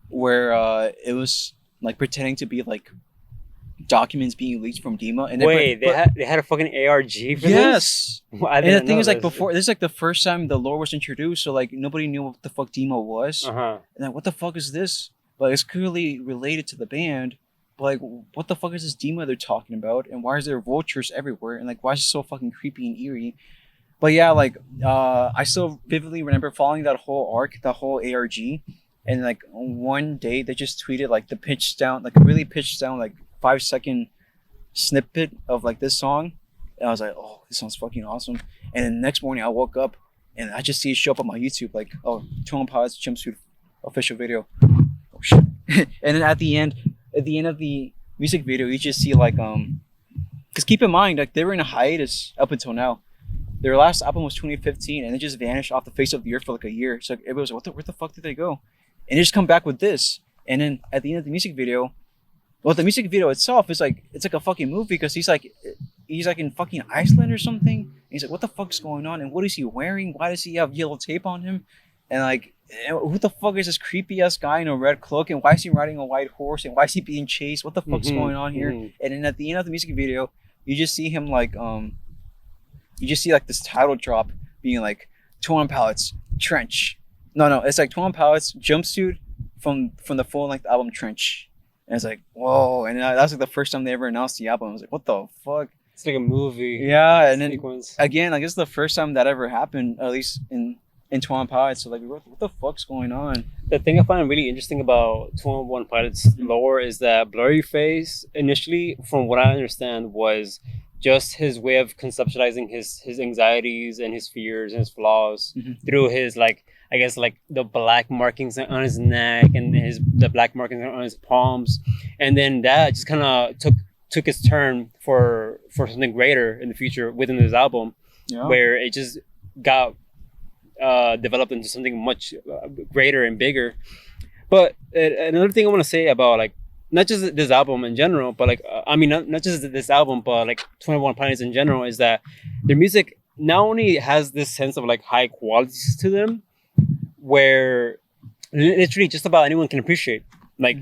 where it was like pretending to be like documents being leaked from Dima. And wait, they had a fucking ARG for yes. this? And the thing is, like, before this is like the first time the lore was introduced, so like nobody knew what the fuck Dima was. Uh-huh. And like, what the fuck is this? But it's clearly related to the band. But like, what the fuck is this Dima they're talking about? And why is there vultures everywhere? And like, why is it so fucking creepy and eerie? But yeah, like, I still vividly remember following that whole arc, the whole ARG. And like one day they just tweeted like the pitched down, like a really pitched down, like 5-second snippet of like this song. And I was like, oh, this song's fucking awesome. And then the next morning I woke up and I just see it show up on my YouTube, like, oh, Tone Pilots Jumpsuit official video. Oh shit. And then at the end of the music video, you just see like, because keep in mind, like they were in a hiatus up until now. Their last album was 2015 and they just vanished off the face of the earth for like a year. So everybody was like, where the fuck did they go? And they just come back with this. And then at the end of the music video, well, the music video itself is like, it's like a fucking movie because he's like in fucking Iceland or something. And he's like, what the fuck's going on? And what is he wearing? Why does he have yellow tape on him? And like, who the fuck is this creepy ass guy in a red cloak? And why is he riding a white horse? And why is he being chased? What the fuck's going on here? And then at the end of the music video, you just see him like, you just see like this title drop being like, Torn Palettes, Trench. No, it's like Torn Palettes, Jumpsuit from the full length album Trench. And it's like, whoa. And that's like the first time they ever announced the album. I was like, what the fuck? It's like a movie. Yeah, and then sequence. Again, like, it's the first time that ever happened, at least in Twan Pilots. So like, what the fuck's going on? The thing I find really interesting about 211 Pilots lore is that Blurry Face initially, from what I understand, was just his way of conceptualizing his anxieties and his fears and his flaws through his like, I guess, like the black markings on his neck and the black markings on his palms, and then that just kind of took its turn for something greater in the future within this album, where it just got developed into something much greater and bigger. But another thing I want to say about like not just this album in general, but like I mean not just this album, but like 21 Pilots in general, is that their music not only has this sense of like high qualities to them, where literally just about anyone can appreciate. Like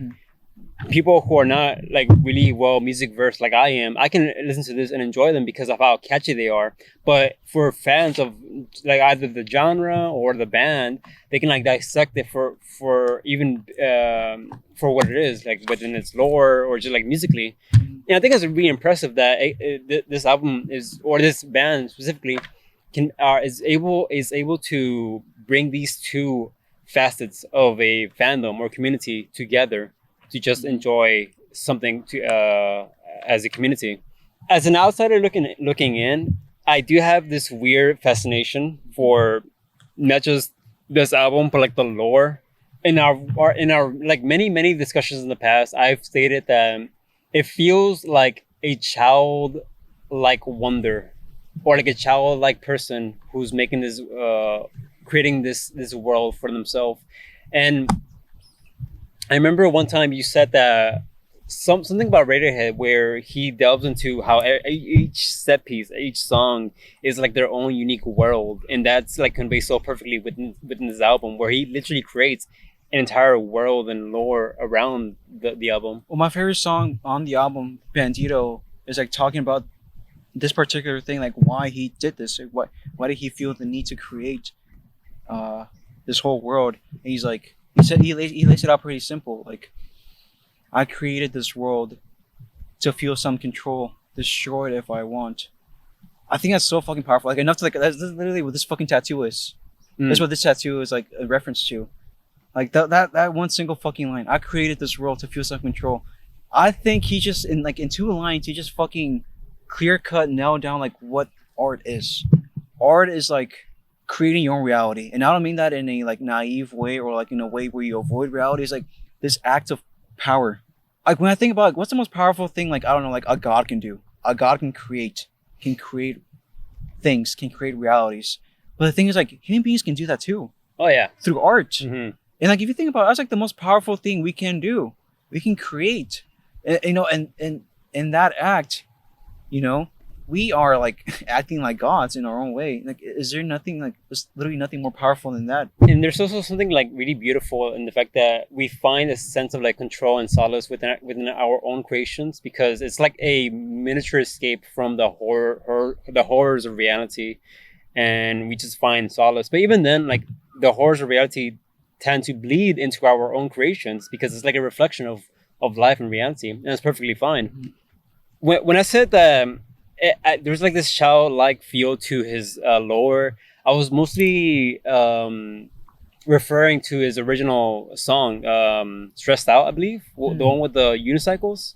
people who are not like really well music versed like I am, I can listen to this and enjoy them because of how catchy they are. But for fans of like either the genre or the band, they can like dissect it for even for what it is, like within its lore or just like musically. And I think it's really impressive that this album is, or this band specifically, is able to bring these two facets of a fandom or community together to just enjoy something as a community. As an outsider looking in, I do have this weird fascination for not just this album, but like the lore. In our like many discussions in the past, I've stated that it feels like a child-like wonder, or like a childlike person who's making this, creating this world for themselves. And I remember one time you said that something about Radiohead, where he delves into how each set piece, each song is like their own unique world, and that's like conveyed so perfectly within this album, where he literally creates an entire world and lore around the album. Well, my favorite song on the album, Bandito, is like talking about this particular thing, like why he did this, like why did he feel the need to create this whole world. And he's like, He said he lays it out pretty simple. Like, I created this world to feel some control, destroy it if I want. I think that's so fucking powerful. Like enough to like that's literally what this fucking tattoo is. That's what this tattoo is like a reference to. Like that one single fucking line. I created this world to feel some control. I think he just in 2 lines he just fucking clear cut nailed down like what art is. Art is like creating your own reality, and I don't mean that in a like naive way or like in a way where you avoid reality. It's like this act of power. Like when I think about like, what's the most powerful thing like I don't know like a god can do. A god can create things, can create realities. But the thing is like human beings can do that too. Oh yeah, through art. Mm-hmm. And like if you think about it, that's like the most powerful thing we can do. We can create. And in that act, you know, we are like acting like gods in our own way. Like is there nothing like there's literally nothing more powerful than that? And there's also something like really beautiful in the fact that we find a sense of like control and solace within our own creations, because it's like a miniature escape from the horrors of reality, and we just find solace. But even then, like the horrors of reality tend to bleed into our own creations because it's like a reflection of life and reality, and it's perfectly fine. When I said that there's like this childlike feel to his lore, I was mostly referring to his original song, Stressed Out, I believe, the one with the unicycles,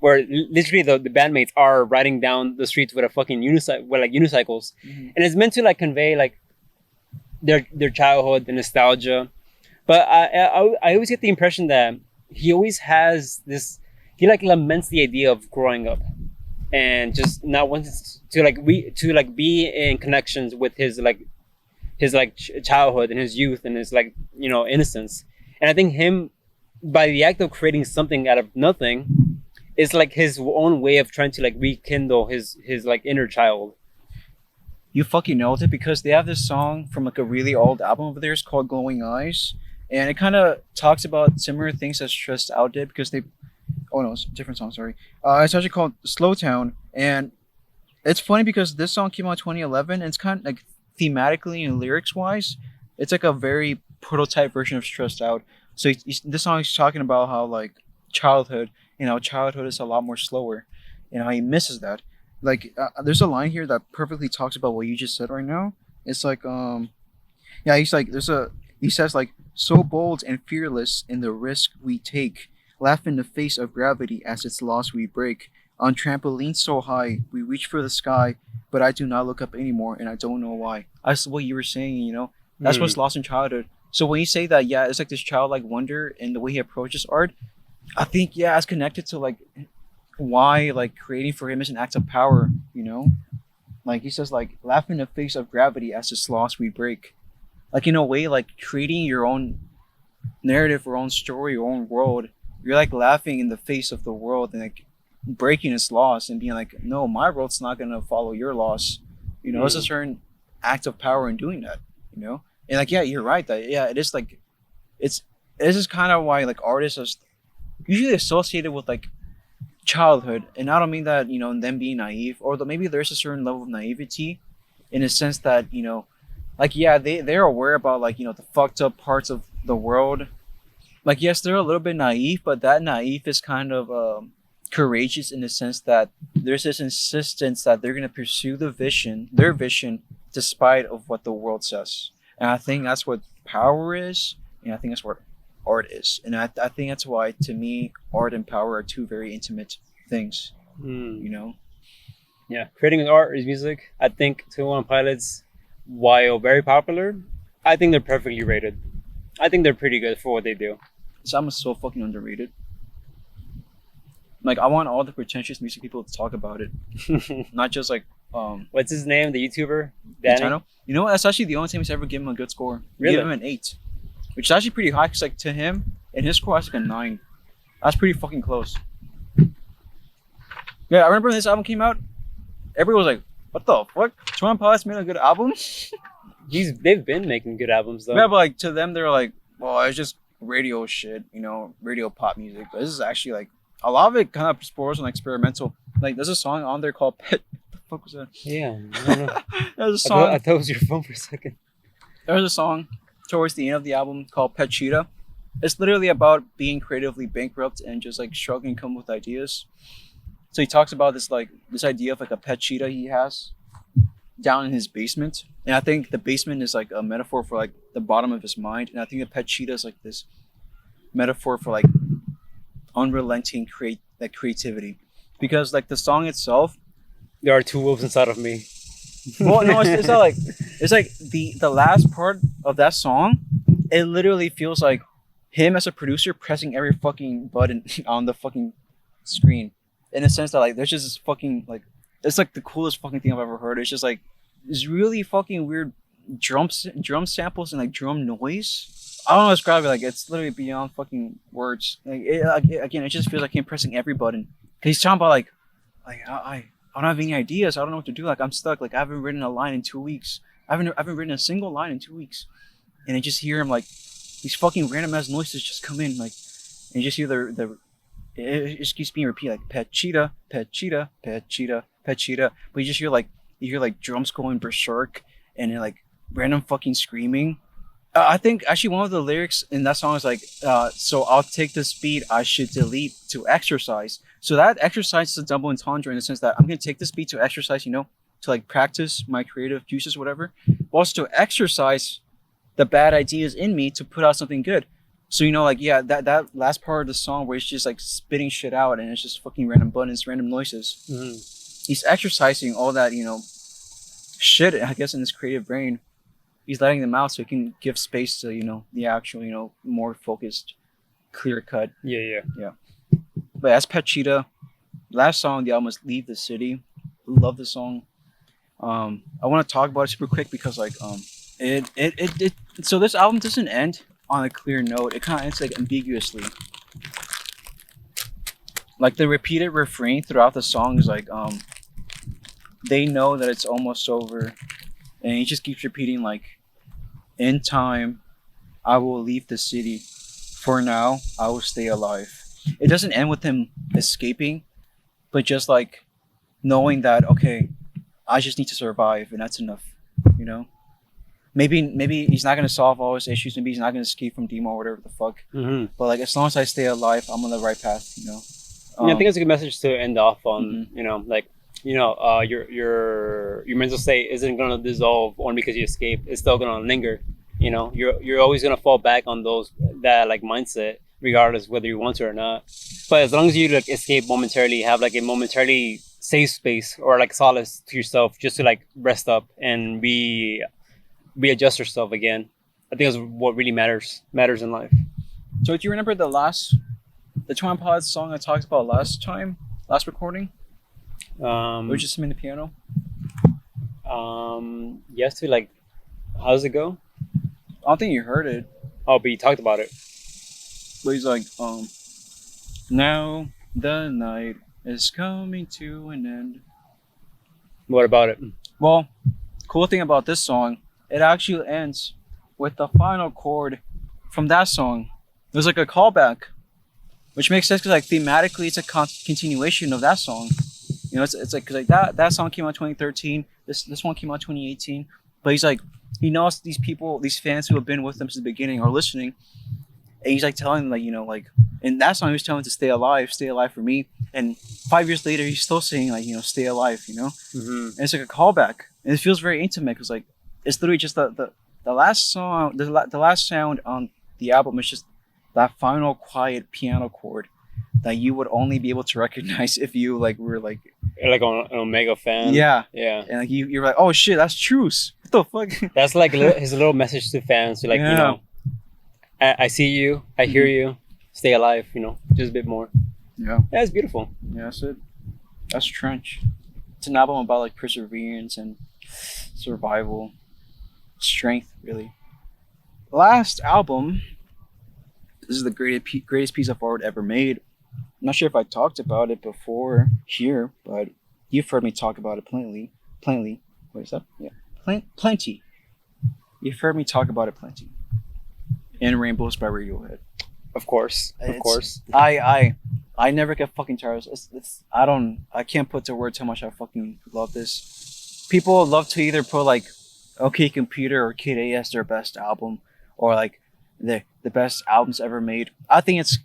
where literally the bandmates are riding down the streets with a fucking unicycles, and it's meant to like convey like their childhood, the nostalgia. But I always get the impression that he always has this. He like laments the idea of growing up, and just not wanting to be in connections with his childhood and his youth and his innocence. And I think him, by the act of creating something out of nothing, is like his own way of trying to like rekindle his like inner child. You fucking nailed it, because they have this song from like a really old album of theirs called Glowing Eyes, and it kind of talks about similar things that Stressed Out did, because they it's a different song, sorry. It's actually called Slow Town, and it's funny because this song came out in 2011, and it's kind of like thematically and lyrics wise, it's like a very prototype version of Stressed Out. So this song is talking about how like childhood is a lot more slower, and how he misses that. Like there's a line here that perfectly talks about what you just said right now. It's like he says like, so bold and fearless in the risk we take, laugh in the face of gravity as its loss we break. On trampolines so high, we reach for the sky, but I do not look up anymore, and I don't know why. That's what you were saying, you know? That's what's lost in childhood. So when you say that, it's like this childlike wonder in the way he approaches art, I think, it's connected to like why like creating for him is an act of power, you know? Like he says like, laugh in the face of gravity as its loss we break. Like in a way, like creating your own narrative, your own story, your own world. You're like laughing in the face of the world and like breaking its laws and being like, no, my world's not gonna follow your laws. You know, it's a certain act of power in doing that. You know, and like you're right that it is like this is kind of why like artists are usually associated with like childhood, and I don't mean that them being naive, or maybe there's a certain level of naivety in a sense that like they're aware about like the fucked up parts of the world. Like, yes, they're a little bit naive, but that naive is kind of courageous in the sense that there's this insistence that they're going to pursue their vision, despite of what the world says. And I think that's what power is, and I think that's what art is. And I think that's why, to me, art and power are two very intimate things, you know? Yeah, creating art is music. I think 21 Pilots, while very popular, I think they're perfectly rated. I think they're pretty good for what they do. Sam is so fucking underrated. Like, I want all the pretentious music people to talk about it, not just like what's his name, the YouTuber Danny? You know what? That's actually the only time he's ever given him a good score. Really? Give him an 8, which is actually pretty high. Cause like to him, and his score was like a 9. That's pretty fucking close. Yeah, I remember when this album came out, everyone was like, "What the fuck? 21 Pilots made a good album." They've been making good albums though. Yeah, but like to them, they're like, "Well, it's just radio shit, radio pop music." But this is actually like a lot of it kind of explores on experimental. Like there's a song on there called "Pet." What the fuck was that? Yeah, I don't know. There's a song. I thought it was your phone for a second. There's a song towards the end of the album called "Pet Cheetah," it's literally about being creatively bankrupt and just like struggling to come up with ideas. So he talks about this idea of like a pet cheetah he has down in his basement, and I think the basement is like a metaphor for like the bottom of his mind, and I think the pet cheetah is like this metaphor for like unrelenting creativity, because like the song itself. There are two wolves inside of me. Well, no, it's not like it's like the last part of that song. It literally feels like him as a producer pressing every fucking button on the fucking screen, in a sense that like there's just this fucking like it's like the coolest fucking thing I've ever heard. It's just like this really fucking weird drum samples and like drum noise. I don't know how to describe it. Like it's literally beyond fucking words. Like again, it just feels like him pressing every button. Cause he's talking about like I don't have any ideas. I don't know what to do. Like I'm stuck. Like I haven't written a line in 2 weeks. I haven't written a single line in 2 weeks. And I just hear him like these fucking random ass noises just come in like, and you just hear it just keeps being repeated like pet cheetah, pet cheetah, pet cheetah, pet cheetah. But you just hear like drums going berserk and then like random fucking screaming. I think actually one of the lyrics in that song is like, so I'll take the speed I should delete to exercise. So that exercise is a double entendre in the sense that I'm going to take the speed to exercise, to like practice my creative juices, whatever. But also to exercise the bad ideas in me to put out something good. So, that last part of the song where it's just like spitting shit out and it's just fucking random buttons, random noises. Mm-hmm. He's exercising all that, shit, I guess, in his creative brain. He's letting them out so he can give space to, the actual, more focused, clear cut. Yeah. But as Pet Cheetah, last song on the album is Leave the City. Love the song. I want to talk about it super quick because so this album doesn't end on a clear note. It kind of ends like ambiguously. Like the repeated refrain throughout the song is like, they know that it's almost over. And he just keeps repeating like, in time, I will leave the city. For now, I will stay alive. It doesn't end with him escaping, but just like knowing that, okay, I just need to survive and that's enough, Maybe he's not going to solve all his issues. Maybe he's not going to escape from Demo or whatever the fuck. Mm-hmm. But like, as long as I stay alive, I'm on the right path, I think it's a good message to end off on, mm-hmm. Your mental state isn't gonna dissolve only because you escape. It's still gonna linger. You're always gonna fall back on that like mindset, regardless whether you want to or not. But as long as you like escape momentarily, have like a momentarily safe space or like solace to yourself, just to like rest up and readjust yourself again. I think that's what really matters in life. So do you remember the Twine Pods song I talked about last recording? Which is him in the piano. Yes, like, how does it go? I don't think you heard it. Oh, but you talked about it. But he's like, now the night is coming to an end. What about it? Well, cool thing about this song, it actually ends with the final chord from that song. There's like a callback, which makes sense because like thematically it's a continuation of that song. It's like, cause like that song came out 2013. This one came out 2018. But he's like, he knows these people, these fans who have been with him since the beginning are listening, and he's like telling them like, in that song he was telling them to stay alive for me. And 5 years later he's still saying like, stay alive, Mm-hmm. And it's like a callback, and it feels very intimate because like it's literally just the last song, the last sound on the album is just that final quiet piano chord that you would only be able to recognize if you like were like an Omega fan. Yeah. And like you're like, oh shit, that's Truce. What the fuck? That's like his little message to fans. To like, I see you, I hear you, stay alive. Just a bit more. Yeah. It's beautiful. Yeah, that's it. That's Trench. It's an album about like perseverance and survival, strength, really. Last album. This is the greatest piece of art ever made. I'm not sure if I talked about it before here, but you've heard me talk about it plenty. What is that? Yeah, plenty. You've heard me talk about it plenty. In Rainbows by Radiohead. Of course. I never get fucking tired. I can't put to words how much I fucking love this. People love to either put like OK Computer or Kid A as their best album, or like the best albums ever made. I think it's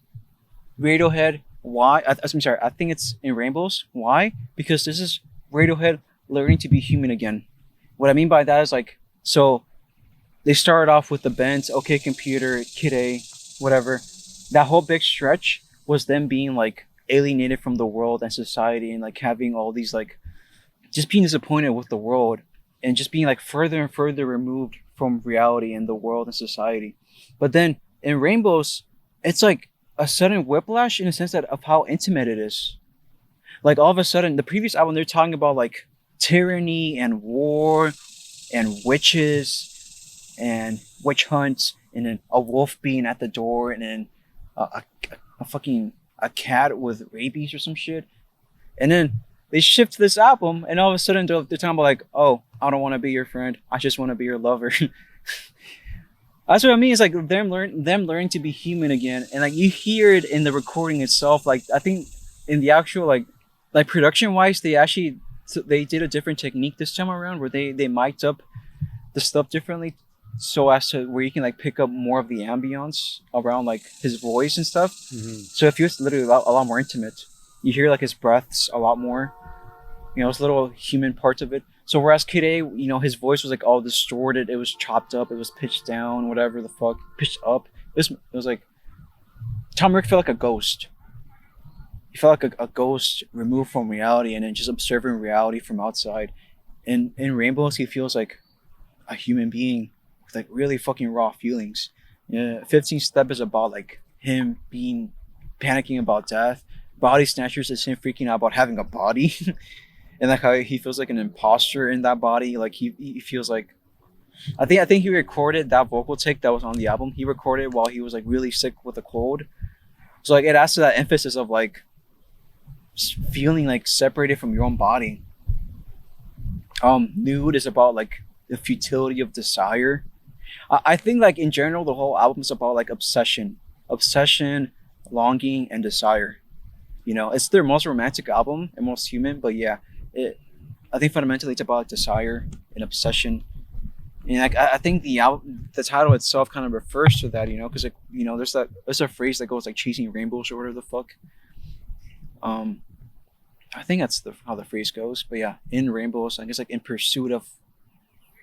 Radiohead. Why? I'm sorry. I think it's in Rainbows. Why? Because this is Radiohead learning to be human again. What I mean by that is like, so they started off with the bands, OK Computer, Kid A, whatever. That whole big stretch was them being like alienated from the world and society and like having all these like, just being disappointed with the world and just being like further and further removed from reality and the world and society. But then in Rainbows, it's like a sudden whiplash in the sense that of how intimate it is. Like all of a sudden, the previous album they're talking about like tyranny and war and witches and witch hunts and then a wolf being at the door and then a fucking a cat with rabies or some shit. And then they shift to this album and all of a sudden they're talking about like, oh, I don't want to be your friend. I just want to be your lover. That's what I mean. It's like them learning to be human again. And like you hear it in the recording itself. Like I think in the actual like production wise, they did a different technique this time around where they mic'd up the stuff differently so as to where you can like pick up more of the ambience around like his voice and stuff. Mm-hmm. So it feels literally a lot more intimate. You hear like his breaths a lot more. You know, it's little human parts of it. So whereas Kid A, you know, his voice was like all distorted. It was chopped up. It was pitched down, whatever the fuck. Pitched up. It was like Tom Rick felt like a ghost. He felt like a ghost removed from reality and then just observing reality from outside. In Rainbows, he feels like a human being with like really fucking raw feelings. Yeah, 15th Step is about like him panicking about death. Body Snatchers is him freaking out about having a body. And like how he feels like an imposter in that body. Like he feels like I think he recorded that vocal take that was on the album. He recorded while he was like really sick with a cold. So like it adds to that emphasis of like feeling like separated from your own body. Nude is about like the futility of desire. I think like in general the whole album is about like obsession, longing, and desire. You know, it's their most romantic album and most human, but yeah, I think fundamentally it's about like, desire and obsession. And like I think the title itself kind of refers to that, you know, because like you know there's a phrase that goes like chasing rainbows or whatever the fuck. I think that's how the phrase goes, but yeah, in Rainbows, I guess like in pursuit of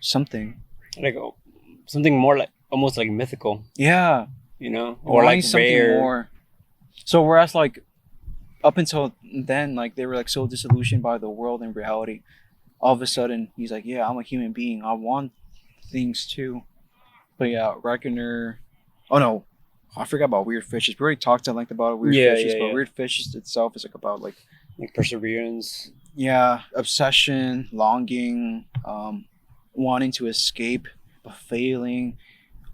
something, like something more like almost like mythical. Yeah, you know, or like something rare. more. So whereas like up until then, like they were like so disillusioned by the world and reality, all of a sudden he's like, yeah, I'm a human being. I want things too. But yeah, Reckoner. Oh no, I forgot about Weird Fishes. We already talked at length about Weird Fishes, but Weird Fishes itself is like about like perseverance. Yeah, obsession, longing, wanting to escape, but failing.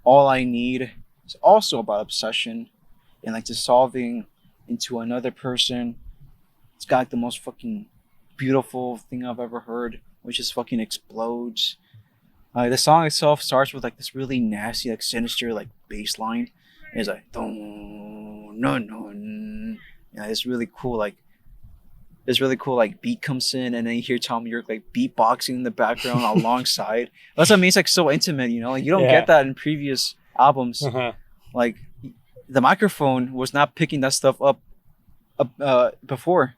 All I Need is also about obsession and like dissolving into another person. It's got like the most fucking beautiful thing I've ever heard, which is fucking explodes. The song itself starts with like this really nasty, like sinister, like bass line. It's like dun, dun, dun. Yeah, it's really cool. Like this really cool like beat comes in, and then you hear Tom York like beatboxing in the background alongside. That's what I mean. It's like so intimate, you know. Like you don't get that in previous albums. Uh-huh. Like the microphone was not picking that stuff up before.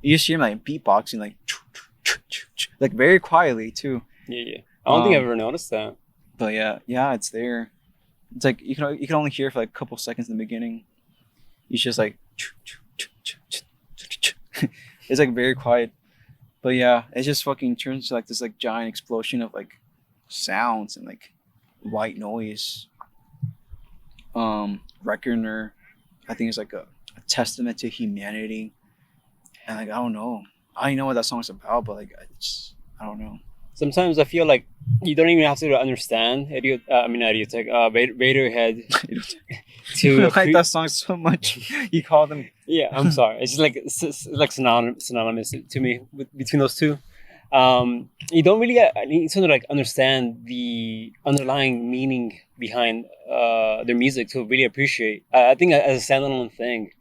You just hear him like beatboxing, like very quietly too. Yeah. I don't think I've ever noticed that. But yeah, it's there. It's like you can only hear it for like a couple seconds in the beginning. It's just like it's like very quiet. But yeah, it just fucking turns to like this like giant explosion of like sounds and like white noise. Reckoner, I think is like a testament to humanity. And like I don't know what that song's about, but like I don't know. Sometimes I feel like you don't even have to understand Radiohead to like that song so much. You call them. Yeah, I'm sorry. It's just like synonymous to me between those two. You don't really need to like understand the underlying meaning behind their music to really appreciate. I think as a standalone thing,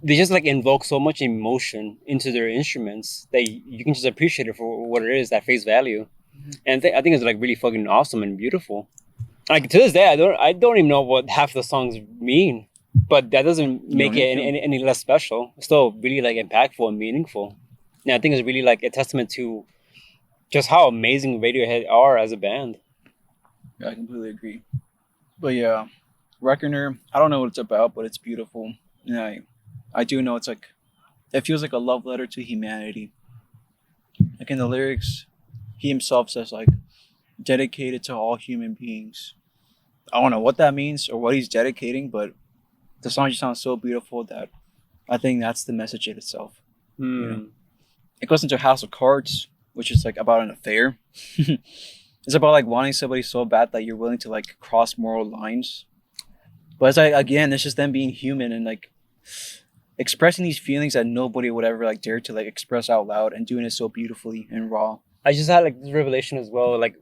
they just like invoke so much emotion into their instruments that you can just appreciate it for what it is at face value. Mm-hmm. And I think it's like really fucking awesome and beautiful. Like to this day, I don't even know what half the songs mean, but that doesn't make need it to. any less special. It's still really like impactful and meaningful. And I think it's really like a testament to just how amazing Radiohead are as a band. Yeah, I completely agree. But yeah, Reckoner, I don't know what it's about, but it's beautiful. And I do know it's like, it feels like a love letter to humanity. Like in the lyrics, he himself says like, dedicated to all human beings. I don't know what that means or what he's dedicating, but the song just sounds so beautiful that I think that's the message in itself. You know? It goes into House of Cards, which is like about an affair. It's about like wanting somebody so bad that you're willing to like cross moral lines. But it's like again, it's just them being human and like expressing these feelings that nobody would ever like dare to like express out loud and doing it so beautifully and raw. I just had like this revelation as well. Like,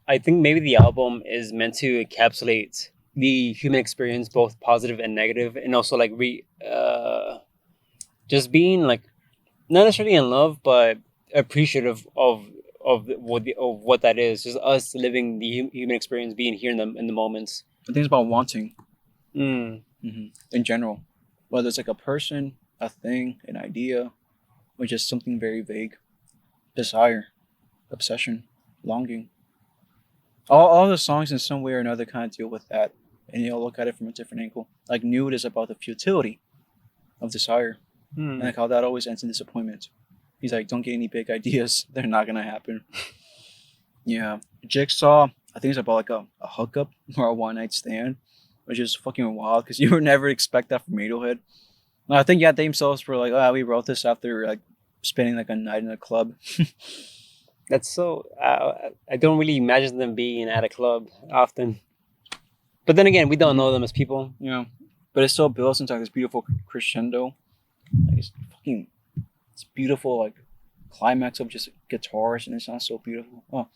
I think maybe the album is meant to encapsulate the human experience, both positive and negative, and also like just being like not necessarily in love, but appreciative of what that is. Just us living the human experience, being here in the moments. I think it's about wanting Mm. in general, whether it's like a person, a thing, an idea, or just something very vague, desire, obsession, longing. All the songs in some way or another kind of deal with that, and you'll look at it from a different angle. Like Nude is about the futility of desire, and like how that always ends in disappointment. He's like, don't get any big ideas; they're not gonna happen. Yeah, Jigsaw. I think it's about like a hookup or a one night stand, which is fucking wild because you would never expect that from Radiohead. And I think they themselves were like, oh, we wrote this after like spending like a night in a club. That's so. I don't really imagine them being at a club often. But then again, we don't know them as people. Yeah, but it still builds into like this beautiful crescendo. Like it's beautiful like climax of just guitars, and it sounds so beautiful. Oh,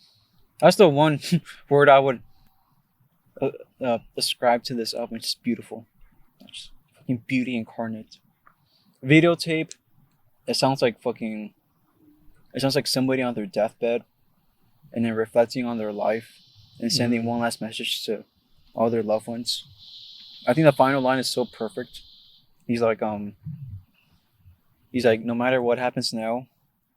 that's the one word I would ascribe to this album. It's just beautiful. It's fucking beauty incarnate. Videotape. It sounds like fucking. It sounds like somebody on their deathbed, and then reflecting on their life, and sending one last message to all their loved ones. I think the final line is so perfect. He's like, no matter what happens now,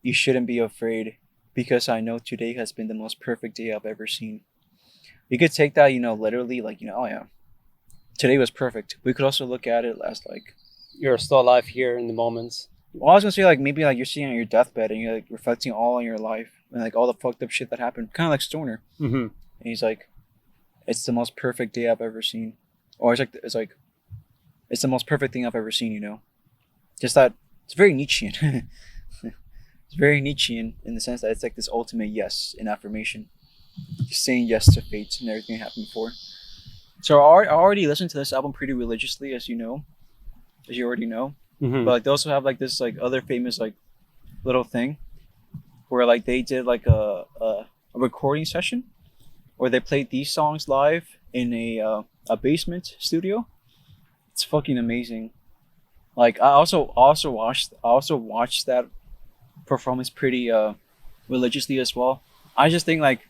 you shouldn't be afraid, because I know today has been the most perfect day I've ever seen. You could take that, literally, like, oh yeah, today was perfect. We could also look at it as like, you're still alive here in the moments. Well, I was gonna say like maybe like you're sitting on your deathbed and you're like reflecting all on your life and like all the fucked up shit that happened, kind of like Stoner. Mm-hmm. And he's like, it's the most perfect day I've ever seen, or it's the most perfect thing I've ever seen. Just that it's very Nietzschean. It's very Nietzschean in the sense that it's like this ultimate yes in affirmation, just saying yes to fate and everything that happened before. So I already listened to this album pretty religiously, as you already know. Mm-hmm. But like they also have like this like other famous like little thing where like they did like a recording session where they played these songs live in a basement studio. It's fucking amazing. Like I also watched that performance pretty religiously as well. I just think like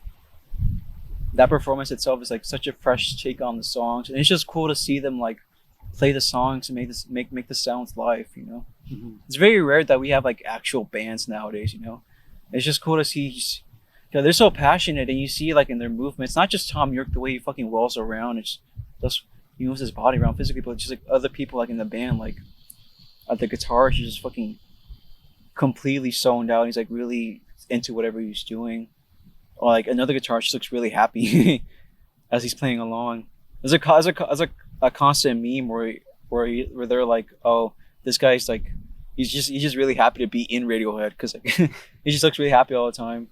that performance itself is like such a fresh take on the songs, and it's just cool to see them like play the songs and make the sounds live. Mm-hmm. It's very rare that we have like actual bands nowadays. It's just cool to see. They're so passionate, and you see like in their movements, not just Tom York, the way he fucking rolls around, he moves his body around physically, but just like other people like in the band, like at the guitar, he's just fucking completely zoned out. He's like really into whatever he's doing. Or like another guitarist just looks really happy as he's playing along. There's a constant meme where they're like, oh, this guy's like, he's just really happy to be in Radiohead because like he just looks really happy all the time.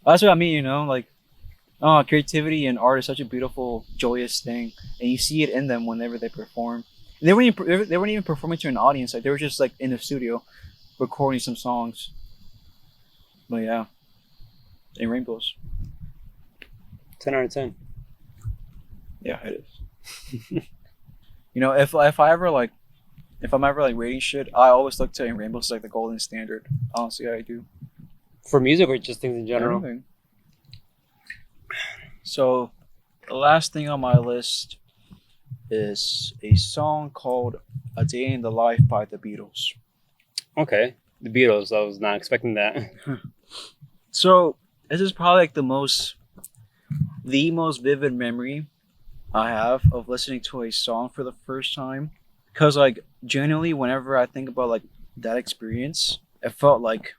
That's what I mean, like, oh, creativity and art is such a beautiful, joyous thing, and you see it in them whenever they perform. And they weren't even performing to an audience; like they were just like in the studio, recording some songs. But yeah, in Rainbows. 10 out of 10. Yeah, it is. If I'm ever like rating shit, I always look to In Rainbows as like the golden standard. Honestly, I do. For music or just things in general? Everything. So, The last thing on my list is a song called "A Day in the Life" by the Beatles. Okay, the Beatles. I was not expecting that. So this is probably like the most vivid memory I have of listening to a song for the first time. Cause like genuinely, whenever I think about like that experience, it felt like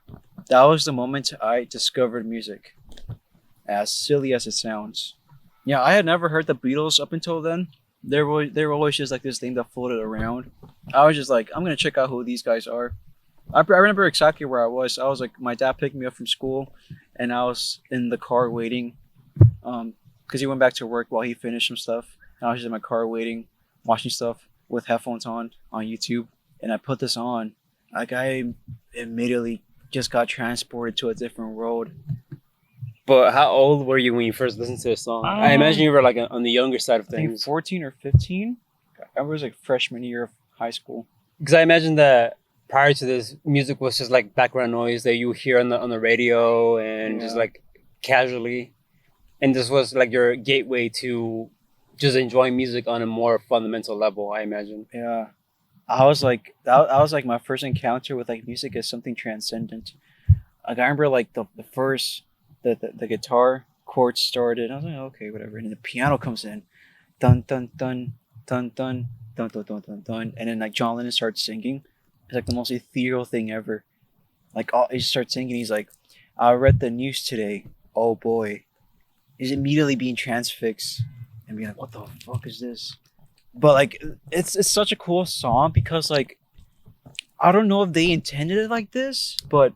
that was the moment I discovered music. As silly as it sounds, yeah, I had never heard the Beatles up until then. They were always just like this thing that floated around. I was just like, I'm gonna check out who these guys are. I remember exactly where I was. I was like, my dad picked me up from school, and I was in the car waiting, because he went back to work while he finished some stuff. And I was just in my car waiting, watching stuff with headphones on YouTube, and I put this on. Like I immediately just got transported to a different world. But how old were you when you first listened to the song? I imagine you were like on the younger side of I think things. 14 or 15. I was like freshman year of high school. Because I imagine that prior to this, music was just like background noise that you hear on the radio and just Yeah. like casually. And this was like your gateway to just enjoying music on a more fundamental level, I imagine. Yeah. I was like that was like my first encounter with like music as something transcendent. Like I remember like the first the guitar chords started. I was like, okay, whatever. And then the piano comes in. Dun dun dun dun dun dun dun dun dun dun. And then like John Lennon starts singing. It's like the most ethereal thing ever. Like he starts singing, he's like, I read the news today. Oh boy. He's immediately being transfixed and being like, what the fuck is this? But like it's such a cool song because like I don't know if they intended it like this, but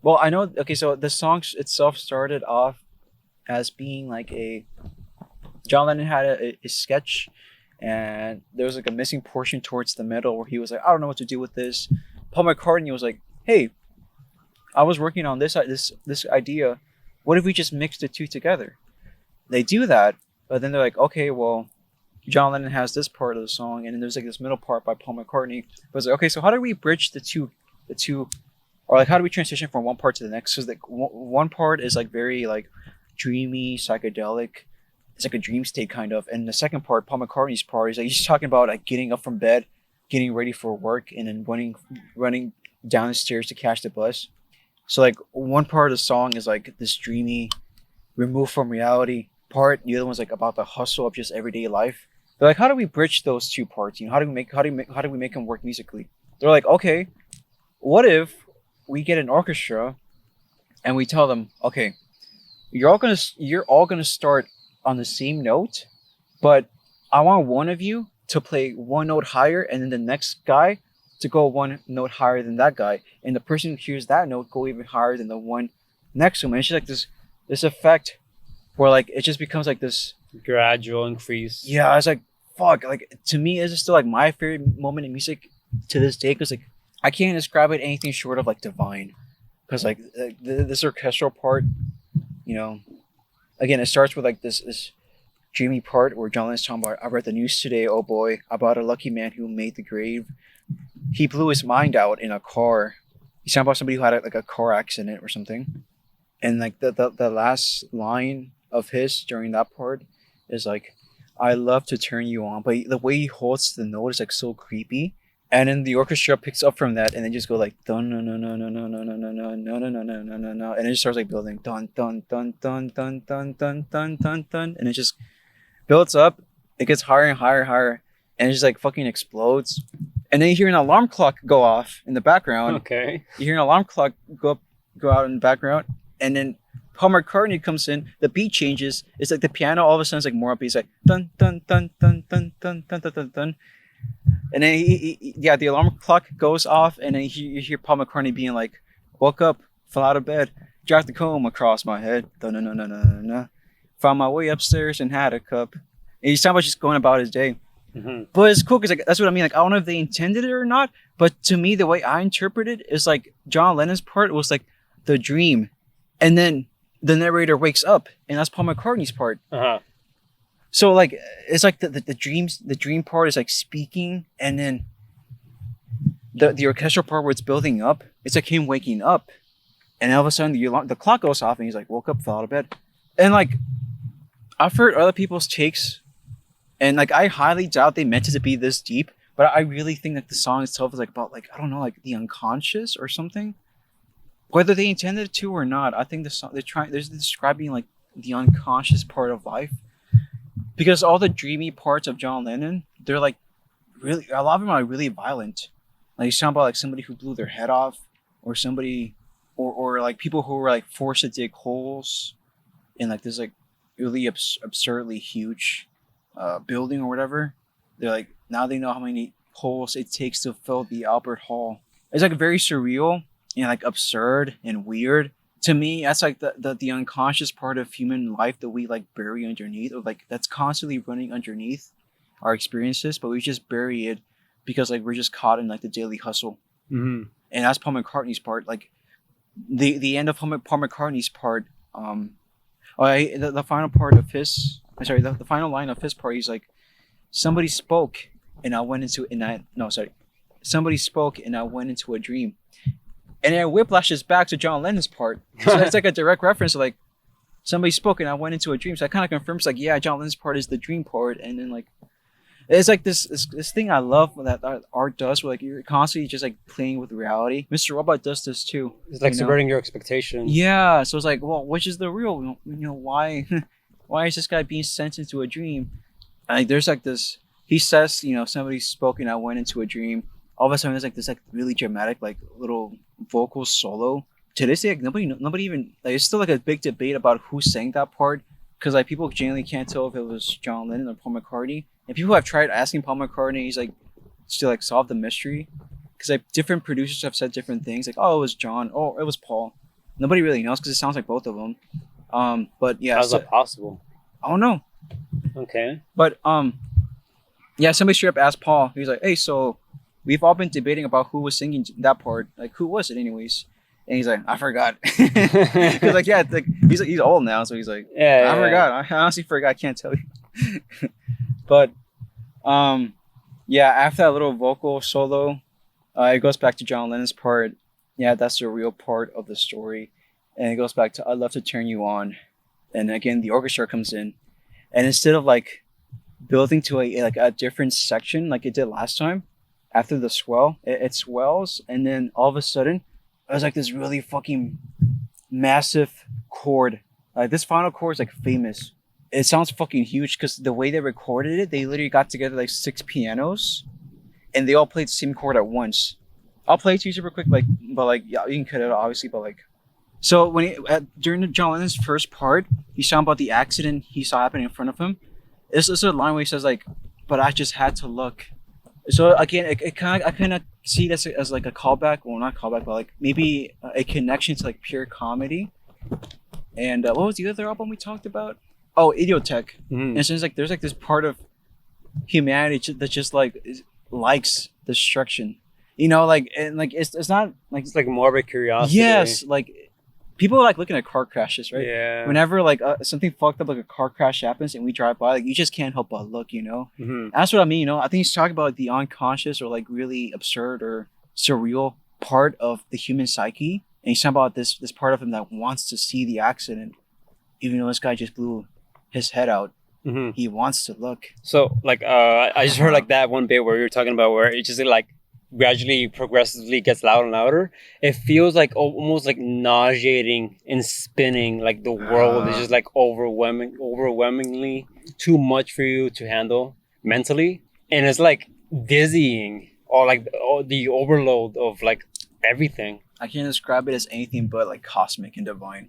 well I know okay, so the song itself started off as being like a John Lennon had a sketch and there was like a missing portion towards the middle where he was like, I don't know what to do with this. Paul McCartney was like, hey, I was working on this idea. What if we just mix the two together? They do that, but then they're like, okay, well, John Lennon has this part of the song, and then there's like this middle part by Paul McCartney. But it's like, okay, so how do we bridge the two, or like how do we transition from one part to the next? Because like one part is like very like dreamy, psychedelic. It's like a dream state kind of, and the second part, Paul McCartney's part, is like he's talking about like getting up from bed, getting ready for work, and then running down the stairs to catch the bus. So like one part of the song is like this dreamy, removed from reality part. The other one's like about the hustle of just everyday life. They're like, how do we bridge those two parts? You know, how do we make them work musically? They're like, okay, what if we get an orchestra and we tell them, okay, you're all gonna start on the same note, but I want one of you to play one note higher, and then the next guy to go one note higher than that guy, and the person who hears that note go even higher than the one next to him. And it's just like this effect where like it just becomes like this gradual increase. Yeah, I was like, fuck. Like to me, it's still like my favorite moment in music to this day because like I can't describe it anything short of like divine. Because like this orchestral part, you know, again, it starts with like this dreamy part where John Lennon's talking about, I read the news today. Oh boy, about a lucky man who made the grave. He blew his mind out in a car. He's talking about somebody who had like a car accident or something. And like the last line of his during that part is like, I love to turn you on, but the way he holds the note is like so creepy. And then the orchestra picks up from that and then just go like dun no no no no no no no no no no no no no no no no, and it just starts like building dun dun dun dun dun dun dun dun dun dun, and it just builds up. It gets higher and higher and higher, and it just like fucking explodes. And then you hear an alarm clock go off in the background. Okay. You hear an alarm clock go out in the background, and then Paul McCartney comes in. The beat changes. It's like the piano all of a sudden is like more upbeat. It's like dun dun dun dun dun dun dun dun dun dun. And then the alarm clock goes off, and then you hear Paul McCartney being like, "Woke up, fell out of bed, dragged the comb across my head, dun dun dun dun dun dun. Found my way upstairs and had a cup." And he's talking about just going about his day. Mm-hmm. But it's cool because like that's what I mean. Like I don't know if they intended it or not, but to me, the way I interpret it is like John Lennon's part was like the dream, and then the narrator wakes up, and that's Paul McCartney's part. Uh-huh. So like it's like the dream part is like speaking, and then the orchestral part where it's building up, it's like him waking up, and all of a sudden the clock goes off, and he's like woke up, fell out of bed, and like I've heard other people's takes, and like I highly doubt they meant it to be this deep. But I really think that the song itself is like about like I don't know like the unconscious or something. Whether they intended to or not, I think the song they're describing like the unconscious part of life, because all the dreamy parts of John Lennon, they're like really a lot of them are really violent. Like you sound about like somebody who blew their head off, or somebody, or like people who were like forced to dig holes in like this like really absurdly huge building or whatever. They're like now they know how many holes it takes to fill the Albert Hall. It's like very surreal and like absurd and weird. To me, that's like the unconscious part of human life that we like bury underneath, or like that's constantly running underneath our experiences, but we just bury it because like we're just caught in like the daily hustle. Mm-hmm. And that's Paul McCartney's part. Like the end of Paul McCartney's part. The final part of his. The final line of his part. He's like, somebody spoke, and I went into somebody spoke, and I went into a dream. And it whiplashes back to John Lennon's part. So it's like a direct reference to like somebody spoke and I went into a dream. So it kind of confirms like, yeah, John Lennon's part is the dream part. And then like, it's like this thing I love that art does where like you're constantly just like playing with reality. Mr. Robot does this too. It's like subverting your expectations. Yeah. So it's like, well, which is the real, why is this guy being sent into a dream? And like, there's like this, he says, somebody spoke and I went into a dream. All of a sudden there's like this like really dramatic like little vocal solo. To this day, like, nobody even like it's still like a big debate about who sang that part, because like people genuinely can't tell if it was John Lennon or Paul McCartney. And people have tried asking Paul McCartney, he's like still like solve the mystery, because like different producers have said different things, like oh it was John, oh it was Paul. Nobody really knows because it sounds like both of them. But yeah, how's that possible? I don't know. Okay, but yeah, somebody straight up asked Paul. He was like, hey, so we've all been debating about who was singing that part. Like, who was it, anyways? And he's like, I forgot. Because, like, yeah, like, he's old now, so he's like, I forgot. I honestly forgot. I can't tell you. But, yeah, after that little vocal solo, it goes back to John Lennon's part. Yeah, that's the real part of the story. And it goes back to I'd Love to Turn You On. And again, the orchestra comes in. And instead of, like, building to a different section like it did last time, after the swell, it swells, and then all of a sudden, it was like this really fucking massive chord. Like this final chord is like famous. It sounds fucking huge because the way they recorded it, they literally got together like 6 pianos, and they all played the same chord at once. I'll play it to you super quick, yeah, you can cut it out, obviously, but like. So during John Lennon's first part, he sound about the accident he saw happening in front of him. This is a line where he says like, "But I just had to look." So again, I kind of see this as like a callback, well, not callback, but like maybe a connection to like pure comedy. And what was the other album we talked about? Oh, Idiotech. Mm-hmm. And so it's like there's like this part of humanity that just like likes destruction, like, and like it's not like it's like morbid curiosity. Yes, like people like looking at car crashes, right? Yeah. Whenever like something fucked up, like a car crash happens and we drive by, like you just can't help but look, Mm-hmm. That's what I mean, I think he's talking about like, the unconscious or like really absurd or surreal part of the human psyche. And he's talking about this part of him that wants to see the accident, even though this guy just blew his head out. Mm-hmm. He wants to look. So like, I just heard like that one bit where you were talking about where it just like gradually progressively gets louder and louder. It feels like almost like nauseating and spinning, like the world is just like overwhelmingly too much for you to handle mentally, and it's like dizzying, or like the overload of like everything. I can't describe it as anything but like cosmic and divine.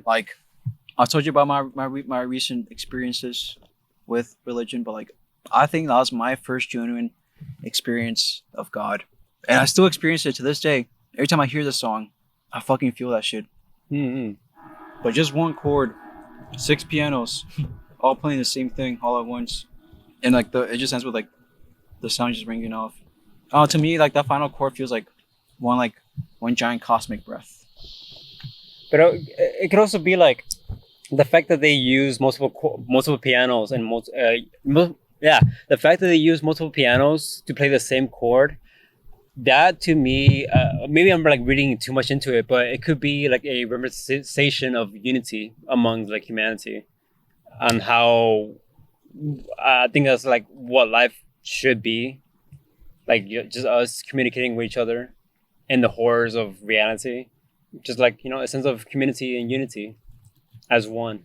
Like I told you about my recent experiences with religion, but like I think that was my first genuine experience of God, and I still experience it to this day. Every time I hear the song, I fucking feel that shit. Mm-hmm. But just one chord, 6 pianos, all playing the same thing all at once, and like it just ends with like the sound just ringing off. To me, like that final chord feels like one giant cosmic breath. But it could also be like the fact that they use multiple pianos and the fact that they use multiple pianos to play the same chord, that to me, maybe I'm like reading too much into it, but it could be like a representation of unity among like humanity. on how I think that's like what life should be, like just us communicating with each other in the horrors of reality, just like a sense of community and unity as one.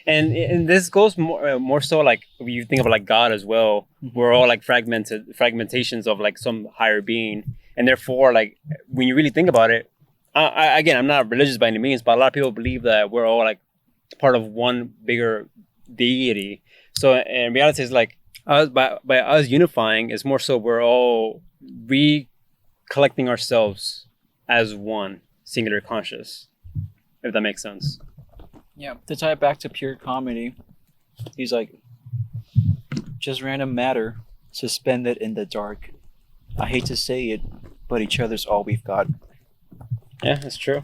And this goes more so like when you think of like God as well. We're all like fragmentations of like some higher being, and therefore like when you really think about it, again, I'm not religious by any means, but a lot of people believe that we're all like part of one bigger deity. So in reality, it's like us by us unifying, it's more so we're all recollecting ourselves as one singular conscious, if that makes sense. Yeah, to tie it back to pure comedy, he's like, just random matter suspended in the dark. I hate to say it, but each other's all we've got. Yeah, that's true.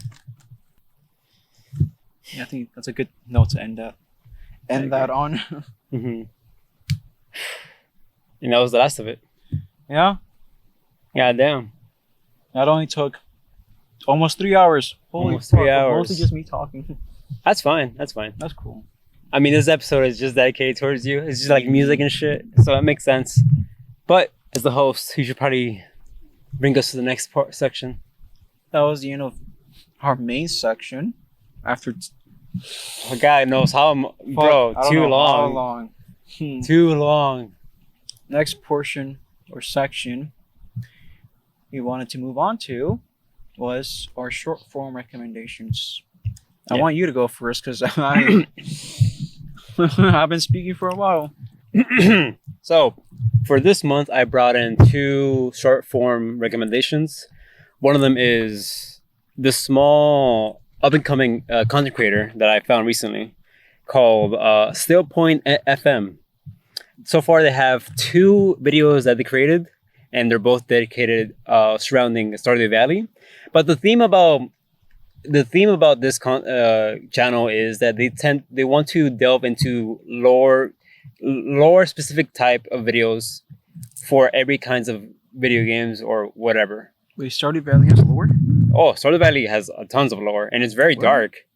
Yeah, I think that's a good note to end that. End that on. Mm-hmm. And that was the last of it. Yeah. God damn. That only took almost 3 hours. Holy Almost fuck, 3 hours. Mostly just me talking. That's fine. That's fine. That's cool. I mean, this episode is just dedicated towards you. It's just like music and shit, so it makes sense. But as the host, you should probably bring us to the next section. That was the end of our main section. After God knows how, bro. Too long. How long? Too long. Next portion or section we wanted to move on to was our short form recommendations. I want you to go first because I've been speaking for a while. So, for this month, I brought in 2 short form recommendations. One of them is this small up and coming content creator that I found recently called Stillpoint FM. So far, they have 2 videos that they created, and they're both dedicated surrounding Stardew Valley. But the theme about this channel is that they want to delve into lore specific type of videos for every kinds of video games or whatever. Wait, Stardew Valley has lore? Oh, Stardew Valley has tons of lore, and it's very dark.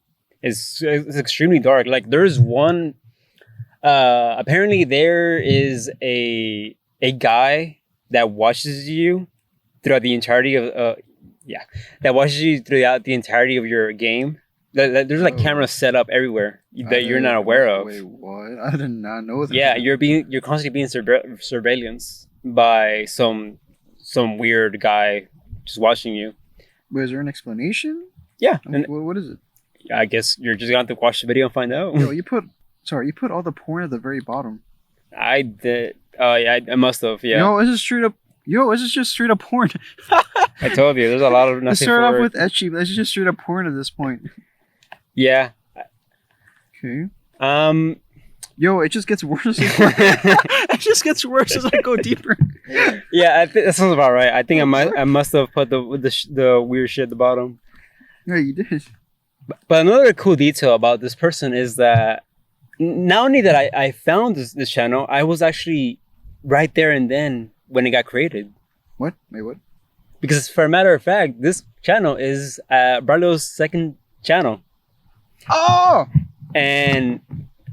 It's extremely dark. Like there's one. Apparently, there is a guy that watches you throughout the entirety of that watches you throughout the entirety of your game. There's like cameras set up everywhere that you're not aware of. Wait, what? I did not know that. Yeah, you're constantly being surveillance by some weird guy just watching you. Wait, is there an explanation? Yeah, and what is it? I guess you're just gonna have to watch the video and find out. Yo, you put all the porn at the very bottom. I did. Yeah, I must have. Yeah. Yo, this is just straight up porn. I told you, there's a lot of nothing. Let's start off with ecchi. This is just straight up porn at this point. Yeah. Okay. Yo, it just gets worse. It just gets worse as I go deeper. Yeah, that sounds about right. I think I must have put the weird shit at the bottom. Yeah, you did. But another cool detail about this person is that not only that I found this channel, I was actually right there and then when it got created. What? Wait, what? Because for a matter of fact, this channel is Braulio's second channel. Oh! And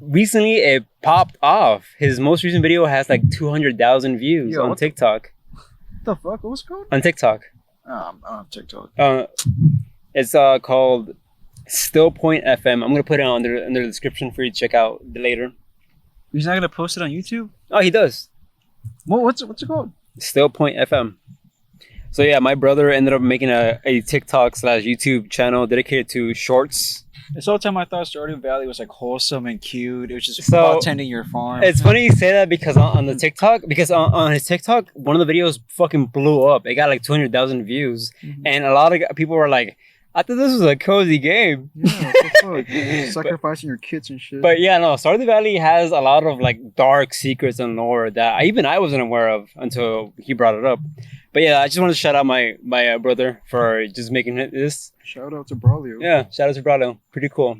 recently it popped off. His most recent video has like 200,000 views on TikTok. What the fuck? What was it called? On TikTok. I don't have TikTok. It's called Stillpoint FM. I'm gonna put it under the description for you to check out later. He's not gonna post it on YouTube? Oh, he does. What's it called? Stillpoint FM. So yeah, my brother ended up making a TikTok/YouTube channel dedicated to shorts. This whole time I thought Stardew Valley was like wholesome and cute. It was just about tending your farm. It's funny you say that because on the TikTok, because on his TikTok, one of the videos fucking blew up. It got like 200,000 views, and a lot of people were like, "I thought this was a cozy game." Yeah, what the fuck? Sacrificing your kids and shit. But yeah, no, Stardew Valley has a lot of like dark secrets and lore that I wasn't aware of until he brought it up. But yeah, I just wanted to shout out my brother for just making this. Shout out to Braulio. Yeah, shout out to Braulio. Pretty cool.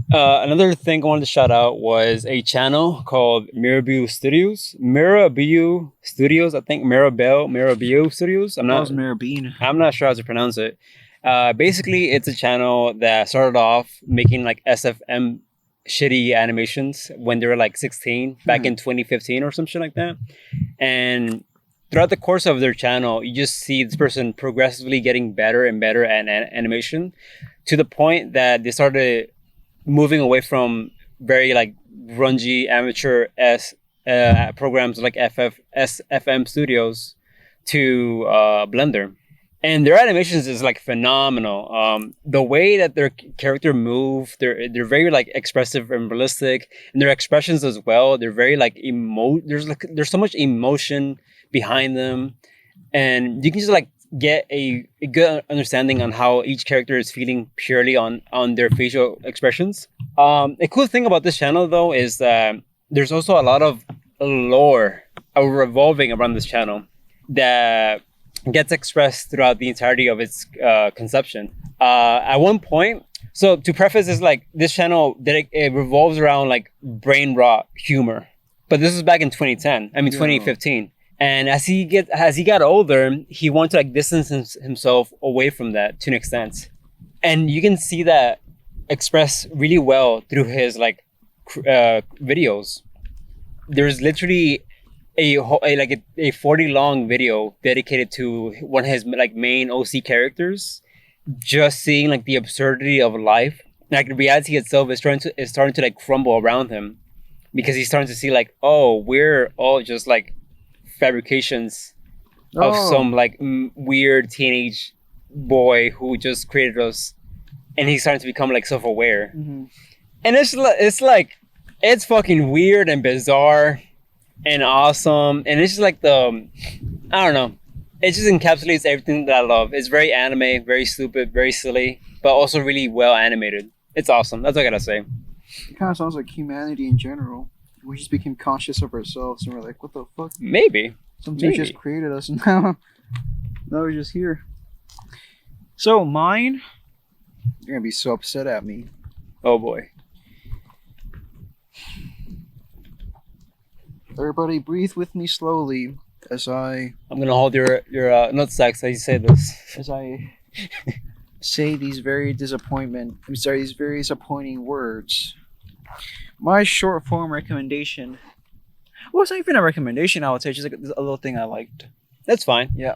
Another thing I wanted to shout out was a channel called Mirabelle Studios. Mirabelle Studios, I think Mirabelle Studios. I'm not sure how to pronounce it. Basically, it's a channel that started off making like SFM shitty animations when they were like 16 back in 2015 or some shit like that. And throughout the course of their channel, you just see this person progressively getting better and better at animation, to the point that they started moving away from very like grungy amateur programs like FM Studios to Blender. And their animations is like phenomenal. The way that their character move, they're very like expressive and realistic, and their expressions as well. They're very like there's so much emotion behind them, and you can just like get a good understanding on how each character is feeling purely on their facial expressions. A cool thing about this channel though is that there's also a lot of lore revolving around this channel that gets expressed throughout the entirety of its conception. At one point, so to preface this, like this channel, it revolves around like brain rot humor, but this was back in 2015. And as he got older, he wanted to like distance himself away from that to an extent, and you can see that expressed really well through his like videos. There's literally a 40 long video dedicated to one of his like main OC characters, just seeing like the absurdity of life. Like the reality itself is starting to like crumble around him, because he's starting to see like, oh, we're all just like fabrications of some like weird teenage boy who just created us, and he's starting to become like self-aware. And it's fucking weird and bizarre and awesome, and it's just like I don't know, it just encapsulates everything that I love. It's very anime, very stupid, very silly, but also really well animated. It's awesome. That's what I gotta say. It kind of sounds like humanity in general. We just became conscious of ourselves, and we're like, what the fuck? Maybe Something just created us, and now we're just here. So mine, you're gonna be so upset at me. Oh boy. Everybody breathe with me slowly as I'm gonna hold your nutsacks as you say this. As I say these very disappointing words. My short form recommendation. Well, it's not even a recommendation, I would say. It's just like a little thing I liked. That's fine. Yeah.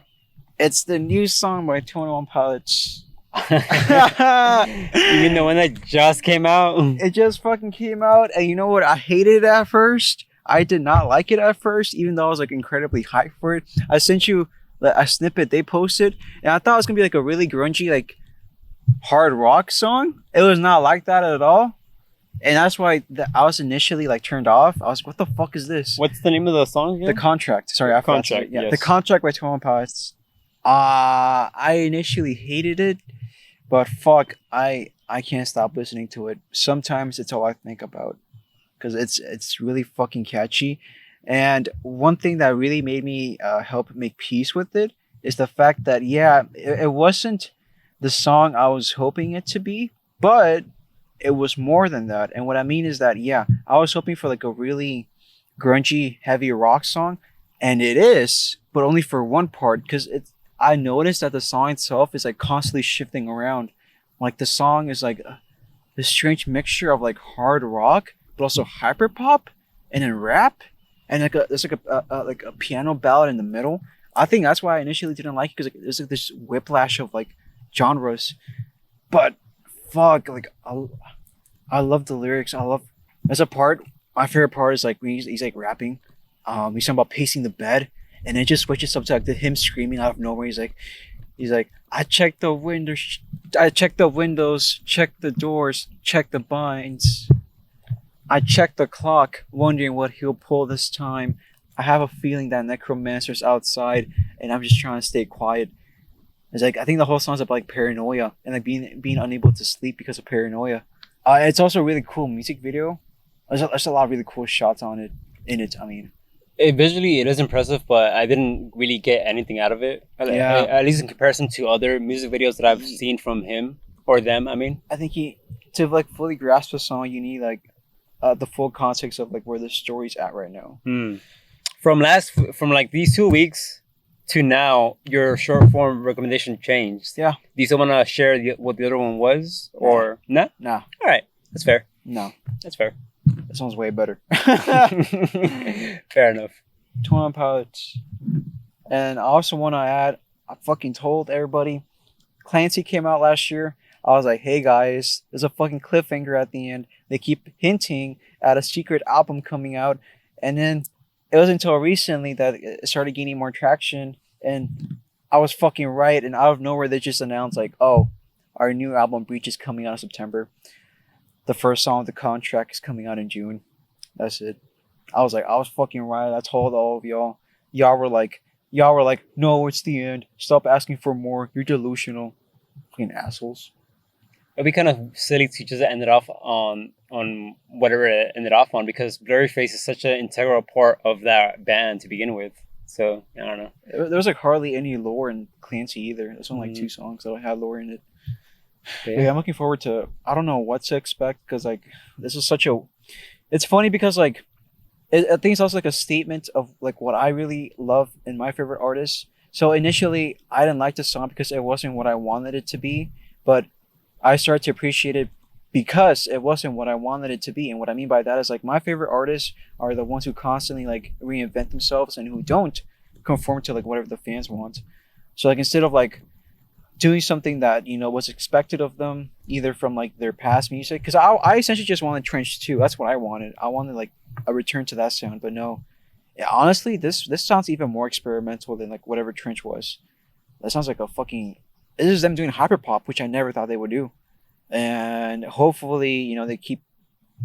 It's the new song by 21 Pilots. You mean the one that just came out? It just fucking came out, and you know what? I hated it at first. I did not like it at first, even though I was like incredibly hyped for it. I sent you a snippet they posted, and I thought it was gonna be like a really grungy, like hard rock song. It was not like that at all, and that's why I was initially like turned off. I was like, "What the fuck is this?" What's the name of the song again? The Contract. Sorry, I forgot. Contract. Yeah, yes. The Contract by 21 Pilots. I initially hated it, but fuck, I can't stop listening to it. Sometimes it's all I think about, because it's really fucking catchy. And one thing that really made me help make peace with it is the fact that it wasn't the song I was hoping it to be, but it was more than that. And what I mean is that I was hoping for like a really grungy, heavy rock song, and it is, but only for one part, because I noticed that the song itself is like constantly shifting around. Like the song is like this strange mixture of like hard rock, but also hyper pop, and then rap, and there's like a piano ballad in the middle. I think that's why I initially didn't like it, because there's like this whiplash of like genres. But fuck, like I love the lyrics. There's a part. My favorite part is like when he's like rapping. He's talking about pacing the bed, and it just switches up to like him screaming out of nowhere. He's like, I checked the windows, check the doors, check the blinds. I checked the clock, wondering what he'll pull this time. I have a feeling that necromancer's outside, and I'm just trying to stay quiet. It's like, I think the whole song's about like paranoia and like being unable to sleep because of paranoia. It's also a really cool music video. There's a lot of really cool shots in it. I mean, visually it is impressive, but I didn't really get anything out of it. At least in comparison to other music videos that I've seen from him or them. I mean, I think to like fully grasp the song, you need like the full context of like where the story's at right now. From like these 2 weeks to now, your short form recommendation changed. Yeah. Do you still want to share what the other one was, or no? Nah. All right, that's fair. No, That's fair. this one's way better. Fair enough. 21 Pilots. And I also want to add, I fucking told everybody, Clancy came out last year. I was like, hey guys, there's a fucking cliffhanger at the end. They keep hinting at a secret album coming out. And then it wasn't until recently that it started gaining more traction. And I was fucking right. And out of nowhere, they just announced, like, oh, our new album, Breach, is coming out in September. The first song of the contract is coming out in June. That's it. I was fucking right. I told all of y'all. Y'all were like, no, it's the end. Stop asking for more. You're delusional. Fucking assholes. It'd be kind of silly to just end it off on whatever it ended off on, because Blurryface is such an integral part of that band to begin with. So I don't know. There was like hardly any lore in Clancy either. There's only like 2 songs that don't have lore in it. But Yeah, I'm looking forward to. I don't know what to expect because like this is such a. It's funny because like, I think it's also like a statement of like what I really love in my favorite artists. So initially, I didn't like the song because it wasn't what I wanted it to be, but I started to appreciate it because it wasn't what I wanted it to be. And what I mean by that is like my favorite artists are the ones who constantly like reinvent themselves and who don't conform to like whatever the fans want. So like instead of like doing something that, you know, was expected of them, either from like their past music, because I essentially just wanted Trench 2. That's what I wanted. I wanted like a return to that sound, but no. Yeah, honestly, this sounds even more experimental than like whatever Trench was. That sounds like a fucking. This is them doing hyperpop, which I never thought they would do. And hopefully, you know, they keep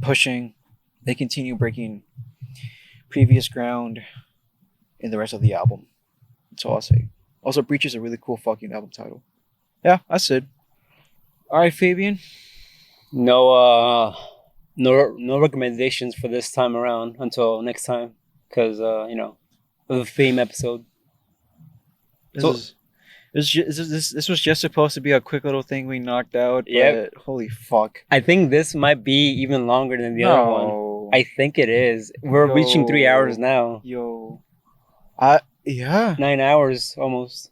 pushing. They continue breaking previous ground in the rest of the album. That's all I'll say. Also, Breach is a really cool fucking album title. Yeah, that's it. All right, Fabian. no recommendations for this time around until next time, because you know, the theme episode. This was just supposed to be a quick little thing we knocked out. Yep. But holy fuck. I think this might be even longer than the other one. I think it is. We're reaching 3 hours now. Yo. Yeah. 9 hours almost.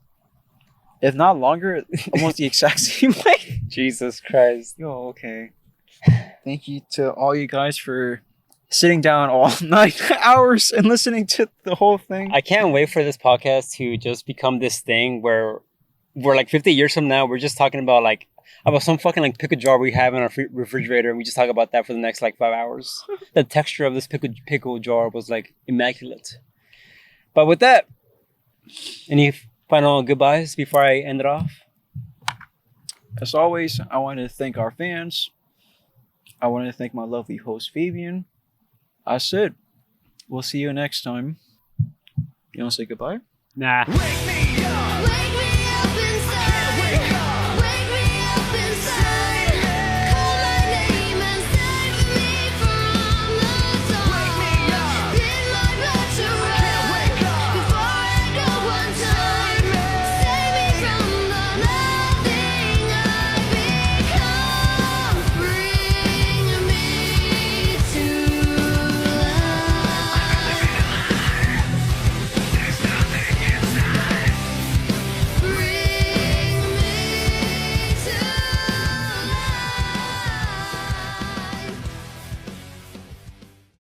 If not longer, almost the exact same way. Jesus Christ. Yo, okay. Thank you to all you guys for sitting down all 9 hours and listening to the whole thing. I can't wait for this podcast to just become this thing where we're like 50 years from now, we're just talking about like about some fucking like pickle jar we have in our refrigerator, and we just talk about that for the next like 5 hours. The texture of this pickle jar was like immaculate. But with that, any final goodbyes before I end it off? As always, I want to thank our fans. I want to thank my lovely host, Fabian. I said, we'll see you next time. You want to say goodbye? Nah. Wake me up. Wake me